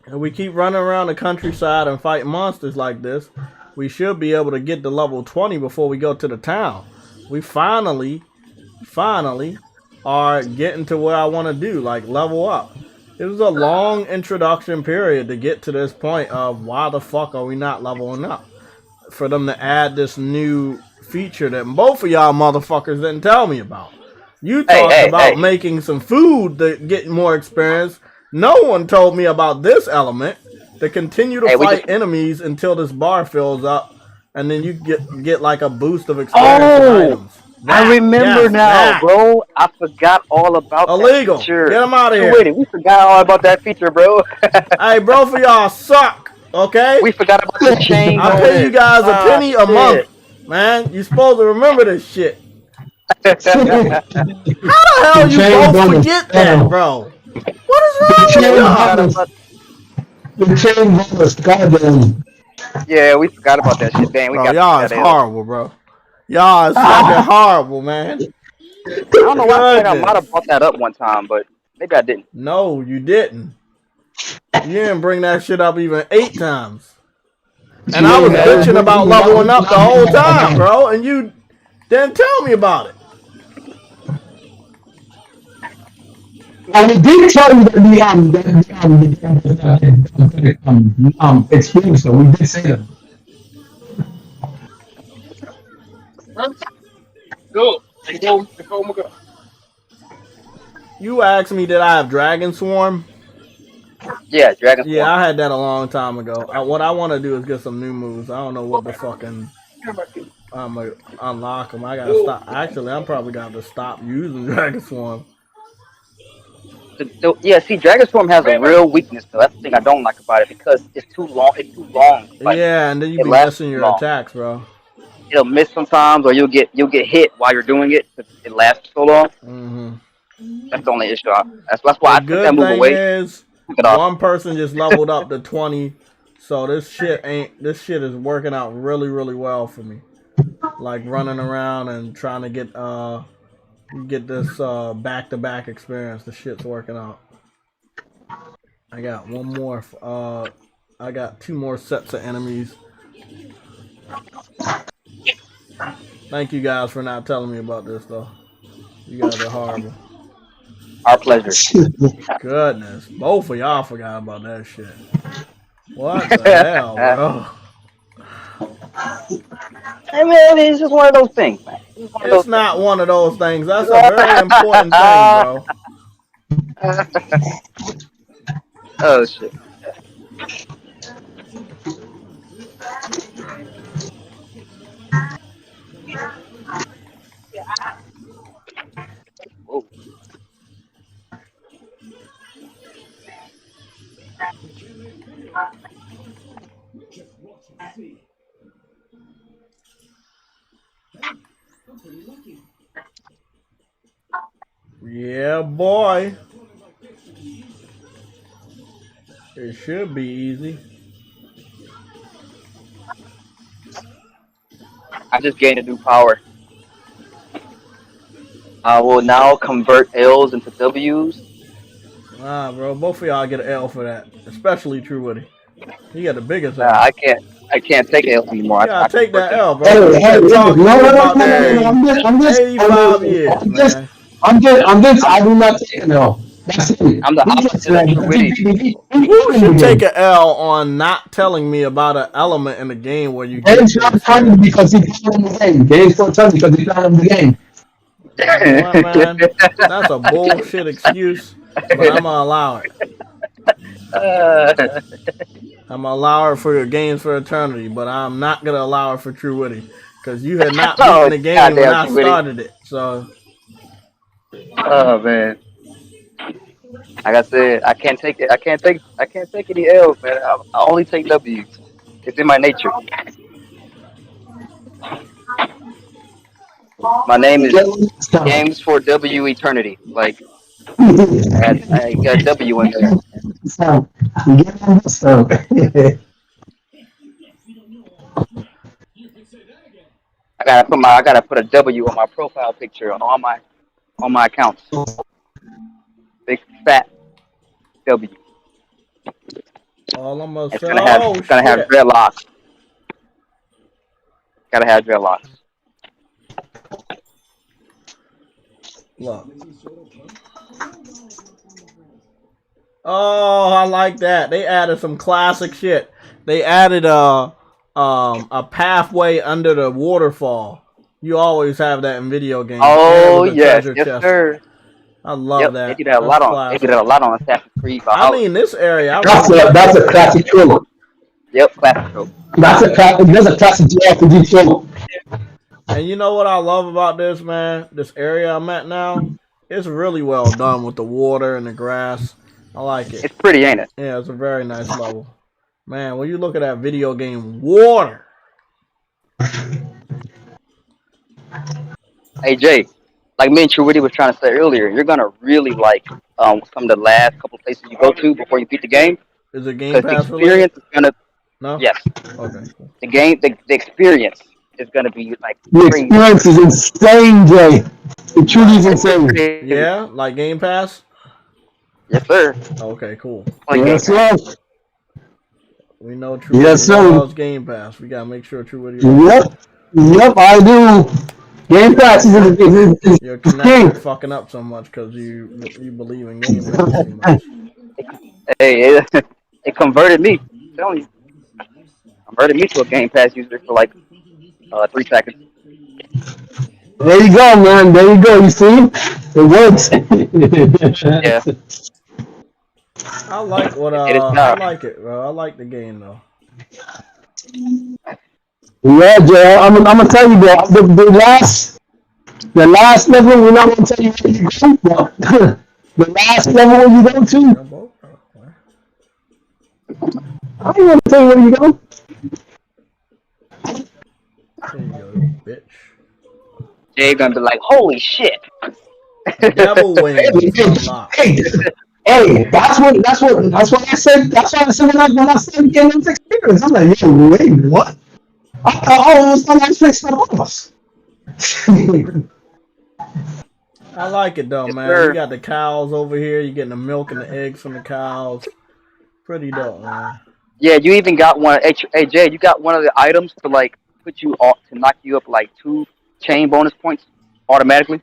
if we keep running around the countryside and fighting monsters like this, we should be able to get to level 20 before we go to the town. We finally are getting to where I want to do, like level up. It was a long introduction period to get to this point of why the fuck are we not leveling up? For them to add this new feature that both of y'all motherfuckers didn't tell me about. You talked about making some food to get more experience. No one told me about this element to continue to fight enemies until this bar fills up, and then you get like a boost of experience and items. I remember now, bro. I forgot all about illegal. That feature. Get them out of here. Wait, we forgot all about that feature, bro. Hey, both of y'all suck. Okay? We forgot about the chain. I pay you guys a penny a month, man. You supposed to remember this shit. How the hell you both forget that, bro? What is wrong with y'all? The chain bonus, goddamn. Yeah, we forgot about that shit, man. Bro, y'all is horrible, bro. Y'all is fucking horrible, man. I don't know why I might have brought that up one time, but maybe I didn't. No, you didn't. You didn't bring that shit up even 8 times. And I was bitching about leveling up the whole time, bro, and you didn't tell me about it. And we did tell you that the experience, so we did say that. Go. You asked me did I have Dragon Swarm? Yeah, Dragon Swarm. Yeah, I had that a long time ago. What I want to do is get some new moves. I don't know what the fucking unlock them. I gotta stop. Actually, I'm probably gonna have to stop using Dragon Swarm. Yeah, see, Dragon Swarm has a real weakness, though. That's the thing I don't like about it, because it's too long. It's too long. Like, yeah, and then you be missing your attacks, bro. It'll miss sometimes, or you'll get hit while you're doing it. It lasts so long. That's the only issue. That's why I took that move away. Is one person just leveled up to 20, so this shit is working out really, really well for me. Like running around and trying to get this back-to-back experience. The shit's working out. I got one more. I got 2 more sets of enemies. Thank you guys for not telling me about this, though. You guys are horrible. Our pleasure. Goodness. Both of y'all forgot about that shit. What the hell, bro? I mean, it's just one of those things, man. It's not one of those things. That's a very important thing, bro. Oh, shit. Whoa. Yeah, boy. It should be easy. I just gained a new power. I will now convert L's into W's. Nah, bro. Both of y'all get an L for that. Especially True Woody. He got the biggest Nah, I can't. I can't take L anymore. You gotta take that L, bro. Hey, You've hey, been no, talking no, to me no, about no, this no, no, game I'm just, 85 years, man. I'm just, I do not take an L. That's it. I'm the opposite of True Witty. Who should take an L on not telling me about an element in the game where you get Game's the not telling experience? because he's not in the game. Game's not telling because he's not in the game. You know what, man? That's a bullshit excuse, but I'm gonna allow it. I'm gonna allow it for your Games for Eternity, but I'm not gonna allow it for True Witty because you had not beaten Oh, the game when goddamn I True Witty. started it. So, Oh man. Like I said, I can't take it. I can't take any L's, man. I only take W's. It's in my nature. My name is Games for W Eternity. Like I got a W in there. I gotta put a W on my profile picture on all my accounts. Big fat W. all I'm gonna It's say, gonna have oh it's gonna have shit. dreadlocks. Gotta have dreadlocks. Look. Oh, I like that. They added some classic shit. They added a pathway under the waterfall. You always have that in video games. Oh yes, Treasure yes chest. sir. I love Yep, that. they did that a lot on. They did that a lot on Assassin's Creed I Valhalla. mean, this area. That's a classic trope. Yep, classic trope. That's a classic JRPG trope. And you know what I love about this, man? This area I'm at now, it's really well done with the water and the grass. I like it. It's pretty, ain't it? Yeah, it's a very nice level. Man, when you look at that video game water. Hey Jay, like me and True Witty was trying to say earlier, you're gonna really like some of the last couple places you go to before you beat the game. Is it Game Pass Because the experience is gonna. No? Yes. Okay. Cool. The experience is gonna be like The crazy. experience is insane, Jay. It truly is insane. Yeah, like Game Pass? Yes, sir. Okay, cool. Like Yes, sir. We know True Yes, Witty sir. loves Game Pass. We gotta make sure True Witty Yep, I do. Game Pass is your connection fucking up so much because you believe in Game Pass too much. Hey, it converted me. I'm telling you, converted me to a Game Pass user for like 3 seconds. There you go, man. There you go. You see? It works. Yeah. I like what I like it, bro. I like the game though. Yeah, Joe. I'm gonna tell you, bro. The last level, we're not gonna tell you where you go, but the last level where you go to, I don't want to tell you where you go. There you go, bitch. Jay gonna be like, holy shit. Devil wings unlocked. Hey, that's what I said. That's what I said when I said getting into experience. I'm like, yo, wait, what? I thought it was the last place for us. I like it though, man. Sir. You got the cows over here. You getting the milk and the eggs from the cows. Pretty dope, man. Yeah, you even got one. Hey Jay, you got one of the items to like put you off to knock you up like 2 chain bonus points automatically.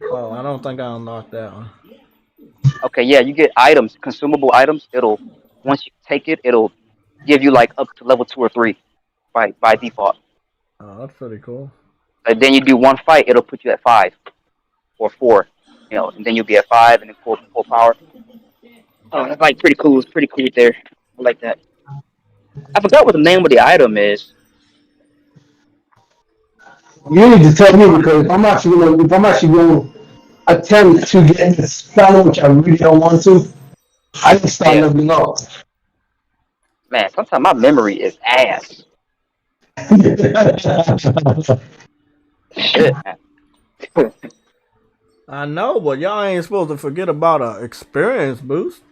Oh, I don't think I unlocked that one. Okay, yeah, you get items, consumable items. It'll once you take it, it'll give you like up to level 2 or 3 by default. Oh, that's pretty cool. And then you do one fight, it'll put you at 5 or 4, and then you'll be at 5 and then full power. Oh, that's like pretty cool. It's pretty cool there. I like that. I forgot what the name of the item is. You need to tell me because if I'm actually going to attempt to get this spell, which I really don't want to, I can start leveling up. Man, sometimes my memory is ass. Shit, man. I know, but y'all ain't supposed to forget about a experience boost.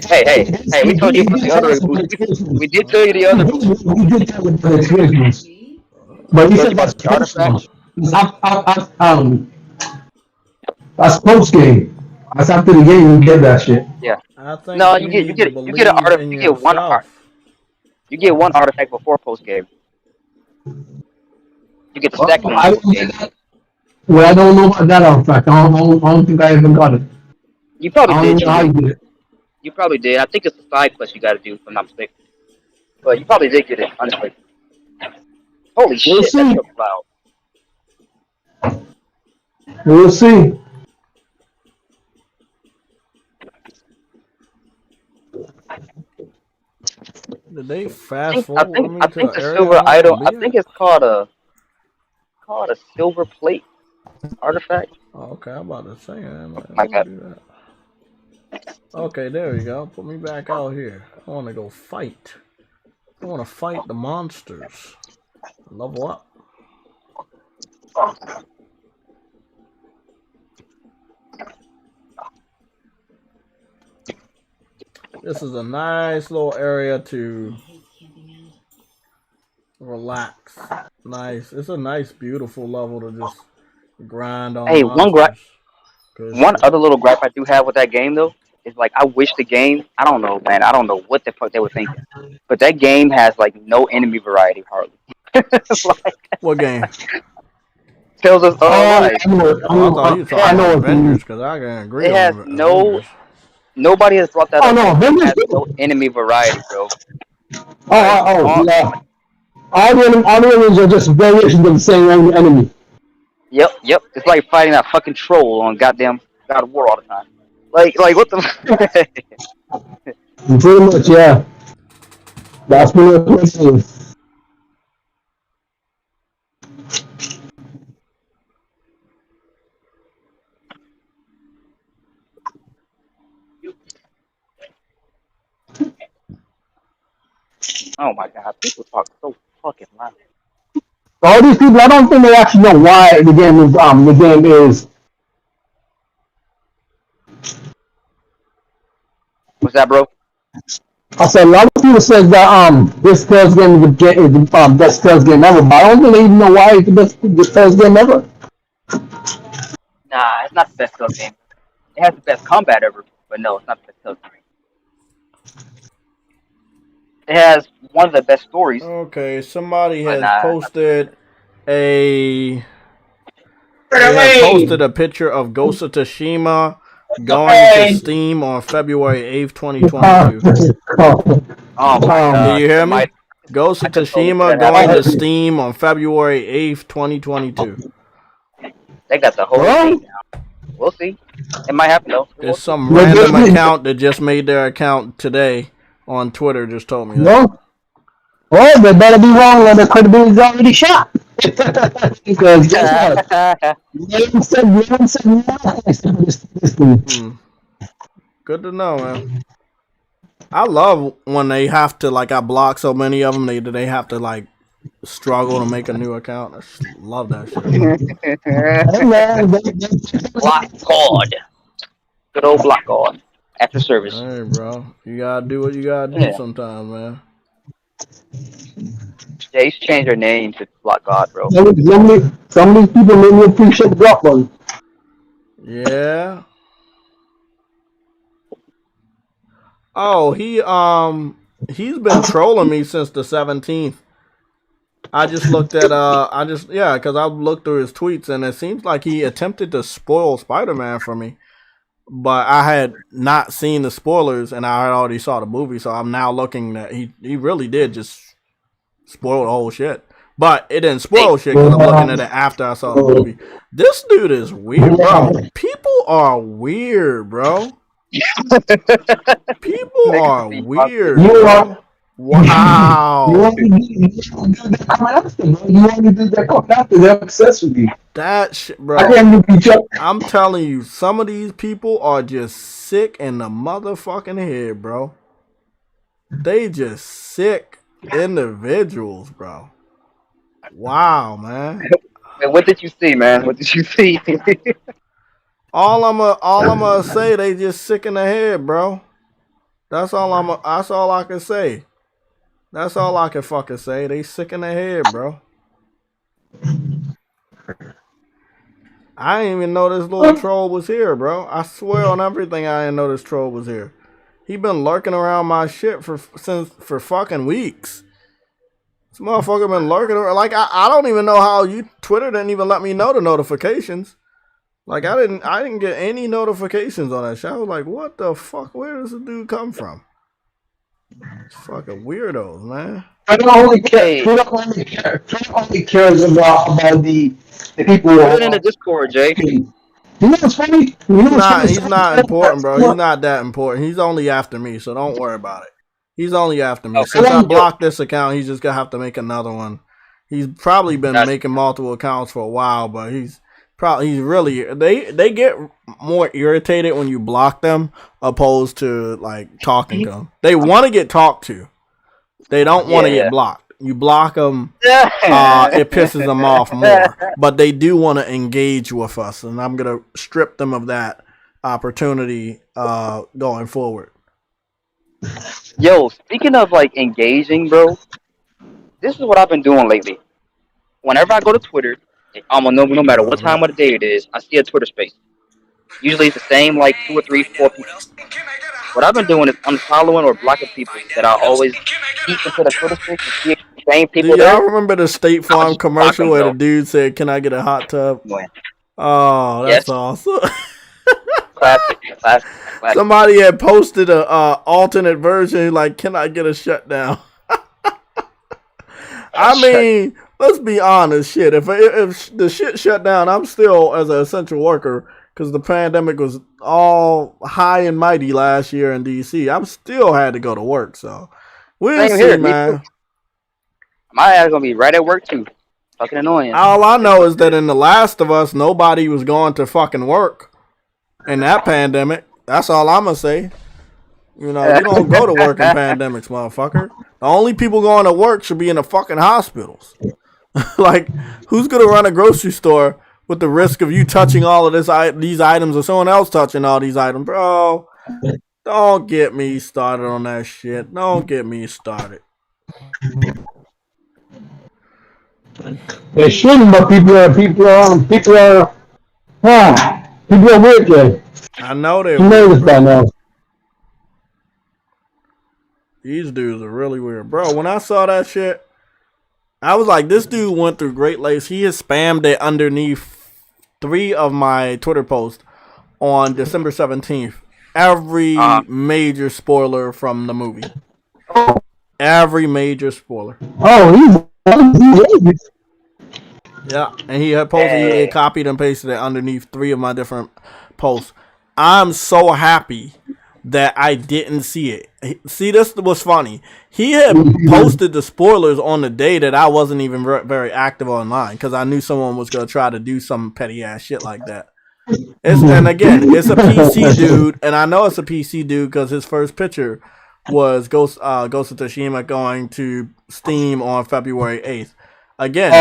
Hey, we told you about the other boost. We did tell you the other boost. We did tell you the experience boost. But you said that's artifact. that's post game. That's after the game. You get that shit. Yeah. I think No, you need to you get an believe in you get one yourself. you get one artifact before post game. You get the Well, second one I post don't game. get that. Well, I don't know about that artifact. I don't think I even got it. You probably I don't did. even know how you did it. You probably did. I think it's a side quest you got to do, if I'm not mistaken. But you probably did get it, honestly. Holy We'll shit, see. that's so loud. We'll see. Did they fast I forward think me I to think an the area silver I want to idol. I be think at? it's called a silver plate artifact. Oh, okay, I'm about to say, man. Something I like want that. to do that. Okay, there we go. Put me back out here. I want to go fight. I want to fight the monsters. Level up. This is a nice little area to relax. Nice. It's a nice, beautiful level to just grind on Hey, monsters. Good one shit. other little gripe I do have with that game though is like I wish the game. I don't know, man. I don't know what the fuck they were thinking, but that game has like no enemy variety hardly. It's like What game? tells us Oh, Rise. Oh, I thought you were I talking know about what you Avengers, mean. because I can agree It has on no. Avengers. Nobody has brought that Oh up. no, That game Avengers has no too. enemy variety, bro. Like Oh, all. yeah. All the enemies are just variations of the same enemy. Yep. It's like fighting that fucking troll on goddamn God of War all the time. Like what the? Pretty much, yeah. That's pretty much what it is. Oh my god, people talk so fucking loud. All these people, I don't think they actually know why the game is. What's that, bro? I said a lot of people says that this Tales game is the best Tales game ever, but I don't think they even know why it's the best Tales game ever. Nah, it's not the best Tales game. It has the best combat ever, but no, it's not the best Tales game. It has one of the best stories, Okay, somebody but has nah. posted a... They have posted a picture of Ghost of Tsushima going to Steam on February 8th, 2022. Oh my Did god, you hear it me? might. Ghost I of could totally see Tsushima that going to happening. Steam on February 8th, 2022. They got the whole Well, date now. We'll see. It might happen though. We'll There's see. some random account that just made their account today on Twitter just told me that. Well, they better be wrong or the credibility's already shot. Because guess what? You said Good to know, man. I love when they have to, like, I block so many of them, they have to, like, struggle to make a new account. I just love that shit. Block God. Good old Block God. After service. Hey, bro. You gotta do what you gotta do sometimes, man. Yeah, he's changed their name to Block God, bro. some of these people made me appreciate the drop one. Yeah. Oh, he's been trolling me since the 17th. I just looked at because I looked through his tweets and it seems like he attempted to spoil Spider-Man for me. But I had not seen the spoilers and I had already saw the movie, so I'm now looking that he really did just spoil the whole shit. But it didn't spoil shit because I'm looking at it after I saw the movie. This dude is weird, bro. People are weird, bro. People are weird, bro. Wow. You only do that coming after, bro. You only do that coming after. They're obsessed with you. That shit, bro. I can't even be I'm telling you, some of these people are just sick in the motherfucking head, bro. They just sick individuals, bro. Wow, man. What did you see, man? What did you see? all I'm gonna say, they just sick in the head, bro. That's all I can say. That's all I can fucking say. They sick in the head, bro. I didn't even know this little troll was here, bro. I swear on everything, I didn't know this troll was here. He been lurking around my shit for fucking weeks. This motherfucker been lurking around. Like I don't even know how Twitter didn't even let me know the notifications. Like I didn't get any notifications on that shit. I was like, what the fuck? Where does this dude come from? It's fucking weirdos, man. Twitter only cares about the people. Put it in the Discord, Jay. You know what's funny? He's not important, bro. He's not that important. He's only after me, so don't worry about it. He's only after me. Since I blocked this account, he's just gonna have to make another one. He's probably been making multiple accounts for a while, but he's really they get more irritated when you block them opposed to like talking to them. They want to get talked to. They don't want to get blocked. You block them, it pisses them off more. But they do want to engage with us, and I'm gonna strip them of that opportunity going forward. Yo, speaking of like engaging, bro, this is what I've been doing lately. Whenever I go to Twitter, no matter what time of the day it is, I see a Twitter space. Usually it's the same like 2 or 3, 4 people. What I've been doing is I'm following or blocking people that I always keep into the Twitter space and see the same people. Do y'all remember the State Farm commercial where the dude said, "Can I get a hot tub?" Oh, that's awesome. Classic. Somebody had posted a alternate version like, "Can I get a shutdown?" I mean, let's be honest, shit. If the shit shut down, I'm still as an essential worker because the pandemic was all high and mighty last year in DC. I'm still had to go to work, so we'll see, man. My ass gonna be right at work too. Fucking annoying. All I know is that in The Last of Us, nobody was going to fucking work in that pandemic. That's all I'm gonna say. You know, you don't go to work in pandemics, motherfucker. The only people going to work should be in the fucking hospitals. Like, who's gonna run a grocery store with the risk of you touching all of these items or someone else touching all these items, bro? Don't get me started on that shit. Don't get me started. They shouldn't, but people are weird, Jay. I know they're weird, by now. These dudes are really weird. Bro, when I saw that shit, I was like, this dude went through great lengths. He has spammed it underneath 3 of my Twitter posts on December 17th. Every major spoiler from the movie. Every major spoiler. Oh, yeah, and he had posted, he copied and pasted it underneath 3 of my different posts. I'm so happy that I didn't see it. See, this was funny. He had posted the spoilers on the day that I wasn't even very active online because I knew someone was going to try to do some petty ass shit like that. And again, it's a PC dude, and I know it's a PC dude because his first picture was Ghost of Tsushima going to Steam on February 8th. Again,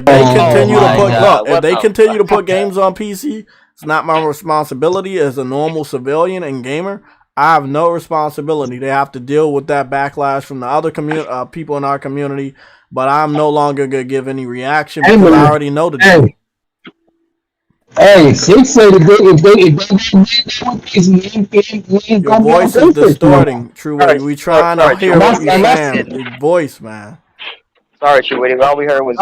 if they continue to put games on PC, it's not my responsibility as a normal civilian and gamer. I have no responsibility. They have to deal with that backlash from the other people in our community, but I'm no longer going to give any reaction because I already know the deal. Hey, they say your voice is distorting, True Way. We trying to hear what you're saying. Your voice, man. Sorry, True Way. All we heard was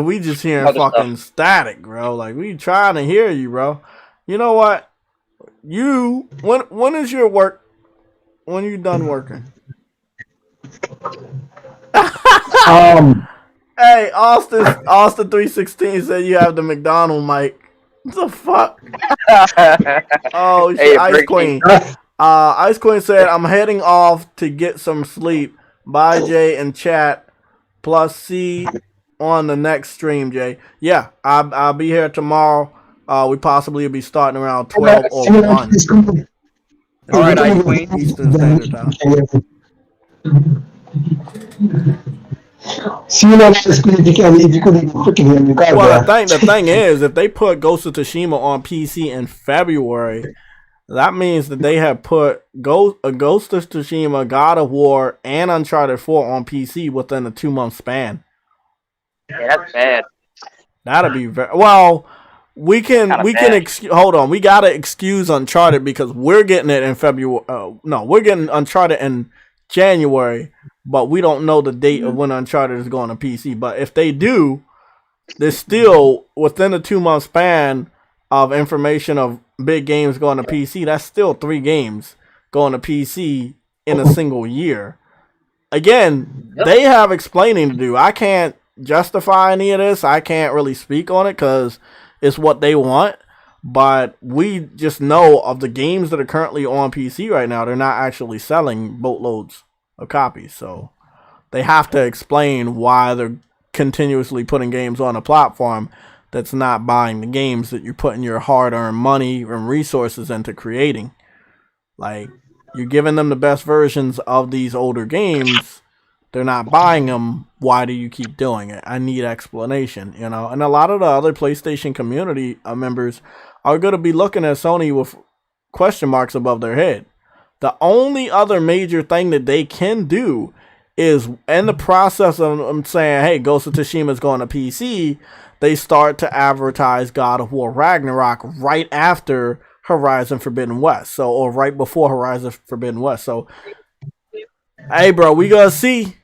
we just hearing fucking static, bro. Like, we trying to hear you, bro. You know what? When is your work? When you done working? Hey, Austin 316 said you have the McDonald mic. What the fuck? Oh, hey, Ice Queen. Ice Queen said, I'm heading off to get some sleep. Bye, Jay and chat. Plus C on the next stream, Jay. Yeah, I'll be here tomorrow. We possibly will be starting around 12 or 1. All right, Ice Queen. Eastern Standard Time. Well, the thing is, if they put Ghost of Tsushima on PC in February, that means that they have put Ghost of Tsushima, God of War, and Uncharted 4 on PC within a 2-month span. Yeah, that's bad. That'd be very well. We can hold on. We gotta excuse Uncharted because we're getting it in February. No, we're getting Uncharted in January, but we don't know the date of when Uncharted is going to PC. But if they do, there's still within a 2-month span of information of big games going to PC. That's still 3 games going to PC in a single year. Again, they have explaining to do. I can't justify any of this. I can't really speak on it because it's what they want. But we just know of the games that are currently on PC right now, they're not actually selling boatloads of copies. So they have to explain why they're continuously putting games on a platform that's not buying the games that you're putting your hard-earned money and resources into creating. Like, you're giving them the best versions of these older games. They're not buying them. Why do you keep doing it? I need explanation, you know. And a lot of the other PlayStation community members are going to be looking at Sony with question marks above their head. The only other major thing that they can do is in the process of them saying, hey, Ghost of Tsushima is going to PC, they start to advertise God of War Ragnarok right after Horizon Forbidden West. So, or right before Horizon Forbidden West. So, hey, bro, we gonna see.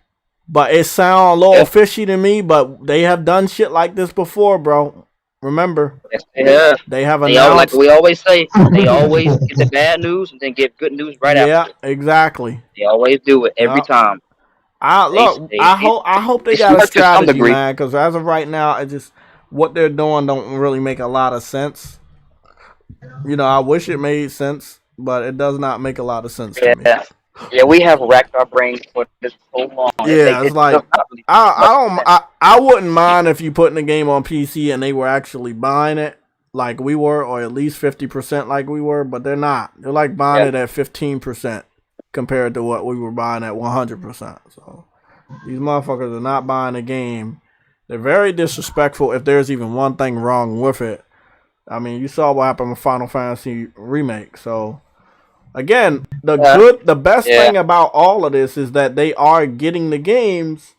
But it sounds a little fishy to me, but they have done shit like this before, bro. Remember? Yeah. They have announced. Like we always say, they always get the bad news and then give good news right after. Yeah, exactly. They always do it every time. I hope they got a strategy, man, because as of right now, it just what they're doing don't really make a lot of sense. You know, I wish it made sense, but it does not make a lot of sense to me. Yeah, we have racked our brains for this so long. Yeah, it's like I wouldn't mind if you putting the game on PC and they were actually buying it like we were, or at least 50% like we were, but they're not. They're like buying it at 15% compared to what we were buying at 100%. So these motherfuckers are not buying the game. They're very disrespectful if there's even one thing wrong with it. I mean, you saw what happened with Final Fantasy Remake. So, again, the best thing about all of this is that they are getting the games,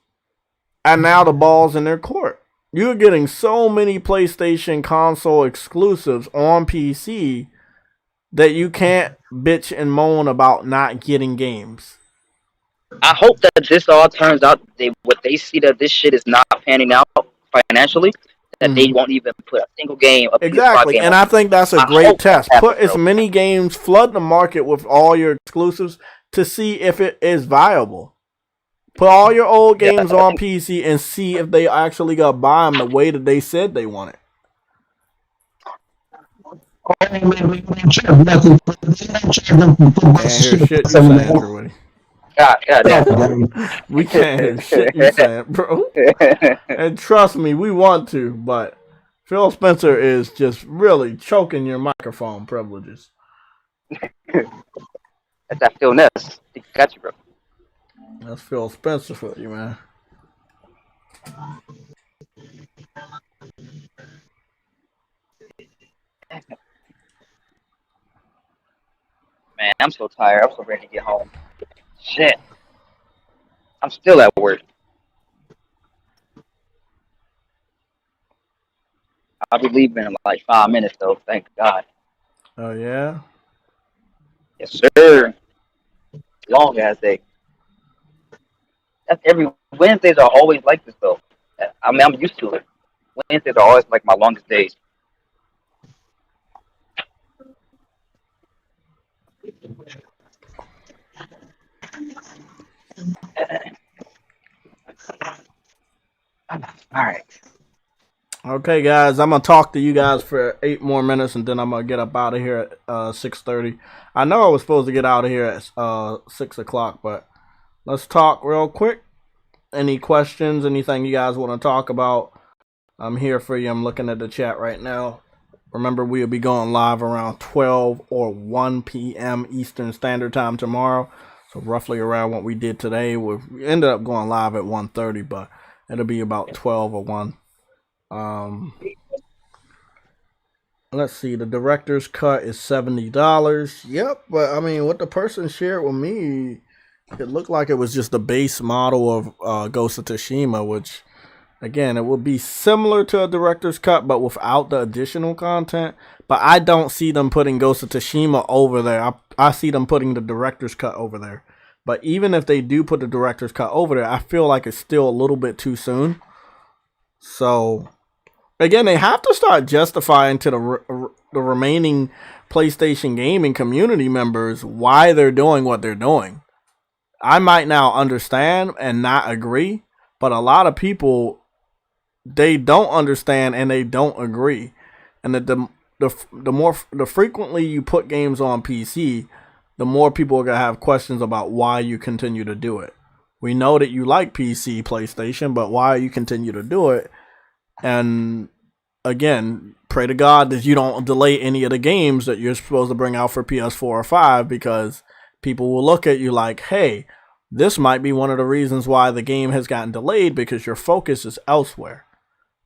and now the ball's in their court. You're getting so many PlayStation console exclusives on PC that you can't bitch and moan about not getting games. I hope that this all turns out what they see that this shit is not panning out financially. That they won't even put a single game up. Exactly, and I think that's a great test. Put as many games, flood the market with all your exclusives to see if it is viable. Put all your old games on PC and see if they actually got to buy them the way that they said they want it. Can't hear shit you saying, Drew. God. We can't hear shit you saying, bro. And trust me, we want to, but Phil Spencer is just really choking your microphone privileges. That's that Phil Ness. He got you, bro. That's Phil Spencer for you, man. Man, I'm so tired. I'm so ready to get home. Shit. I'm still at work. I'll be leaving in like 5 minutes, though. Thank God. Oh, yeah? Yes, sir. Long ass day. That's every Wednesdays are always like this, though. I mean, I'm used to it. Wednesdays are always like my longest days. All right. Okay, guys, I'm gonna talk to you guys for 8 more minutes, and then I'm gonna get up out of here at 6:30. I know I was supposed to get out of here at 6 o'clock, but let's talk real quick. Any questions? Anything you guys want to talk about? I'm here for you. I'm looking at the chat right now. Remember, we'll be going live around 12 or 1 p.m. Eastern Standard Time tomorrow. So roughly around what we did today. We ended up going live at 1:30, but it'll be about 12 or 1. Let's see. The director's cut is $70. Yep, but I mean, what the person shared with me, it looked like it was just the base model of Ghost of Tsushima, which Again, it would be similar to a director's cut, but without the additional content. But I don't see them putting Ghost of Tsushima over there. I see them putting the director's cut over there. But even if they do put the director's cut over there, I feel like it's still a little bit too soon. So, again, they have to start justifying to the remaining PlayStation gaming community members why they're doing what they're doing. I might now understand and not agree, but a lot of people, they don't understand and they don't agree. And the frequently you put games on PC, the more people are going to have questions about why you continue to do it. We know that you like PC, PlayStation, but why you continue to do it? And again, pray to God that you don't delay any of the games that you're supposed to bring out for PS4 or 5, because people will look at you like, hey, this might be one of the reasons why the game has gotten delayed, because your focus is elsewhere.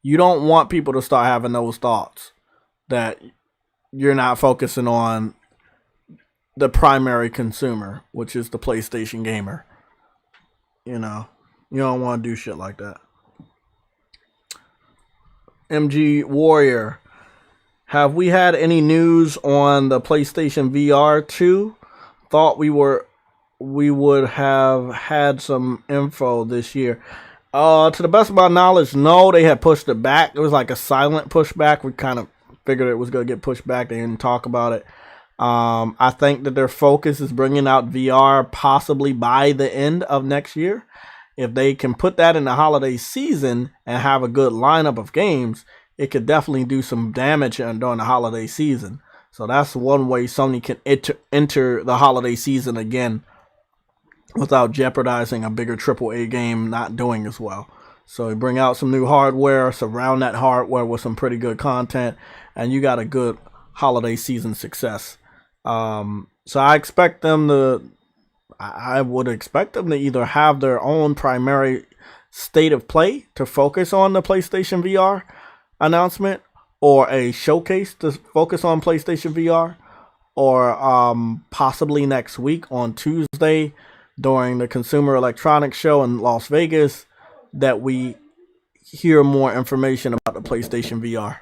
You don't want people to start having those thoughts that you're not focusing on the primary consumer, which is the PlayStation gamer. You know, you don't want to do shit like that. MG Warrior, have we had any news on the PlayStation VR 2? Thought we would have had some info this year. To the best of my knowledge, no, they had pushed it back. It was like a silent pushback. We kind of figured it was going to get pushed back. They didn't talk about it. I think that their focus is bringing out VR possibly by the end of next year. If they can put that in the holiday season and have a good lineup of games, it could definitely do some damage during the holiday season. So that's one way Sony can enter the holiday season again without jeopardizing a bigger AAA game not doing as well. So you bring out some new hardware, surround that hardware with some pretty good content, and you got a good holiday season success. So I expect them to, I would expect them to either have their own primary state of play to focus on the PlayStation VR announcement, or a showcase to focus on PlayStation VR, or possibly next week on Tuesday during the Consumer Electronics Show in Las Vegas, that we hear more information about the PlayStation VR.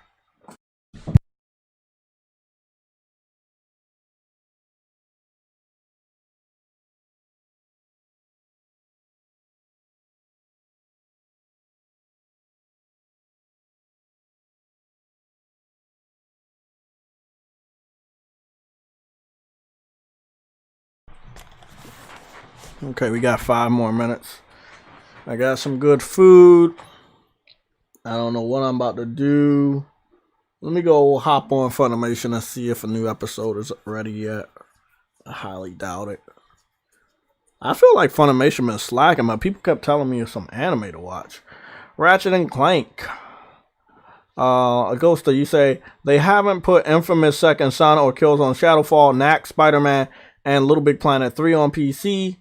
Okay, we got 5 more minutes. I got some good food. I don't know what I'm about to do. Let me go hop on Funimation and see if a new episode is ready yet. I highly doubt it. I feel like Funimation been slacking, but people kept telling me some anime to watch. Ratchet and Clank. Agosta, you say they haven't put Infamous Second Son or Killzone Shadowfall, Knack, Spider-Man, and Little Big Planet 3 on PC.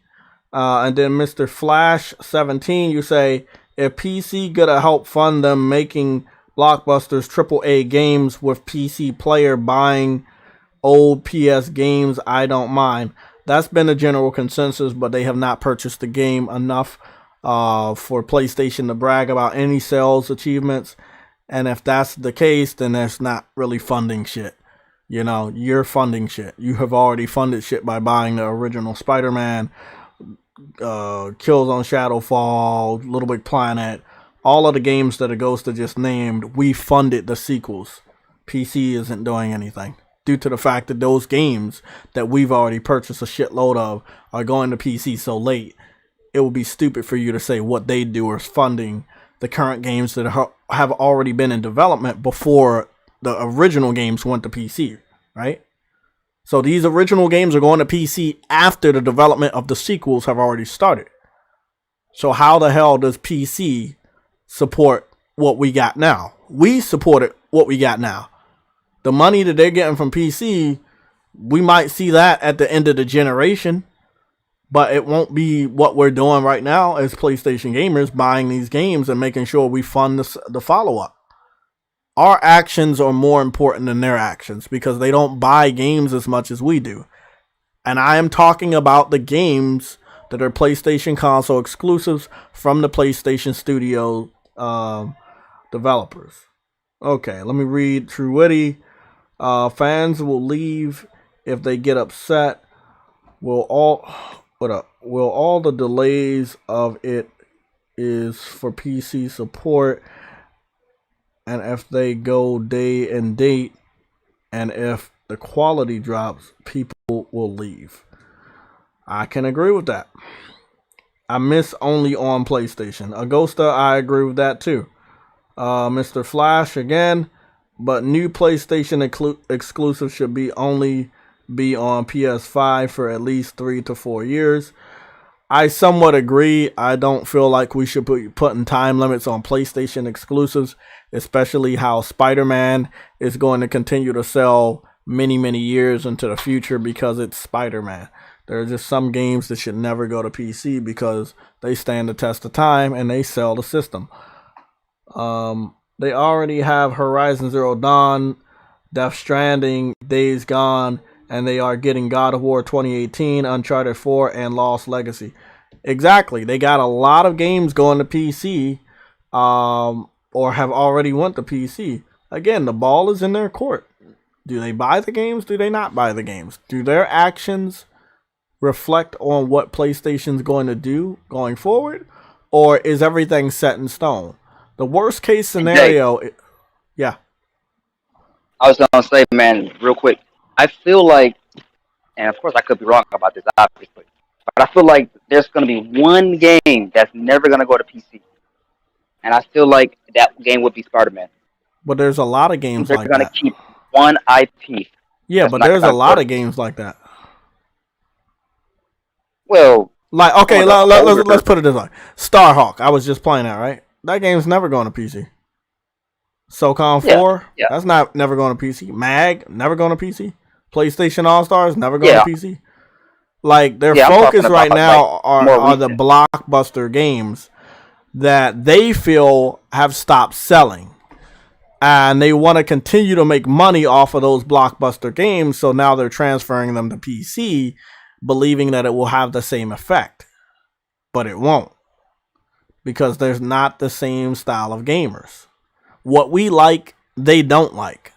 And then Mr. Flash 17, you say, if PC gonna help fund them making blockbusters AAA games with PC player buying old PS games, I don't mind. That's been the general consensus, but they have not purchased the game enough for PlayStation to brag about any sales achievements. And if that's the case, then that's not really funding shit. You know, you're funding shit. You have already funded shit by buying the original Spider-Man, Killzone Shadowfall, Little Big Planet, all of the games that Agosta just named. We funded the sequels. PC isn't doing anything due to the fact that those games that we've already purchased a shitload of are going to PC so late. It would be stupid for you to say what they do is funding the current games that have already been in development before the original games went to PC, right? So these original games are going to PC after the development of the sequels have already started. So how the hell does PC support what we got now? We supported what we got now. The money that they're getting from PC, we might see that at the end of the generation, but it won't be what we're doing right now as PlayStation gamers, buying these games and making sure we fund the follow-up. Our actions are more important than their actions because they don't buy games as much as we do. And I am talking about the games that are PlayStation console exclusives from the PlayStation Studio developers. Okay, let me read True Witty. Fans will leave if they get upset. Will all the delays of it is for PC support, and if they go day and date, and if the quality drops, people will leave. I can agree with that. I miss only on PlayStation. Agosta, I agree with that too. Mr. Flash again, but new PlayStation exclusive should only be on PS5 for at least 3 to 4 years. I somewhat agree. I don't feel like we should be putting time limits on PlayStation exclusives, especially how Spider-Man is going to continue to sell many, many years into the future because it's Spider-Man. There are just some games that should never go to PC because they stand the test of time and they sell the system. They already have Horizon Zero Dawn, Death Stranding, Days Gone, and they are getting God of War 2018, Uncharted 4, and Lost Legacy. Exactly. They got a lot of games going to PC, or have already went to PC. Again, the ball is in their court. Do they buy the games? Do they not buy the games? Do their actions reflect on what PlayStation's going to do going forward? Or is everything set in stone? The worst case scenario... Yeah. I was going to say, man, real quick. I feel like, and of course I could be wrong about this, obviously, but I feel like there's going to be one game that's never going to go to PC. And I feel like that game would be Spider-Man. But there's a lot of games like that. They're going to keep one IP. Yeah, but there's a lot of games like that. Well, like, okay, let's put it this way. Starhawk, I was just playing that, right? That game's never going to PC. SOCOM 4, that's never going to PC. MAG, never going to PC. PlayStation All-Stars, never going to PC. Like, their focus right now are the blockbuster games that they feel have stopped selling. And they want to continue to make money off of those blockbuster games, so now they're transferring them to PC, believing that it will have the same effect. But it won't. Because there's not the same style of gamers. What we like, they don't like.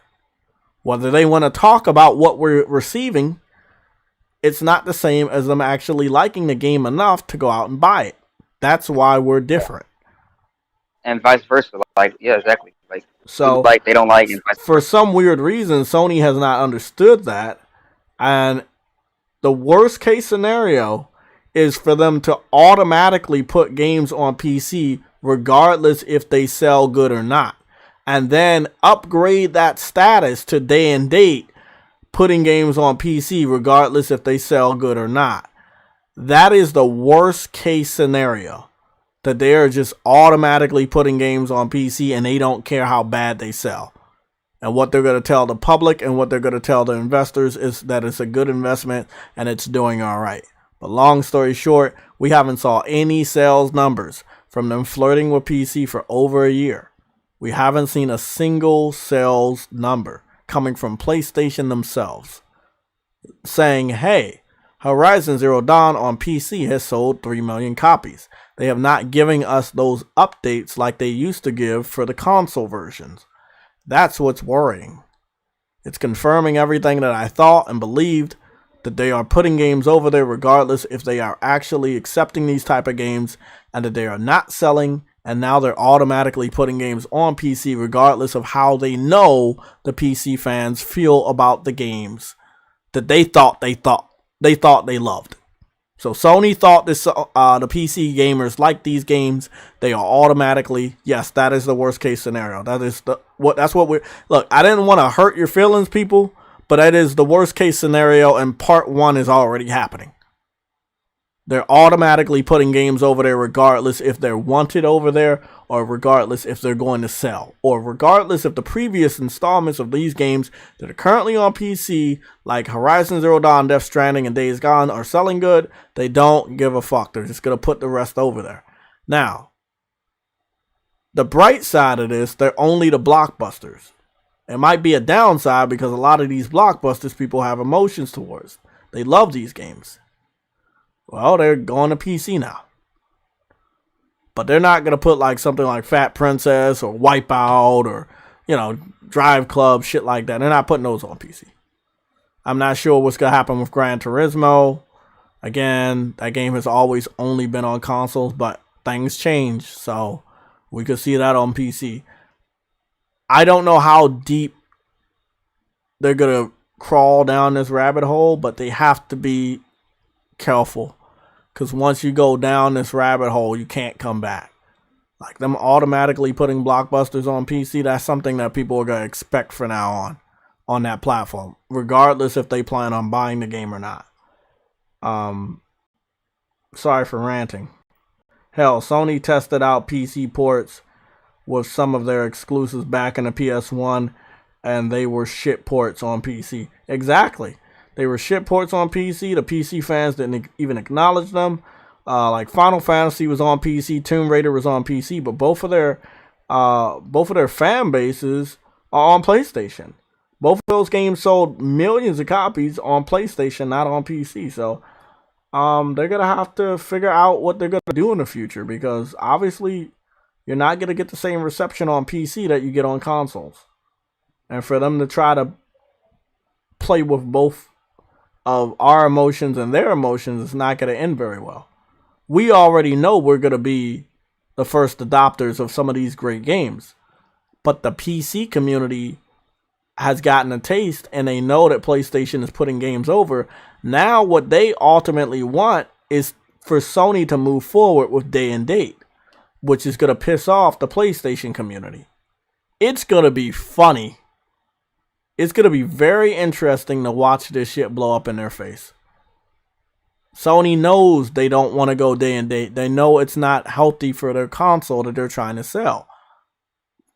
Whether they want to talk about what we're receiving, it's not the same as them actually liking the game enough to go out and buy it. That's why we're different. And vice versa. Like, yeah, exactly. Like, so like they don't like it. For some weird reason, Sony has not understood that. And the worst case scenario is for them to automatically put games on PC regardless if they sell good or not. And then upgrade that status to day and date, putting games on PC regardless if they sell good or not. That is the worst case scenario. That they are just automatically putting games on PC and they don't care how bad they sell. And what they're going to tell the public and what they're going to tell the investors is that it's a good investment and it's doing all right. But long story short, we haven't saw any sales numbers from them flirting with PC for over a year. We haven't seen a single sales number coming from PlayStation themselves saying, hey, Horizon Zero Dawn on PC has sold 3 million copies. They have not given us those updates like they used to give for the console versions. That's what's worrying. It's confirming everything that I thought and believed, that they are putting games over there regardless if they are actually accepting these type of games, and that they are not selling, and now they're automatically putting games on PC regardless of how they know the PC fans feel about the games that they thought they loved. So Sony thought this the PC gamers like these games. They are automatically, yes, that is the worst case scenario. That's what we're look, I didn't want to hurt your feelings, people, but that is the worst case scenario, and part 1 is already happening. They're automatically putting games over there regardless if they're wanted over there, or regardless if they're going to sell, or regardless if the previous installments of these games that are currently on PC, like Horizon Zero Dawn, Death Stranding, and Days Gone, are selling good. They don't give a fuck. They're just going to put the rest over there. Now, the bright side of this, they're only the blockbusters. It might be a downside because a lot of these blockbusters people have emotions towards. They love these games. Well, they're going to PC now. But they're not going to put like something like Fat Princess or Wipeout or, Drive Club, shit like that. They're not putting those on PC. I'm not sure what's going to happen with Gran Turismo. Again, that game has always only been on consoles, but things change. So we could see that on PC. I don't know how deep they're going to crawl down this rabbit hole, but they have to be careful. Because once you go down this rabbit hole, you can't come back. Like them automatically putting blockbusters on PC, that's something that people are going to expect from now on that platform, regardless if they plan on buying the game or not. Sorry for ranting. Hell, Sony tested out PC ports with some of their exclusives back in the PS1, and they were shit ports on PC. Exactly. They were shit ports on PC. The PC fans didn't even acknowledge them. Like Final Fantasy was on PC, Tomb Raider was on PC, but both of their fan bases are on PlayStation. Both of those games sold millions of copies on PlayStation, not on PC. So they're gonna have to figure out what they're gonna do in the future, because obviously you're not gonna get the same reception on PC that you get on consoles. And for them to try to play with both of our emotions and their emotions is not going to end very well. We already know we're going to be the first adopters of some of these great games. But the PC community has gotten a taste, and they know that PlayStation is putting games over. Now what they ultimately want is for Sony to move forward with day and date, which is going to piss off the PlayStation community. It's going to be funny. It's going to be very interesting to watch this shit blow up in their face. Sony knows they don't want to go day and date. They know it's not healthy for their console that they're trying to sell.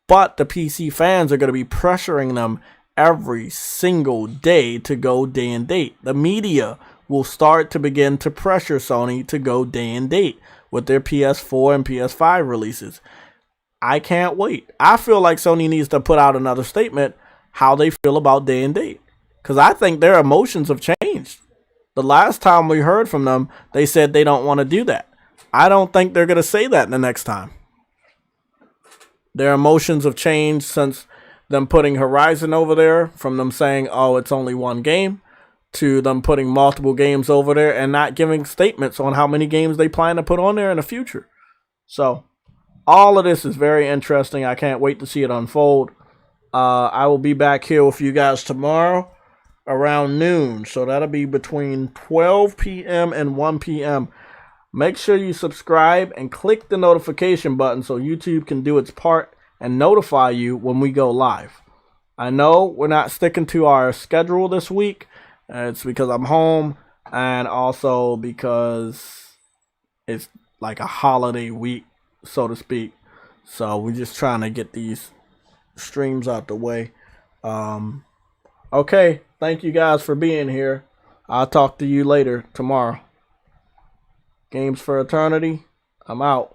But the PC fans are going to be pressuring them every single day to go day and date. The media will start to begin to pressure Sony to go day and date with their PS4 and PS5 releases. I can't wait. I feel like Sony needs to put out another statement how they feel about day and date, because I think their emotions have changed. The last time we heard from them, they said they don't want to do that. I don't think they're going to say that the next time. Their emotions have changed since them putting Horizon over there, from them saying, oh, it's only one game, to them putting multiple games over there and not giving statements on how many games they plan to put on there in the future. So all of this is very interesting. I can't wait to see it unfold. I will be back here with you guys tomorrow around noon. So that'll be between 12 p.m. and 1 p.m. Make sure you subscribe and click the notification button so YouTube can do its part and notify you when we go live. I know we're not sticking to our schedule this week. It's because I'm home, and also because it's like a holiday week, so to speak. So we're just trying to get these streams out the way. Okay, thank you guys for being here. I'll talk to you later tomorrow. Games for Eternity, I'm out.